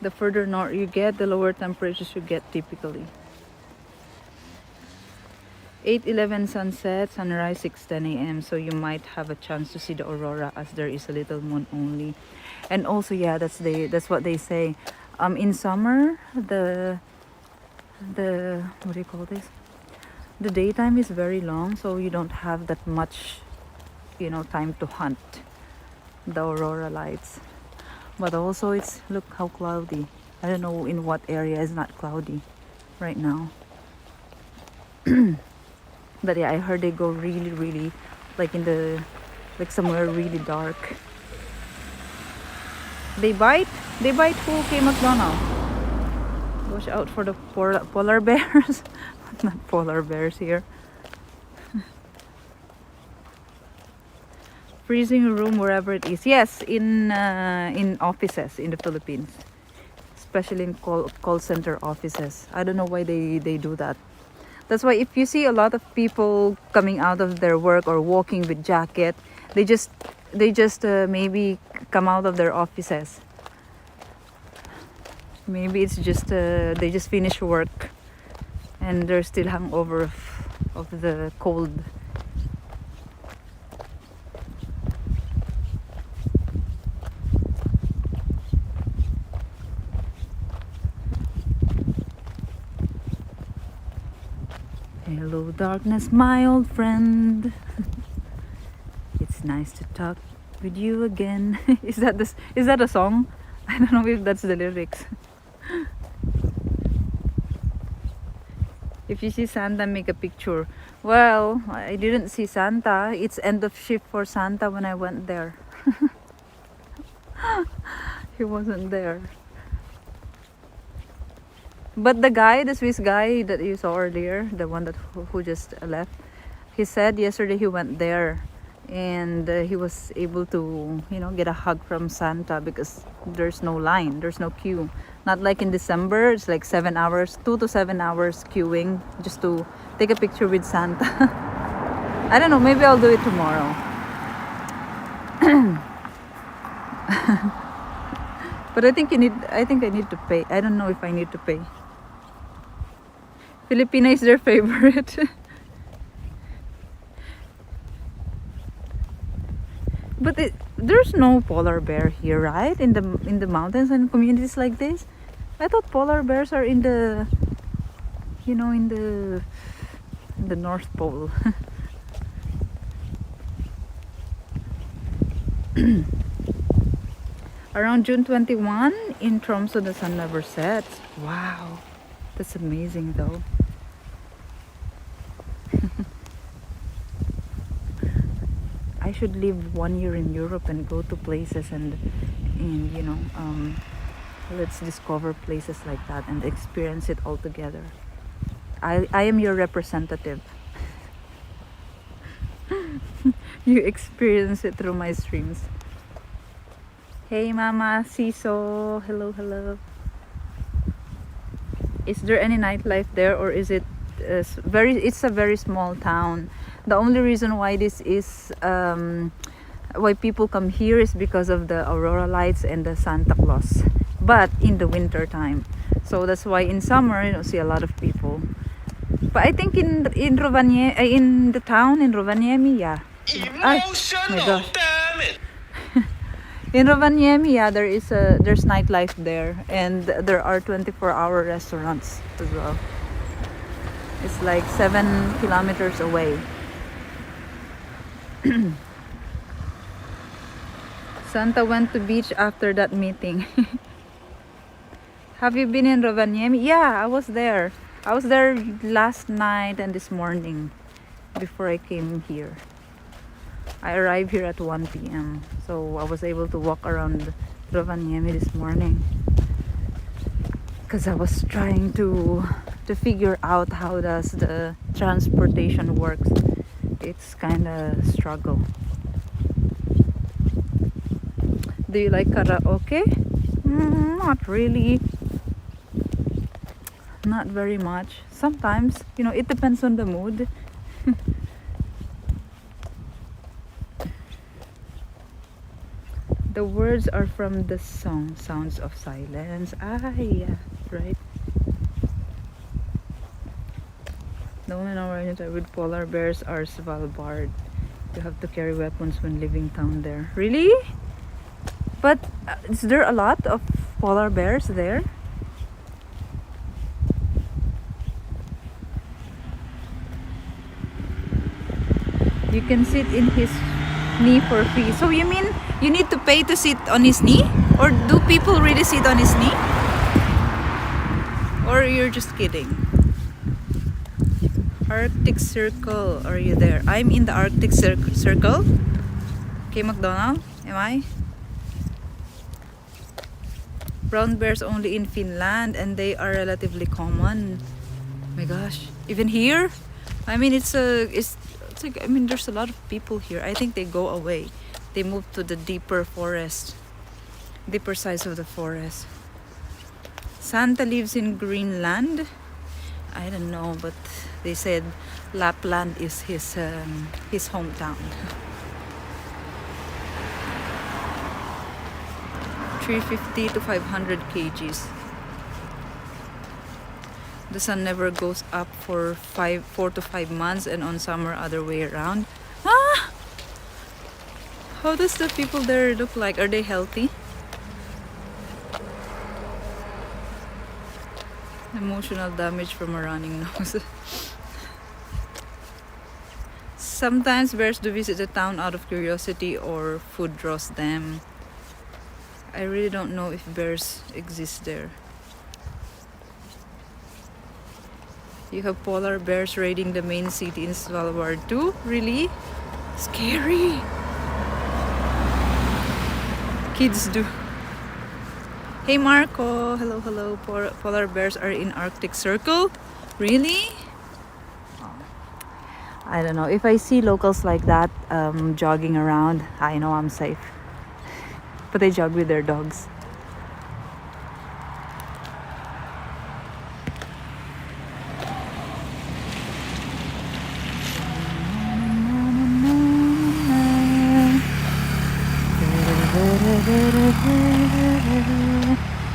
The further north you get, the lower temperatures you get typically. 8:11 sunset, sunrise 6:10 a.m. So you might have a chance to see the aurora as there is a little moon only. And also, yeah, that's what they say. In summer, the what do you call this? The daytime is very long, so you don't have that much, time to hunt the aurora lights. But also, it's look how cloudy. I don't know in what area is not cloudy right now. But yeah, I heard they go really, really, like somewhere really dark. They bite who came McDonald. Watch out for the polar bears. Not polar bears here. Freezing room wherever it is. Yes, in offices in the Philippines, especially in call center offices. I don't know why they do that. That's why if you see a lot of people coming out of their work or walking with jacket, they just maybe come out of their offices. Maybe it's just they just finished work and they're still hungover of the cold. Hello darkness, my old friend. It's nice to talk with you again. Is that a song? I don't know if that's the lyrics. If you see Santa, make a picture. Well, I didn't see Santa. It's end of shift for Santa when I went there. He wasn't there. But the Swiss guy that you saw earlier, the one that who just left, he said yesterday he went there and he was able to, get a hug from Santa because there's no line, there's no queue. Not like in December, it's like 7 hours, 2 to 7 hours queuing just to take a picture with Santa. I don't know, maybe I'll do it tomorrow. But I think I need to pay. I don't know if I need to pay. Filipina is their favorite. But there's no polar bear here, right? In the mountains and communities like this. I thought polar bears are in the, in the North Pole. Around June 21 in Tromsø, the sun never sets. Wow, that's amazing though. I should live 1 year in Europe and go to places and let's discover places like that and experience it all together. I am your representative. You experience it through my streams. Hey Mama Siso, hello. Is there any nightlife there, or is it it's a very small town? The only reason why this is why people come here is because of the aurora lights and the Santa Claus, but in the winter time. So that's why in summer you don't see a lot of people. But I think in Rovaniemi, in the town in Rovaniemi, yeah. Emotional, My gosh. damn it! In Rovaniemi, yeah, there's nightlife there, and there are 24-hour restaurants as well. It's like 7 kilometers away. Santa went to beach after that meeting. Have you been in Rovaniemi? Yeah, I was there. I was there last night and this morning before I came here. I arrived here at 1 p.m. So I was able to walk around Rovaniemi this morning because I was trying to figure out how does the transportation works. It's kind of struggle. Do you like karaoke? Not really. Not very much. Sometimes, it depends on the mood. The words are from the song Sounds of Silence. Yeah, right. The women are with polar bears are Svalbard. You have to carry weapons when leaving town there. Really? But is there a lot of polar bears there? You can sit in his knee for free. So you mean you need to pay to sit on his knee? Or do people really sit on his knee? Or you're just kidding? Arctic Circle, are you there? I'm in the Arctic Circle. Okay, McDonald, am I? Brown bears only in Finland and they are relatively common. My gosh, even here? I mean, it's like, I mean, there's a lot of people here. I think they go away. They move to the deeper forest, deeper sides of the forest. Santa lives in Greenland. I don't know, but they said Lapland is his hometown. 350 to 500 kgs. The sun never goes up for 4 to 5 months, and on summer other way around. Ah! How does the people there look like? Are they healthy? Emotional damage from a running nose. Sometimes bears do visit the town out of curiosity or food draws them. I really don't know if bears exist there. You have polar bears raiding the main city in Svalbard too? Really? Scary. Kids do. Hey Marco, hello, hello. Polar bears are in Arctic Circle? Really? I don't know. If I see locals like that jogging around, I know I'm safe. But they jog with their dogs.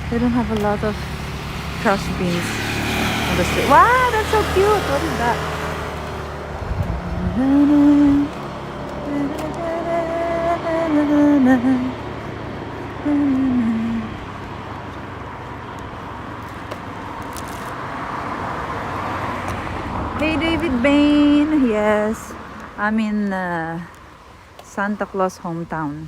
They don't have a lot of trash bins on the street. Wow, that's so cute. What is that? Hey David Bain. Yes, I'm in Santa Claus hometown.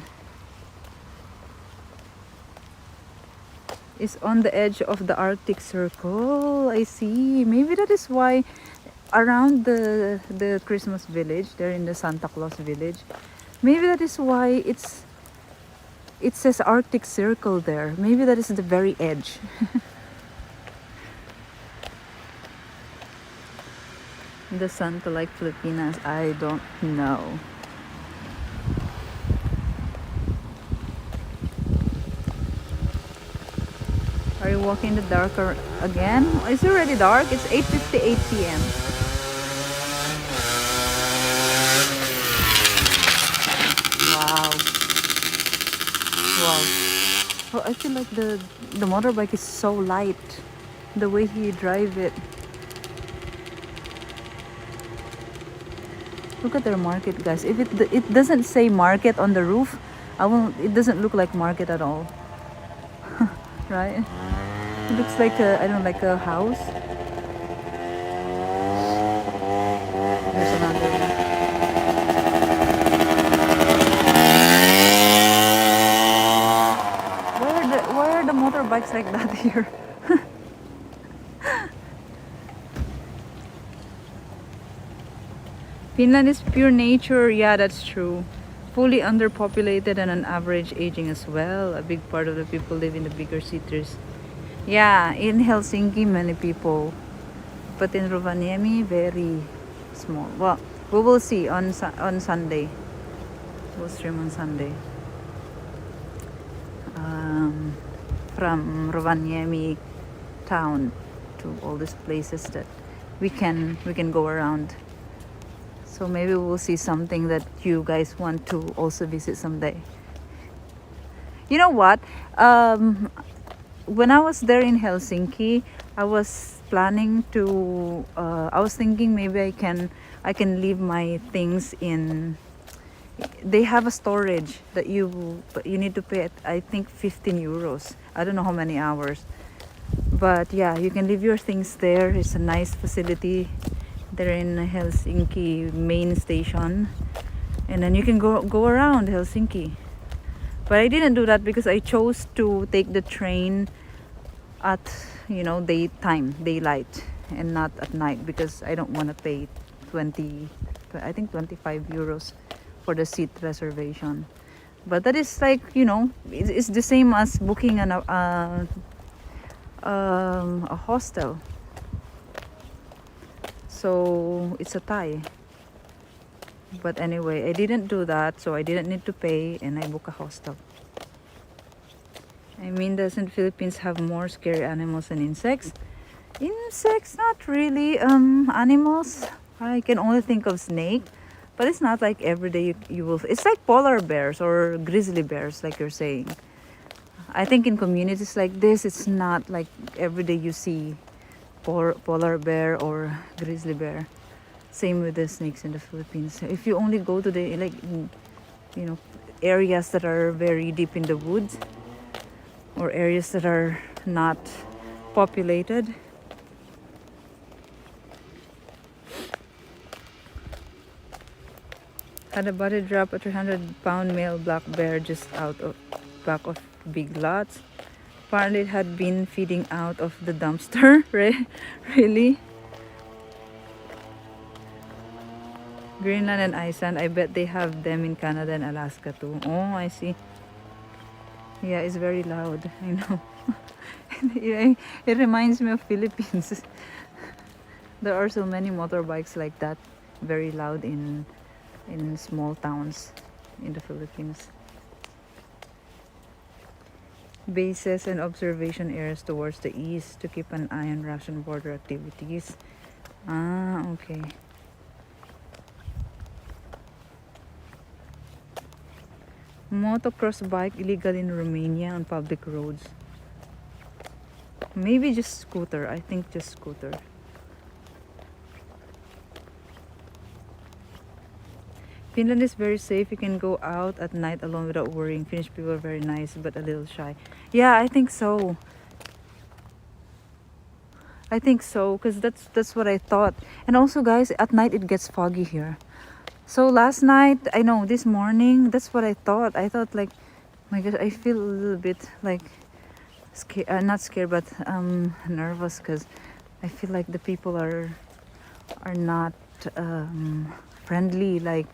Is on the edge of the Arctic Circle. I see. Maybe that is why around the Christmas village, they're in the Santa Claus village. Maybe that is why it says Arctic Circle there. Maybe that is the very edge. The Santa like Filipinas, I don't know. Are you walking in the dark again? It's already dark. It's 8:58 p.m. Wow. Wow. Oh, I feel like the motorbike is so light. The way he drive it. Look at their market, guys. If it doesn't say market on the roof, it doesn't look like market at all. Right? It looks like like a house. There's another one. Why are the motorbikes like that here? Finland is pure nature. Yeah, that's true. Fully underpopulated and on average aging as well. A big part of the people live in the bigger cities. Yeah, in Helsinki many people, but in Rovaniemi very small. Well, we will see on Sunday. We'll stream on Sunday. From Rovaniemi town to all these places that we can go around. So maybe we'll see something that you guys want to also visit someday. You know what? When I was there in Helsinki, I was planning to. I was thinking maybe I can leave my things in. They have a storage that but you need to pay I think 15 euros. I don't know how many hours. But yeah, you can leave your things there. It's a nice facility. They're in Helsinki main station. And then you can go around Helsinki. But I didn't do that because I chose to take the train at, daylight, and not at night, because I don't want to pay 20, I think 25 euros for the seat reservation. But that is like, it's the same as booking a hostel. So it's a tie. But anyway, I didn't do that, so I didn't need to pay, and I booked a hostel. I mean, doesn't Philippines have more scary animals than insects? Insects, not really. Animals, I can only think of snake, but it's not like every day you will. It's like polar bears or grizzly bears, like you're saying. I think in communities like this, it's not like every day you see polar bear or grizzly bear. Same with the snakes in the Philippines. If you only go to the areas that are very deep in the woods, or areas that are not populated. Had a body drop a 300-pound male black bear just out of back of big lots. Apparently it had been feeding out of the dumpster. Really? Greenland and Iceland, I bet they have them in Canada and Alaska too. Oh, I see. Yeah, it's very loud. I know. It reminds me of Philippines. There are so many motorbikes like that, very loud in small towns in the Philippines. Bases and observation areas towards the east to keep an eye on Russian border activities. Ah, okay. Motocross bike illegal in Romania on public roads. Maybe just scooter. I think just scooter. Finland is very safe. You can go out at night alone without worrying. Finnish people are very nice but a little shy. Yeah, I think so. I think so, because that's what I thought. And also, guys, at night it gets foggy here. So last night, I know, this morning, that's what I thought. I thought like, my God, I feel a little bit like scared, not scared, but nervous, because I feel like the people are not friendly. Like,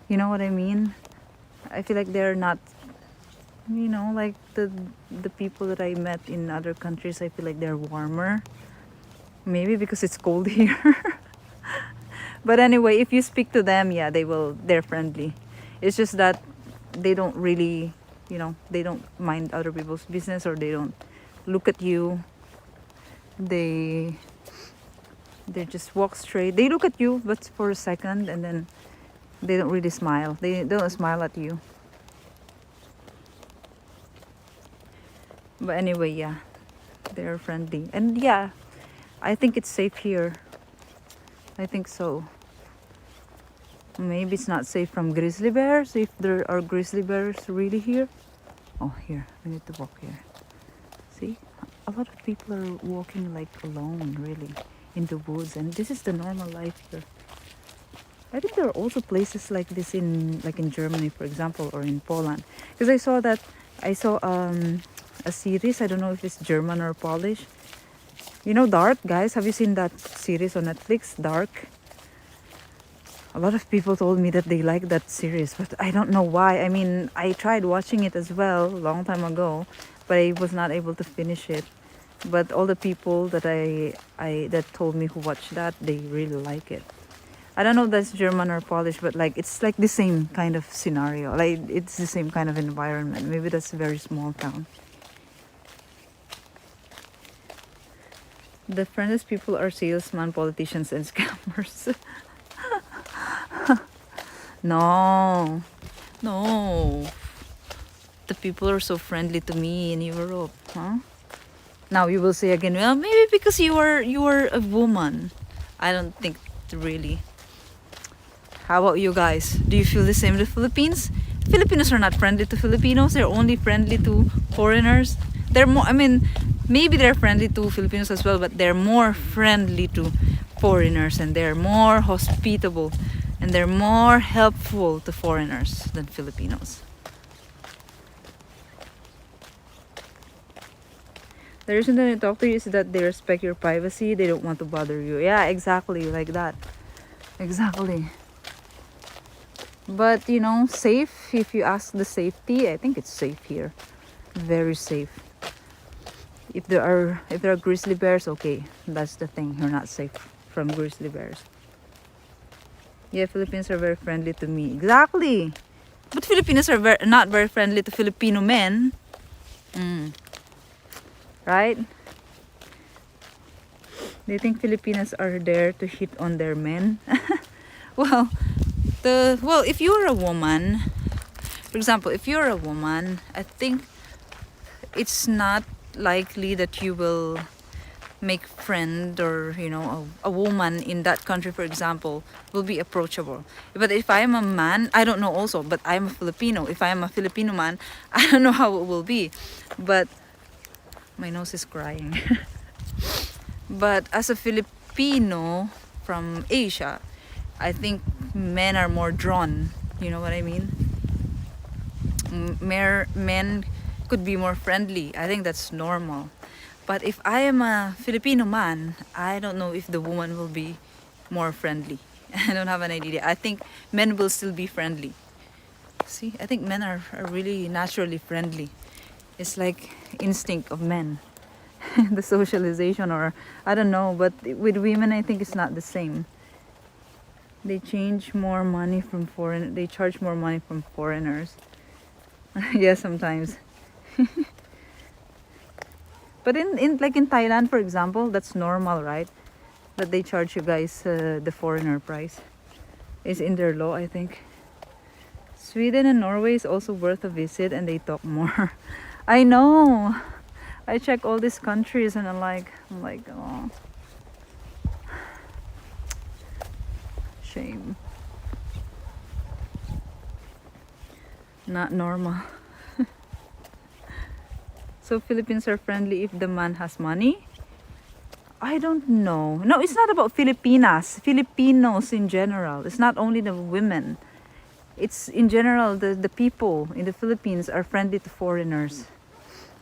you know what I mean? I feel like they're not, like the people that I met in other countries. I feel like they're warmer. Maybe because it's cold here. But anyway, if you speak to them, yeah, they're friendly. It's just that they don't really, they don't mind other people's business, or they don't look at you. They just walk straight. They look at you, but for a second, and then they don't really smile. They don't smile at you. But anyway, yeah, they're friendly. And yeah, I think it's safe here. I think so. Maybe it's not safe from grizzly bears, if there are grizzly bears really here. Oh, here, we need to walk here. See, a lot of people are walking like alone, really, in the woods, and this is the normal life here. I think there are also places like this in Germany, for example, or in Poland, because I saw a series. I don't know if it's German or Polish. Dark, guys. Have you seen that series on Netflix, Dark? A lot of people told me that they like that series, but I don't know why. I mean, I tried watching it as well a long time ago, but I was not able to finish it. But all the people that that told me who watched that, they really like it. I don't know if that's German or Polish, but it's like the same kind of scenario. Like, it's the same kind of environment. Maybe that's a very small town. The friendliest people are salesmen, politicians, and scammers. No. The people are so friendly to me in Europe, huh? Now you will say again, well, maybe because you are a woman. I don't think really. How about you guys? Do you feel the same with the Philippines? Filipinos are not friendly to Filipinos. They're only friendly to foreigners. They're more, I mean, maybe they're friendly to Filipinos as well, but they're more friendly to foreigners, and they're more hospitable, and they're more helpful to foreigners than Filipinos. The reason that I talk to you is that they respect your privacy. They don't want to bother you. Yeah, exactly, like that. Exactly. But you know, safe, if you ask the safety, I think it's safe here. Very safe. If there are grizzly bears, okay, that's the thing. You're not safe from grizzly bears. Yeah, Philippines are very friendly to me. Exactly. But Filipinos are not very friendly to Filipino men. Right? They think Filipinos are there to hit on their men. Well, if you're a woman, for example, if you're a woman, I think it's not likely that you will make friend, or you know, a woman in that country, for example, will be approachable. But if I am a man, I don't know also, but I'm a Filipino. If I am a Filipino man, I don't know how it will be. But my nose is crying. But as a Filipino from Asia, I think men are more drawn. You know what I mean? Men could be more friendly. I think that's normal. But if I am a Filipino man, I don't know if the woman will be more friendly. I don't have an idea. I think men will still be friendly. See, I think men are really naturally friendly. It's like instinct of men. The socialization, or I don't know, but with women I think it's not the same. They charge more money from foreigners. Yeah, sometimes. But in Thailand, for example, that's normal, right? That they charge you guys the foreigner price. It's in their law, I think. Sweden and Norway is also worth a visit, and they talk more. I know. I check all these countries and I'm like, oh, shame. Not normal. So Philippines are friendly if the man has money? I don't know. No, it's not about Filipinas. Filipinos in general. It's not only the women. It's in general, the people in the Philippines are friendly to foreigners.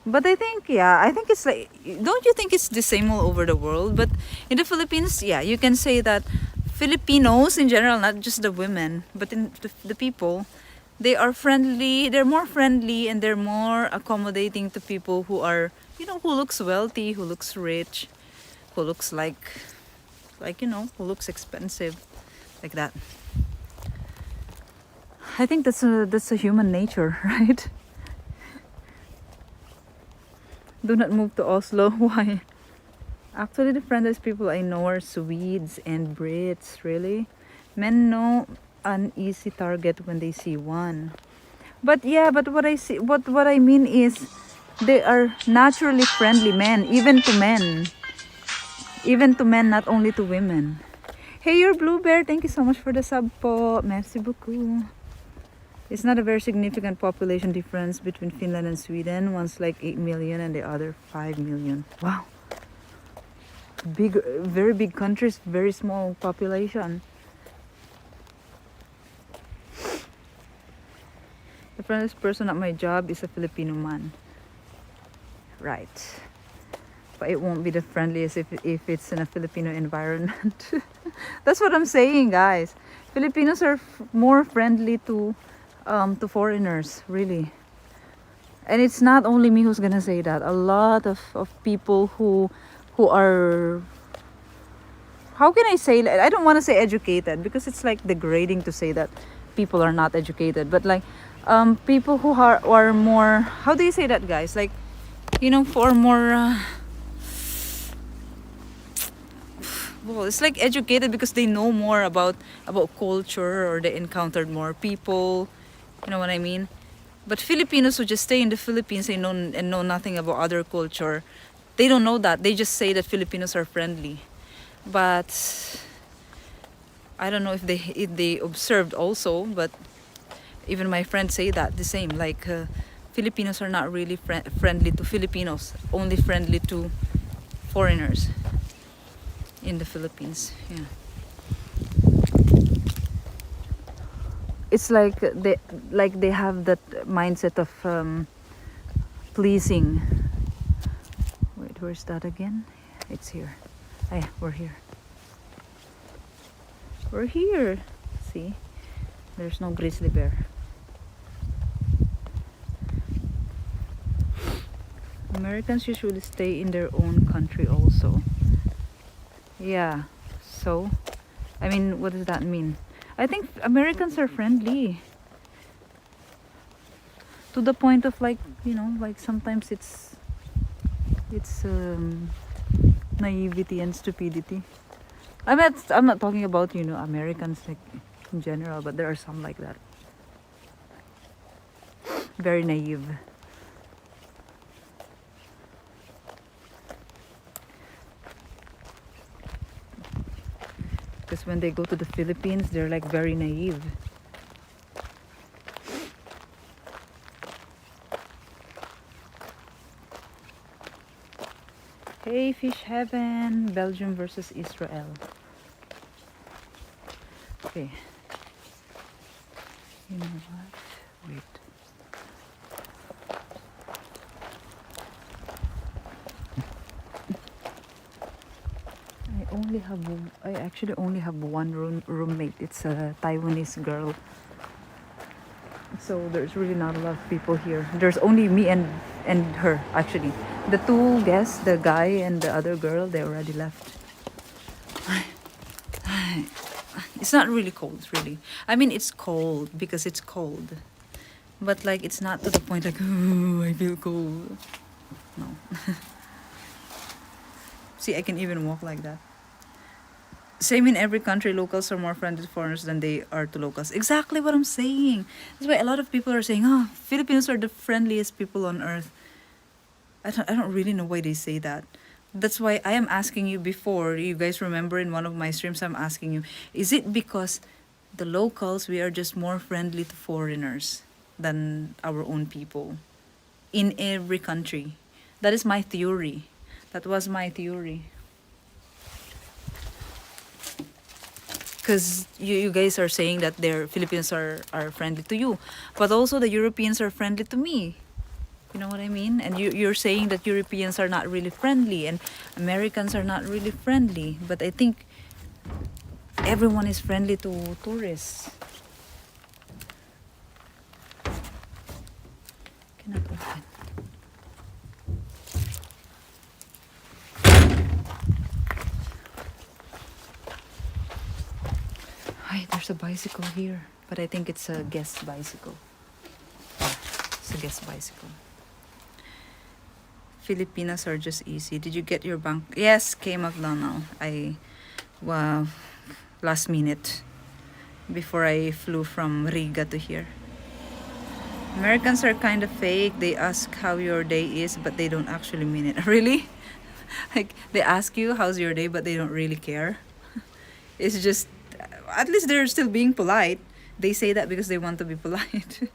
But I think it's like, don't you think it's the same all over the world? But in the Philippines, yeah, you can say that Filipinos in general, not just the women, but in the people, they are friendly, they're more friendly, and they're more accommodating to people who are, you know, who looks wealthy, who looks rich, who looks like you know, who looks expensive, like that. I think that's a human nature, right? Do not move to Oslo. Why? Actually, the friendliest people I know are Swedes and Brits. Really, men know an easy target when they see one. But yeah, but what I mean is, they are naturally friendly men, even to men. Even to men, not only to women. Hey, you're Blue Bear. Thank you so much for the sub po. Merci beaucoup. It's not a very significant population difference between Finland and Sweden. One's like 8 million and the other 5 million. Wow. Big, very big countries, very small population. The friendliest person at my job is a Filipino man. Right. But it won't be the friendliest if it's in a Filipino environment. That's what I'm saying, guys. Filipinos are more friendly to foreigners, really. And it's not only me who's gonna say that. A lot of people who are, how can I say, I don't want to say educated, because it's like degrading to say that people are not educated, but like people who are more, how do you say that, guys, like, you know, for more well, it's like educated because they know more about culture, or they encountered more people. You know what I mean? But Filipinos who just stay in the Philippines, they know nothing about other culture, They don't know that. They just say that Filipinos are friendly. But I don't know if they observed also, but even my friends say that the same. Like Filipinos are not really friendly to Filipinos, only friendly to foreigners in the Philippines. Yeah. It's like they have that mindset of pleasing. Wait, where's that again? It's here. Oh, yeah, we're here. We're here. See? There's no grizzly bear. Americans usually stay in their own country also. Yeah. So, I mean, what does that mean? I think Americans are friendly. To the point of like, like sometimes it's naivety and stupidity. I'm not talking about, Americans like in general, but there are some like that. Very naive. Because when they go to the Philippines, they're like very naive. Hey, Fish Heaven, Belgium versus Israel. Okay. You know what? Wait. I actually only have one roommate. It's a Taiwanese girl. So there's really not a lot of people here. There's only me and her actually. The two guests, the guy and the other girl, they already left. It's not really cold, really. I mean, it's cold because it's cold. But like, it's not to the point like, oh, I feel cold. No. See, I can even walk like that. Same in every country, locals are more friendly to foreigners than they are to locals. Exactly what I'm saying. That's why a lot of people are saying, oh, Filipinos are the friendliest people on earth. I don't really know why they say that. That's why I am asking you before. You guys remember in one of my streams, I'm asking you, is it because the locals, we are just more friendly to foreigners than our own people in every country? That is my theory. That was my theory. Because you guys are saying that their Filipinos are friendly to you, but also the Europeans are friendly to me. You know what I mean? And you're saying that Europeans are not really friendly and Americans are not really friendly. But I think everyone is friendly to tourists. Cannot open. Hi, there's a bicycle here. But I think it's a guest bicycle. Yeah, it's a guest bicycle. Filipinas are just easy. Did you get your bank? Yes, K McDonald. Wow, last minute before I flew from Riga to here. Americans are kind of fake. They ask how your day is, but they don't actually mean it. Really? Like they ask you how's your day, but they don't really care. It's just, at least they're still being polite. They say that because they want to be polite.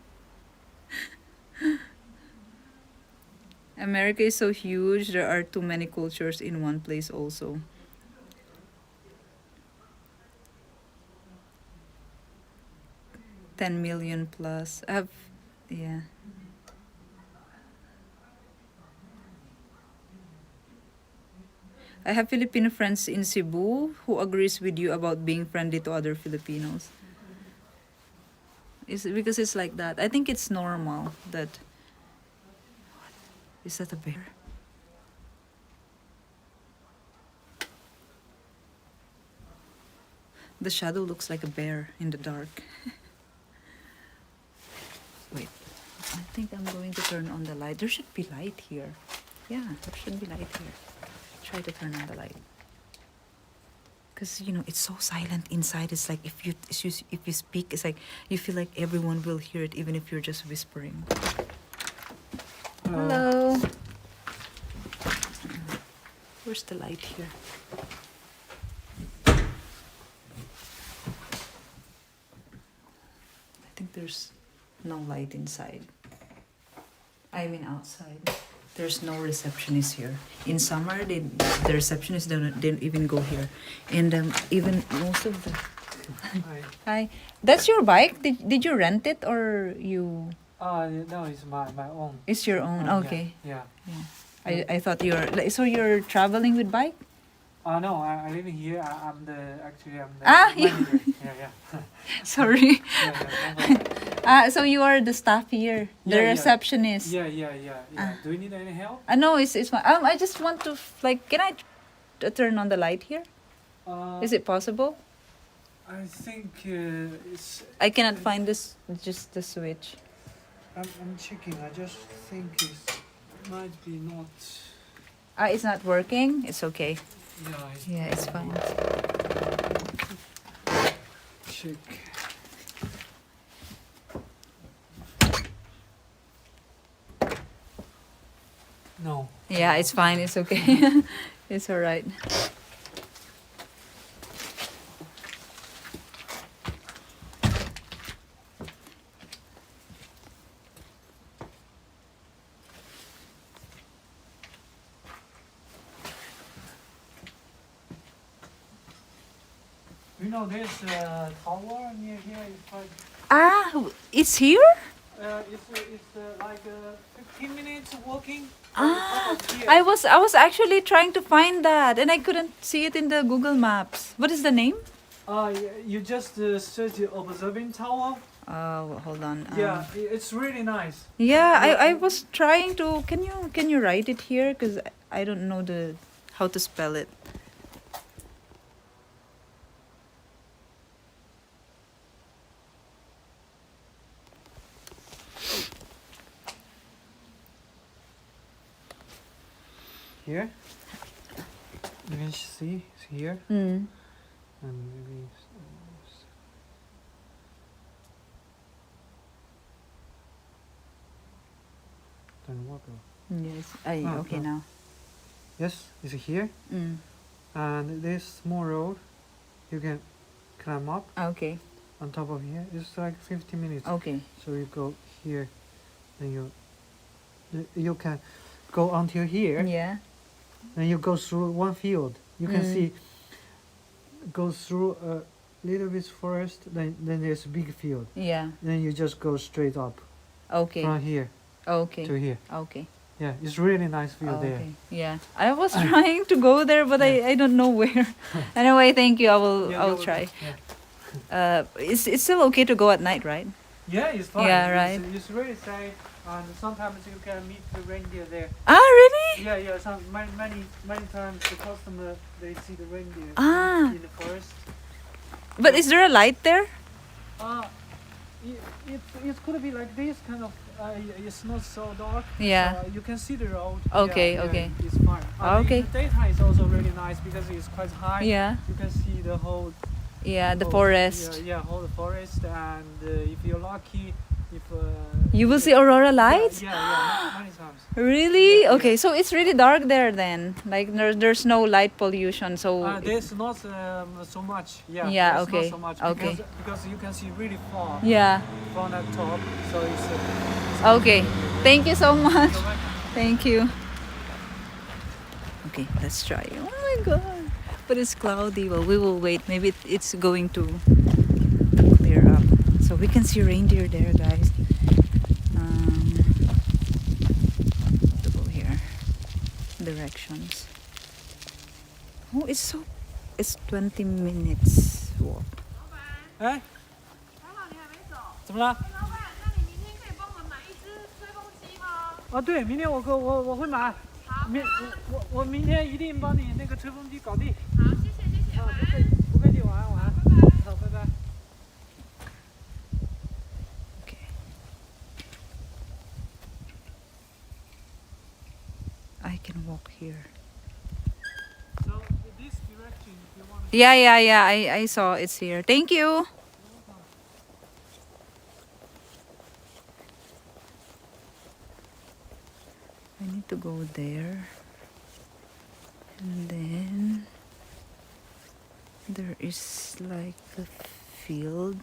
America is so huge, there are too many cultures in one place also. $10 million plus. Yeah. I have Filipino friends in Cebu who agrees with you about being friendly to other Filipinos. It's because it's like that. I think it's normal that. Is that a bear? The shadow looks like a bear in the dark. Wait, I think I'm going to turn on the light. There should be light here. Yeah, there should be light here. Try to turn on the light. Because, it's so silent inside. It's like if you speak, it's like you feel like everyone will hear it even if you're just whispering. Hello. Where's the light here? I think there's no light inside. I mean outside. There's no receptionist here. In summer, the receptionists don't even go here. And even most of the... Hi. Hi. That's your bike? Did you rent it or you... No, it's my own. It's your own? Yeah, Okay. Yeah. I thought so you're traveling with bike? No, I live in here. I'm the You... manager. Yeah. Sorry. Yeah. So you are the staff here, the Yeah, yeah. receptionist. Yeah. Do you need any help? No, it's fine. I just want to can I turn on the light here? Is it possible? I think it's. I cannot find just the switch. I'm checking. I just think it might be not. It's not working. It's okay. Yeah. Yeah, it's fine. Check. No. Yeah, it's fine. It's okay. It's all right. You know, there's a tower near here. It's like It's here? it's like 15 minutes walking. Here. I was actually trying to find that and I couldn't see it in the Google Maps. What is the name? You just search the observing tower. Oh, hold on. Yeah, it's really nice. Yeah, I was trying to. Can you write it here? Because I don't know how to spell it. Here, you can see it's here, Mm. and maybe. Then what? Yes. Okay no. now. Yes, it's here, Mm. and this small road, you can climb up Okay. on top of here. It's like 50 minutes. Okay. So you go here, then you can go until here. Yeah. Then you go through one field. You can Mm. see, go through a little bit forest, then there's a big field. Yeah. Then you just go straight up Okay. from here Okay. to here. Okay. Yeah, it's really nice view there. Okay. Yeah. I was trying to go there, but I don't know where. Anyway, thank you. I will try. Yeah. It's still okay to go at night, right? Yeah, it's fine. Yeah, right. It's really safe, and sometimes you can meet the reindeer there. Really? Yeah. Many times the customer they see the reindeer in the forest. But is there a light there? It could be like this kind of. It's not so dark. Yeah. So you can see the road. Okay, Yeah, okay. It's fine. Okay. In the daytime is also really nice because it's quite high. Yeah. You can see the whole. Yeah, the whole- forest. Yeah, whole forest, and if you're lucky, if. You will see aurora lights? Yeah, many times. Really? Yeah, Okay, so it's really dark there then. Like there's no light pollution. So There's not so much. Yeah. Yeah, there's okay, Not so much okay. because you can see really far yeah. from that top. So it's. Okay. Thank you so much. You're welcome. Thank you. Okay, let's try. Oh my god. But it's cloudy. Well, we will wait. Maybe it's going to clear up. So we can see reindeer there, guys. To go here. Directions. Oh, it's 20 minutes walk. 哎，怎么了？老板，那你明天可以帮我们买一只吹风机吗？对，明天我会买。好，我明天一定帮你那个吹风机搞定。好，谢谢，晚安。不客气，晚安。拜拜。好，拜拜。 Okay. I can walk here. So this direction, if you want. Yeah. I saw it's here. Thank you. I need to go there. And then there is like a field,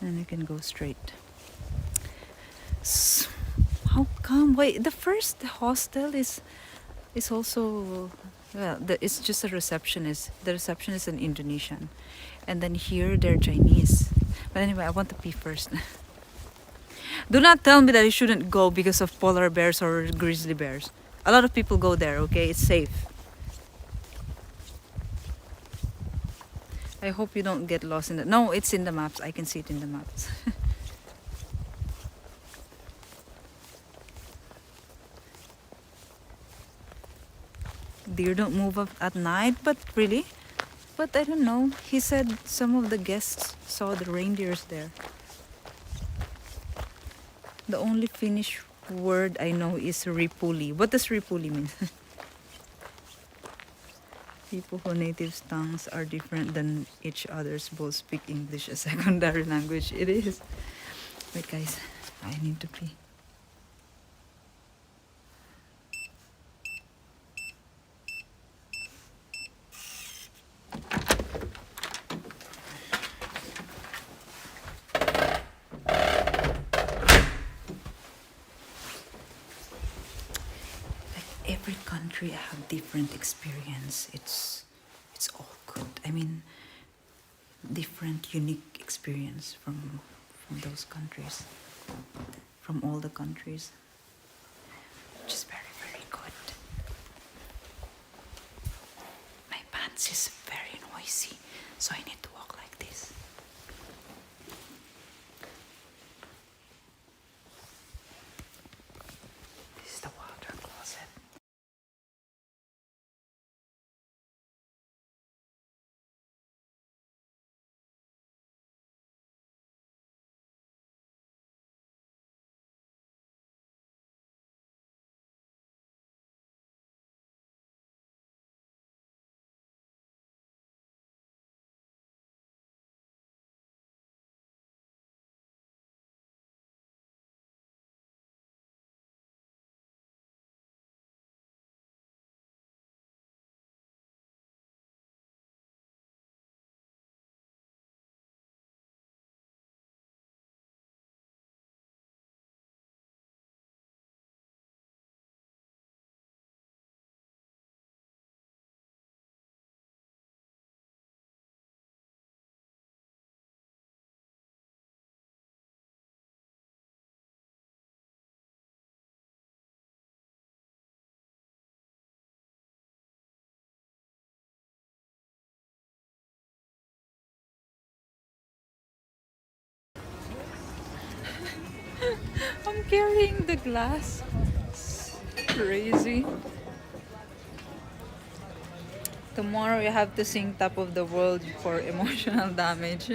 and you can go straight. How come? Wait, the first hostel is also, well, it's just a receptionist. The receptionist is an Indonesian, and then here they're Chinese. But anyway, I want to pee first. Do not tell me that you shouldn't go because of polar bears or grizzly bears. A lot of people go there. Okay, it's safe. I hope you don't get lost in the. No, it's in the maps. I can see it in the maps. Deer don't move up at night, but really? But I don't know. He said some of the guests saw the reindeers there. The only Finnish word I know is ripuli. What does ripuli mean? People whose native tongues are different than each other's both speak English as secondary language. It is. Wait guys, I need to pee. Every country have different experience. It's all good. I mean, different unique experience from those countries, from all the countries, which is very, very good. My pants is very noisy, so I need to walk like this. This is the water closet. I'm carrying the glass. It's crazy. Tomorrow you have to sing Top of the World for emotional damage.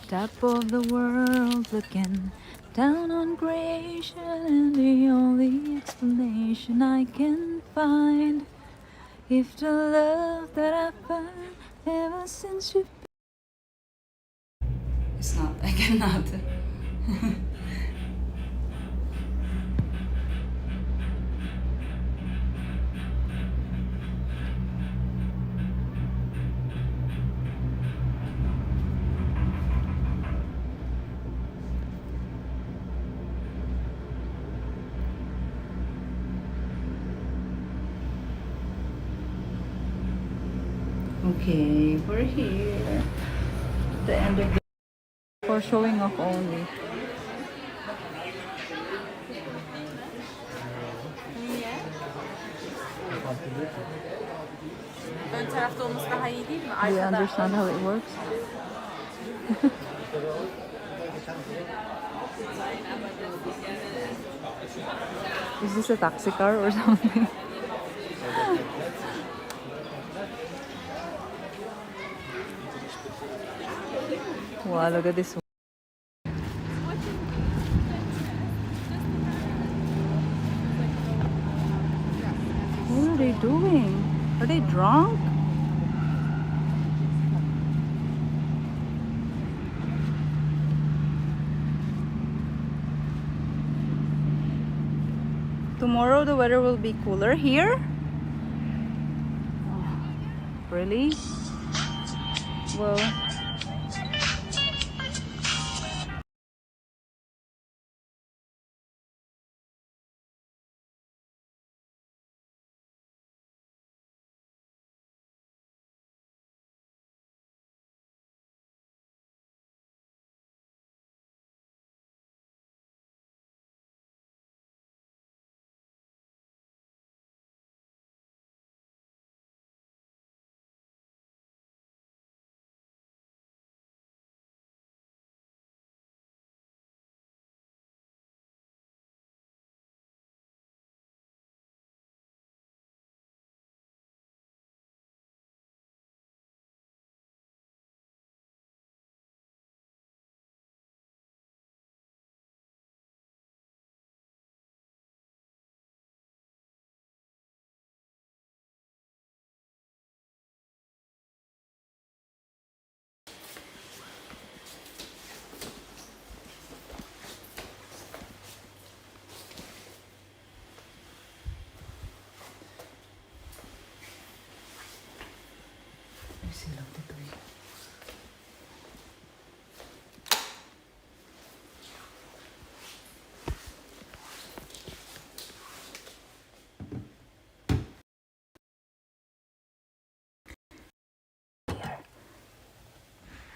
Top of the world looking down on creation, and the only explanation I can find, if the love that I found ever since you. It's not, I cannot. Okay, we're here. The end of the for showing off only. Ön tarafta olması daha iyi değil mi? Do you understand how it works? Is this a taxi car or something? Wow, look at this one. What are they doing? Are they drunk? Tomorrow the weather will be cooler here. Oh, really? Well,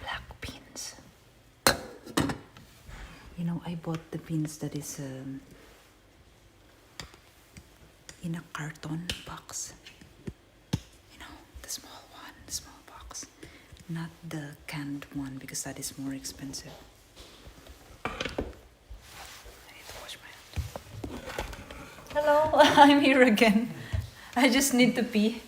black beans. You know, I bought the beans that is in a carton box. You know, the small one, the small box. Not the canned one because that is more expensive. I need to wash my hands. Hello, I'm here again. I just need to pee.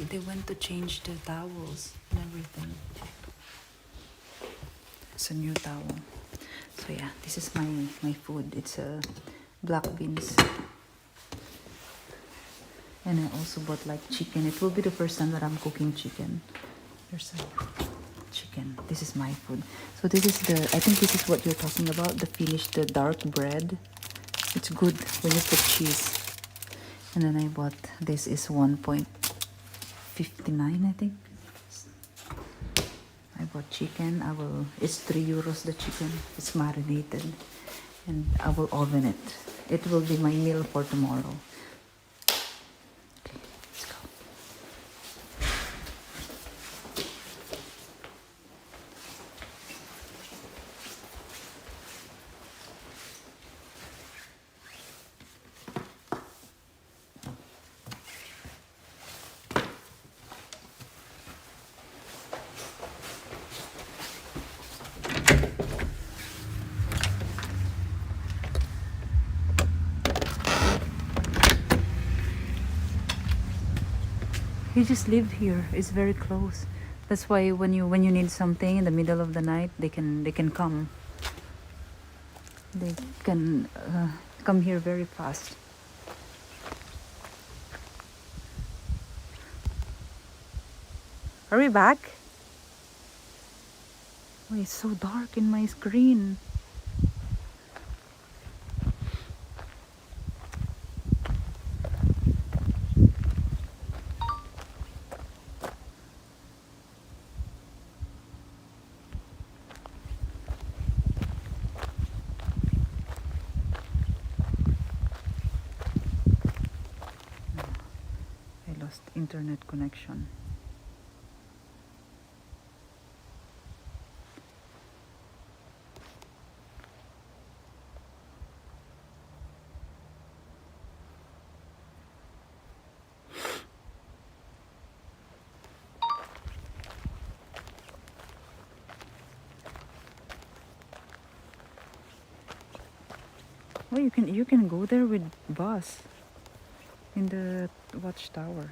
They went to change the towels and everything. It's a new towel. So yeah, this is my food. It's black beans. And I also bought like chicken. It will be the first time that I'm cooking chicken. There's a chicken. This is my food. So this is I think this is what you're talking about, the finished, the dark bread. It's good when you put cheese. And then I bought, this is 1.59, I think. I bought chicken. It's 3 euros the chicken. It's marinated. And I will oven it. It will be my meal for tomorrow. Okay, let's go. You just live here. It's very close. That's why when you need something in the middle of the night, they can come. They can come here very fast. Are we back? Oh, it's so dark in my screen. Internet connection. you can go there with bus in the watchtower.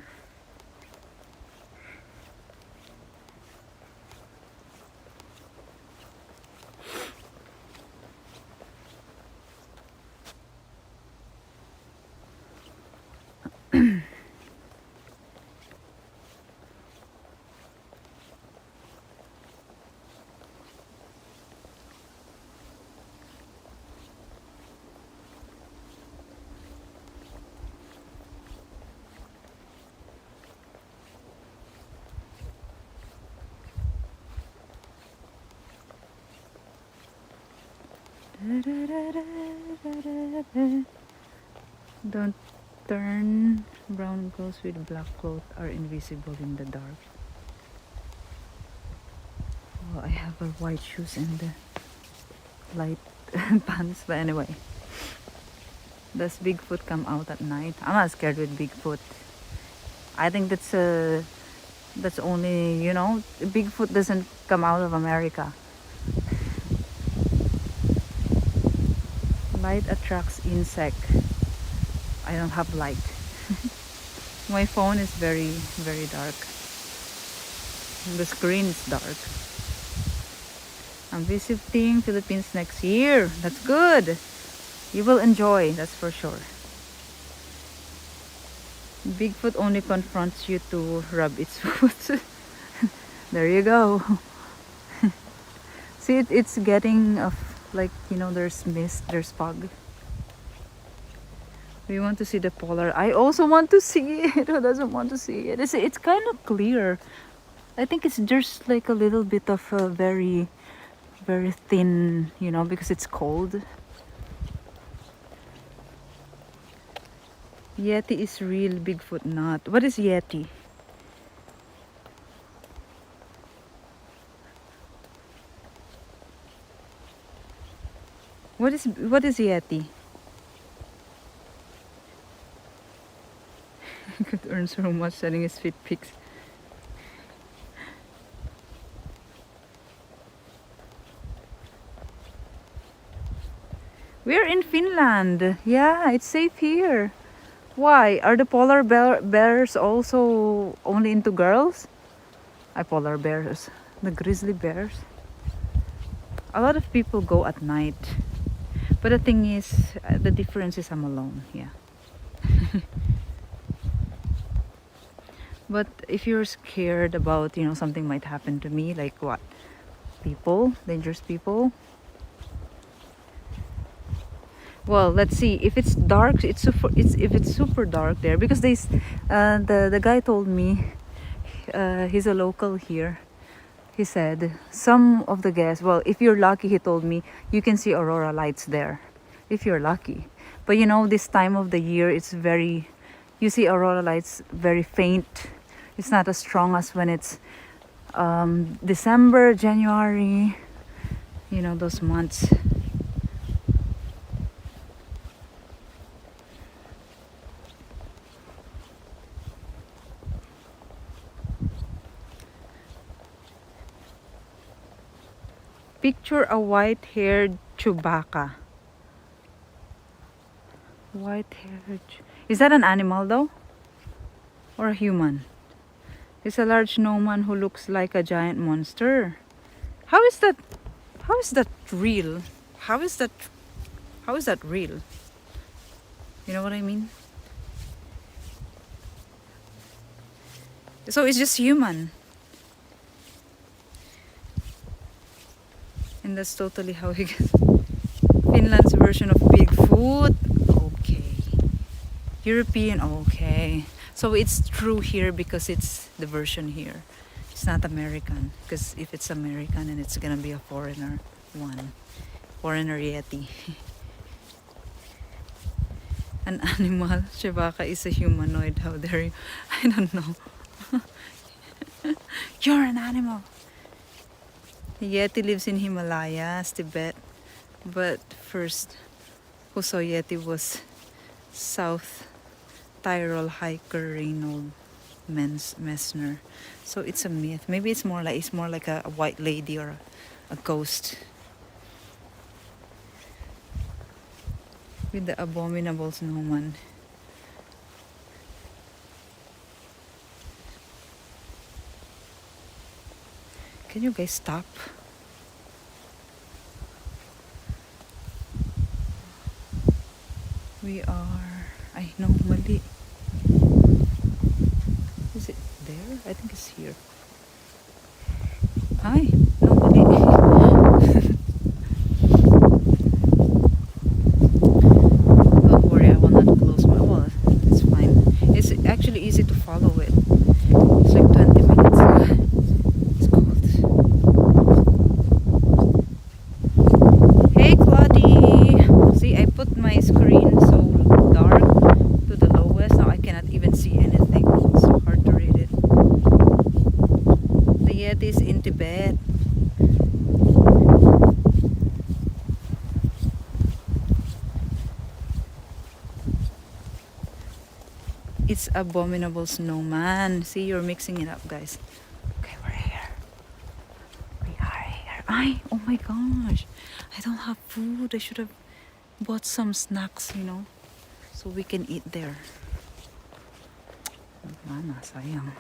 Don't turn. Brown girls with black clothes are invisible in the dark. Oh, I have a white shoes and the light pants, but anyway. Does Bigfoot come out at night? I'm not scared with Bigfoot. I think that's only, you know, Bigfoot doesn't come out of America. Light attracts insect. I don't have light. My phone is very, very dark. The screen is dark. I'm visiting Philippines next year. That's good. You will enjoy, that's for sure. Bigfoot only confronts you to rub its foot. There you go. See, it's getting like, you know, there's mist, there's fog. We want to see the polar. I also want to see it. Who doesn't want to see it? It's kind of clear. I think it's just like a little bit of a very, very thin, you know, because it's cold. Yeti is real, Bigfoot not. What is Yeti? What is Yeti? He could earn so much selling his feet pics. We're in Finland. Yeah, it's safe here. Why? Are the polar bears also only into girls? Polar bears. The grizzly bears. A lot of people go at night. But the thing is, the difference is I'm alone. Yeah. But if you're scared about, you know, something might happen to me, like what? People, dangerous people. Well, let's see. If it's dark, if it's super dark there, because the guy told me, he's a local here. He said some of the guests, well, if you're lucky, he told me, you can see aurora lights there, if you're lucky. But you know, this time of the year, you see aurora lights very faint. It's not as strong as when it's December, January, you know, those months. Picture a white-haired Chewbacca. White-haired. Is that an animal though? Or a human? It's a large snowman who looks like a giant monster. How is that real? How is that real? You know what I mean? So it's just human. And that's totally how he gets. Finland's version of Bigfoot. Okay. European. Okay. So it's true here because it's the version here. It's not American. Because if it's American, then it's gonna be a foreigner one. Foreigner Yeti. An animal. Chewbacca is a humanoid. How dare you? I don't know. You're an animal. Yeti lives in Himalayas, Tibet. But first, who saw Yeti was South Tyrol hiker Reynold Messner. So it's a myth. Maybe it's more like a white lady or a ghost. with the abominable snowman. Can you guys stop? We are... I know, mali. Is it there? I think it's here. Ay, no, mali. Don't worry, I will not close my wall. It's fine. It's actually easy to follow it. It's like 20 minutes. It's cold. Hey, Claudie! See, I put my screen so dark to the lowest. Now I cannot even see anything. It's so hard to read it. The Yeti's in Tibet. It's abominable snowman. See, you're mixing it up, guys. Okay, we're here. We are here. Ay, oh my gosh. I don't have food. I should have bought some snacks, you know, so we can eat there. Wala na, sayang.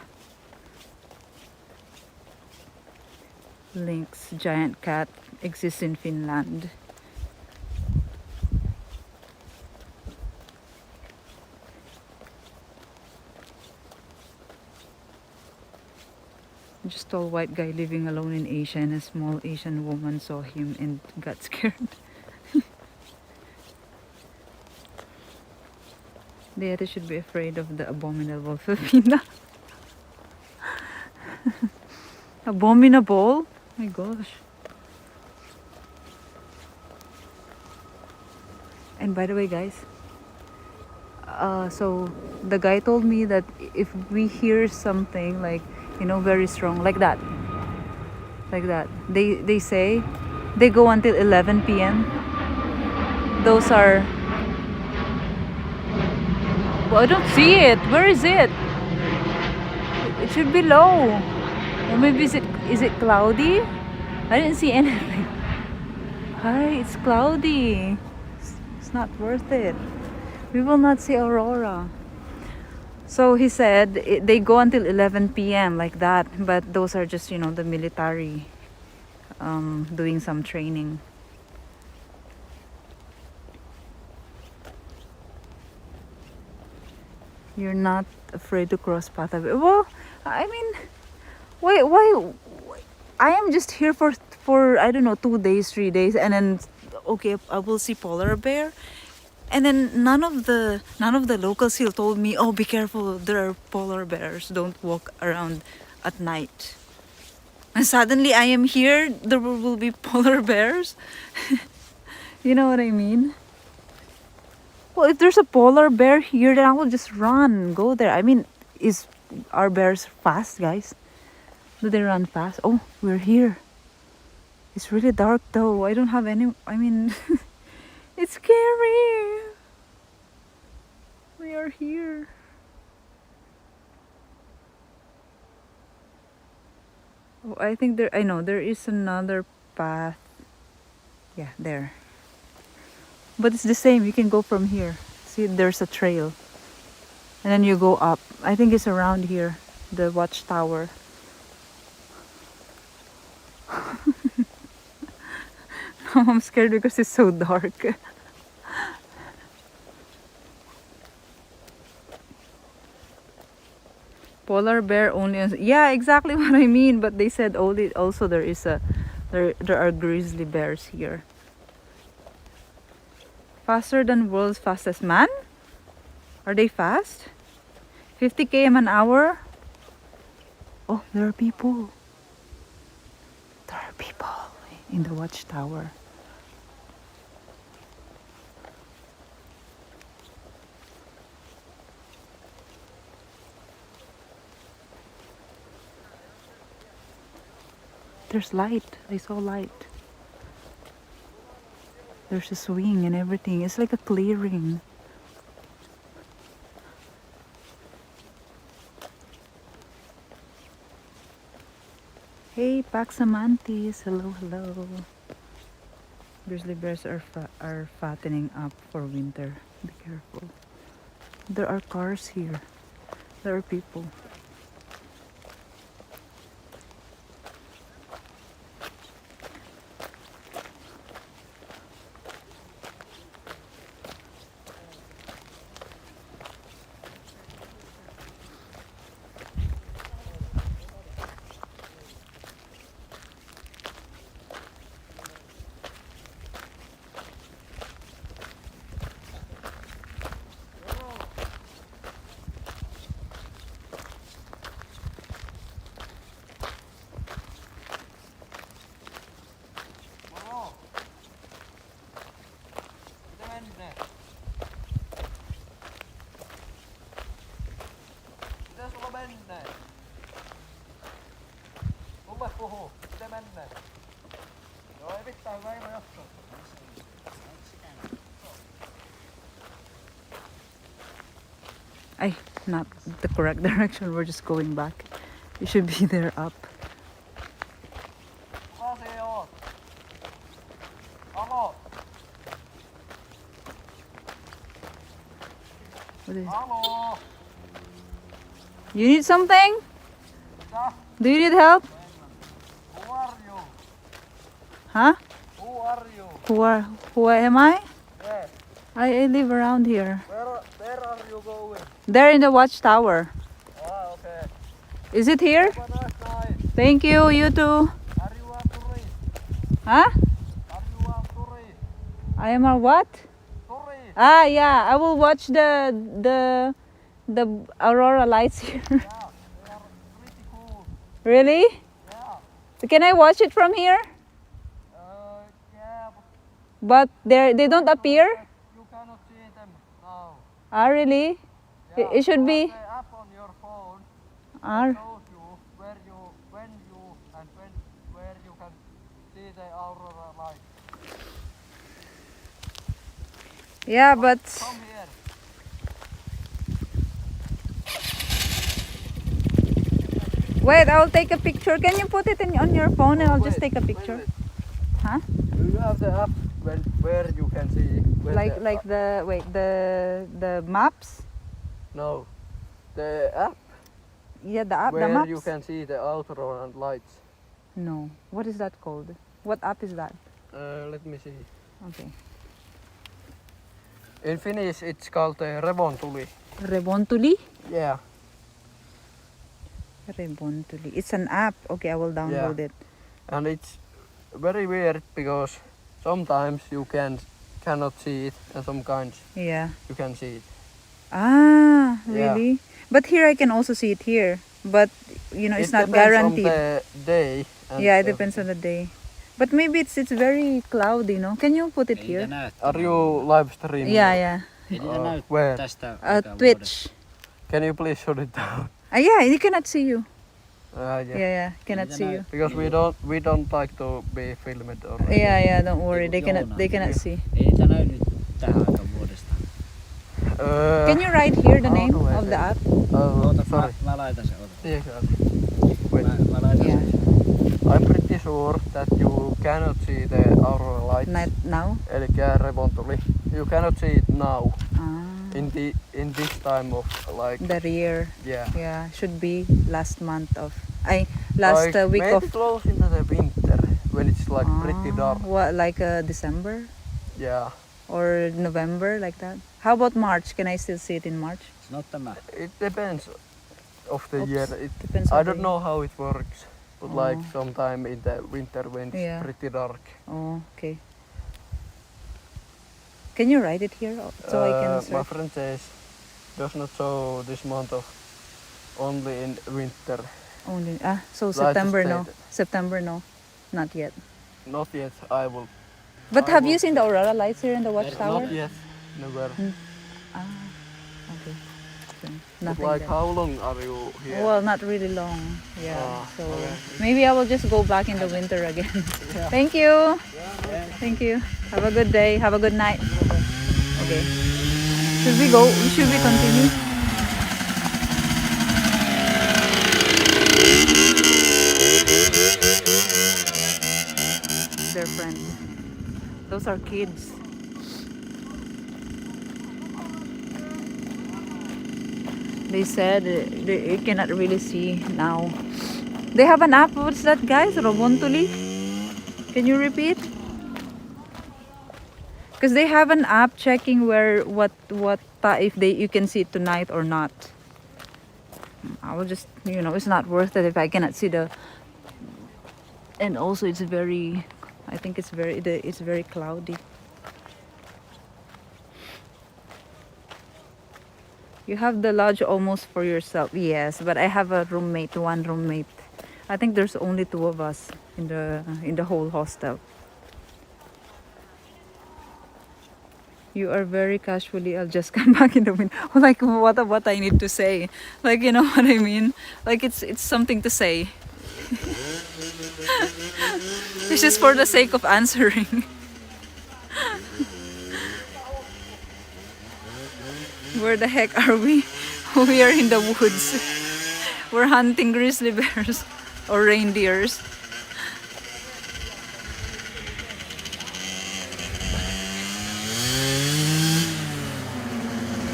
Lynx giant cat exists in Finland. Just tall white guy living alone in Asia, and a small Asian woman saw him and got scared. They should be afraid of the abominable Filipina. Abominable? My gosh. And by the way, guys, so the guy told me that if we hear something like, you know, very strong, like that, they say they go until 11 p.m. Those are... Well, I don't see it. Where is it? It should be low. Or maybe is it cloudy? I didn't see anything. Hi, it's cloudy. It's not worth it. We will not see aurora. So he said they go until 11 p.m. like that, but those are just, you know, the military doing some training. You're not afraid to cross path of it. Well, I mean, why? I am just here for I don't know, 2 days, 3 days, and then okay, I will see polar bear, and then none of the locals here told me, oh, be careful, there are polar bears. Don't walk around at night. And suddenly I am here, there will be polar bears. You know what I mean? Well, if there's a polar bear here, then I will just run, go there. I mean, are bears fast, guys? Do they run fast? Oh, we're here. It's really dark though. I don't have any... I mean, it's scary. We are here. Oh, I think I know there is another path. Yeah, there. But it's the same. You can go from here. See, there's a trail. And then you go up. I think it's around here. The watchtower. I'm scared because it's so dark. Polar bear only... Yeah, exactly what I mean. But they said also there is there are grizzly bears here. Faster than world's fastest man? Are they fast? 50 km an hour? Oh, there are people. There are people in the watchtower. There's light. I saw light. There's a swing and everything. It's like a clearing. Hey, Paxamantis. Hello, hello. Grizzly bears are fattening up for winter. Be careful. There are cars here. There are people. Mitä sulla mennään? Mulle puhuu. Miten mennään? Joo, ei mitään, Väinö jaksaa. Ay, not the correct direction. We're just going back. You should be there up. Kuka se oot? Alo? What is? Alo? You need something? Mitä? Do you need help? Who are you? Huh? Who are you? Who am I? Yeah. I live around here. Where are you going? There in the watchtower. Ah, okay. Is it here? Have a nice night. Thank you. You too. Are you a tourist? Huh? Are you a tourist? I am a what? Tourist? Ah, yeah. I will watch the aurora lights here. Yeah, they are pretty cool. Really? Yeah. So can I watch it from here? Yeah, But they don't appear. you cannot see them now. Ah, really? Yeah, It should but be. the app on your phone Ah, shows you where you can see the aurora light. yeah, but Come here. wait. I will take a picture. Can you put it on your phone and I'll just take a picture? Wait. Huh? Do you have the app where you can see where Like the maps? no, the app Yeah, the app, the where maps. you can see the aurora and lights. No. What is that called? What app is that? Let me see. Okay. In Finnish, it's called Revontuli. Rebontuli? Yeah. Rebontuli. It's an app. Okay, I will download it. And it's very weird because sometimes you cannot see it, and sometimes Yeah. you can see it. Ah, Yeah. really? But here I can also see it here. But you know, it's it not depends guaranteed. on the day. And Yeah, it depends on the day. But maybe it's very cloudy, no? Can you put it here? Are you live streaming? Yeah, yeah. Ei niitä näy Where? tästä aikaa Twitch. Can you please shut it down? Yeah, they cannot see you. Yeah. Yeah, cannot Niitä see näy- you. Because we don't like to be filmed or. Yeah, don't worry. They Joona. cannot Yeah. see. Ei niitä näy nyt tähän aikaan vuodesta. Can you write here the how name do I of say the it? app? Oota, Sorry. mä laitan sen, oota. Yeah, wait. Mä laitan Yeah. sen. I'm pretty sure that you cannot see the aurora lights. Not now. Elikkä revontuli. You cannot see it now. Ah, In this time of like the year. yeah. Yeah, should be last month of. Last like, week maybe of. close into the winter when it's like pretty dark. What, like December Yeah. or November, like that? How about March? Can I still see it in March? Se on tämä. It depends of the Oops. year. Depends I on don't the- know how it works, but Oh. like sometime in the winter when it's Yeah. pretty dark. Oh, okay. Can you write it here so I can My search? friend says does not show this month of only in winter. Only so just September no. stated. September no, not yet. Not yet. I will. But I have will- you seen the aurora lights here in the watchtower? Not yet. Never. Ah, okay. So, But nothing like there. how long are you here? Well, not really long. Yeah. Ah, So okay. maybe I will just go back in the winter again. Thank you. Thank you. Have a good day. Have a good night. Okay. Should we go? Should we continue? Their friend. Those are kids. They said you cannot really see now. They have an app. What's that, guys? Robontuli? Can you repeat? Because they have an app checking where if you can see it tonight or not. I will just, it's not worth it if I cannot see the. And also, it's very. I think it's very cloudy. You have the lodge almost for yourself. Yes, but I have one roommate. I think there's only 2 of us in the whole hostel. You are very casually. I'll just come back in the window. Like what I need to say. Like, you know what I mean? Like it's something to say. It's just for the sake of answering. Where the heck are we? We are in the woods. We're hunting grizzly bears or reindeers.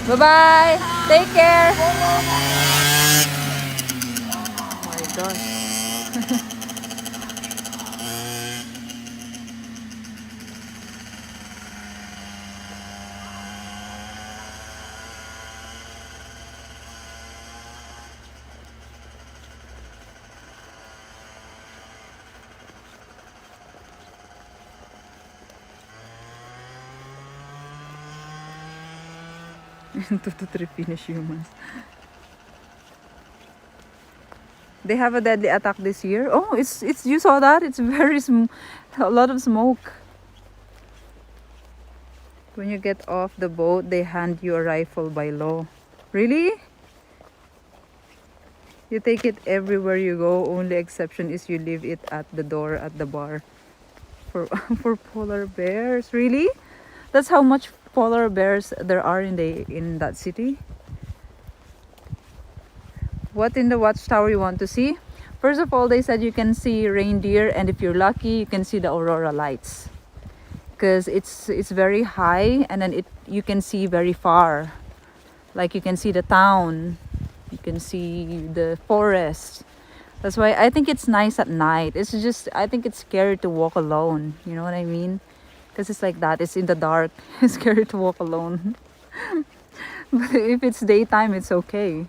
Bye-bye. Take care. Oh my gosh. Two to three Finnish humans. They have a deadly attack this year. Oh, it's you saw that? It's a lot of smoke. When you get off the boat, they hand you a rifle by law. Really? You take it everywhere you go. Only exception is you leave it at the door at the bar. For for polar bears, really? That's how much polar bears there are in that city. What in the watchtower you want to see? First of all, they said you can see reindeer, and if you're lucky, you can see the aurora lights. Because it's very high, and then you can see very far. Like you can see the town, you can see the forest. That's why I think it's nice at night. It's just I think it's scary to walk alone. You know what I mean? Because it's like that. It's in the dark. It's scary to walk alone. But if it's daytime, it's okay.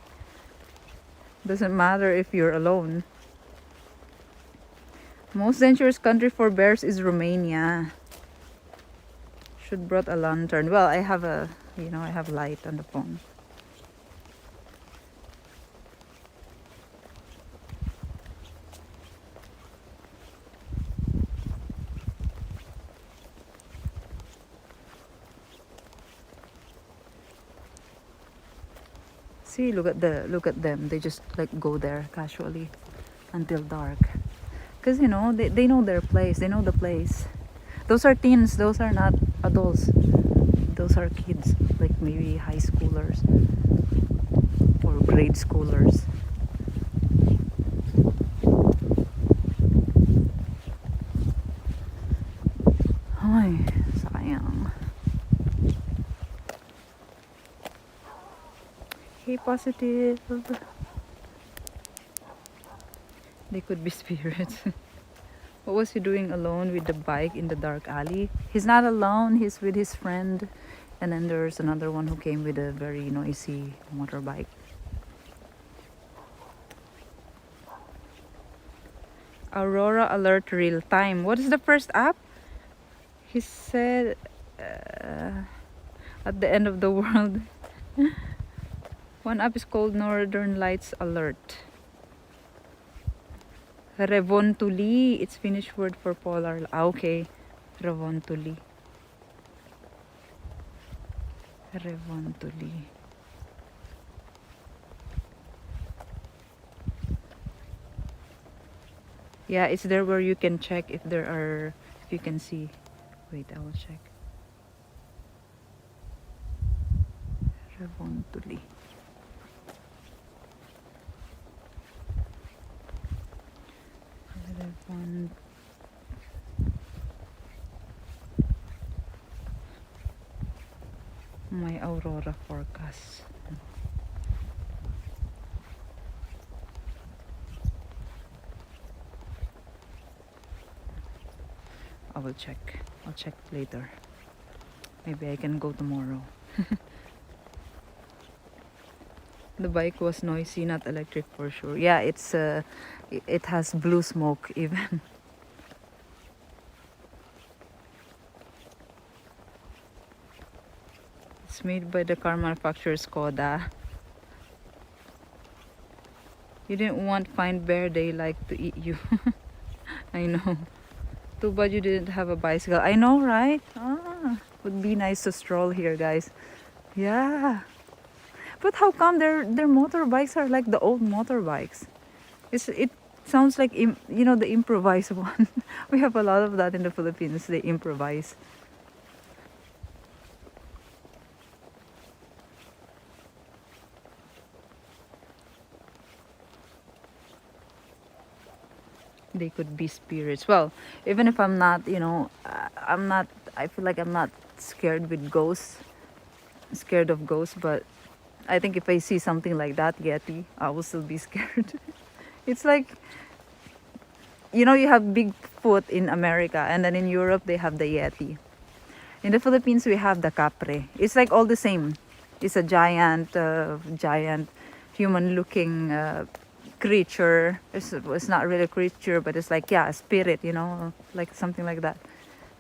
Doesn't matter if you're alone. Most dangerous country for bears is Romania. Should brought a lantern. Well, I have I have light on the phone. See, look at them. They just like go there casually until dark. Because they know their place. They know the place. Those are teens. Those are not adults. Those are kids, like maybe high schoolers or grade schoolers. Ay, sayang. Hey, positive. They could be spirits. What was he doing alone with the bike in the dark alley? He's not alone. He's with his friend. And then there's another one who came with a very noisy motorbike. Aurora alert real time. What is the first app? He said at the end of the world. One app is called Northern Lights Alert. Revontuli. It's Finnish word for polar. Okay. Revontuli. Revontuli. Yeah, it's there where you can check if you can see. Wait, I will check. Revontuli. Aurora forecast. I will check. I'll check later. Maybe I can go tomorrow. The bike was noisy, not electric for sure. Yeah, it has blue smoke even. It's made by the car manufacturer Skoda. You didn't want Find Bear, they like to eat you. I know. Too bad you didn't have a bicycle. I know, right? Ah, would be nice to stroll here, guys. Yeah. But how come their motorbikes are like the old motorbikes? It sounds like you know, the improvised one. We have a lot of that in the Philippines. They improvise. They could be spirits. Well, even if I'm not, you know, I'm not. I feel like I'm not scared with ghosts. Scared of ghosts, but I think if I see something like that Yeti, I will still be scared. It's like, you know, you have Bigfoot in America, and then in Europe they have the Yeti. In the Philippines we have the capre. It's like all the same. It's a giant human-looking creature. It's not really a creature, but it's like, yeah, a spirit, you know, like something like that,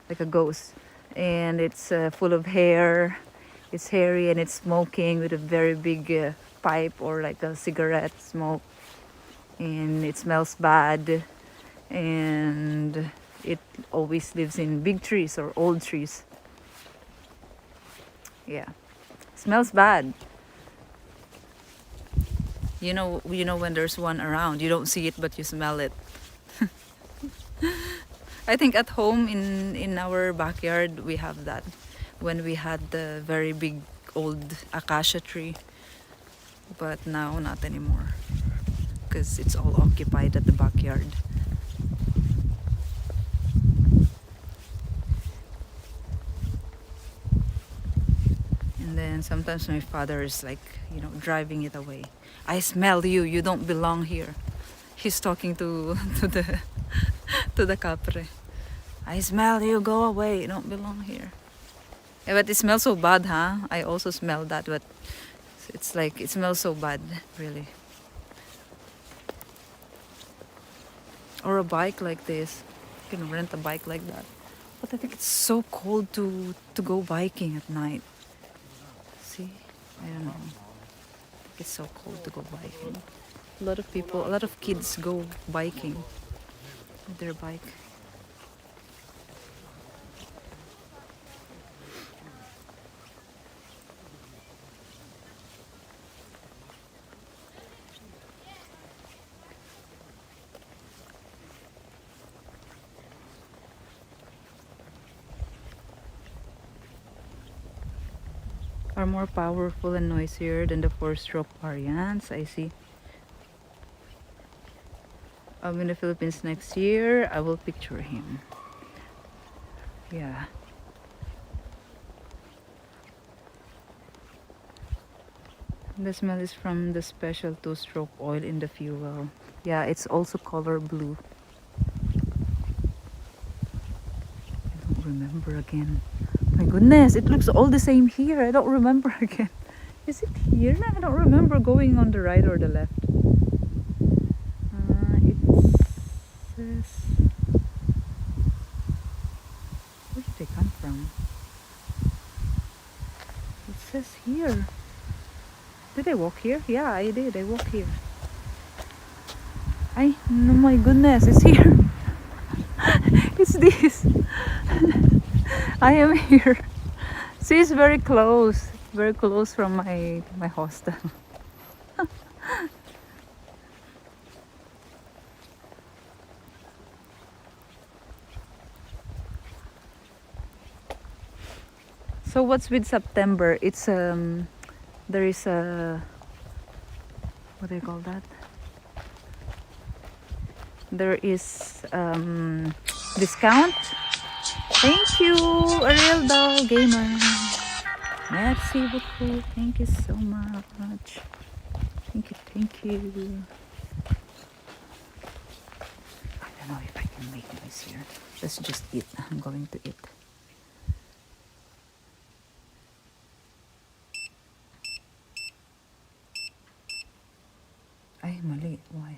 like a ghost. And it's full of hair. It's hairy and it's smoking with a very big pipe or like a cigarette smoke. And it smells bad. And it always lives in big trees or old trees. Yeah, smells bad. You know when there's one around, you don't see it but you smell it. I think at home in our backyard we have that when we had the very big old acacia tree, but now not anymore because it's all occupied at the backyard. And then sometimes my father is like, you know, driving it away. I smell you. You don't belong here. He's talking to the capre. I smell you. Go away. You don't belong here. Yeah, but it smells so bad, huh? I also smell that, but it's like it smells so bad, really. Or a bike like this. You can rent a bike like that. But I think it's so cold to go biking at night. See? I don't know. It's so cold to go biking. A lot of kids go biking with their bike. Are more powerful and noisier than the 4-stroke variants. I see. I'm in the Philippines next year. I will picture him. Yeah. The smell is from the special 2-stroke oil in the fuel. Yeah, it's also color blue. I don't remember again. My goodness, it looks all the same here. I don't remember again. Is it here? I don't remember going on the right or the left. It says... Where did they come from? It says here. Did I walk here? Yeah, I did. I walked here. Oh my goodness, it's here. It's this. I am here. See, it's very close from my hostel. So what's with September? It's there is a, what do you call that? There is discount. Thank you, a real doll gamer. Merci beaucoup. Thank you so much. Thank you, thank you. I don't know if I can make noise here. Let's just eat. I'm going to eat. Ay, mali. Why?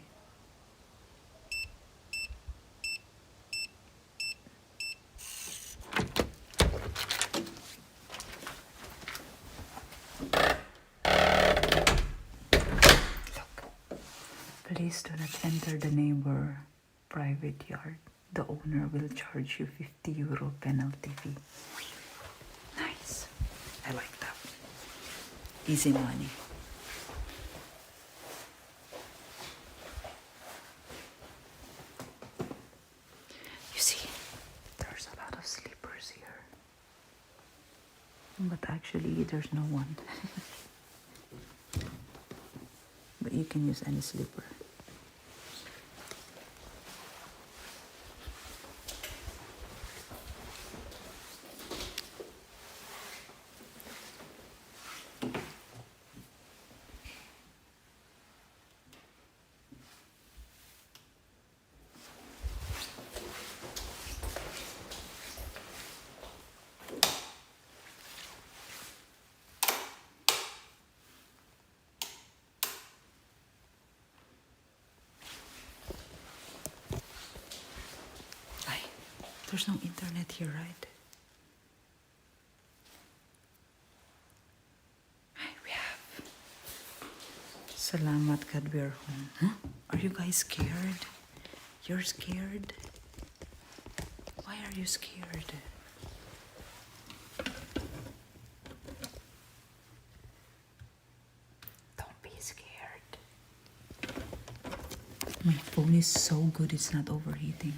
Look. Please do not enter the neighbor private yard. The owner will charge you €50 penalty fee. Nice. I like that. Easy money. You see, there's a lot of sleepers here. But actually, there's no one. But you can use any slipper. There's no internet here, right? We have. Salamat God we're home. Huh? Are you guys scared? You're scared? Why are you scared? Don't be scared. My phone is so good it's not overheating.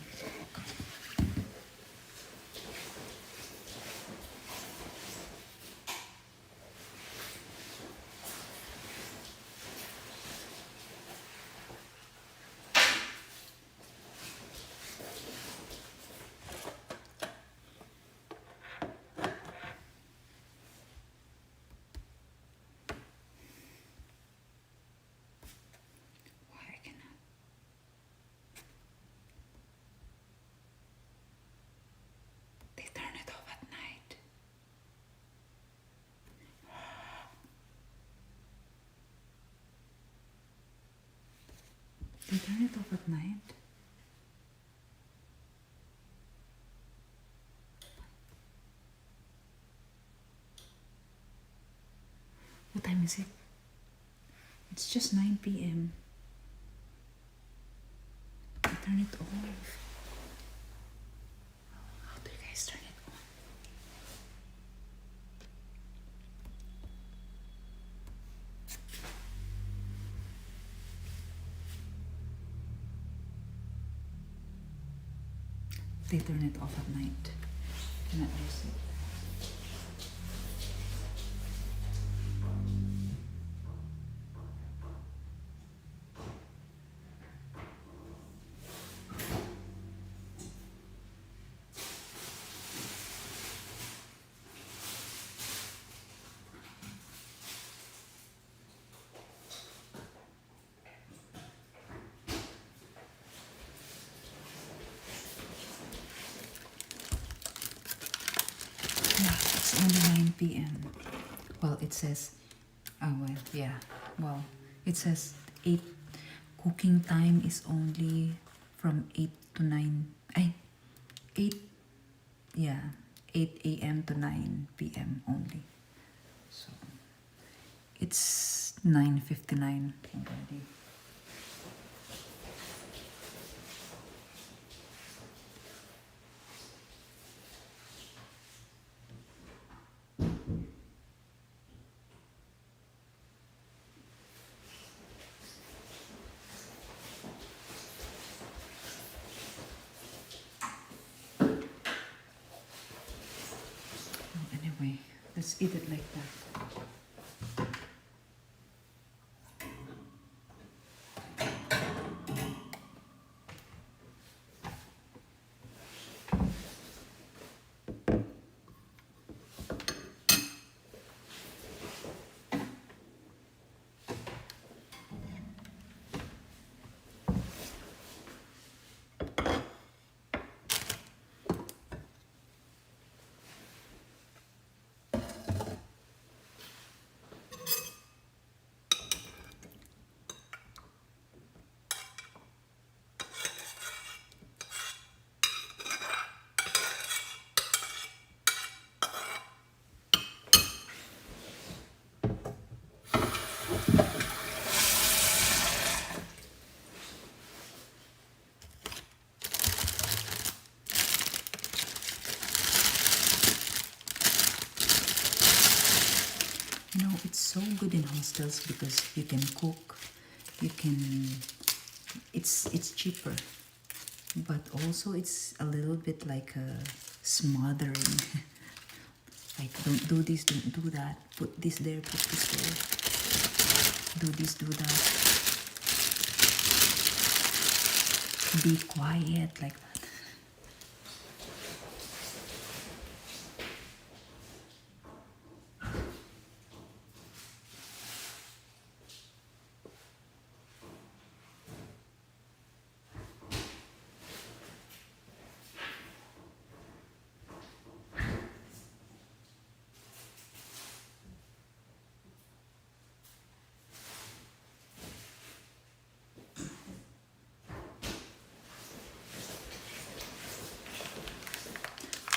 They turn it off at night? What time is it? It's just 9 p.m. They turn it off. How do you guys turn it on? They turn it off at night. Cannot use it. It's only 9 p.m. Well, it says, oh well, yeah. Well, it says 8, cooking time is only from 8 to 9, 8, yeah, 8 a.m. to 9 p.m. only. So, it's 9:59 already. Anyway, let's eat it like that. so good in hostels because you can cook, you can, it's cheaper, but also it's a little bit like a smothering. Like, don't do this, don't do that, put this there, put this there, do this, do that, be quiet, like that.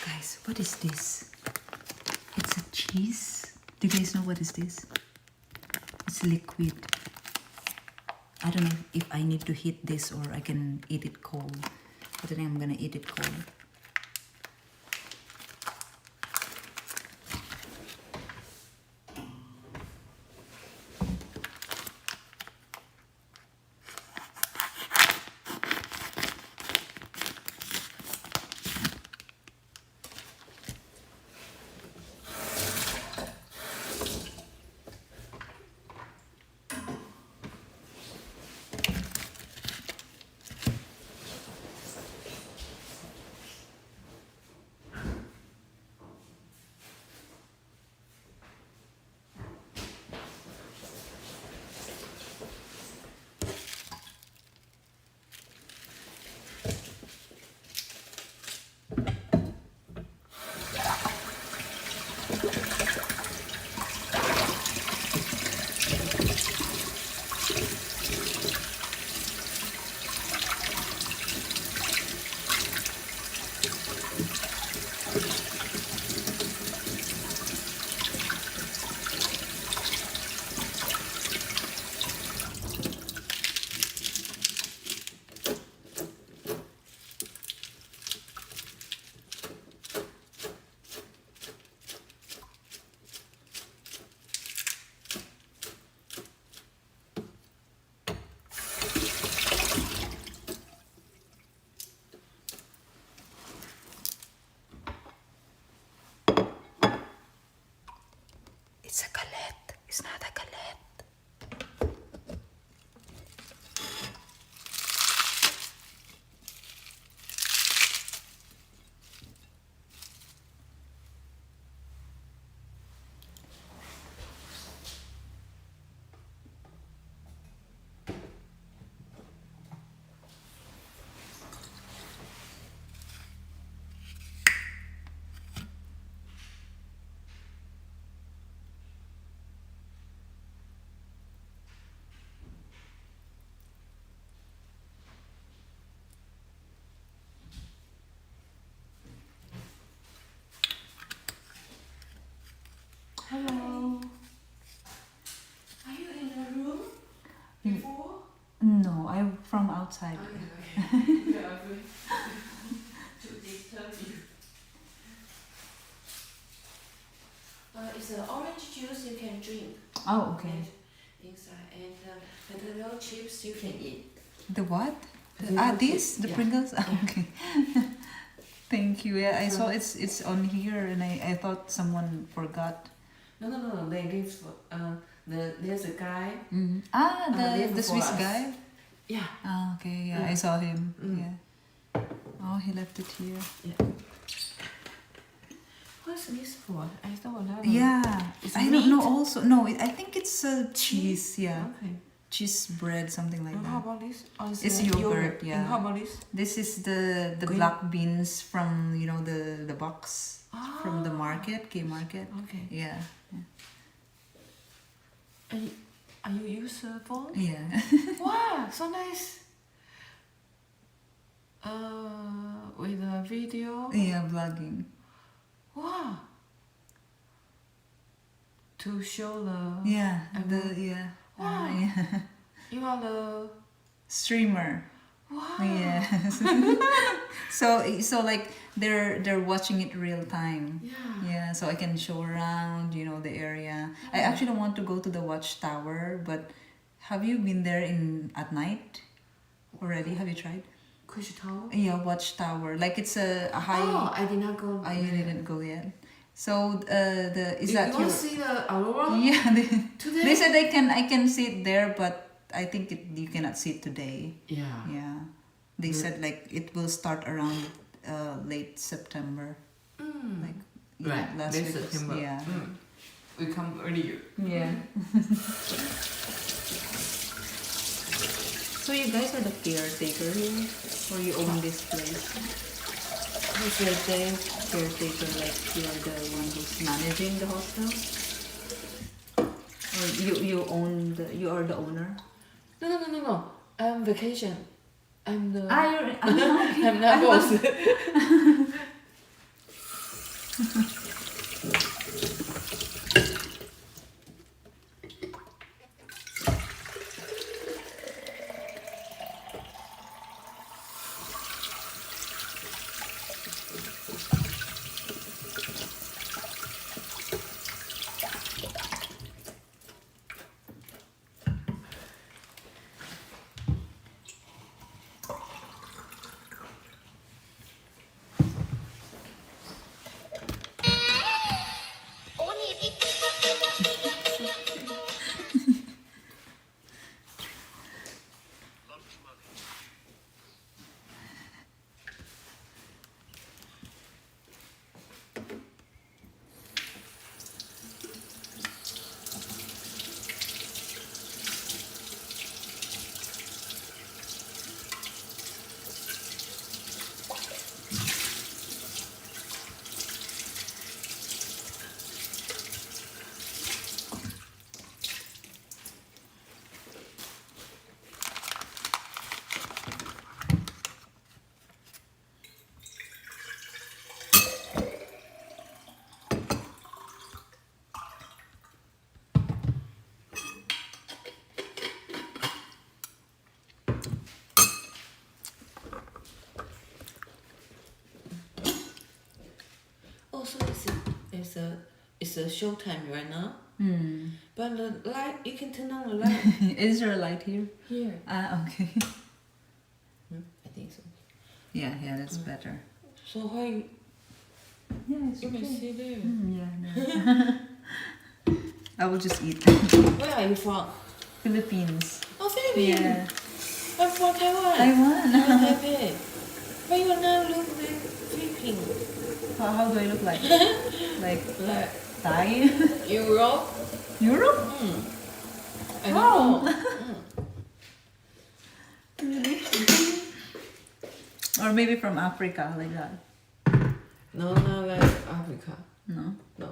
Guys, what is this? It's a cheese. Do you guys know what is this? It's liquid. I don't know if I need to heat this or I can eat it cold. But I think I'm gonna eat it cold. It's a galette. It's not a galette. Hello. Are you in a room before? No, I'm from outside. We are going to disturb you. It's an orange juice you can drink. Oh, okay. Inside and potato chips you can eat. The what? Potato This? chips, The yeah. Pringles? Ah, okay. Thank you. Yeah, I saw it's on here and I thought someone forgot. No. They give there's a guy. Mm. leave The for Swiss us. guy? Yeah. Ah, okay, yeah, I Mm. saw him. Mm. Yeah. Oh, he left it here. Yeah. What's this for? I don't know. Yeah, It's I don't meat? know also. No, I think it's cheese, yeah. Okay. Cheese bread, something like And how that. about this? Oh, It's yogurt, yeah. And how about this? This is the Green- black beans from, you know, the box from the Ah. market, K market. Okay. Yeah. And are you use a phone? Yeah. Wow, so nice. With a video. Yeah, vlogging. Wow. To show the. Yeah, And the yeah. Wow. Yeah. You are the. Streamer. Wow. Yes. So like they're watching it real time. Yeah. Yeah, so I can show around, the area. I actually want to go to the watchtower, but have you been there at night already? Have you tried? Kush Tower? Yeah, watchtower. Like it's a high. Oh, I did not go. You didn't go yet. So is You that want your? to see the aurora? Yeah, Today? they said I can see it there, but I think you cannot see it today. Yeah. Yeah, they said like it will start around late September. Like Right. last Late week. September. Yeah. We come earlier. Yeah. So you guys are the caretaker here, or you own this place? Who's the caretaker? Like you're the one who's managing the hostel, or you are the owner? No. I'm vacation. I'm the. You're. I'm not boss. Lunch money. Also, it's a show time right now. But the light, you can turn on the light Is there a light here? here. Okay. I think so. Yeah, that's better. So why Yeah, it's you can see there? Yeah. I will just eat. Where are you from? Philippines. Oh, Philippines. Yeah. I'm from Taiwan. Taiwan. Taipei. But you now look like Philippine. How do I look like? Like Like Thai? Europe. Europe? I don't Wow. know. Or maybe from Africa, like that. No, not like Africa. No. No.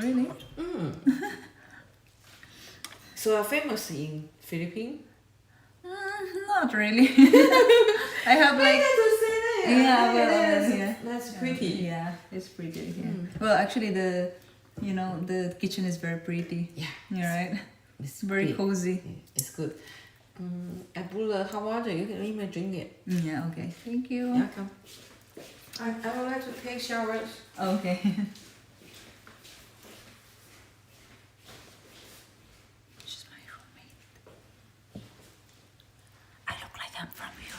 Really? So are famous in Philippines? Not really. I have like. Yeah, well, yeah. That's pretty. Yeah, it's pretty. Yeah. Well, actually, the kitchen is very pretty. Yeah. You're right. It's Very pretty. cozy. It's good. I put the hot water. You can even drink it. Yeah. Okay. Thank you. Yeah, come. I would like to take showers. Okay. She's my roommate. I look like I'm from Europe.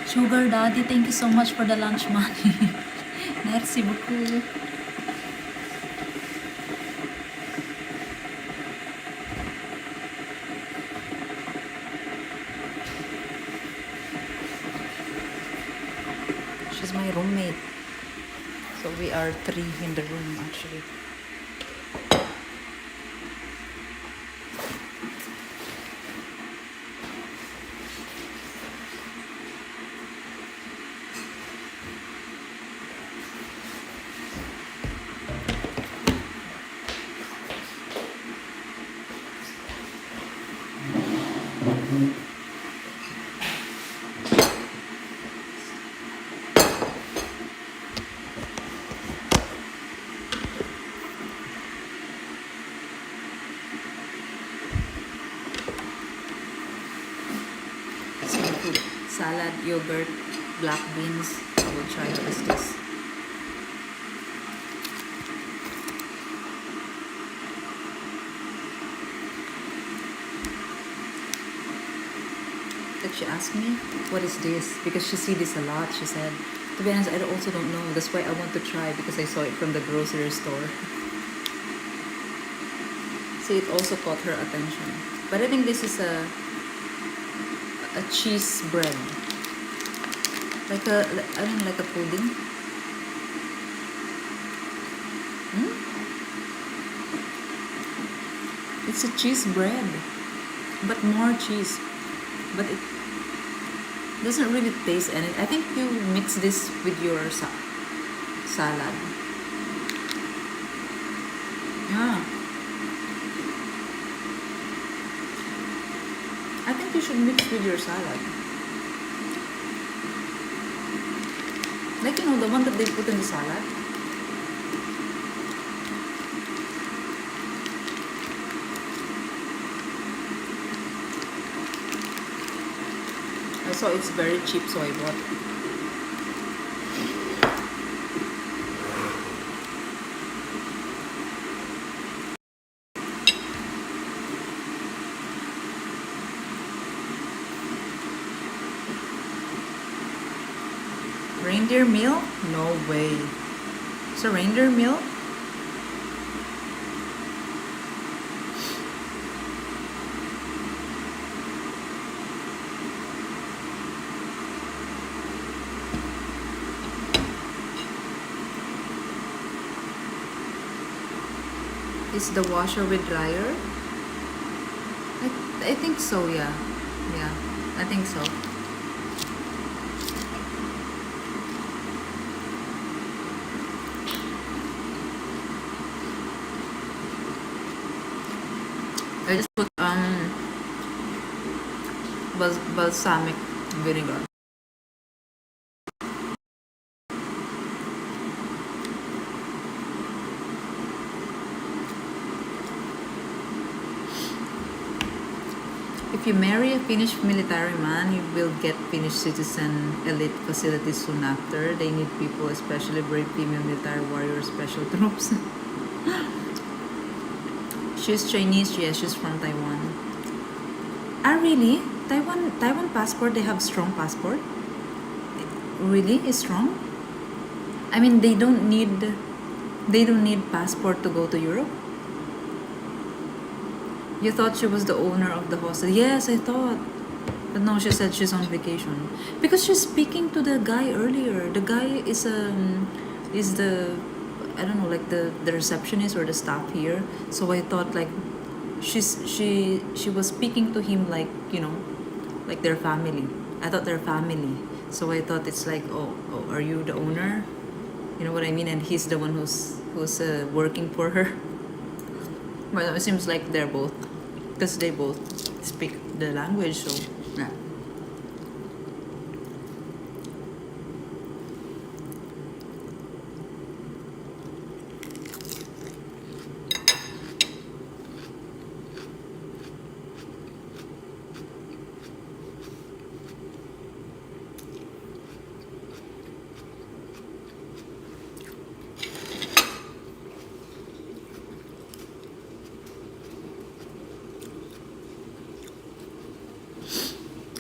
Sugar Daddy, thank you so much for the lunch money. Merci beaucoup. She's my roommate. So we are 3 in the room actually. salad, yogurt, black beans. I will try what is this. That she asked me, what is this? Because she see this a lot. She said, to be honest, I also don't know. That's why I want to try, because I saw it from the grocery store. See, it also caught her attention. But I think this is a cheese bread. Like a, I mean, like a pudding. It's a cheese bread, but more cheese. But it doesn't really taste anything. I think you mix this with your salad. Yeah. I think you should mix with your salad. Like, you know, the one that they put in the salad. I saw it's very cheap, so I bought it. Reindeer meal? No way. It's a reindeer meal? Is the washer with dryer? I think so, yeah. Yeah, I think so. I just put balsamic vinegar. If you marry a Finnish military man, you will get Finnish citizen elite facilities soon after. They need people, especially brave female military warriors, special troops. She's Chinese, yes, she's from Taiwan. Ah, really? Taiwan passport, they have strong passport? Really? It's strong? I mean, they don't need passport to go to Europe? You thought she was the owner of the hostel? Yes, I thought. But no, she said she's on vacation. Because she's speaking to the guy earlier. The guy is the, I don't know, like the receptionist or the staff here. So I thought like she was speaking to him like, you know, like their family. I thought they're family. So I thought it's like, oh, are you the owner? You know what I mean? And he's the one who's working for her. But it seems like they're both, because they both speak the language, so yeah.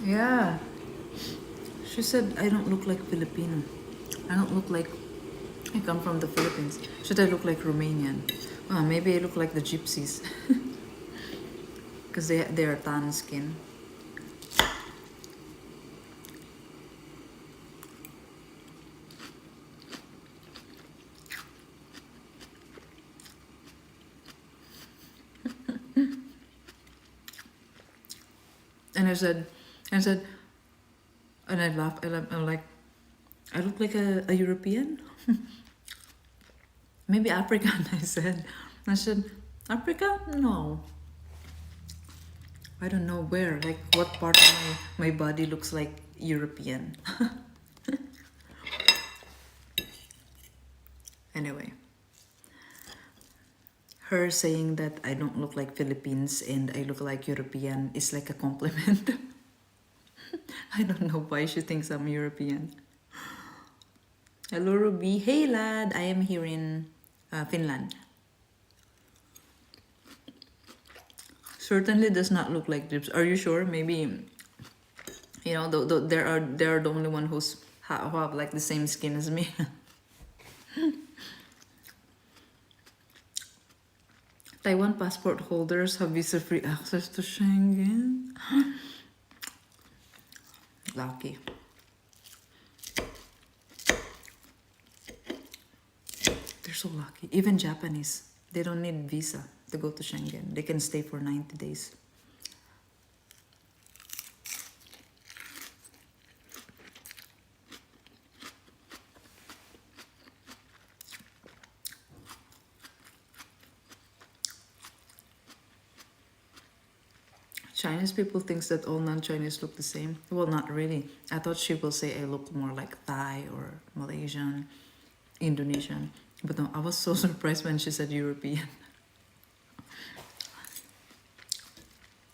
Yeah. She said, I don't look like Filipino. I don't look like I come from the Philippines. Should I look like Romanian? Well, maybe I look like the gypsies. Because they are tan skin. And I said, and I laughed, and I'm like, I look like a European? Maybe African, I said. I said, Africa? No. I don't know where, like what part of my body looks like European. Anyway. Her saying that I don't look like Philippines and I look like European is like a compliment. I don't know why she thinks I'm European. Hello, Ruby. Hey, lad. I am here in Finland. Certainly does not look like drips. Are you sure? Maybe, you know, they're the only one who have like the same skin as me. Taiwan passport holders have visa-free access to Schengen. Lucky. They're so lucky. Even Japanese, they don't need visa to go to Schengen. They can stay for 90 days. Chinese people thinks that all non-Chinese look the same. Well, not really. I thought she will say I look more like Thai or Malaysian, Indonesian. But no, I was so surprised when she said European.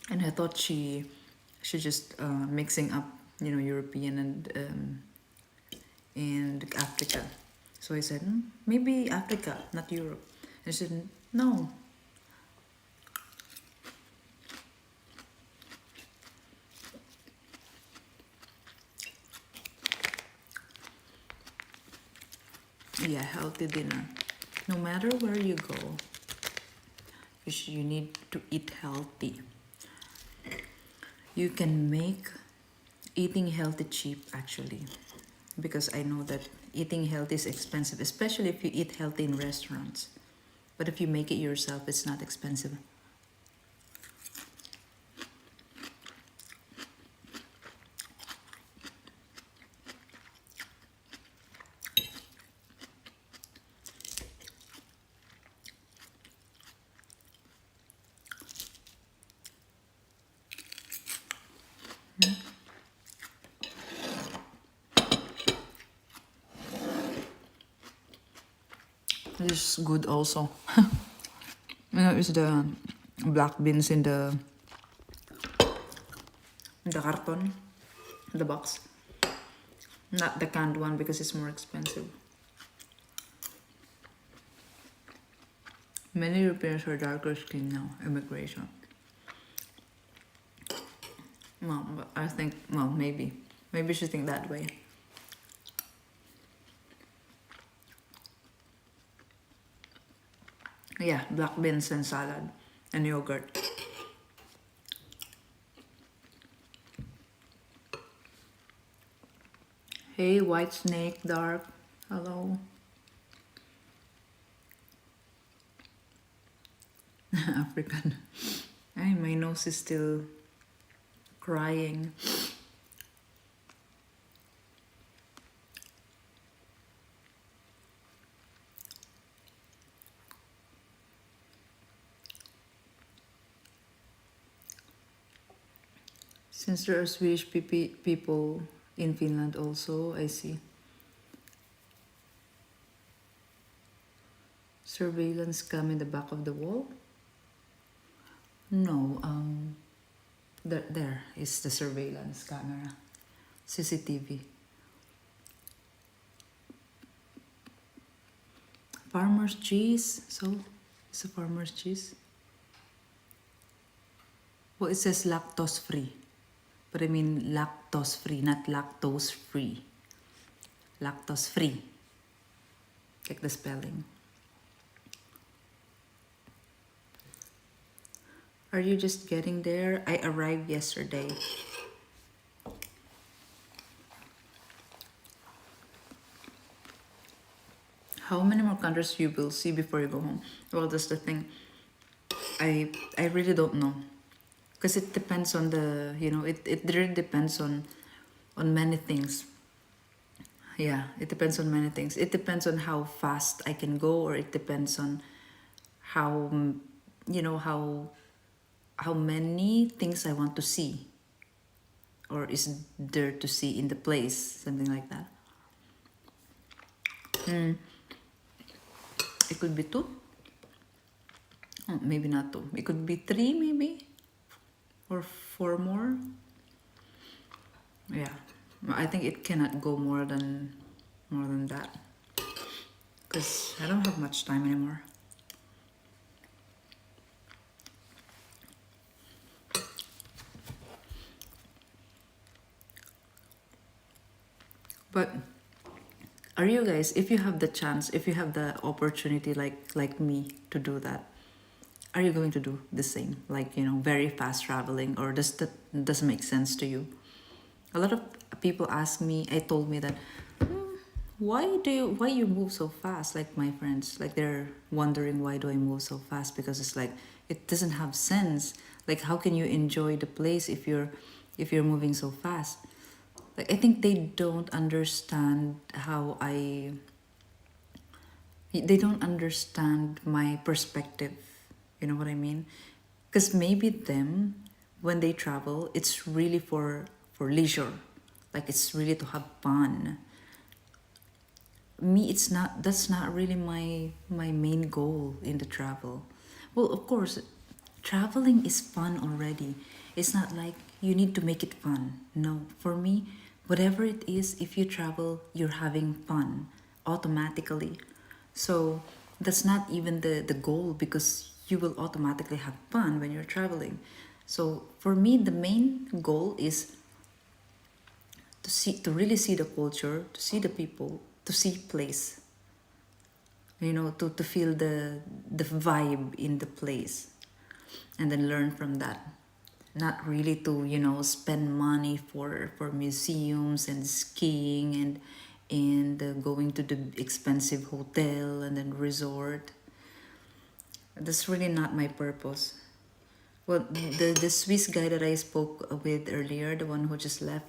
And I thought she just mixing up, you know, European and Africa. So I said, maybe Africa, not Europe. And she said, no. Yeah, healthy dinner. No matter where you go, you need to eat healthy. You can make eating healthy cheap, actually, because I know that eating healthy is expensive, especially if you eat healthy in restaurants. But if you make it yourself, it's not expensive. This is good also. You know, it's the black beans in the carton, the box. Not the canned one because it's more expensive. Many Europeans are darker skin now, immigration. Well, but I think, well, maybe she think that way. Yeah, black beans and salad and yogurt. Hey, white snake, dark. Hello. African. Ay, my nose is still crying. Since there are Swedish people in Finland also, I see. Surveillance cam in the back of the wall? No, there is the surveillance camera, CCTV. Farmer's cheese, so it's a farmer's cheese. Well, it says lactose free, but I mean lactose free, not lactose free. Lactose free, like the spelling. Are you just getting there? I arrived yesterday. How many more countries you will see before you go home? Well, that's the thing. I really don't know. Because it depends on the, you know, it really depends on many things. Yeah, it depends on many things. It depends on how fast I can go, or it depends on how, you know, how many things I want to see, or is there to see in the place, something like that. It could be 2. Oh, maybe not 2. It could be 3, maybe, or 4 more. Yeah, I think it cannot go more than that because I don't have much time anymore. But are you guys, if you have the chance, if you have the opportunity like me to do that, are you going to do the same? Like, you know, very fast traveling, or does that doesn't make sense to you? A lot of people ask me, I told me that, why you move so fast? Like my friends, like they're wondering why do I move so fast? Because it's like it doesn't have sense. Like how can you enjoy the place if you're moving so fast? Like I think they don't understand how they don't understand my perspective. You know what I mean? Because maybe them, when they travel, it's really for leisure. Like it's really to have fun. Me, it's not. That's not really my main goal in the travel. Well, of course, traveling is fun already. It's not like you need to make it fun. No, for me, whatever it is, if you travel, you're having fun automatically. So that's not even the goal, because you will automatically have fun when you're traveling. So for me, the main goal is to really see the culture, to see the people, to see place. You know, to feel the vibe in the place, and then learn from that. Not really to, you know, spend money for museums and skiing and going to the expensive hotel and then resort. That's really not my purpose. Well, the Swiss guy that I spoke with earlier, the one who just left,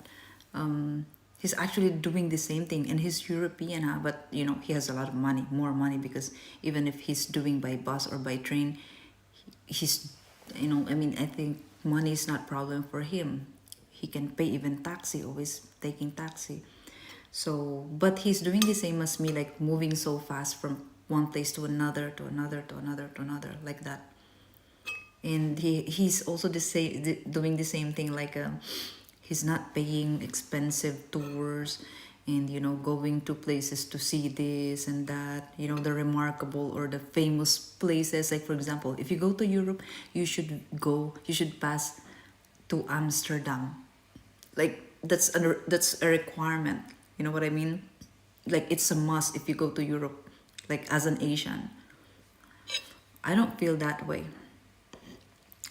he's actually doing the same thing, and he's European, huh? But you know, he has a lot of money, more money, because even if he's doing by bus or by train, he's, you know, I mean, I think money is not problem for him. He can pay even taxi, always taking taxi. So, but he's doing the same as me, like moving so fast from one place to another, to another, to another, to another, like that. And he's also doing the same thing, like he's not paying expensive tours, and you know, going to places to see this and that, you know, the remarkable or the famous places. Like for example, if you go to Europe, you should pass to Amsterdam. Like that's a requirement, you know what I mean? Like it's a must if you go to Europe, like as an Asian. I don't feel that way.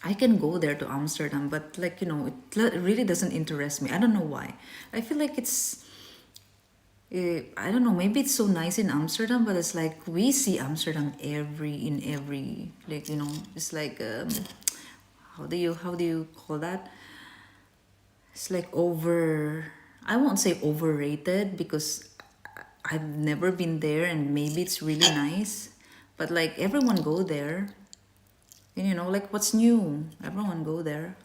I can go there to Amsterdam, but like, you know, it really doesn't interest me. I don't know why. I feel like it's, I don't know, maybe it's so nice in Amsterdam, but it's like we see Amsterdam in every, like, you know, it's like, how do you call that? It's like I won't say overrated, because I've never been there, and maybe it's really nice, but like everyone go there. And you know, like what's new? Everyone go there.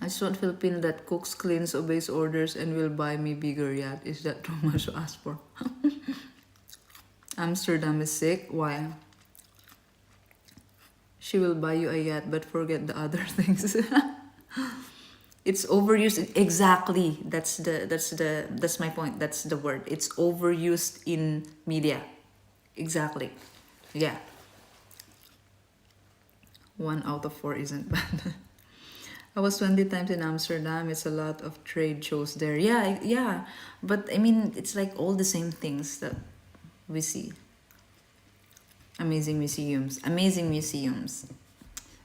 I just want Filipino that cooks, cleans, obeys orders, and will buy me bigger yacht. Is that too much to ask for? Amsterdam is sick. Why? She will buy you a yacht, but forget the other things. It's overused. Exactly. That's my point. That's the word. It's overused in media. Exactly. Yeah. 1 out of 4 isn't bad. I was 20 times in Amsterdam. It's a lot of trade shows there. Yeah, yeah. But I mean, it's like all the same things that we see. Amazing museums. Amazing museums.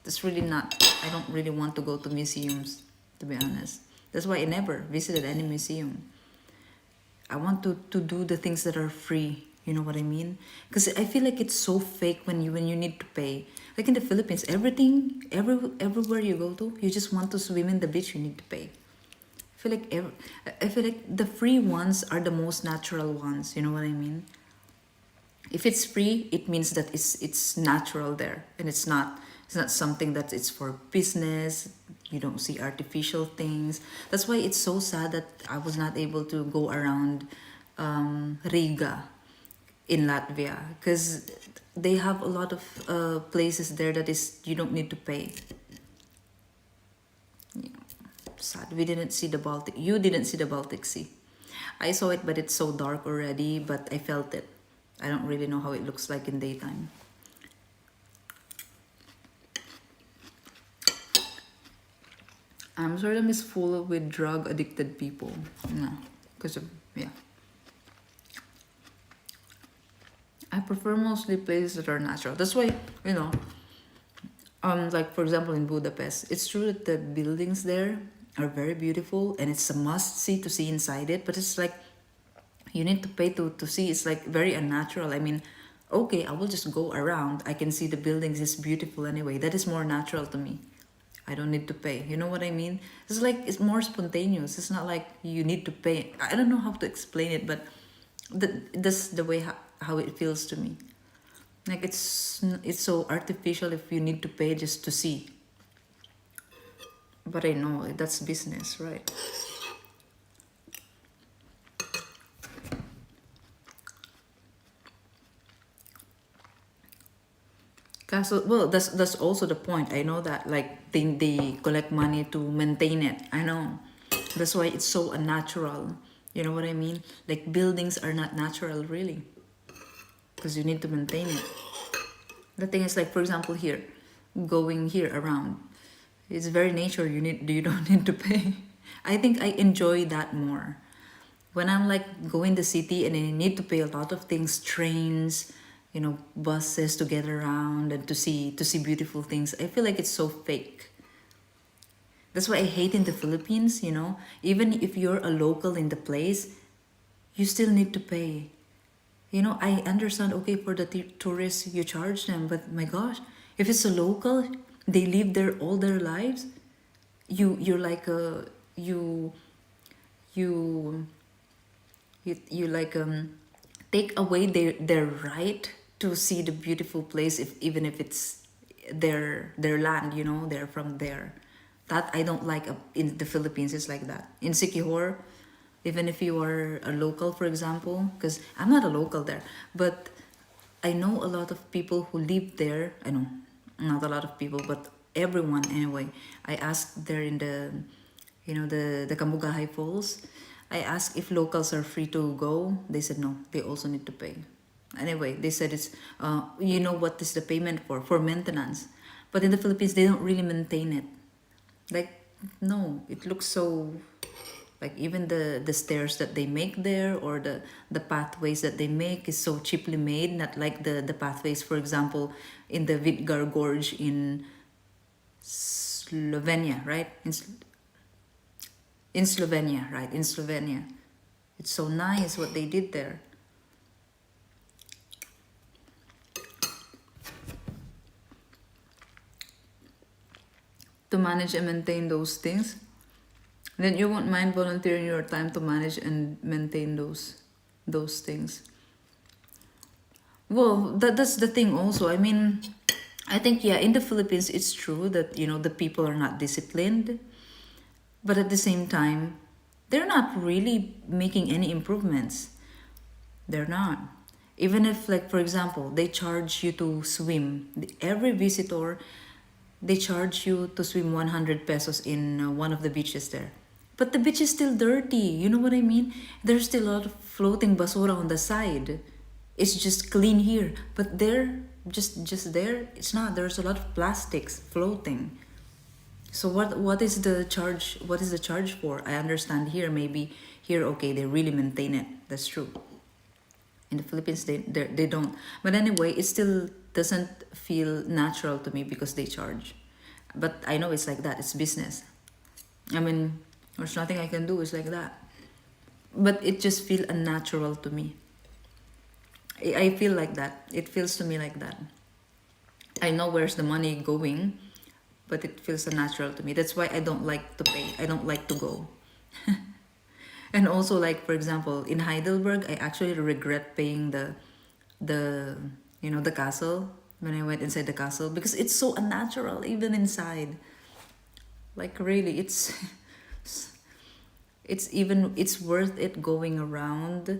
That's really not, I don't really want to go to museums, to be honest. That's why I never visited any museum. I want to do the things that are free. You know what I mean? Because I feel like it's so fake when you need to pay. Like in the Philippines, everywhere you go to, you just want to swim in the beach, you need to pay. I feel like the free ones are the most natural ones. You know what I mean? If it's free, it means that it's natural there, and it's not something that it's for business. You don't see artificial things. That's why it's so sad that I was not able to go around Riga. in Latvia, because they have a lot of places there that is you don't need to pay. Yeah. Sad we didn't see the Baltic. You didn't see the Baltic Sea. I saw it, but it's so dark already, but I felt it. I don't really know how it looks like in daytime. Amsterdam is full with drug addicted people. No, because of, yeah. I prefer mostly places that are natural. That's why, you know, like for example in Budapest, it's true that the buildings there are very beautiful and it's a must see to see inside it, but it's like you need to pay to see. It's like very unnatural. I mean, okay, I will just go around. I can see the buildings. It's beautiful anyway. That is more natural to me. I don't need to pay. You know what I mean? It's like it's more spontaneous. It's not like you need to pay. I don't know how to explain it, but that's the way how it feels to me. Like it's so artificial if you need to pay just to see. But I know that's business, right? Castle, well, that's also the point. I know that, like they collect money to maintain it. I know. That's why it's so unnatural. You know what I mean? Like buildings are not natural really, because you need to maintain it. The thing is, like for example here, going here around, it's very nature. You don't need to pay. I think I enjoy that more. When I'm like going the city and I need to pay a lot of things, trains, you know, buses to get around and to see beautiful things. I feel like it's so fake. That's why I hate in the Philippines, you know, even if you're a local in the place, you still need to pay. You know, I understand, okay, for the tourists, you charge them, but my gosh, if it's a local, they live there all their lives, you're like a, you like take away their right to see the beautiful place, even if it's their land, you know, they're from there. That I don't like in the Philippines. It's like that in Sikihor. Even if you are a local, for example, because I'm not a local there, but I know a lot of people who live there. I know not a lot of people, but everyone anyway. I asked there in the, you know, the Kamugahay Falls. I asked if locals are free to go. They said no, they also need to pay. Anyway, they said it's, you know what is the payment for? For maintenance. But in the Philippines, they don't really maintain it. Like, no, it looks so, like even the stairs that they make there or the pathways that they make is so cheaply made, not like the pathways, for example, in the Vidgar Gorge in Slovenia, right? In Slovenia, right? In Slovenia. It's so nice what they did there. To manage and maintain those things, then you won't mind volunteering your time to manage and maintain those things. Well, that's the thing also. I mean, I think, yeah, in the Philippines, it's true that, you know, the people are not disciplined. But at the same time, they're not really making any improvements. They're not. Even if, like, for example, they charge you to swim. Every visitor, they charge you to swim 100 pesos in one of the beaches there. But the beach is still dirty. You know what I mean? There's still a lot of floating basura on the side. It's just clean here. But there, just there, it's not. There's a lot of plastics floating. So what is the charge? What is the charge for? I understand here, maybe here, okay, they really maintain it. That's true. In the Philippines, they don't. But anyway, it still doesn't feel natural to me because they charge. But I know it's like that. It's business. I mean, there's nothing I can do. It's like that. But it just feels unnatural to me. I feel like that. It feels to me like that. I know where's the money going, but it feels unnatural to me. That's why I don't like to pay. I don't like to go. And also, like, for example, in Heidelberg, I actually regret paying the you know, the castle, when I went inside the castle, because it's so unnatural, even inside. Like, really, it's worth it going around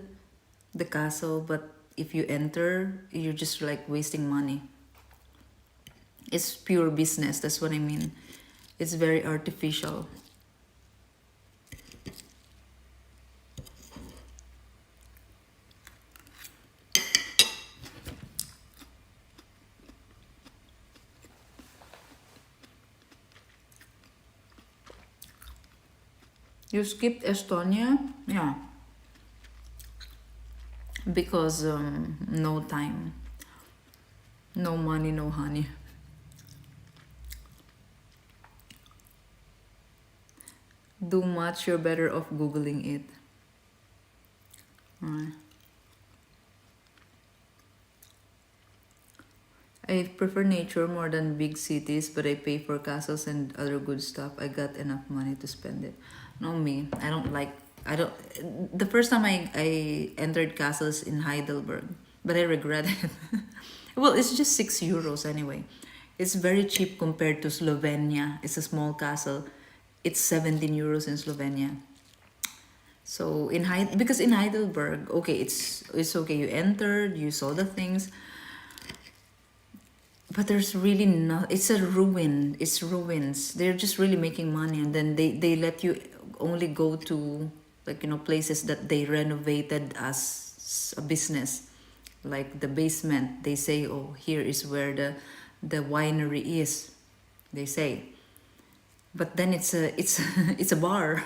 the castle, but if you enter, you're just like wasting money. It's pure business, that's what I mean. It's very artificial. You skipped Estonia? Yeah. Because no time. No money, no honey. Do much, you're better off Googling it. Alright. I prefer nature more than big cities, but I pay for castles and other good stuff. I got enough money to spend it. No, me. I don't. The first time I entered castles in Heidelberg, but I regret it. Well, it's just €6 anyway. It's very cheap compared to Slovenia. It's a small castle. It's €17 in Slovenia. So because in Heidelberg, okay, it's okay. You entered, you saw the things. But there's really not, it's a ruin, it's ruins. They're just really making money, and then they let you only go to, like, you know, places that they renovated as a business. Like the basement, they say, oh, here is where the winery is, they say. But then it's a bar.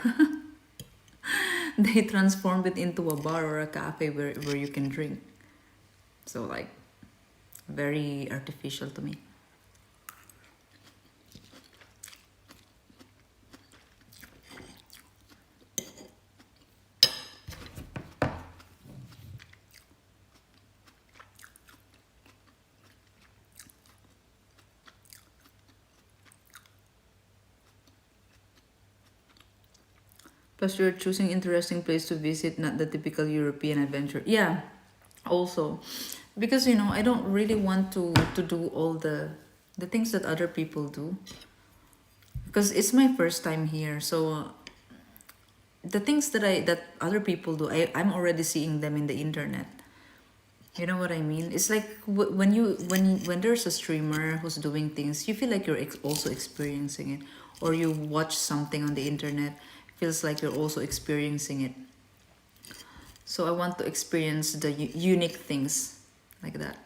They transformed it into a bar or a cafe where you can drink. So like, very artificial to me. Plus, you're choosing interesting place to visit, not the typical European adventure. Yeah, also. Because, you know, I don't really want to do all the things that other people do. Because it's my first time here. So, the things that other people do, I'm already seeing them in the internet. You know what I mean? It's like when there's a streamer who's doing things, you feel like you're also experiencing it. Or you watch something on the internet, feels like you're also experiencing it. So I want to experience the unique things like that.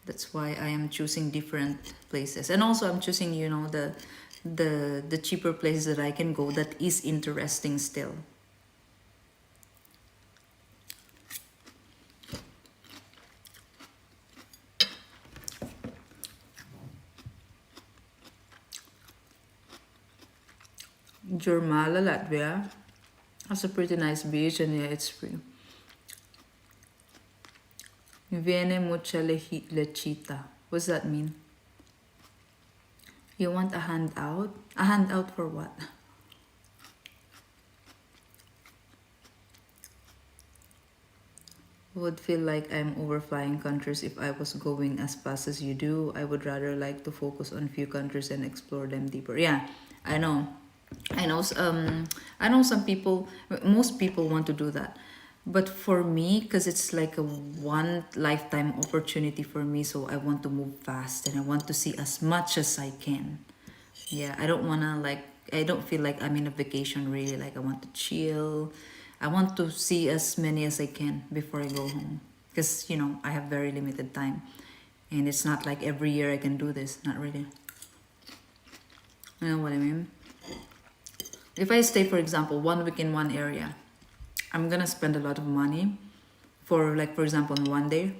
That's why I am choosing different places. And also I'm choosing, you know, the cheaper places that I can go that is interesting still. Jurmala, Latvia has a pretty nice beach, and yeah, it's free. Viene mucha lechita. What's that mean? You want a handout? A handout for what? Would feel like I'm overflying countries if I was going as fast as you do. I would rather like to focus on few countries and explore them deeper. Yeah, I know. I know some people, most people want to do that. But for me, because it's like a one lifetime opportunity for me, so I want to move fast and I want to see as much as I can. Yeah, I don't feel like I'm in a vacation really. Like I want to chill. I want to see as many as I can before I go home. Because, you know, I have very limited time. And it's not like every year I can do this. Not really. You know what I mean? If I stay, for example, 1 week in one area, I'm gonna spend a lot of money for, like, for example, in one day,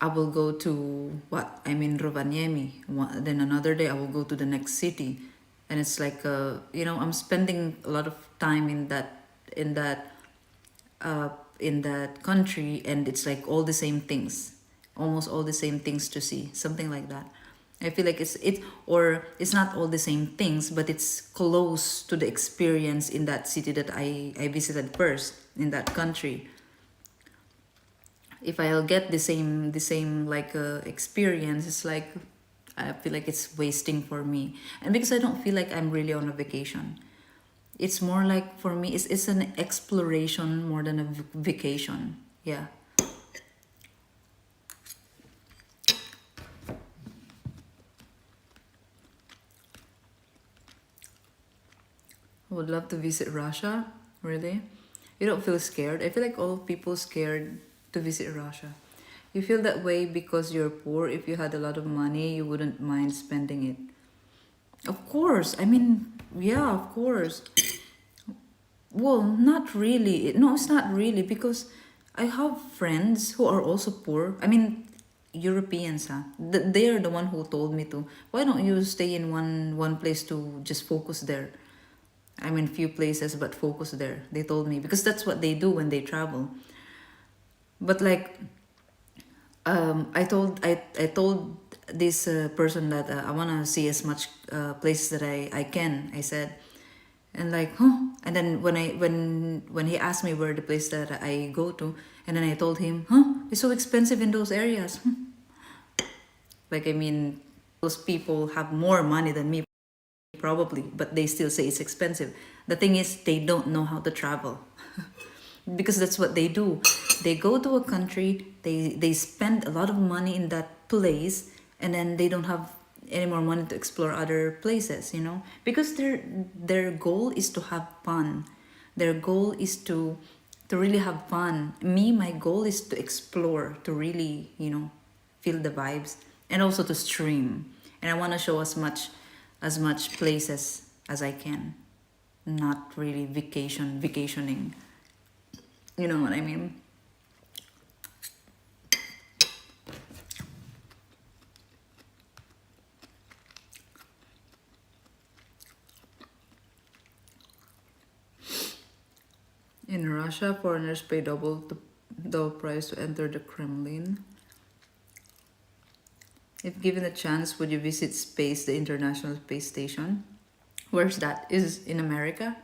I will go to Rovaniemi. Then another day I will go to the next city, and it's like you know, I'm spending a lot of time in that country, and it's like all the same things, almost all the same things to see, something like that. I feel like it's not all the same things, but it's close to the experience in that city that I visited first, in that country. If I'll get the same like experience, it's like I feel like it's wasting for me. And because I don't feel like I'm really on a vacation, it's more like, for me, it's an exploration more than a vacation. Yeah. I would love to visit Russia. Really? You don't feel scared? I feel like all people scared to visit Russia. You feel that way because you're poor. If you had a lot of money, you wouldn't mind spending it. Of course. I mean, yeah, of course. Well, not really. No, it's not really because I have friends who are also poor. I mean, Europeans, huh? They are the one who told me to. Why don't you stay in one place to just focus there? I mean, few places, but focus there. They told me because that's what they do when they travel. But like, I told this person that I wanna see as much places that I can. I said, and like, huh? And then when he asked me where the place that I go to, and then I told him, huh? It's so expensive in those areas. Like, I mean, those people have more money than me probably, but they still say it's expensive. The thing is, they don't know how to travel. Because that's what they do. They go to a country, they spend a lot of money in that place, and then they don't have any more money to explore other places, you know? Because their goal is to have fun. Their goal is to really have fun. Me, my goal is to explore, to really, you know, feel the vibes, and also to stream. And I want to show as much places as I can. Not really vacationing. You know what I mean? In Russia, foreigners pay double the price to enter the Kremlin. If given a chance, would you visit space, the International Space Station? Where's that? Is in America?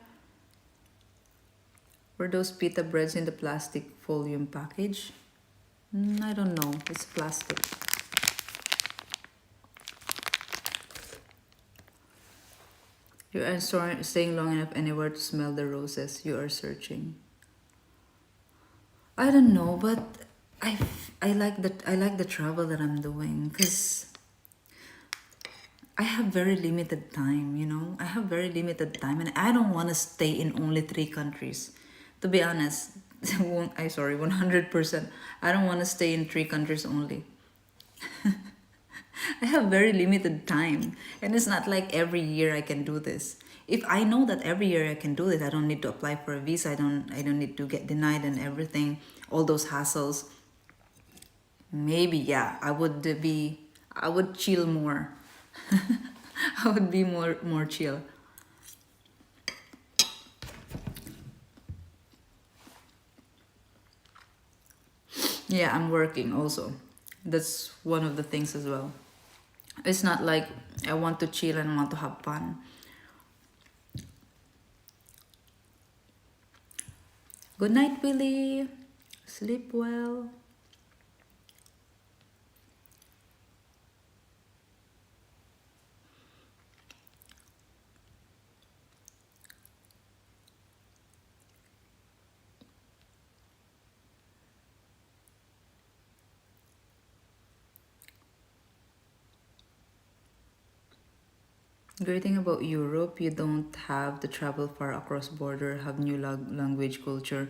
Were those pita breads in the plastic volume package? I don't know. It's plastic. You are staying long enough anywhere to smell the roses. You are searching. I don't know, but I like the travel that I'm doing because I have very limited time, you know. I have very limited time, and I don't want to stay in only 3 countries. To be honest, 100%. I don't want to stay in 3 countries only. I have very limited time, and it's not like every year I can do this. If I know that every year I can do this, I don't need to apply for a visa. I don't need to get denied and everything, all those hassles. Maybe yeah, I would chill more. I would be more chill. Yeah, I'm working also. That's one of the things as well. It's not like I want to chill and want to have fun. Good night, Willie. Sleep well. Great thing about Europe, you don't have to travel far across border, have new language, culture,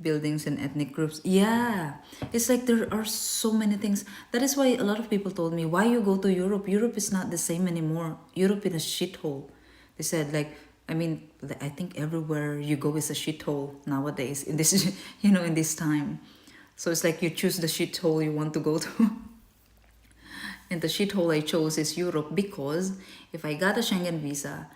buildings, and ethnic groups. Yeah, it's like there are so many things. That is why a lot of people told me, why you go to Europe? Europe is not the same anymore. Europe is a shithole. They said like, I mean, I think everywhere you go is a shithole nowadays in this, you know, in this time. So it's like you choose the shithole you want to go to. And the shithole I chose is Europe because if I got a Schengen visa,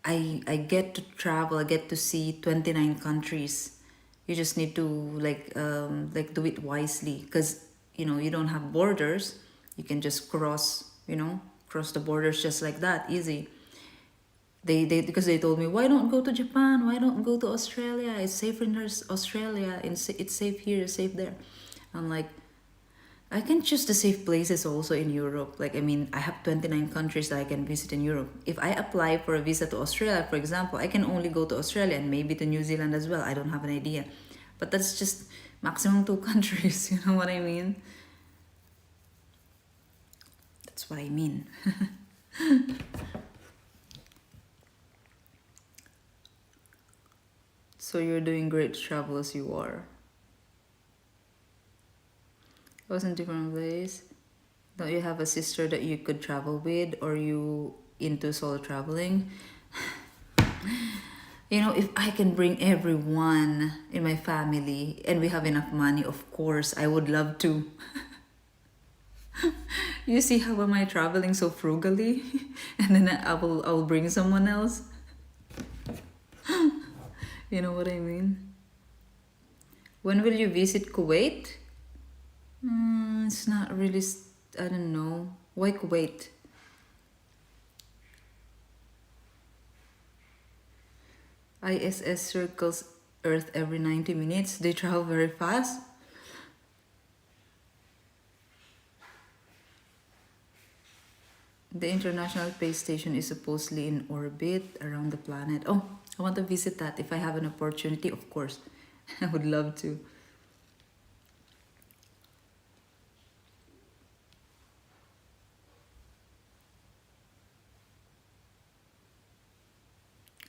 I get to travel, I get to see 29 countries. You just need to like do it wisely because, you know, you don't have borders. You can just cross, you know, cross the borders just like that, easy. They because they told me, why don't go to Japan? Why don't go to Australia? It's safer in Australia. It's safe here, it's safe there. I'm like, I can choose the safe places also in Europe. Like, I mean, I have 29 countries that I can visit in Europe. If I apply for a visa to Australia, for example, I can only go to Australia and maybe to New Zealand as well. I don't have an idea. But that's just Maximum 2 countries, you know what I mean? That's what I mean. So you're doing great to travel as you are. I was in different place. Don't you have a sister that you could travel with, or you into solo traveling? You know, if I can bring everyone in my family and we have enough money, of course, I would love to. You see how am I traveling so frugally? And then I will bring someone else. You know what I mean? When will you visit Kuwait? It's not really, I don't know. Why Kuwait? ISS circles Earth every 90 minutes. They travel very fast. The International Space Station is supposedly in orbit around the planet. Oh, I want to visit that if I have an opportunity, of course. I would love to.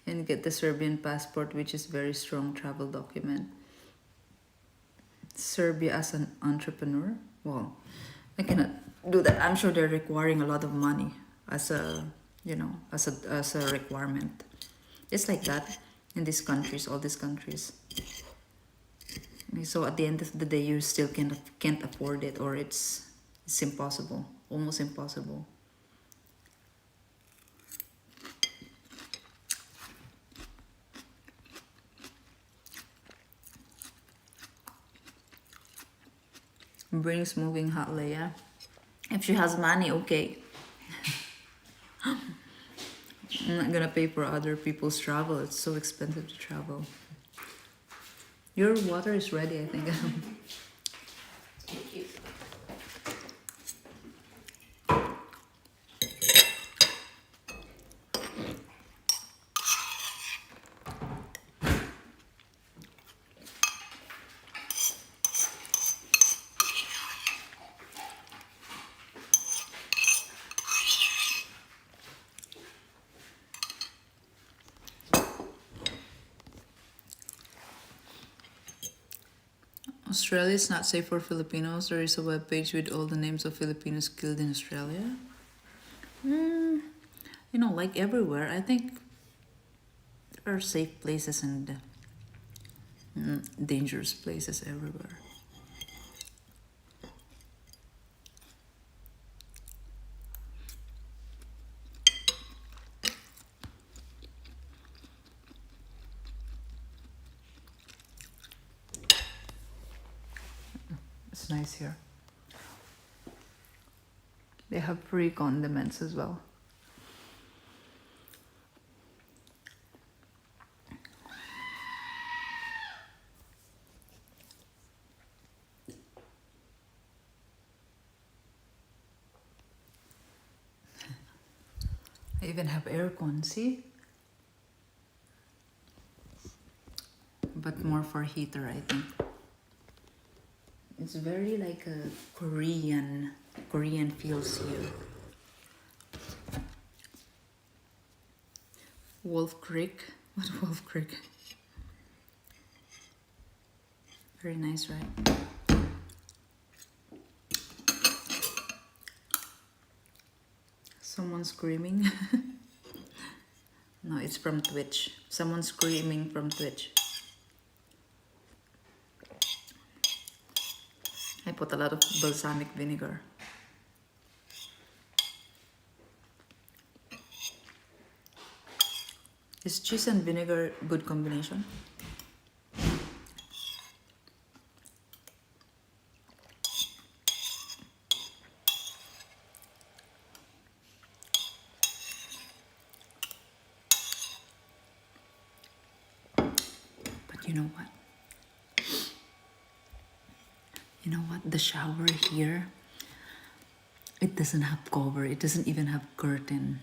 And get the Serbian passport, which is very strong travel document. Serbia as an entrepreneur? Well, I cannot do that. I'm sure they're requiring a lot of money as a, you know, as a requirement. It's like that in these countries, all these countries. So at the end of the day, you still can't afford it, or it's impossible, almost impossible. Brings moving hot Leia. If she has money, okay. I'm not gonna pay for other people's travel. It's so expensive to travel. Your water is ready, I think. Thank you. Australia is not safe for Filipinos. There is a webpage with all the names of Filipinos killed in Australia. You know, like everywhere, I think there are safe places and dangerous places everywhere. It's nice here. They have free condiments as well. I even have aircon, see? But more for heater, I think. It's very like a Korean feels here. Wolf Creek. What Wolf Creek? Very nice, right? Someone screaming. No, it's from Twitch. Someone screaming from Twitch. I put a lot of balsamic vinegar. Is cheese and vinegar a good combination? But you know what? You know what? The shower here, it doesn't have cover. It doesn't even have curtain.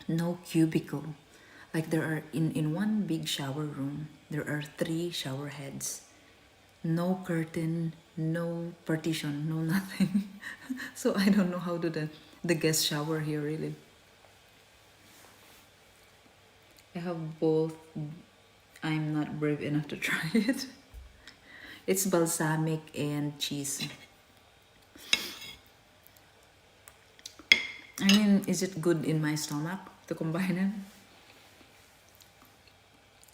No cubicle. Like there are, in one big shower room, there are 3 shower heads. no curtain, no partition, no nothing. So I don't know how to the guest shower here really. I have both. I'm not brave enough to try it. It's balsamic and cheese. I mean, is it good in my stomach to combine it?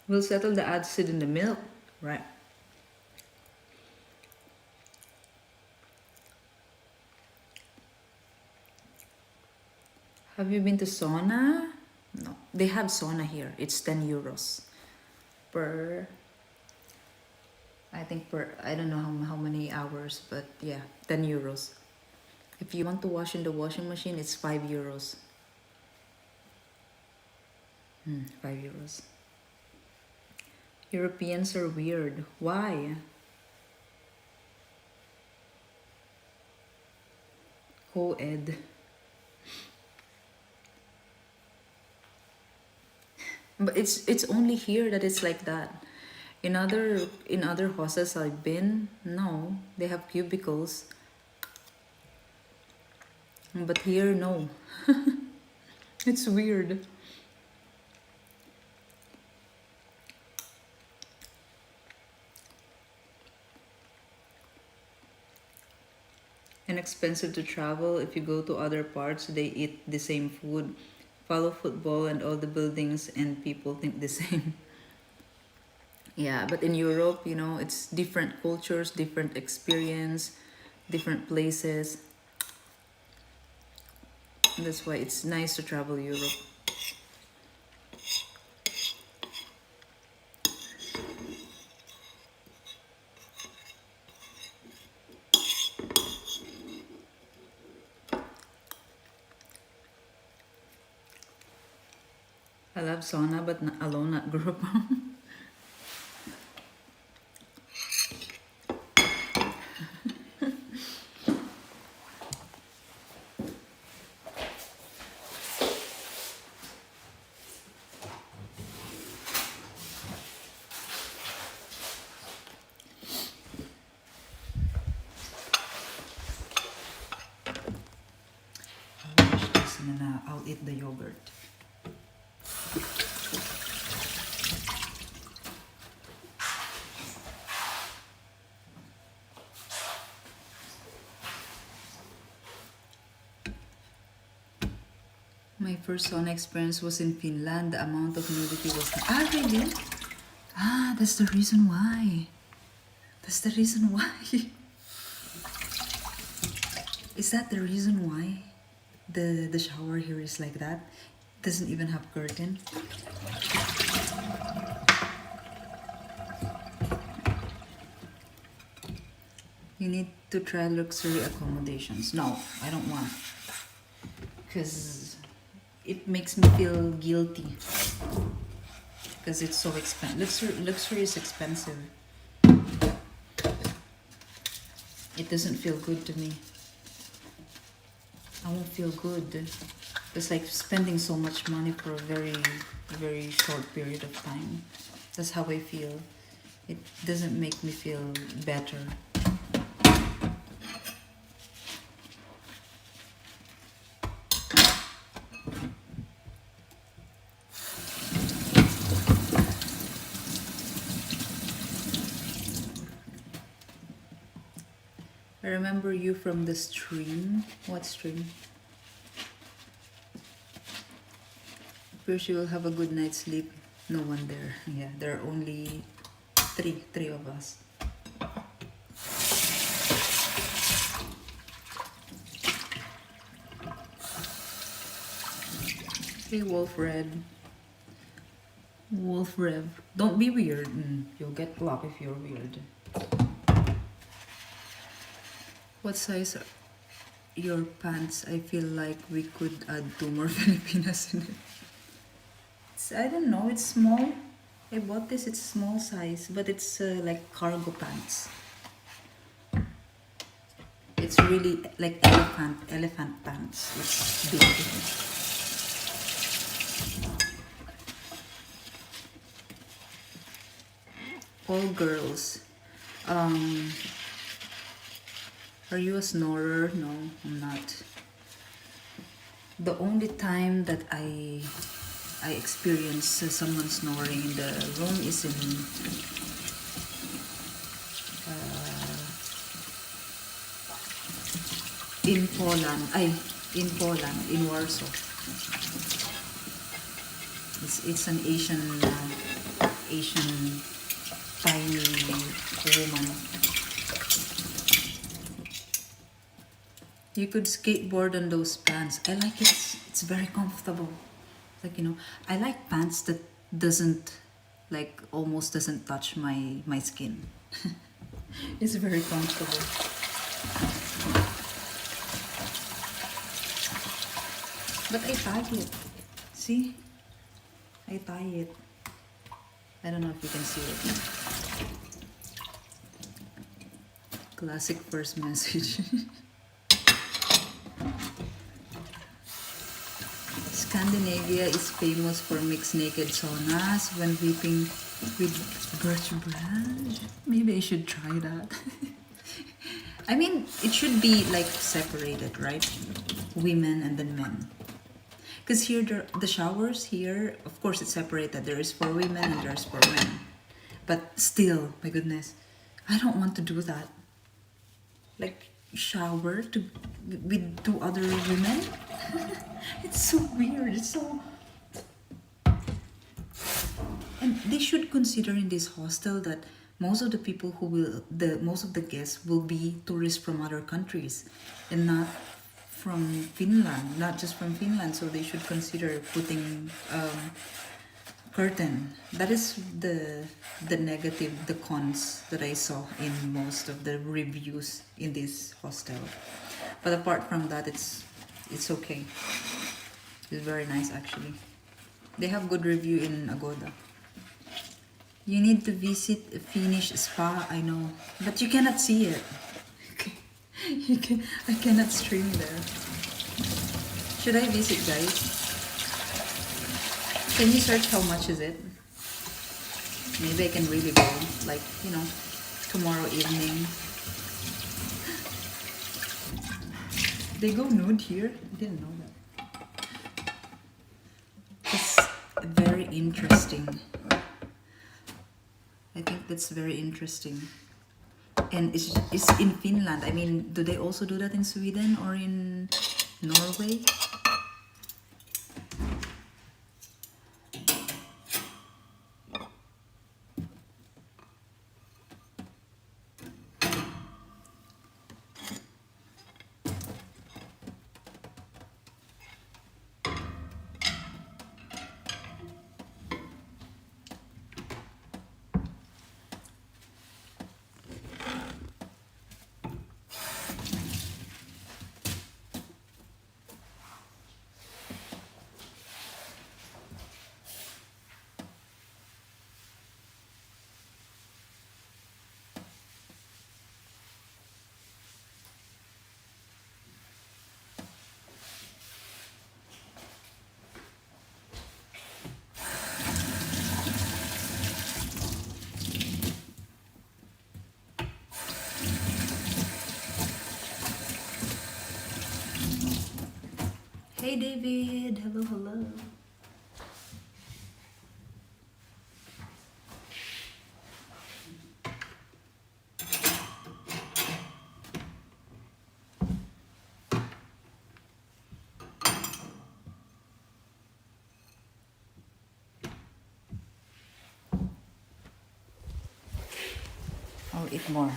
We'll settle the acid in the milk, right? Have you been to sauna? No. They have sauna here. It's 10 euros per, I think per, I don't know how many hours, but yeah, 10 euros. If you want to wash in the washing machine, it's 5 euros. 5 euros. Europeans are weird. Why? Co-ed. But it's only here that it's like that. In other hostels I've been, no, they have cubicles. But here, no. It's weird. And expensive to travel. If you go to other parts, they eat the same food, follow football, and all the buildings and people think the same. Yeah, but in Europe, you know, it's different cultures, different experience, different places. That's why it's nice to travel Europe. I love sauna, but not alone, not group. I'll wash this and then I'll eat the yogurt. My first sauna experience was in Finland. The amount of nudity was... Ah, really? Ah, that's the reason why. That's the reason why. Is that the reason why the shower here is like that? Doesn't even have curtain. You need to try luxury accommodations. No, I don't want. Because it makes me feel guilty. Because it's so expensive. Luxury is expensive. It doesn't feel good to me. I won't feel good. It's like spending so much money for a very, very short period of time. That's how I feel. It doesn't make me feel better. I remember you from the stream. What stream? First you will have a good night's sleep. No one there. Yeah, there are only three of us. Hey, Wolf Red. Wolf Rev. Don't be weird. You'll get blocked if you're weird. What size are your pants? I feel like we could add 2 more Filipinos in it. I don't know, it's small. I bought this, it's small size, but it's like cargo pants. It's really like elephant pants. It's big. All girls. Are you a snorer? No, I'm not. The only time that I experience someone snoring in the room is in Poland. In Warsaw. It's an Asian tiny woman. You could skateboard on those pants. I like it. It's very comfortable. Like, you know, I like pants that doesn't, like, almost doesn't touch my skin. It's very comfortable. But I tie it. See? I tie it. I don't know if you can see it. Classic first message. Scandinavia is famous for mixed naked saunas when weeping with birch branch. Maybe I should try that. I mean, it should be like separated, right? Women and then men. Because here, the showers here, of course, it's separated. There is for women and there's for men. But still, my goodness, I don't want to do that. Like, shower with two other women? It's so weird. It's so... And they should consider in this hostel that most of the people most of the guests will be tourists from other countries and not from Finland, not just from Finland. So they should consider putting curtain. That is the negative, the cons that I saw in most of the reviews in this hostel. But apart from that, it's okay. It's very nice actually. They have good review in Agoda. You need to visit a Finnish spa, I know, but you cannot see it. Okay. I cannot stream there. Should I visit, guys? Can you search how much is it? Maybe I can really go, like, you know, tomorrow evening. They go nude here? I didn't know that. It's very interesting. I think that's very interesting. And it's in Finland. I mean, do they also do that in Sweden or in Norway? Hey David, hello, hello. I'll eat more.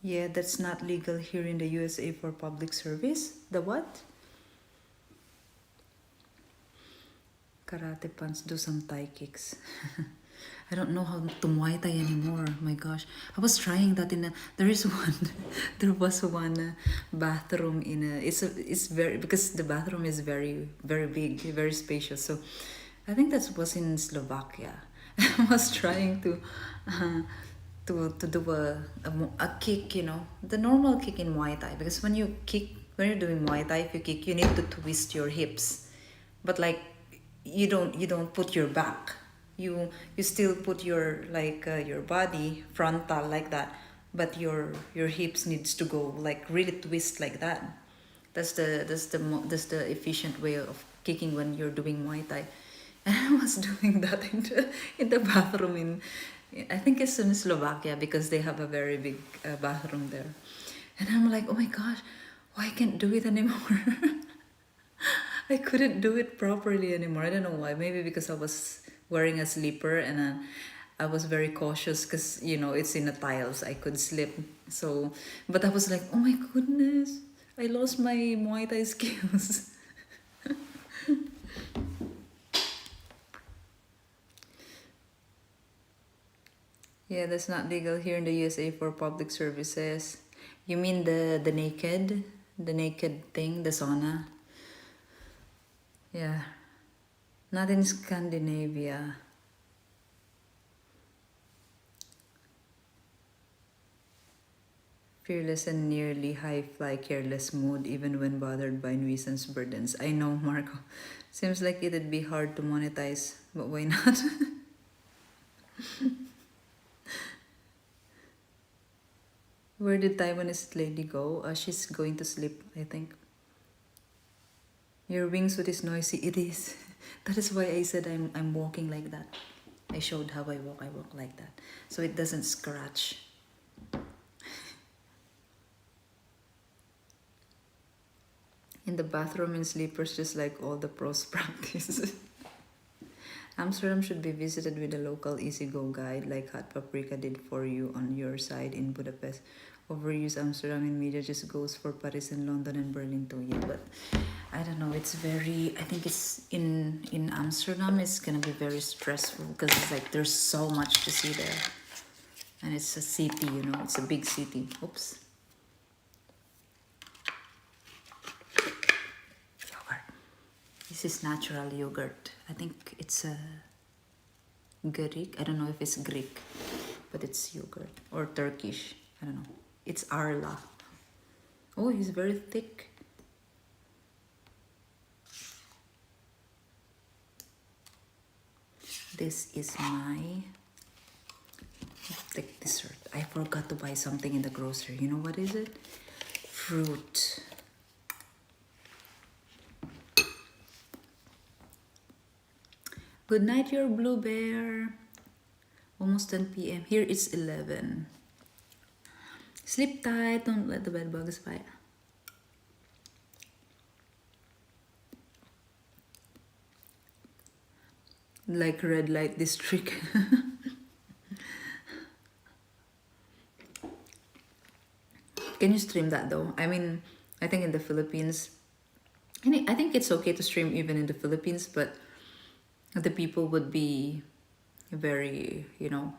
Yeah, that's not legal here in the USA for public service. The what? Karate pants, do some Thai kicks. I don't know how to Muay Thai anymore. My gosh, I was trying that in a. There is one. There was one bathroom in a. It's very because the bathroom is very big, very spacious. So, I think that was in Slovakia. I was trying to do a kick, you know, the normal kick in Muay Thai. Because when you're doing Muay Thai, if you kick, you need to twist your hips, but like you don't put your back. You still put your your body frontal like that, but your hips needs to go like really twist like that. That's the efficient way of kicking when you're doing Muay Thai. And I was doing that in the bathroom I think it's in Slovakia because they have a very big bathroom there. And I'm like, oh my gosh, why I can't do it anymore? I couldn't do it properly anymore. I don't know why. Maybe because I was wearing a slipper and I was very cautious because, you know, it's in the tiles. I could slip. So, but I was like, oh my goodness, I lost my Muay Thai skills. Yeah, that's not legal here in the USA for public services. You mean the naked thing, the sauna? Yeah, not in Scandinavia. Fearless and nearly high-fly, careless mood, even when bothered by nuisance burdens. I know, Marco. Seems like it'd be hard to monetize, but why not? Where did Taiwanese lady go? She's going to sleep, I think. Your wingsuit is noisy. It is. That is why I said I'm walking like that. I showed how I walk. I walk like that, so it doesn't scratch. In the bathroom in sleepers, just like all the pros practice. Amsterdam should be visited with a local easy-go guide like Hot Paprika did for you on your side in Budapest. Overuse Amsterdam in media just goes for Paris and London and Berlin too. Yeah, but I don't know. It's very. I think it's in Amsterdam. It's gonna be very stressful because it's like there's so much to see there, and it's a city. You know, it's a big city. Oops. Yogurt. This is natural yogurt. I think it's a Greek. I don't know if it's Greek, but it's yogurt or Turkish. I don't know. It's Arla. Oh, he's very thick. This is my thick dessert. I forgot to buy something in the grocery. You know what is it? Fruit. Good night, your blue bear. Almost 10 p.m. Here it's 11. Sleep tight. Don't let the bed bugs bite. Like red light district. Can you stream that though? I mean, I think in the Philippines, I think it's okay to stream even in the Philippines, but the people would be very, you know,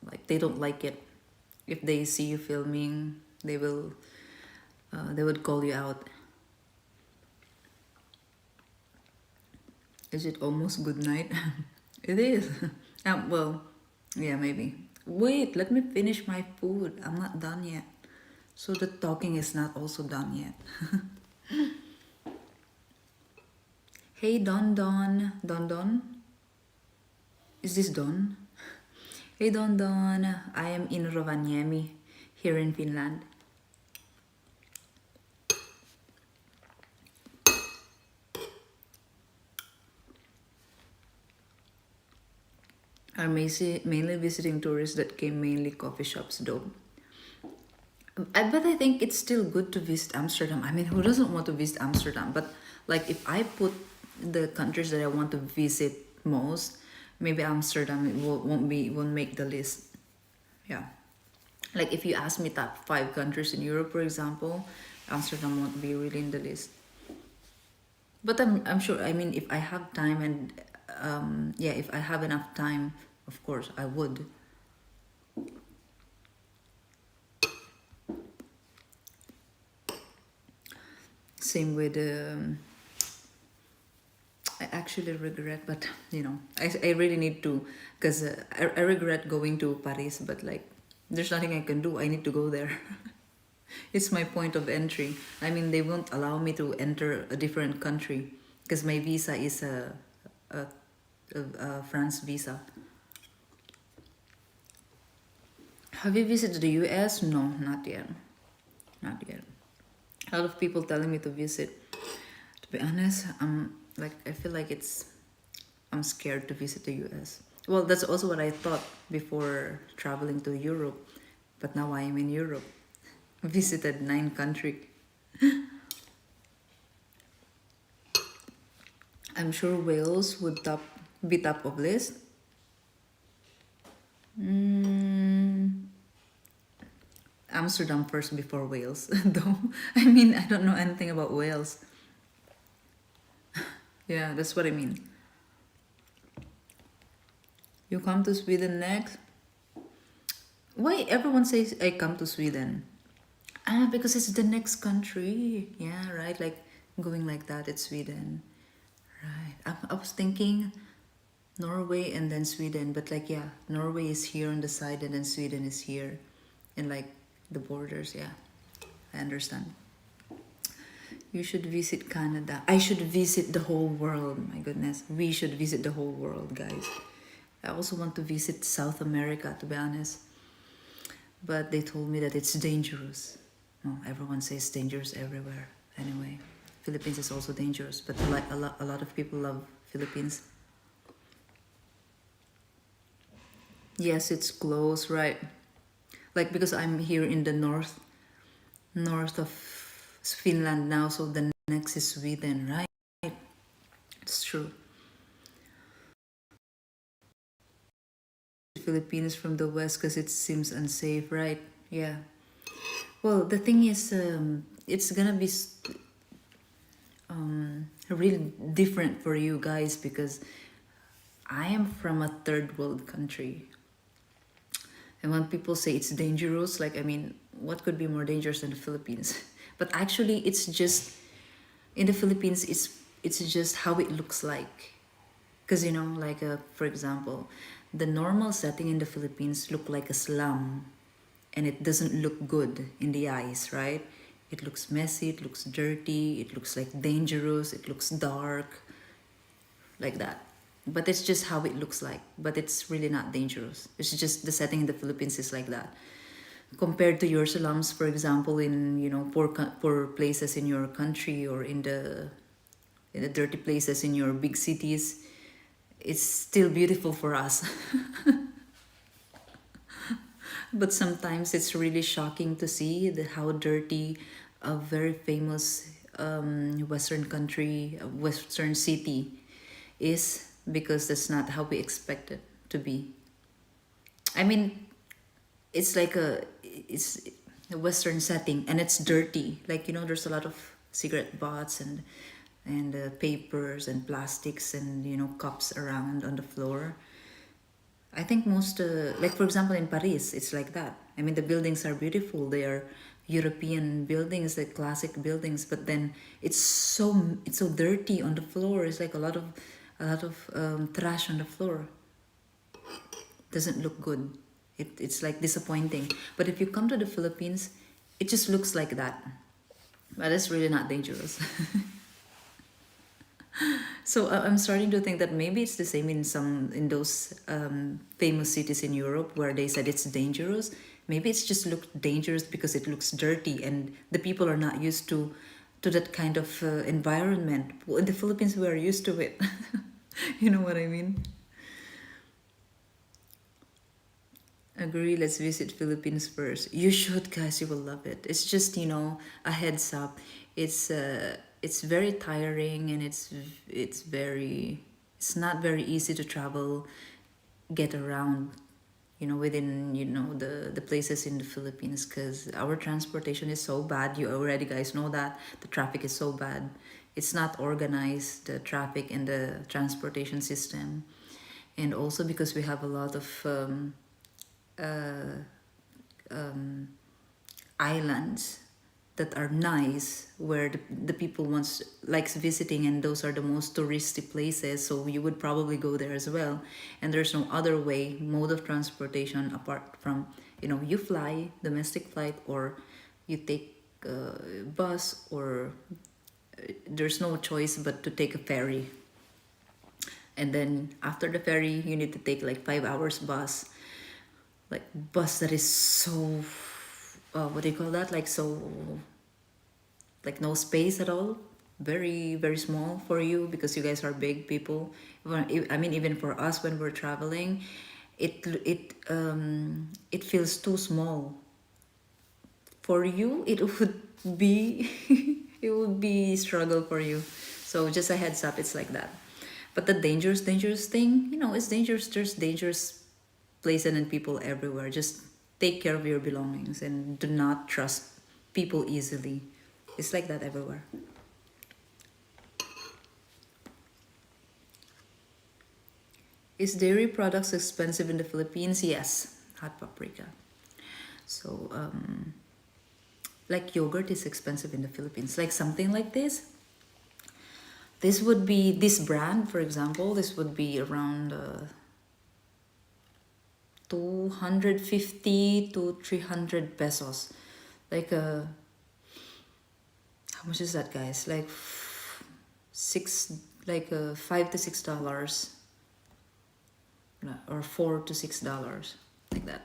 like they don't like it. If they see you filming, they would call you out. Is it almost good night? It is. Well, yeah, maybe. Wait, let me finish my food. I'm not done yet. So the talking is not also done yet. Hey, Don. Is this Don? Hey, Don. I am in Rovaniemi, here in Finland. Are mainly visiting tourists that came mainly coffee shops though. But I think it's still good to visit Amsterdam. I mean, who doesn't want to visit Amsterdam? But like if I put the countries that I want to visit most, maybe Amsterdam won't make the list. Yeah. Like if you ask me top 5 countries in Europe, for example, Amsterdam won't be really in the list. But I'm sure. I mean, if I have time and yeah, if I have enough time, of course I would. Same with I actually regret, but you know, I really need to, because I regret going to Paris, but like, there's nothing I can do. I need to go there. It's my point of entry. I mean, they won't allow me to enter a different country because my visa is a France visa. Have you visited the US? No, not yet. Not yet. A lot of people telling me to visit. To be honest, I feel like I'm scared to visit the US. Well, that's also what I thought before traveling to Europe, but now I am in Europe. Visited 9 countries. I'm sure Wales would be top of list. Amsterdam first before Wales, though. I mean, I don't know anything about Wales. Yeah, that's what I mean. You come to Sweden next? Why everyone says I come to Sweden? Because it's the next country. Yeah, right? Like going like that, it's Sweden. Right. I was thinking Norway and then Sweden, but like, yeah, Norway is here on the side and then Sweden is here. And like the borders, yeah. I understand. You should visit Canada. I should visit the whole world. My goodness. We should visit the whole world, guys. I also want to visit South America, to be honest. But they told me that it's dangerous. No, everyone says dangerous everywhere. Anyway, Philippines is also dangerous, but like a lot of people love Philippines. Yes, it's close, right? Like because I'm here in the north of Finland now, so the next is Sweden, right? It's true. Philippines from the west because it seems unsafe, right? Yeah. Well, the thing is, it's gonna be really different for you guys because I am from a third world country. And when people say it's dangerous, like, I mean, what could be more dangerous than the Philippines? But actually, it's just, in the Philippines, it's just how it looks like. Because, you know, like, for example, the normal setting in the Philippines look like a slum. And it doesn't look good in the eyes, right? It looks messy, it looks dirty, it looks like dangerous, it looks dark, like that. But it's just how it looks like. But it's really not dangerous. It's just the setting in the Philippines is like that. Compared to your slums, for example, in, you know, poor places in your country or in the dirty places in your big cities, it's still beautiful for us. But sometimes it's really shocking to see how dirty a very famous Western country, Western city is, because that's not how we expect it to be. I mean, it's like it's a Western setting and it's dirty. Like, you know, there's a lot of cigarette butts and papers and plastics and, you know, cups around on the floor. I think most, like for example in Paris, it's like that. I mean, the buildings are beautiful. They are European buildings, like classic buildings, but then it's so dirty on the floor. It's like a lot of trash on the floor. Doesn't look good. It's like disappointing. But if you come to the Philippines, it just looks like that. But it's really not dangerous. So I'm starting to think that maybe it's the same in those famous cities in Europe where they said it's dangerous. Maybe it's just looked dangerous because it looks dirty and the people are not used to that kind of environment. Well, in the Philippines, we are used to it. You know what I mean? Agree, let's visit Philippines first. You should, guys, you will love it. It's just, you know, a heads up. It's very tiring and it's not very easy to travel, get around, within, the places in the Philippines, because our transportation is so bad. You already guys know that the traffic is so bad. It's not organized, the traffic and the transportation system. And also because we have a lot of islands that are nice, where the people likes visiting, and those are the most touristy places, so you would probably go there as well. And there's no other mode of transportation apart from, you fly, domestic flight, or you take bus, or there's no choice but to take a ferry. And then after the ferry, you need to take like 5 hours bus, like bus that is so what do you call that, like no space at all, very very small for you, because you guys are big people. I mean, even for us, when we're traveling, it feels too small. For you, it would be it would be struggle for you. So just a heads up, it's like that. But the dangerous thing, it's dangerous. There's dangerous places and people everywhere. Just take care of your belongings and do not trust people easily. It's like that everywhere. Is dairy products expensive in the Philippines? Yes, hot paprika. So, like yogurt is expensive in the Philippines. Like something like this. This would be, this brand, for example, this would be around 250 to 300 pesos. Like how much is that, guys? Like $5 to $6, or $4 to $6, like that.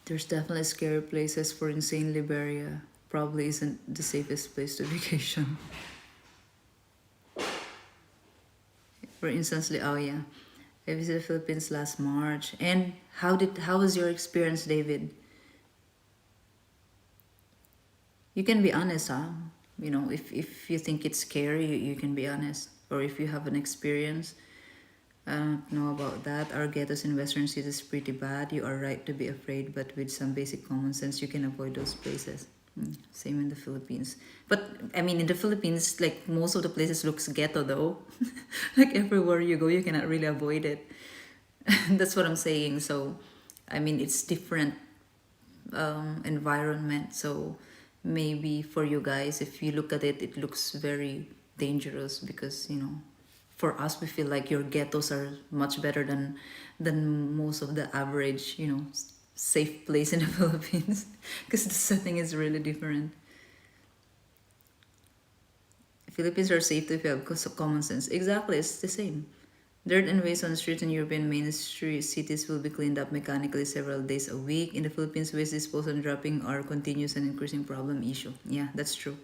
There's definitely scary places. For insane Liberia probably isn't the safest place to vacation. For instance, oh yeah, I visited the Philippines last March. And how was your experience, David? You can be honest, huh? If you think it's scary, you can be honest. Or if you have an experience. I don't know about that. Our ghettos in Western cities is pretty bad. You are right to be afraid, but with some basic common sense, you can avoid those places. Same in the Philippines. But I mean, in the Philippines, like most of the places looks ghetto though. Like everywhere you go, you cannot really avoid it. That's what I'm saying. So, I mean, it's different environment. So maybe for you guys, if you look at it, it looks very dangerous, because for us, we feel like your ghettos are much better than most of the average, safe place in the Philippines, because the setting is really different. Philippines are safe if you have common sense. Exactly, it's the same. Dirt and waste on the streets in European main cities will be cleaned up mechanically several days a week. In the Philippines, waste disposal and dropping are continuous and increasing problem issue. Yeah, that's true.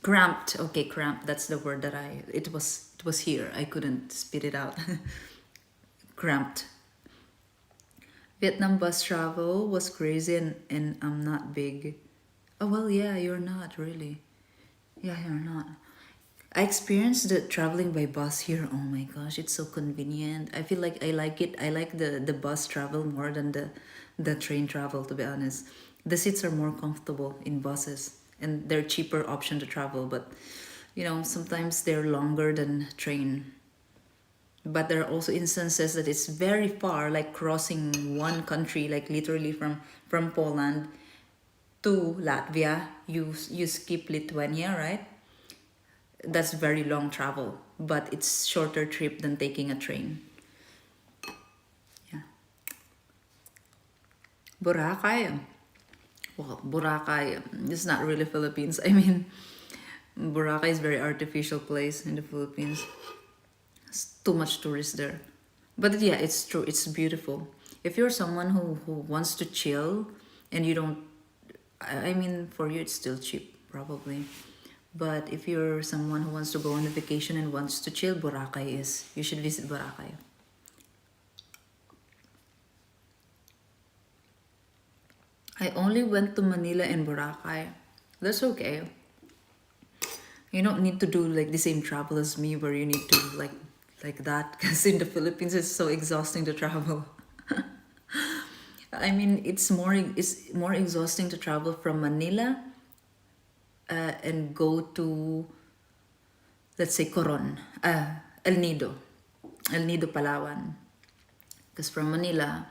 Cramped. Okay, cramped. That's the word that it was here. I couldn't spit it out. Cramped. Vietnam bus travel was crazy, and I'm not big. Oh, well, yeah, you're not really. Yeah, you're not. I experienced the traveling by bus here. Oh my gosh, it's so convenient. I feel like I like it. I like the bus travel more than the train travel, to be honest. The seats are more comfortable in buses, and they're cheaper option to travel, but sometimes they're longer than train. But there are also instances that it's very far, like crossing one country, like literally from Poland to Latvia. You skip Lithuania, right? That's very long travel, but it's shorter trip than taking a train. Yeah. Boracay. Well, Boracay is not really Philippines. I mean, Boracay is a very artificial place in the Philippines. It's too much tourists there. But yeah, it's true. It's beautiful. If you're someone who wants to chill and you don't... I mean, for you, it's still cheap, probably. But if you're someone who wants to go on a vacation and wants to chill, Boracay is. You should visit Boracay. I only went to Manila and Boracay. That's okay. You don't need to do like the same travel as me, where you need to like like that, because in the Philippines it's so exhausting to travel. I mean, it's more exhausting to travel from Manila and go to, let's say, Coron, El Nido, Palawan. Because from Manila,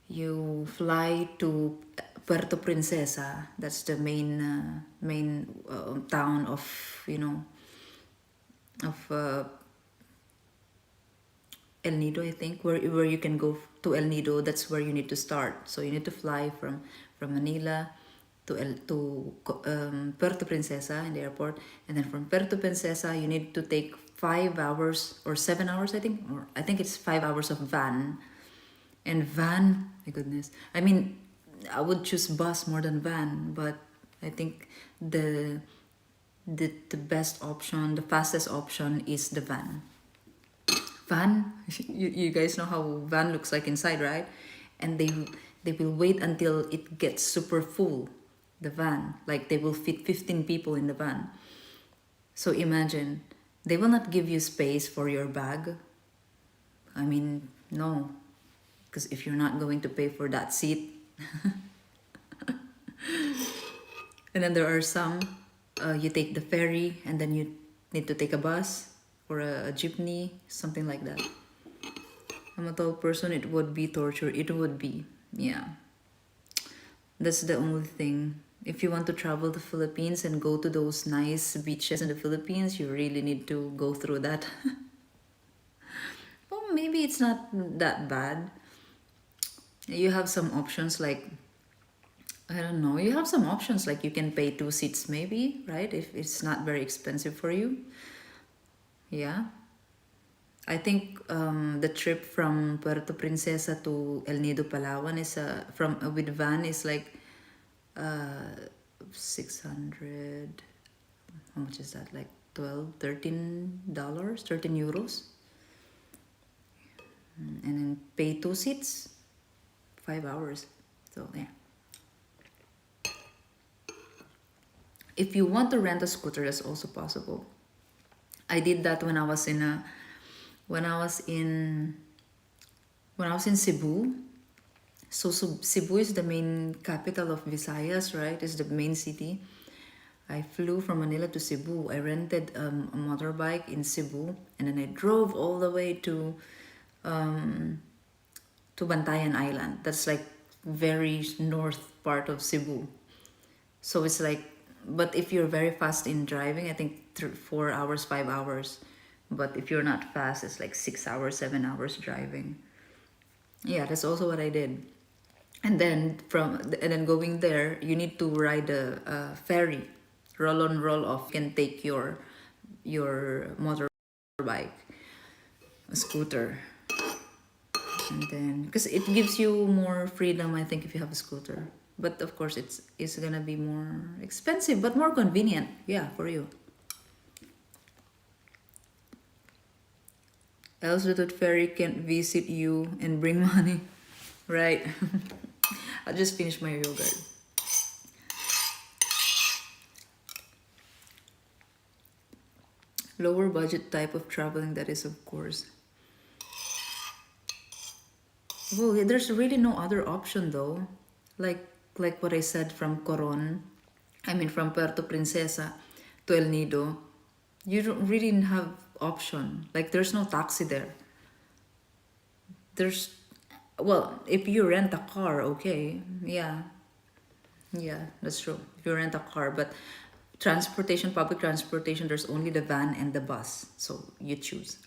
you fly to Puerto Princesa. That's the main town of, of El Nido, I think, where you can go to El Nido. That's where you need to start. So you need to fly from Manila to Puerto Princesa in the airport, and then from Puerto Princesa you need to take 5 hours or 7 hours, I think it's 5 hours of van. And van, my goodness, I mean, I would choose bus more than van, but I think the best option, the fastest option is the van. Van, you guys know how van looks like inside, right? And they will wait until it gets super full, the van. Like they will fit 15 people in the van. So imagine, they will not give you space for your bag. I mean, no. Because if you're not going to pay for that seat. And then there are some, you take the ferry and then you need to take a bus or a jeepney, something like that. I'm a tall person, it would be torture. It would be, yeah. That's the only thing. If you want to travel to the Philippines and go to those nice beaches in the Philippines, you really need to go through that. Well, maybe it's not that bad. You have some options like, I don't know, you have some options like you can pay 2 seats maybe, right? If it's not very expensive for you. Yeah. I think the trip from Puerto Princesa to El Nido, Palawan is with van is like 600. How much is that? Like $13, 13 euros. And then pay 2 seats, 5 hours. So yeah. If you want to rent a scooter, that's also possible. I did that when I was in Cebu. So Cebu is the main capital of Visayas, right? It's the main city. I flew from Manila to Cebu. I rented a motorbike in Cebu, and then I drove all the way to Bantayan Island. That's like very north part of Cebu. So it's like, but if you're very fast in driving, I think 4 hours, 5 hours. But if you're not fast, it's like 6 hours, 7 hours driving. Yeah, that's also what I did. And then going there, you need to ride a ferry, roll on, roll off. You can take your motorbike, a scooter, and then because it gives you more freedom, I think, if you have a scooter. But of course, it's gonna be more expensive, but more convenient. Yeah, for you. Else the ferry can't visit you and bring money, right? I'll just finish my yogurt. Lower budget type of traveling, that is, of course. Well, there's really no other option though. Like what I said, from from Puerto Princesa to El Nido, you don't really have option. Like there's no taxi there. Well, if you rent a car, okay, yeah, that's true. If you rent a car, but public transportation, there's only the van and the bus, so you choose.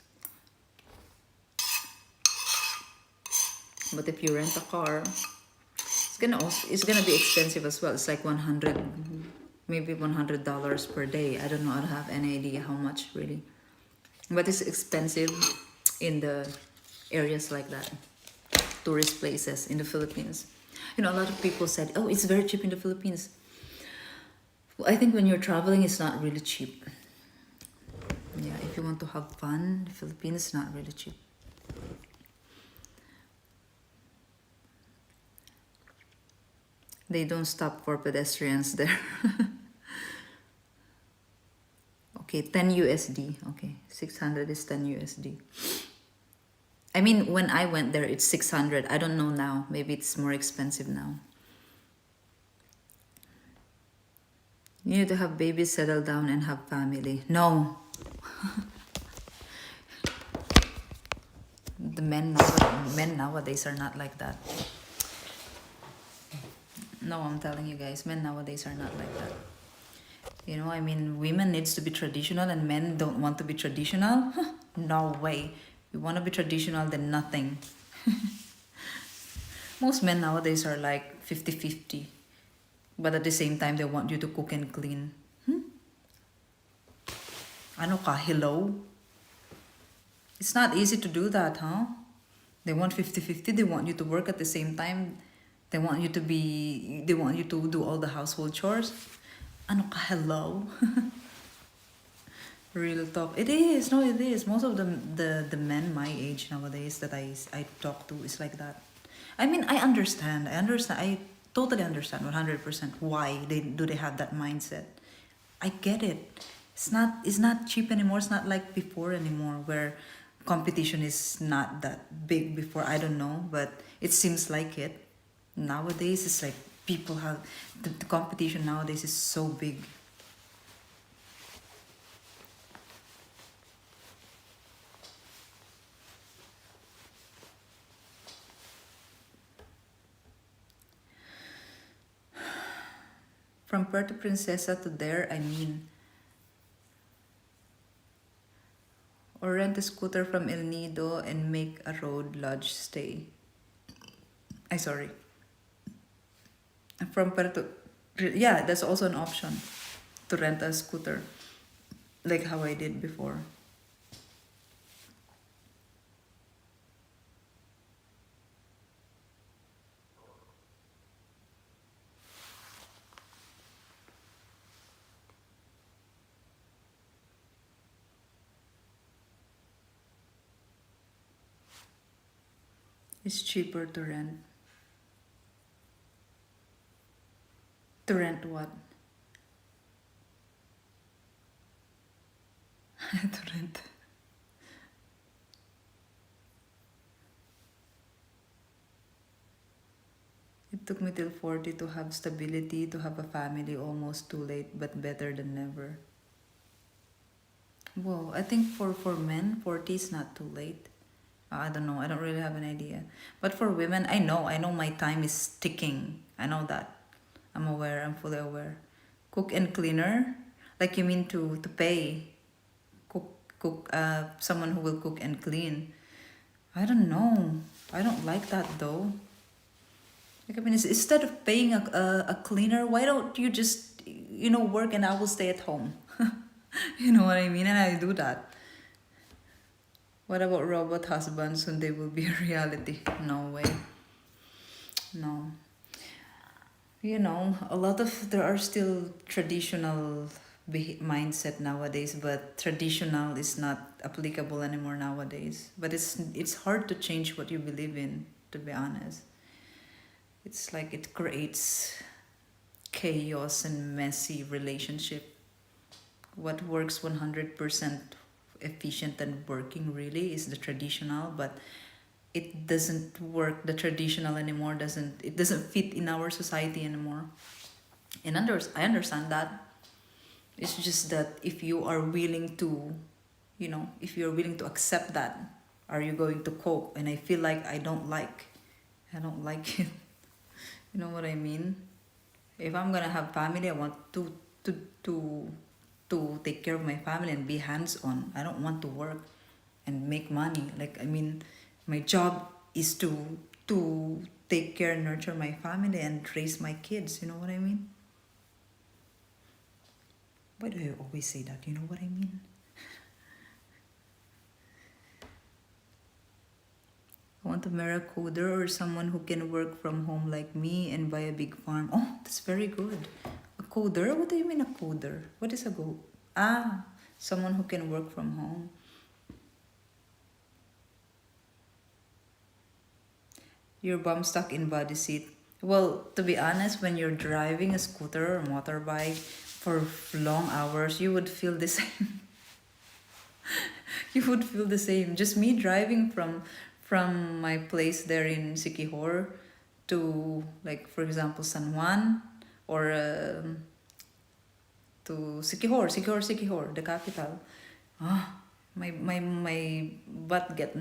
But if you rent a car, it's gonna be expensive as well. It's like maybe $100 per day. I don't know. I don't have any idea how much really, but it's expensive in the areas like that, tourist places in the Philippines. A lot of people said, "Oh, it's very cheap in the Philippines." Well, I think when you're traveling, it's not really cheap. Yeah, if you want to have fun, the Philippines is not really cheap. They don't stop for pedestrians there. Okay, 10 USD. Okay, 600 is 10 USD. I mean, when I went there, it's 600. I don't know now. Maybe it's more expensive now. You need to have babies, settle down, and have family. No. The men nowadays are not like that. No, I'm telling you guys, men nowadays are not like that. You know, I mean, women needs to be traditional and men don't want to be traditional. No way. You want to be traditional, then nothing. Most men nowadays are like 50-50. But at the same time, they want you to cook and clean. Ano ka? Hello? It's not easy to do that, huh? They want 50-50. They want you to work at the same time. They want you to do all the household chores. Ano ka? Hello? Real talk. It is. No, it is. Most of the men my age nowadays that I talk to is like that. I mean, I understand. I totally understand 100% why they have that mindset. I get it. It's not cheap anymore. It's not like before anymore where competition is not that big before. I don't know, but it seems like it. Nowadays, it's like people have... The competition nowadays is so big. From Puerto Princesa to there, I mean... Or rent a scooter from El Nido and make a road lodge stay. Sorry. From Puerto... Yeah, that's also an option. To rent a scooter. Like how I did before. It's cheaper to rent. To rent what? To rent. It took me till 40 to have stability, to have a family. Almost too late, but better than never. Well, I think for men, 40 is not too late. I don't know. I don't really have an idea. But for women, I know my time is ticking. I know that. I'm aware. I'm fully aware. Cook and cleaner? Like you mean to pay someone who will cook and clean? I don't know. I don't like that though. Like, I mean, instead of paying a cleaner, why don't you just, work and I will stay at home? You know what I mean? And I do that. What about robot husbands when they will be a reality? No way. No. There are still traditional mindset nowadays, but traditional is not applicable anymore nowadays. But it's hard to change what you believe in, to be honest. It's like it creates chaos and messy relationship. What works 100% efficient and working really is the traditional, but it doesn't work. The traditional anymore doesn't fit in our society anymore. And I understand that. It's just that if you are willing to, if you're willing to accept that, are you going to cope? And I feel like I don't like it. You know what I mean? If I'm gonna have family, I want to take care of my family and be hands-on. I don't want to work and make money. Like, I mean, my job is to take care and nurture my family and raise my kids. You know what I mean? Why do I always say that? You know what I mean? I want to marry a coder or someone who can work from home like me and buy a big farm. Oh, that's very good. A coder? What do you mean a coder? What is someone who can work from home. Your bum stuck in body seat. Well, to be honest, when you're driving a scooter or motorbike, for long hours, you would feel the same. You would feel the same. Just me driving from my place there in Siquijor to, like, for example, San Juan, or to Siquijor, the capital. Ah, my butt gets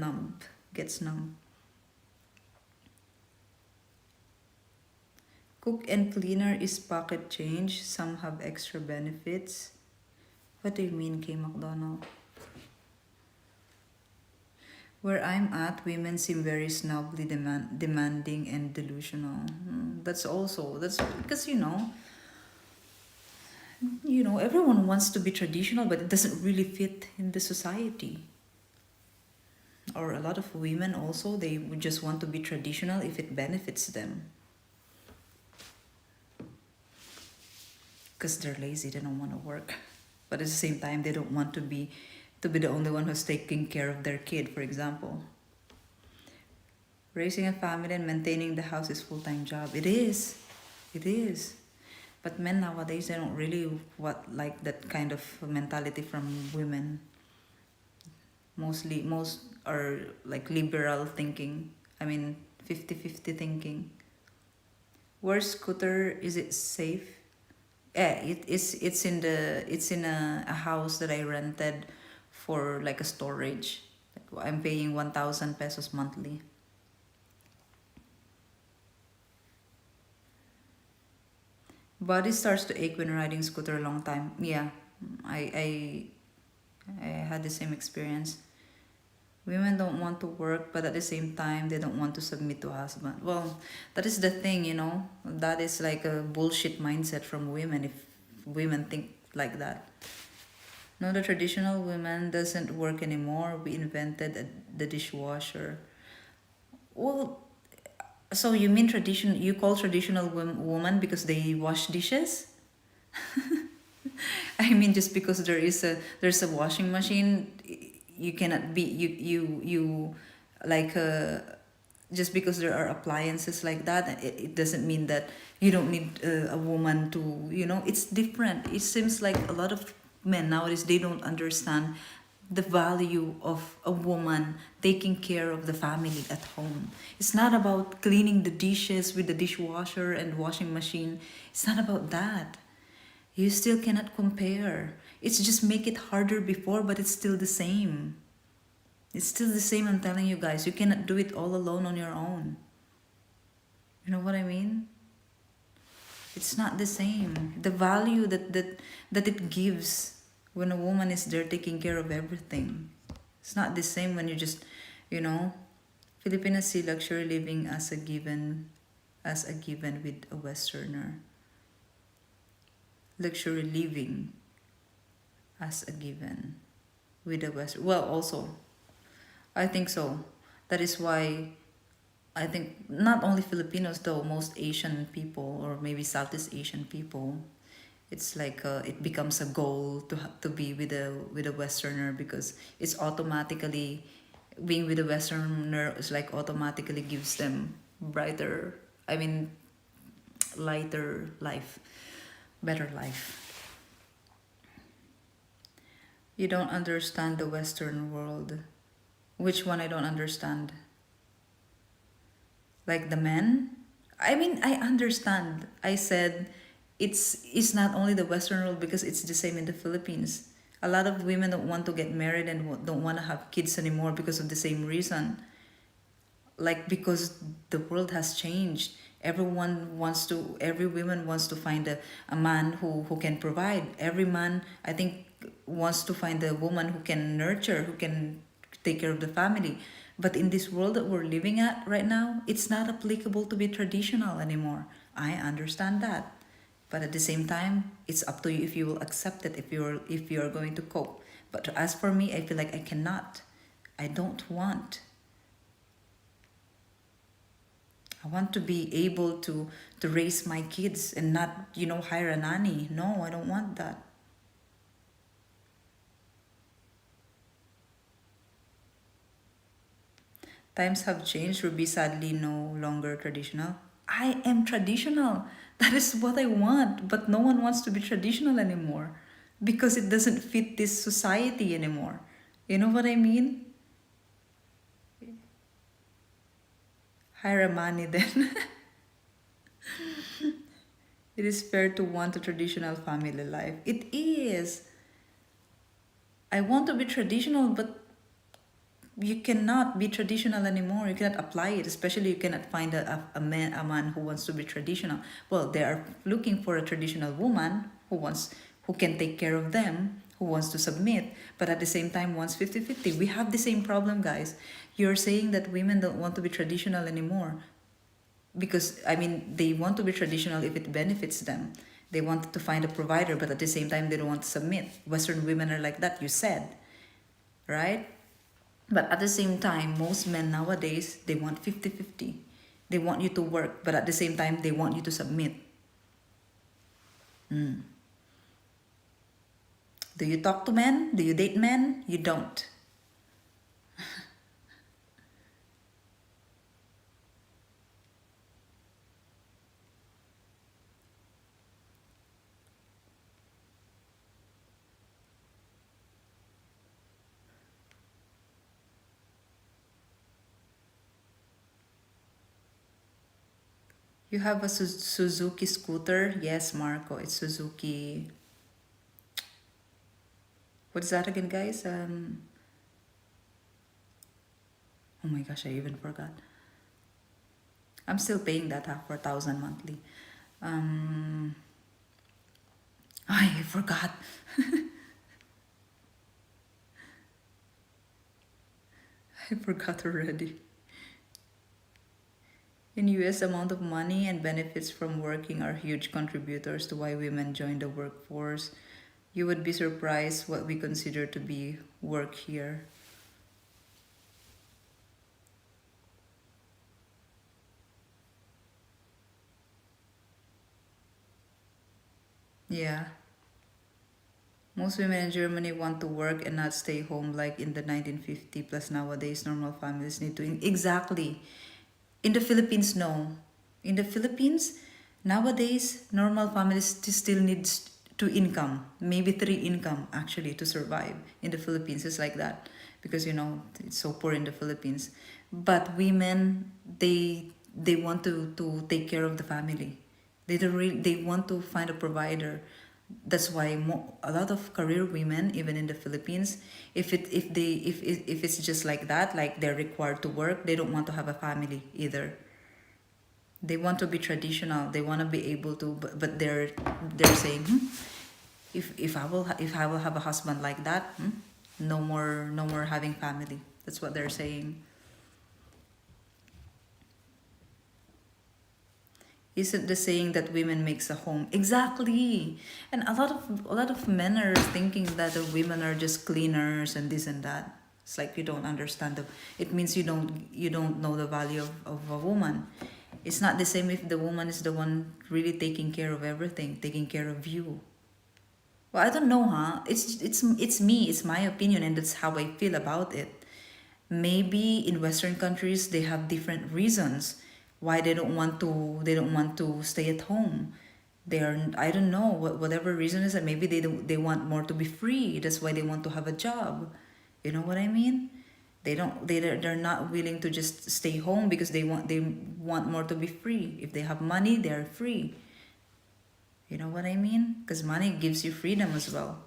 numb. Cook and cleaner is pocket change. Some have extra benefits. What do you mean, K. McDonald? Where I'm at, women seem very snobby, demanding, and delusional. That's because everyone wants to be traditional, but it doesn't really fit in the society. Or a lot of women also, they would just want to be traditional if it benefits them. Because they're lazy, they don't want to work. But at the same time, they don't want to be the only one who's taking care of their kid, for example. Raising a family and maintaining the house is full-time job. It is. But men nowadays, they don't really like that kind of mentality from women. Most are like liberal thinking. 50-50 thinking. Where's Scooter? Is it safe? Yeah, it's in a house that I rented for like a storage. I'm paying 1,000 pesos monthly. Body starts to ache when riding scooter a long time. Yeah, I had the same experience. Women don't want to work, but at the same time, they don't want to submit to a husband. Well, that is the thing, That is like a bullshit mindset from women, if women think like that. No, the traditional women doesn't work anymore. We invented the dishwasher. Well, so you mean you call traditional woman because they wash dishes? Just because there's a washing machine, you cannot be you like just because there are appliances like that, it doesn't mean that you don't need a woman to, it's different. It seems like a lot of men nowadays, they don't understand the value of a woman taking care of the family at home. It's not about cleaning the dishes with the dishwasher and washing machine. It's not about that. You still cannot compare. It's just make it harder before, but it's still the same. It's still the same, I'm telling you guys. You cannot do it all alone on your own. You know what I mean? It's not the same. The value that it gives when a woman is there taking care of everything. It's not the same when you just, Filipinos see luxury living as a given with a Westerner. Luxury living as a given with a Western. Well, also, I think so. That is why I think not only Filipinos though, most Asian people or maybe Southeast Asian people, it's like it becomes a goal to be with a Westerner, because it's automatically being with a Westerner is like automatically gives them lighter life, better life. You don't understand the Western world. Which one I don't understand? Like the men? I understand. I said it's not only the Western world, because it's the same in the Philippines. A lot of women don't want to get married and don't want to have kids anymore because of the same reason. Like, because the world has changed. Every woman wants to find a man who can provide. Every man, I think, wants to find a woman who can nurture, who can take care of the family. But in this world that we're living at right now, it's not applicable to be traditional anymore. I understand that. But at the same time, it's up to you if you will accept it, if you are going to cope. But as for me, I feel like I cannot. I don't want. I want to be able to raise my kids and not, hire a nanny. No, I don't want that. Times have changed. Ruby sadly no longer traditional. I am traditional. That is what I want, but no one wants to be traditional anymore because it doesn't fit this society anymore. You know what I mean? Hire a money then. It is fair to want a traditional family life. It is. I want to be traditional, but you cannot be traditional anymore. You cannot apply it, especially you cannot find a man who wants to be traditional. Well, they are looking for a traditional woman who can take care of them, who wants to submit, but at the same time wants 50-50. We have the same problem, guys. You're saying that women don't want to be traditional anymore because, I mean, they want to be traditional if it benefits them. They want to find a provider, but at the same time they don't want to submit. Western women are like that, you said, right? But at the same time, most men nowadays, they want 50-50. They want you to work, but at the same time, they want you to submit. Do you talk to men? Do you date men? You don't. You have a Suzuki scooter? Yes, Marco, it's Suzuki. What's that again, guys? Oh my gosh, I even forgot. I'm still paying that 4,000 monthly. I forgot. I forgot already. In US, amount of money and benefits from working are huge contributors to why women join the workforce. You would be surprised what we consider to be work here. Yeah. Most women in Germany want to work and not stay home like in the 1950 plus nowadays normal families need to exactly. In the Philippines, no. In the Philippines, nowadays normal families still needs 2 income, maybe 3 income actually to survive. In the Philippines, it's like that because it's so poor in the Philippines. But women, they want to take care of the family. They want to find a provider. That's why a lot of career women, even in the Philippines, if it's just like that, like they're required to work, they don't want to have a family either. They want to be traditional. They want to be able to, but they're saying, if I will have a husband like that, no more having family. That's what they're saying. Isn't the saying that women makes a home? Exactly. And a lot of men are thinking that the women are just cleaners and this and that. It's like you don't understand it means you don't know the value of a woman. It's not the same if the woman is the one really taking care of everything, taking care of you. Well, I don't know, huh? It's me, it's my opinion, and that's how I feel about it. Maybe in Western countries they have different reasons why they don't want to stay at home. I don't know whatever reason is that maybe they want more to be free. That's why they want to have a job. You know what I mean? They're not willing to just stay home because they want more to be free. If they have money, they're free. You know what I mean? Because money gives you freedom as well.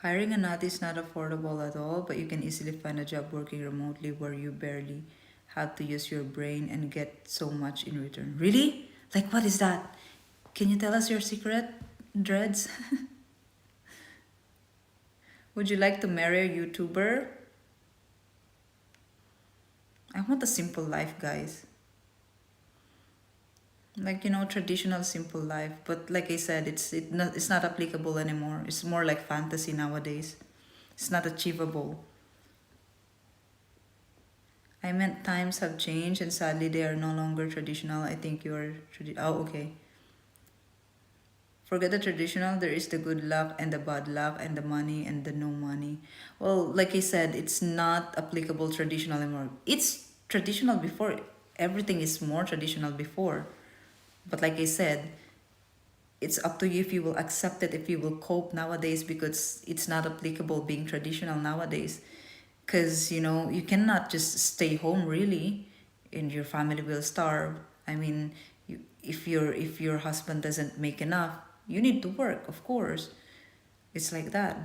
Hiring a nati is not affordable at all, but you can easily find a job working remotely where you barely have to use your brain and get so much in return. Really? Like, what is that? Can you tell us your secret, Dreads? Would you like to marry a YouTuber? I want a simple life, guys. Like, traditional simple life, but like I said, it's not applicable anymore. It's more like fantasy nowadays. It's not achievable. I meant times have changed and sadly they are no longer traditional. I think you are oh, okay. Forget the traditional, there is the good luck and the bad luck and the money and the no money. Well, like I said, it's not applicable traditional anymore. It's traditional before. Everything is more traditional before. But like I said, it's up to you if you will accept it, if you will cope nowadays, because it's not applicable being traditional nowadays. Because, you know, you cannot just stay home really and your family will starve. I mean, if your husband doesn't make enough, you need to work, of course. It's like that.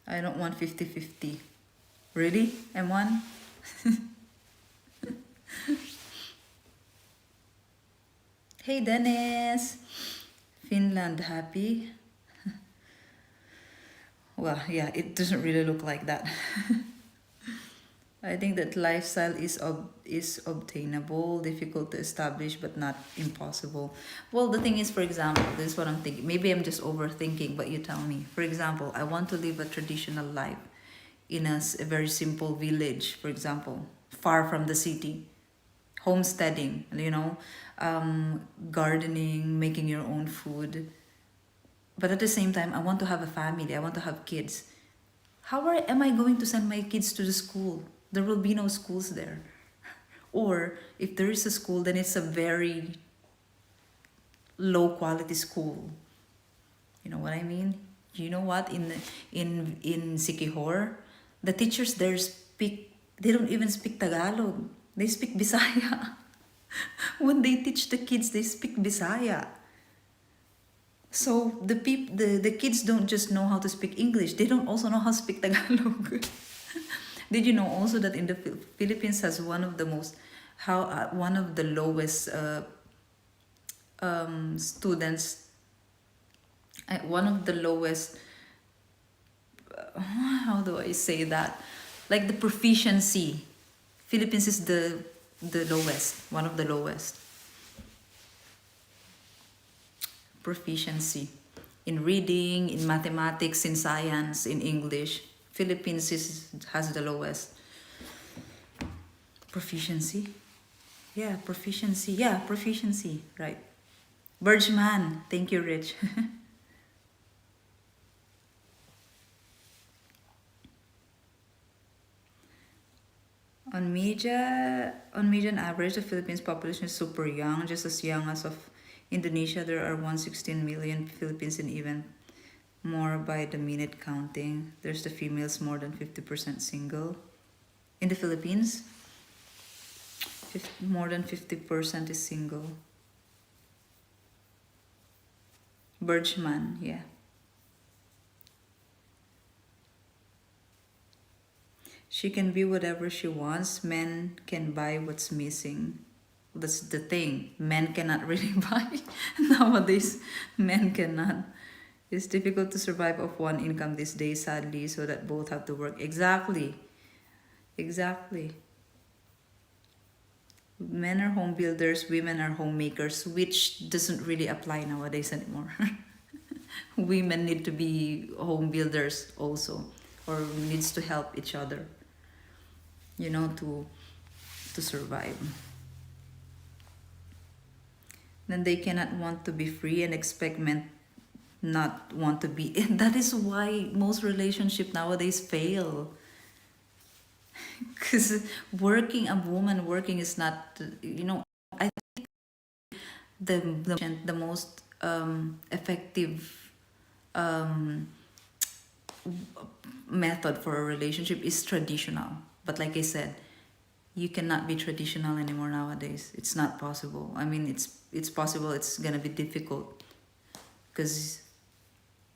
I don't want 50-50. Really, M1? Hey, Dennis. Finland happy? Well, yeah, it doesn't really look like that. I think that lifestyle is obtainable, difficult to establish, but not impossible. Well, the thing is, for example, this is what I'm thinking. Maybe I'm just overthinking, but you tell me. For example, I want to live a traditional life in a very simple village, for example, far from the city. Homesteading, you know, gardening, making your own food. But at the same time, I want to have a family. I want to have kids. Am I going to send my kids to the school? There will be no schools there. Or if there is a school, then it's a very low quality school. You know what I mean? You know what? In Sikihor, the teachers there they don't even speak Tagalog. They speak Bisaya. When they teach the kids, they speak Bisaya. So the kids don't just know how to speak English. They don't also know how to speak Tagalog. Did you know also that in the Philippines has one of the lowest students, one of the lowest, how do I say that? Like the proficiency. Philippines is the lowest, one of the lowest. Proficiency in reading, in mathematics, in science, in English. Philippines has the lowest. Proficiency? Yeah, proficiency. Yeah, proficiency. Right. Bergman. Thank you, Rich. On median average, the Philippines population is super young, just as young as of Indonesia. There are 116 million Philippines and even more by the minute counting. There's the females more than 50% single. In the Philippines, more than 50% is single. Bergman, yeah. She can be whatever she wants. Men can buy what's missing. That's the thing. Men cannot really buy. Nowadays, men cannot. It's difficult to survive off one income these days, sadly, so that both have to work. Exactly. Exactly. Men are home builders, women are homemakers, which doesn't really apply nowadays anymore. Women need to be home builders also, or needs to help each other, you know, to survive. Then they cannot want to be free and expect men not want to be. And that is why most relationships nowadays fail. Because a woman working is not, you know, I think the most effective method for a relationship is traditional. But like I said, you cannot be traditional anymore nowadays. It's not possible. I mean, it's possible. It's gonna be difficult because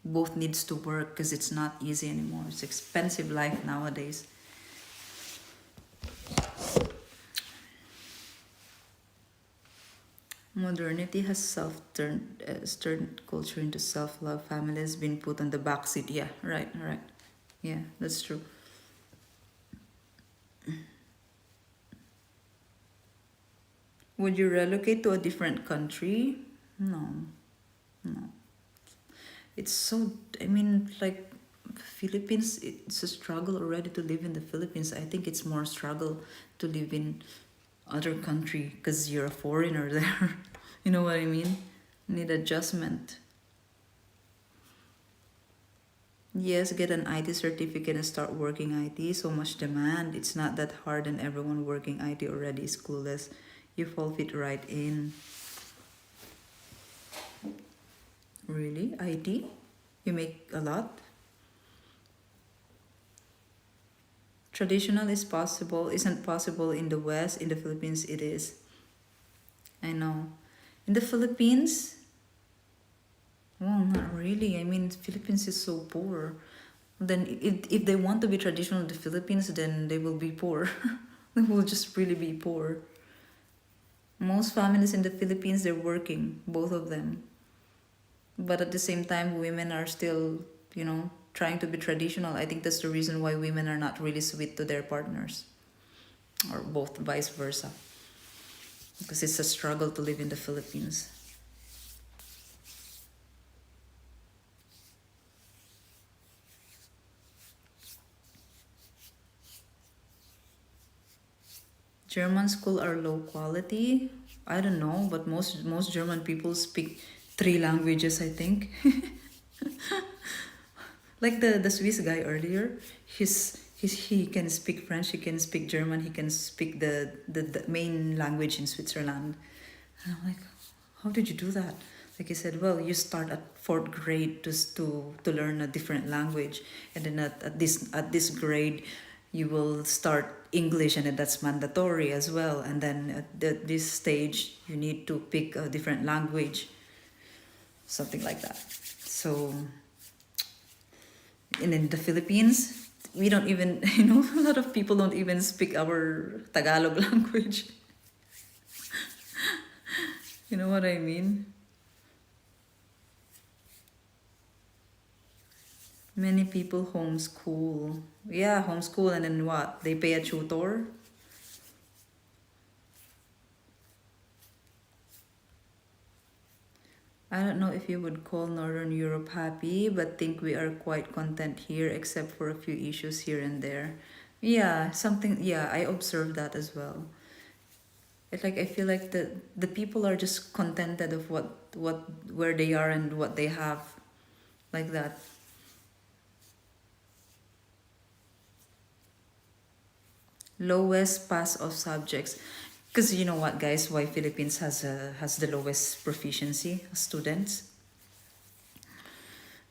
both needs to work, because it's not easy anymore. It's expensive life nowadays. Modernity has turned culture into self-love. Family has been put on the back seat. Yeah, right. Yeah, that's true. Would you relocate to a different country? No. It's so, I mean, like, Philippines, it's a struggle already to live in the Philippines. I think it's more struggle to live in other country because you're a foreigner there. You know what I mean? Need adjustment. Yes, get an IT certificate and start working IT. So much demand. It's not that hard, and everyone working IT already is clueless. You fall fit right in. Really? IT? You make a lot? Traditional is possible, isn't possible in the West. In the Philippines, it is. I know. In the Philippines, well, not really. I mean, Philippines is so poor. Then, if they want to be traditional in the Philippines, then they will be poor. They will just really be poor. Most families in the Philippines, they're working, both of them. But at the same time, women are still, trying to be traditional. I think that's the reason why women are not really sweet to their partners, or both vice versa, because it's a struggle to live in the Philippines. German school are low quality. I don't know, but most German people speak 3 languages, I think. Like the Swiss guy earlier, he can speak French, he can speak German, he can speak the main language in Switzerland. And I'm like, how did you do that? Like he said, well, you start at 4th grade to learn a different language, and then at this grade, you will start English, and then that's mandatory as well. And then at this stage, you need to pick a different language, something like that. So, and in the Philippines, we don't even, a lot of people don't even speak our Tagalog language. You know what I mean? Many people homeschool. Yeah, homeschool, and then what? They pay a tutor? I don't know if you would call Northern Europe happy, but think we are quite content here, except for a few issues here and there. Yeah, I observed that as well. It's like I feel like the people are just contented of where they are and what they have, like that. Lowest pass of subjects, because you know what, guys, why Philippines has the lowest proficiency of students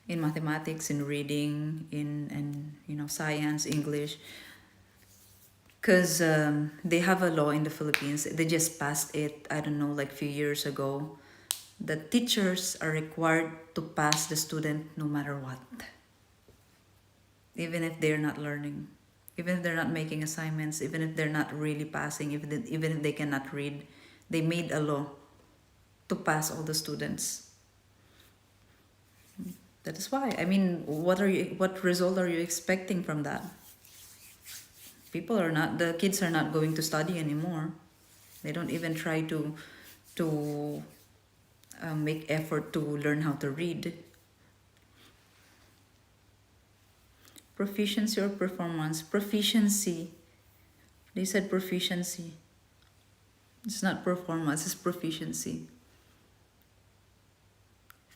in mathematics, in reading, in science, English, because they have a law in the Philippines. They just passed it, I don't know, like a few years ago. The teachers are required to pass the student no matter what, even if they're not learning, even if they're not making assignments, even if they're not really passing, even if they cannot read. They made a law to pass all the students. That is why. I mean, what result are you expecting from that? The kids are not going to study anymore. They don't even try to make effort to learn how to read. Proficiency or performance? Proficiency. They said proficiency. It's not performance, it's proficiency.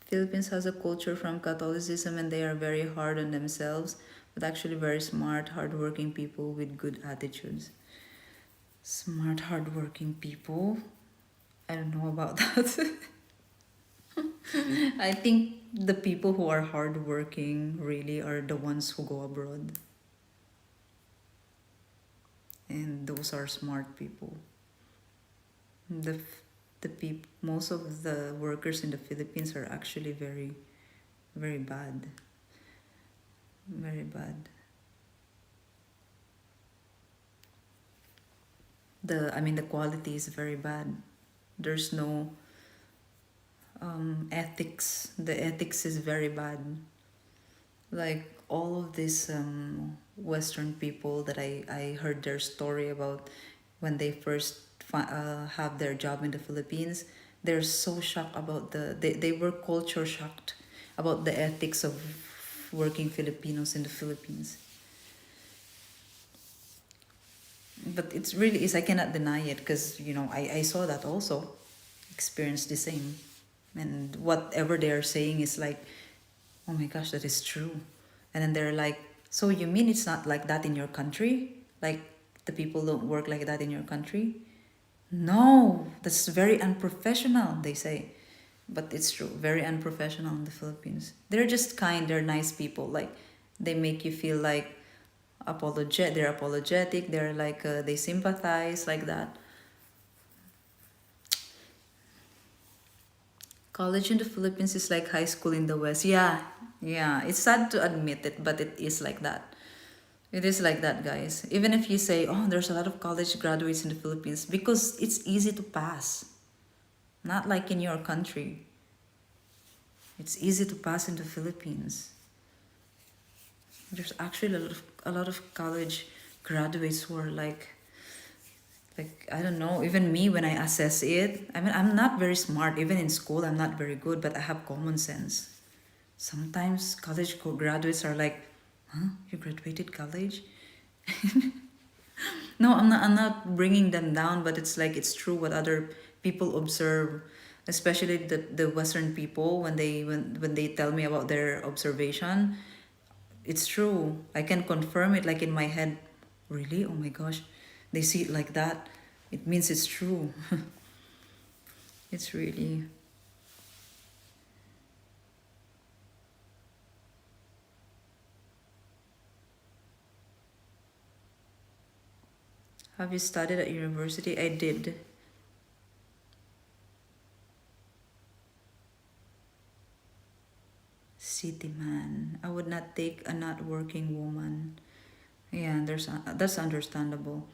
Philippines has a culture from Catholicism, and they are very hard on themselves, but actually very smart, hardworking people with good attitudes. Smart, hardworking people? I don't know about that. I think the people who are hardworking really are the ones who go abroad. And those are smart people. Most of the workers in the Philippines are actually very, very bad. Very bad. The quality is very bad. There's no ethics. The ethics is very bad. Like all of these Western people that I heard their story about when they first have their job in the Philippines, they're so shocked about they were culture shocked about the ethics of working Filipinos in the Philippines. But it's really is, I cannot deny it, because I saw that also. experience the same. And whatever they are saying is like, oh my gosh, that is true. And then they're like, so you mean it's not like that in your country? Like the people don't work like that in your country? No, that's very unprofessional, they say. But it's true, very unprofessional in the Philippines. They're just kind, they're nice people. Like they make you feel like they're apologetic, they're like they sympathize like that. College in the Philippines is like high school in the West. Yeah, yeah. It's sad to admit it, but it is like that. It is like that, guys. Even if you say, oh, there's a lot of college graduates in the Philippines, because it's easy to pass. Not like in your country. It's easy to pass in the Philippines. There's actually a lot of college graduates who are like I don't know, even me when I assess it, I mean, I'm not very smart. Even in school, I'm not very good, but I have common sense. Sometimes college graduates are like, huh, you graduated college? No, I'm not bringing them down, but it's like, it's true what other people observe, especially the Western people, when they tell me about their observation. It's true. I can confirm it like in my head. Really? Oh my gosh. They see it like that. It means it's true. It's really... Have you studied at university? I did. City man. I would not take a not working woman. Yeah, that's understandable.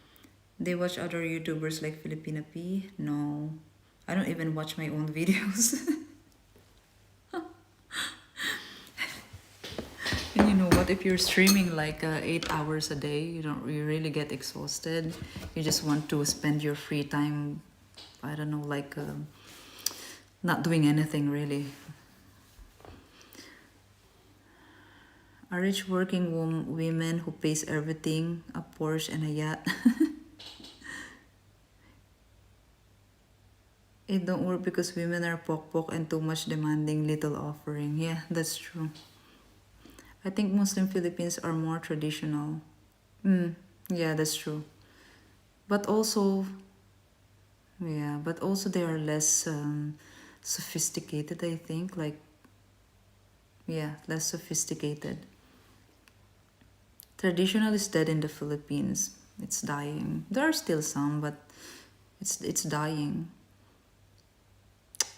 They watch other YouTubers like Filipina P? No. I don't even watch my own videos. And you know what? If you're streaming like 8 hours a day, you really get exhausted. You just want to spend your free time, I don't know, like not doing anything really. A rich working woman who pays everything, a Porsche and a yacht. It don't work because women are pokpok and too much demanding, little offering. Yeah, that's true. I think Muslim Philippines are more traditional. Yeah, that's true. But also, yeah, but also they are less sophisticated, I think. Like, yeah, less sophisticated. Traditional is dead in the Philippines. It's dying. There are still some, but it's dying.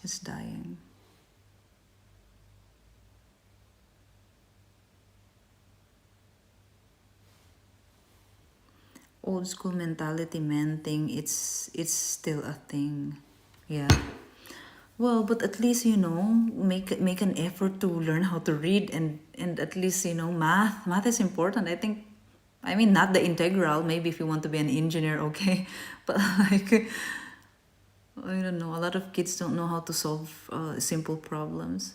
It's dying. Old school mentality man thing, it's still a thing. Yeah. Well, but at least, you know, make an effort to learn how to read, and at least, you know, math is important. I think, I mean, not the integral. Maybe if you want to be an engineer, okay. But like, I don't know, a lot of kids don't know how to solve simple problems.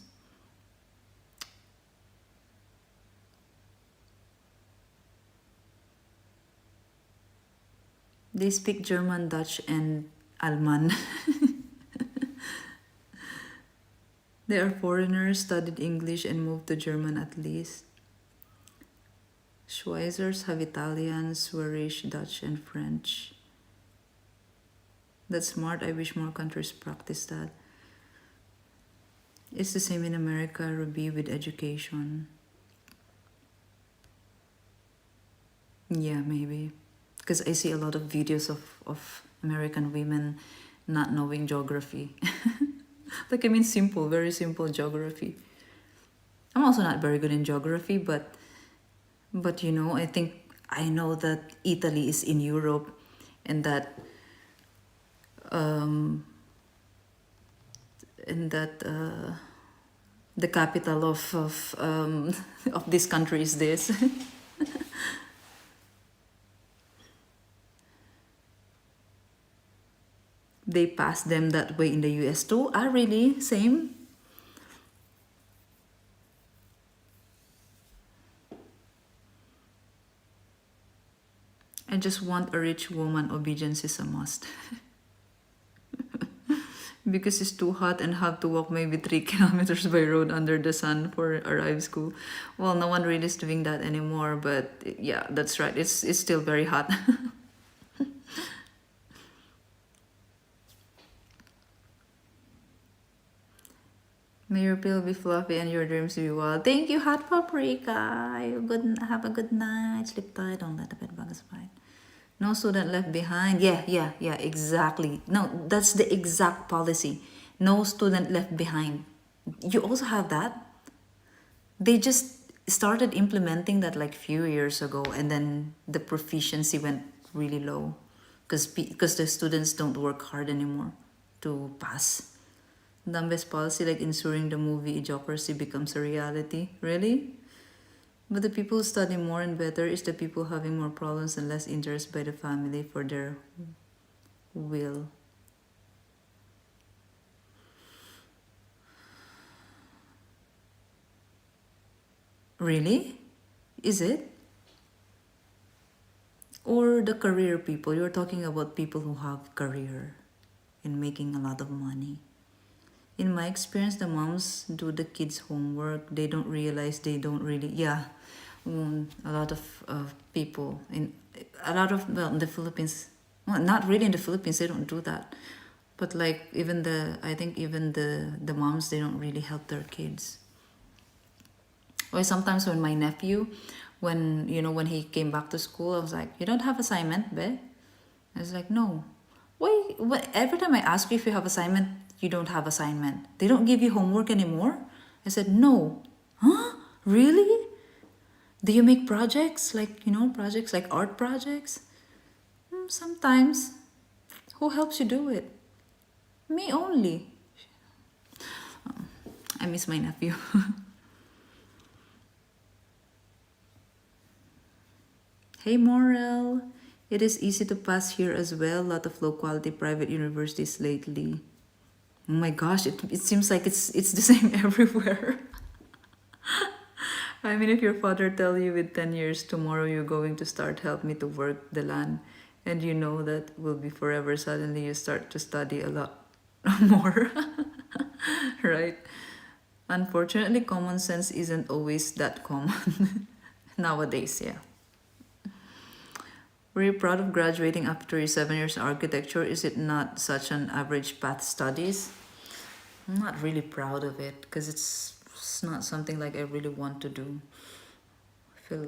They speak German, Dutch, and Alman. They are foreigners, studied English, and moved to German at least. Schweizers have Italian, Swedish, Dutch, and French. That's smart. I wish more countries practice that. It's the same in America, Ruby, with education. Yeah, maybe. Because I see a lot of videos of American women not knowing geography. Like, I mean, simple, very simple geography. I'm also not very good in geography, but you know, I think I know that Italy is in Europe, and that the capital of this country is this. They pass them that way in the US too. Ah, really? Same? I just want a rich woman. Obedience is a must. because it's too hot and have to walk maybe 3 kilometers by road under the sun for arrive school. Well, no one really is doing that anymore, but yeah, that's right. It's still very hot. May your pillow be fluffy and your dreams be wild. Thank you, Hot Paprika. Have a good night. Sleep tight. Don't let the bed bugs bite. No student left behind. Yeah, exactly. No, that's the exact policy. No student left behind. You also have that? They just started implementing that like few years ago, and then the proficiency went really low because the students don't work hard anymore to pass. Dumbest policy, like ensuring the movie idiocracy becomes a reality. Really? But the people who study more and better is the people having more problems and less interest by the family for their will. Really? Is it? Or the career people? You're talking about people who have career and making a lot of money. In my experience, the moms do the kids' homework. They don't realize they don't really. Yeah, a lot of people in in the Philippines. Well, not really in the Philippines. They don't do that. But like I think even the moms, they don't really help their kids. Or sometimes when my nephew, when he came back to school, I was like, "You don't have assignment, babe?" I was like, "No." Why? Every time I ask you if you have assignment, you don't have assignment. They don't give you homework anymore? I said, "No." Huh? Really? Do you make projects projects like art projects? Sometimes. Who helps you do it? Me only. I miss my nephew. Hey Morel, it is easy to pass here as well. A lot of low quality private universities lately. Oh my gosh, it seems like it's the same everywhere. I mean, if your father tell you with 10 years tomorrow you're going to start help me to work the land, and you know that will be forever, suddenly you start to study a lot more. Right? Unfortunately, common sense isn't always that common nowadays, yeah. Were you proud of graduating after your 7 years architecture? Is it not such an average path studies? I'm not really proud of it because it's not something like I really want to do.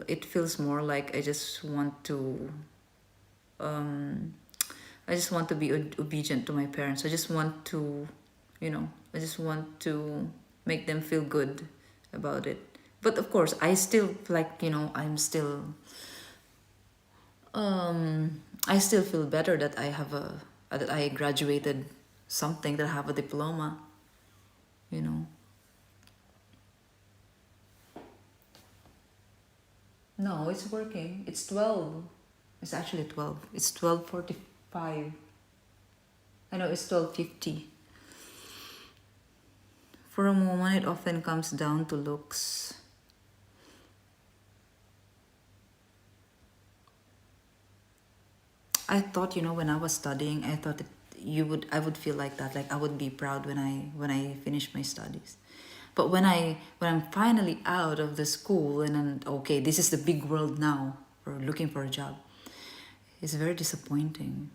It feels more like I just want to be obedient to my parents. I just want to make them feel good about it. But of course, I still I still feel better that that I graduated something, that I have a diploma, No, it's working. It's 12. It's actually 12. It's 12:45. I know it's 12:50. For a moment, it often comes down to looks. I thought, when I was studying, I thought I would feel like that, like I would be proud when I finish my studies. But when I'm finally out of the school and then, okay, this is the big world now, or looking for a job, it's very disappointing.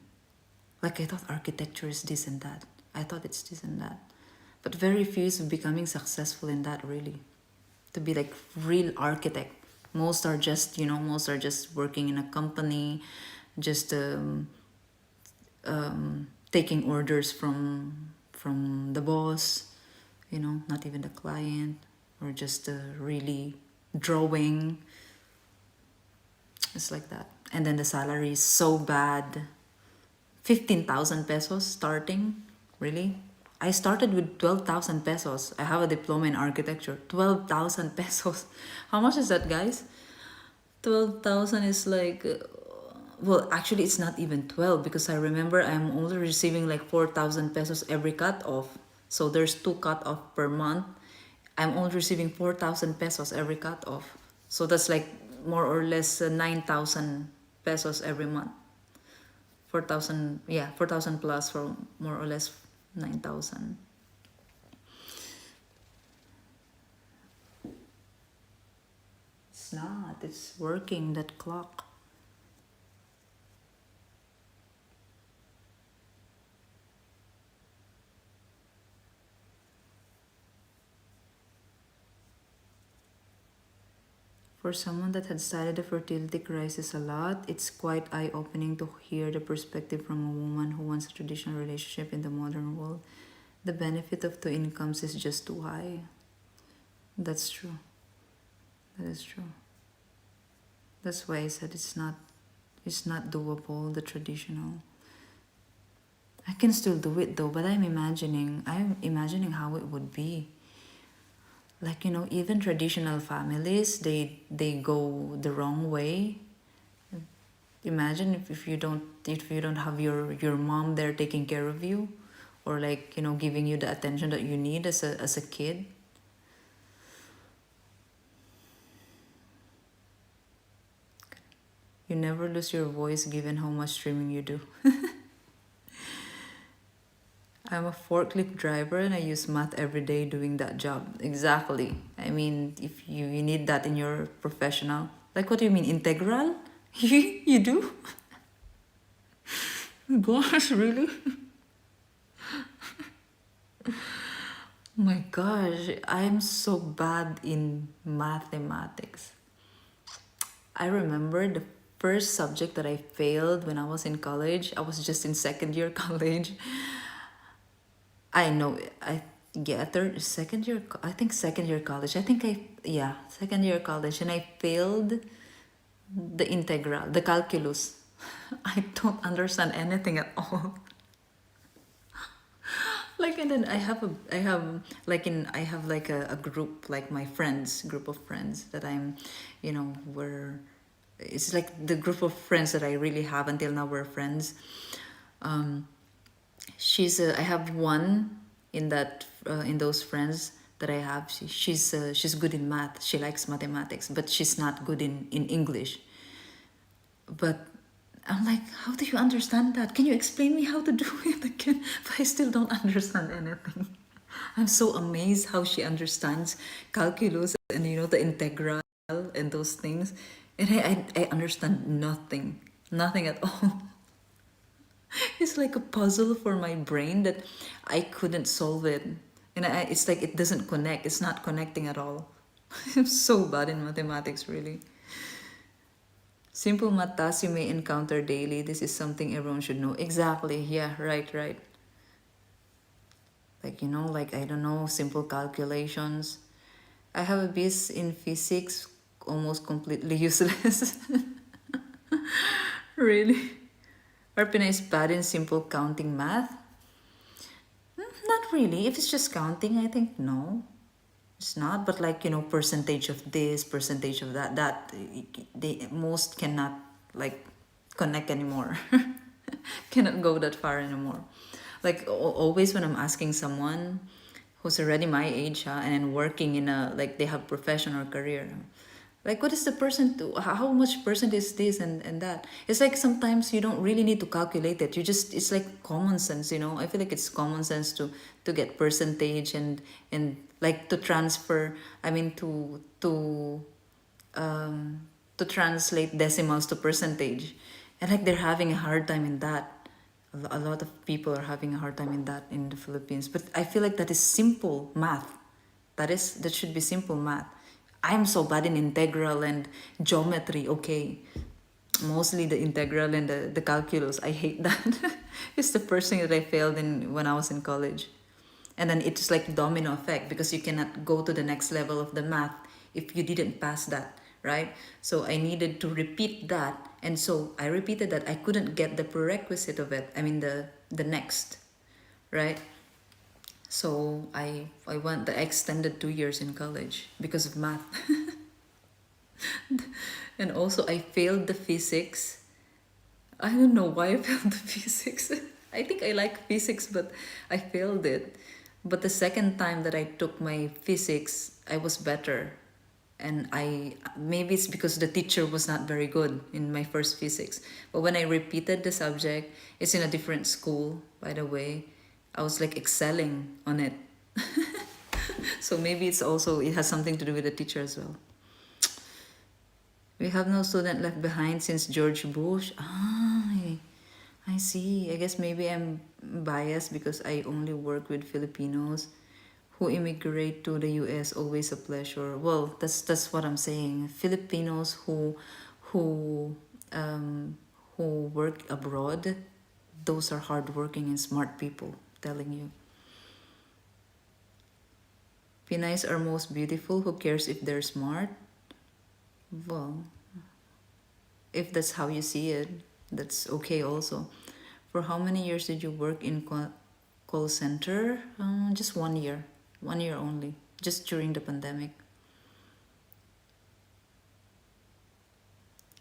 Like I thought architecture is this and that. I thought it's this and that. But very few is becoming successful in that, really. To be like real architect. Most are just working in a company, just taking orders from the boss, not even the client, or just really drawing. It's like that. And then the salary is so bad. 15,000 pesos starting. Really? I started with 12,000 pesos. I have a diploma in architecture. 12,000 pesos. How much is that, guys? 12,000 is like... well, actually, it's not even 12 because I remember I'm only receiving like 4,000 pesos every cut off. So there's 2 cut off per month. I'm only receiving 4,000 pesos every cut off. So that's like more or less 9,000 pesos every month. 4,000 plus for more or less 9,000. It's not. It's working, that clock. For someone that had studied the fertility crisis a lot, it's quite eye-opening to hear the perspective from a woman who wants a traditional relationship in the modern world. The benefit of two incomes is just too high. That's true. That is true. That's why I said it's not doable, the traditional. I can still do it though, but I'm imagining how it would be. Like, you know, even traditional families, they go the wrong way. Imagine if you don't have your mom there taking care of you, or like, you know, giving you the attention that you need as a kid. You never lose your voice given how much streaming you do. I'm a forklift driver and I use math every day doing that job. Exactly. I mean, if you need that in your professional. Like, what do you mean, integral? You do? Gosh, really? My gosh, I'm so bad in mathematics. I remember the first subject that I failed when I was in college. I was just in second year college. I know it. Second year college. Second year college, and I failed the integral, the calculus. I don't understand anything at all. Like, and then I have a group, like my group of friends that I'm, you know, it's like the group of friends that I really have until now, we're friends. I have one in those friends that I have. She's good in math. She likes mathematics, but she's not good in English. But I'm like, how do you understand that? Can you explain me how to do it again? But I still don't understand anything. I'm so amazed how she understands calculus and, you know, the integral and those things. And I understand nothing at all. It's like a puzzle for my brain that I couldn't solve it. And it's like it doesn't connect. It's not connecting at all. I'm so bad in mathematics, really. Simple math tasks you may encounter daily. This is something everyone should know. Exactly. Yeah, right. Like, you know, like, I don't know, simple calculations. I have a BS in physics, almost completely useless. Really? Arpina is bad in simple counting math? Not really. If it's just counting, I think no. It's not, but like, you know, percentage of this, percentage of that, most cannot like connect anymore. Cannot go that far anymore. Like always when I'm asking someone who's already my age, and then working in like they have profession or career, like, what is the how much percent is this and that? It's like sometimes you don't really need to calculate it. It's like common sense, you know. I feel like it's common sense to get percentage and like to transfer, I mean to translate decimals to percentage. And like they're having a hard time in that. A lot of people are having a hard time in that in the Philippines. But I feel like that is simple math. That should be simple math. I'm so bad in integral and geometry, okay. Mostly the integral and the calculus. I hate that. It's the first thing that I failed in when I was in college. And then it's like domino effect because you cannot go to the next level of the math if you didn't pass that, right? So I needed to repeat that. And so I repeated that. I couldn't get the prerequisite of it. I mean the next, right? So I went the extended 2 years in college because of math. And also I failed the physics. I don't know why I failed the physics. I think I like physics, but I failed it. But the second time that I took my physics, I was better. And maybe it's because the teacher was not very good in my first physics. But when I repeated the subject, it's in a different school, by the way. I was like excelling on it. So maybe it has something to do with the teacher as well. We have no student left behind since George Bush. I see. I guess maybe I'm biased because I only work with Filipinos who immigrate to the US. Always a pleasure. Well, that's what I'm saying. Filipinos who um, who work abroad, those are hardworking and smart people. Telling you. Pinays are most beautiful. Who cares if they're smart? Well, if that's how you see it, that's okay also. For how many years did you work in call center? Just 1 year. 1 year only. Just during the pandemic.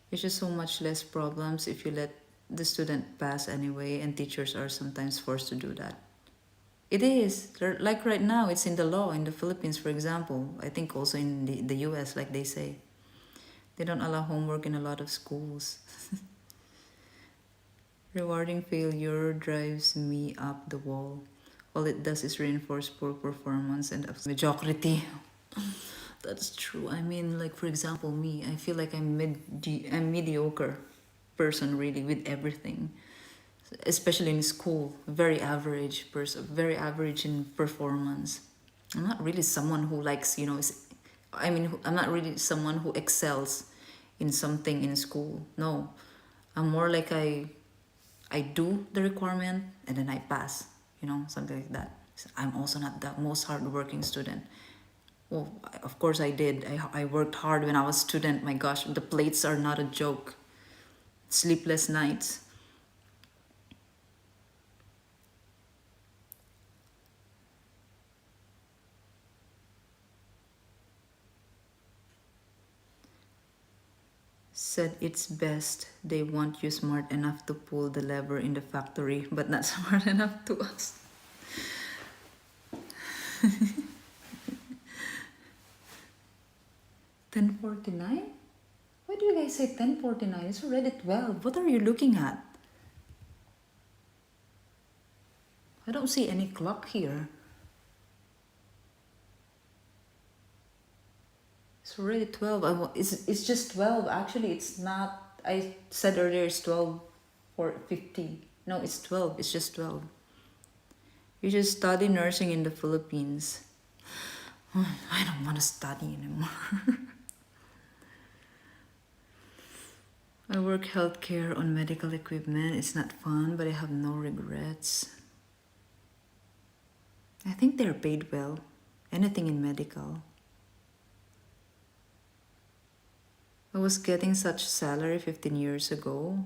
It's just so much less problems if you let the student pass anyway, and teachers are sometimes forced to do that. It is. Like right now, it's in the law in the Philippines, for example. I think also in the US, like they say. They don't allow homework in a lot of schools. Rewarding failure drives me up the wall. All it does is reinforce poor performance and mediocrity. That's true. I mean, like for example, me, I feel like I'm mediocre person really with everything, especially in school. Very average person, very average in performance. I'm not really someone who likes, I'm not really someone who excels in something in school. No, I'm more like I do the requirement and then I pass, something like that. I'm also not the most hardworking student. Well, of course I did. I worked hard when I was a student. My gosh, the plates are not a joke. Sleepless nights. Said it's best they want you smart enough to pull the lever in the factory, but not smart enough to us. 10:49? Why do you guys say 10:49? It's already 12. What are you looking at? I don't see any clock here. It's already 12. It's just 12. Actually, it's not. I said earlier it's 12 or 50. No, it's 12. It's just 12. You should study nursing in the Philippines. I don't want to study anymore. I work healthcare on medical equipment. It's not fun, but I have no regrets. I think they're paid well. Anything in medical. I was getting such salary 15 years ago.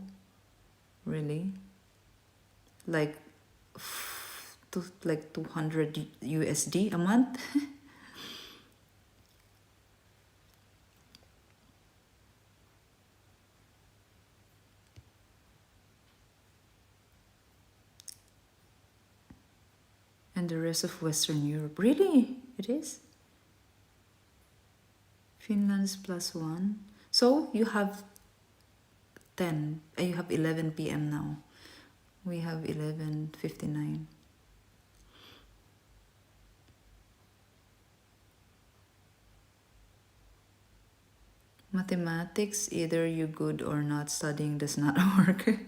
Really? Like 200 USD a month. And the rest of Western Europe. Really? It is? Finland's +1. So you have 10. You have 11 p.m. now. We have 11:59. Mathematics, either you good or not, studying does not work.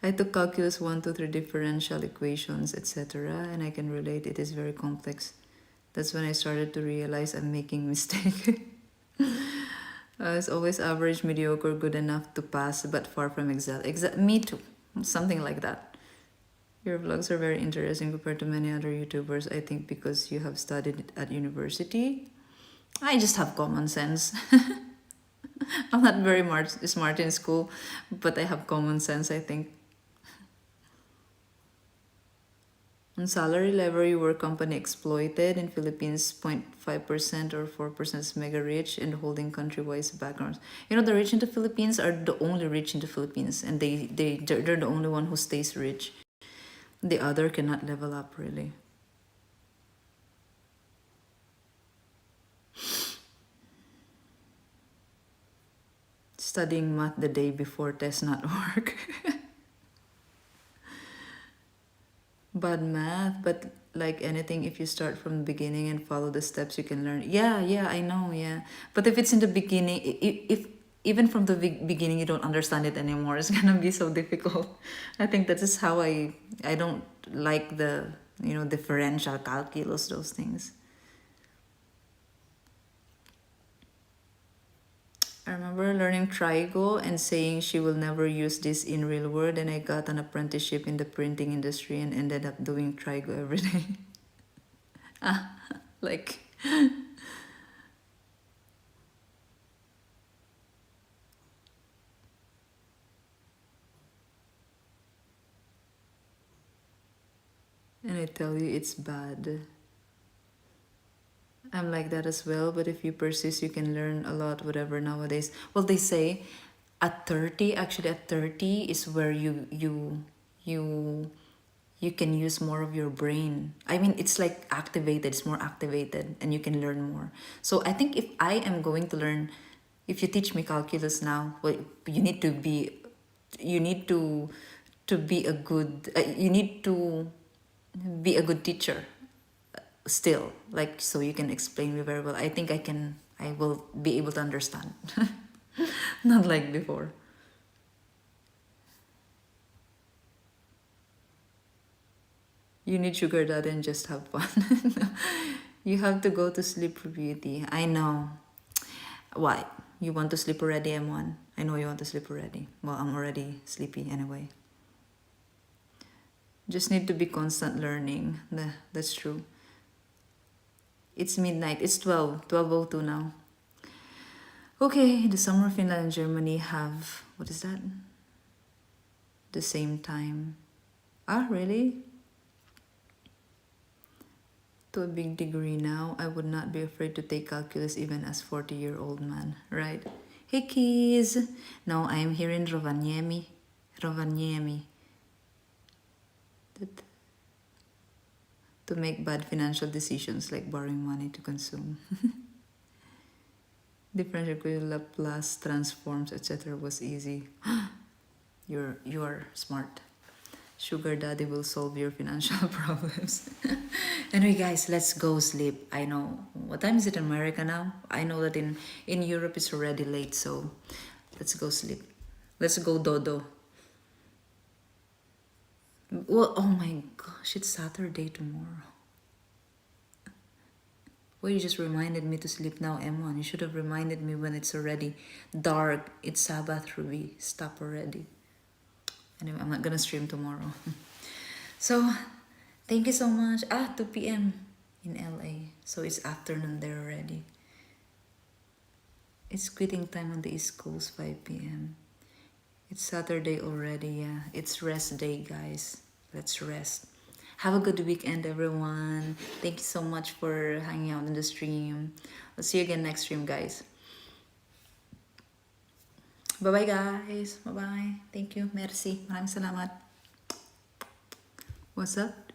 I took calculus 1, 2, 3 differential equations, etc. And I can relate, it is very complex. That's when I started to realize I'm making mistake. It's always average, mediocre, good enough to pass, but far from excel. Me too. Something like that. Your vlogs are very interesting compared to many other YouTubers, I think because you have studied at university. I just have common sense. I'm not very smart in school, but I have common sense, I think. On salary level, your company exploited. In Philippines, 0.5% or 4% is mega rich and holding country-wise backgrounds. The rich in the Philippines are the only rich in the Philippines, and they're the only one who stays rich. The other cannot level up, really. Studying math the day before test not work. bad math, but like anything, if you start from the beginning and follow the steps, you can learn. Yeah, I know, yeah. But if it's in the beginning, if even from the beginning you don't understand it anymore, it's gonna be so difficult. I think that is how I don't like the, you know, differential calculus, those things. I remember learning trigo and saying she will never use this in real world, and I got an apprenticeship in the printing industry and ended up doing trigo every day. Like and I tell you, it's bad. I'm like that as well, but if you persist, you can learn a lot, whatever nowadays. Well, they say at 30, actually at 30 is where you can use more of your brain. I mean, it's like activated, it's more activated, and you can learn more. So I think if I am going to learn, if you teach me calculus now, well, you need to be a good, you need to be a good teacher still, like, so you can explain me very well. I think I will be able to understand. Not like before. You need sugar daddy and just have fun. You have to go to sleep for beauty. I know. Why? You want to sleep already, M1? I know you want to sleep already. Well, I'm already sleepy anyway. Just need to be constant learning. That's true. It's midnight. It's 12:02 now. Okay, the summer Finland and Germany have, what is that? The same time. Ah, really? To a big degree now, I would not be afraid to take calculus even as 40-year-old man, right? Hey kids! Now I am here in Rovaniemi. To make bad financial decisions like borrowing money to consume. Differential equation, Laplace transforms, etc. was easy. You are smart. Sugar daddy will solve your financial problems. Anyway, guys, let's go sleep. I know. What time is it in America now? I know that in Europe it's already late, so let's go sleep. Let's go dodo. Well, oh my gosh, it's Saturday tomorrow. Well, you just reminded me to sleep now, M1. You should have reminded me when it's already dark. It's Sabbath, Ruby. Stop already. Anyway, I'm not gonna stream tomorrow. So, thank you so much. 2 p.m. in LA. So it's afternoon there already. It's quitting time on the East Coast, 5 p.m. It's Saturday already, yeah. It's rest day, guys. Let's rest. Have a good weekend, everyone. Thank you so much for hanging out in the stream. I'll see you again next stream, guys. Bye-bye, guys. Bye-bye. Thank you. Merci. Maraming salamat. What's up?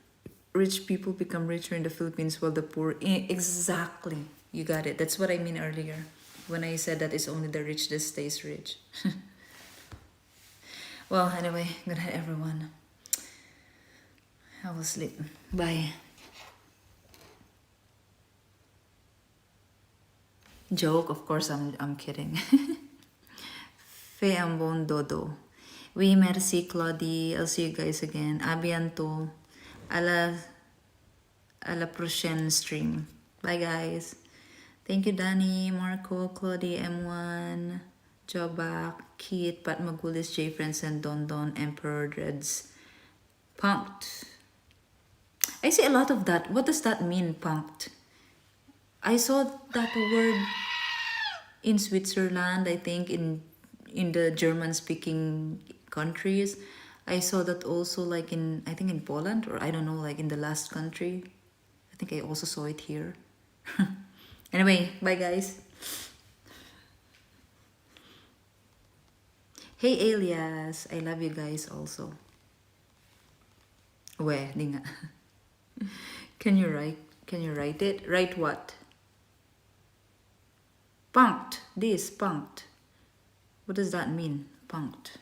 Rich people become richer in the Philippines while the poor... Exactly. You got it. That's what I mean earlier. When I said that it's only the rich that stays rich. Well, anyway, good night, everyone. I will sleep. Bye. Joke, of course, I'm kidding. Fe ambon dodo. Oui, merci, Claudie. I'll see you guys again. A bientôt. À la prochaine stream. Bye, guys. Thank you, Danny, Marco, Claudie, M1, Jobak, Keith, Pat Magulis, J Friends, and Don Don, Emperor Dreads. Punked. I see a lot of that. What does that mean, punked? I saw that word in Switzerland, I think, in the German-speaking countries. I saw that also, like, I think in Poland, or I don't know, like in the last country. I think I also saw it here. Anyway, bye, guys. Hey, Elias. I love you guys also. Weh, di nga. Can you write it? Write what? Punked. This, punked. What does that mean? Punked.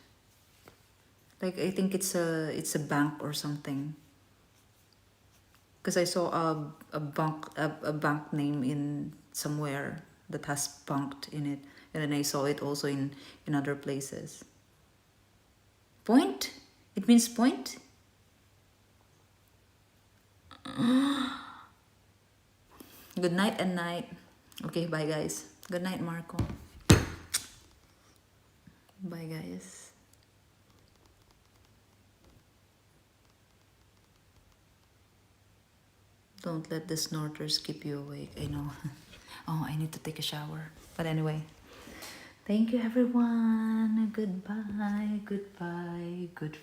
Like, I think it's a bank or something. Because I saw a bank name in somewhere that has punked in it, and then I saw it also in other places. Point? It means point? Good night and night. Okay, bye guys. Good night, Marco. Bye guys. Don't let the snorters keep you awake. I know. Oh, I need to take a shower. But anyway, thank you everyone. Goodbye. Goodbye. Good.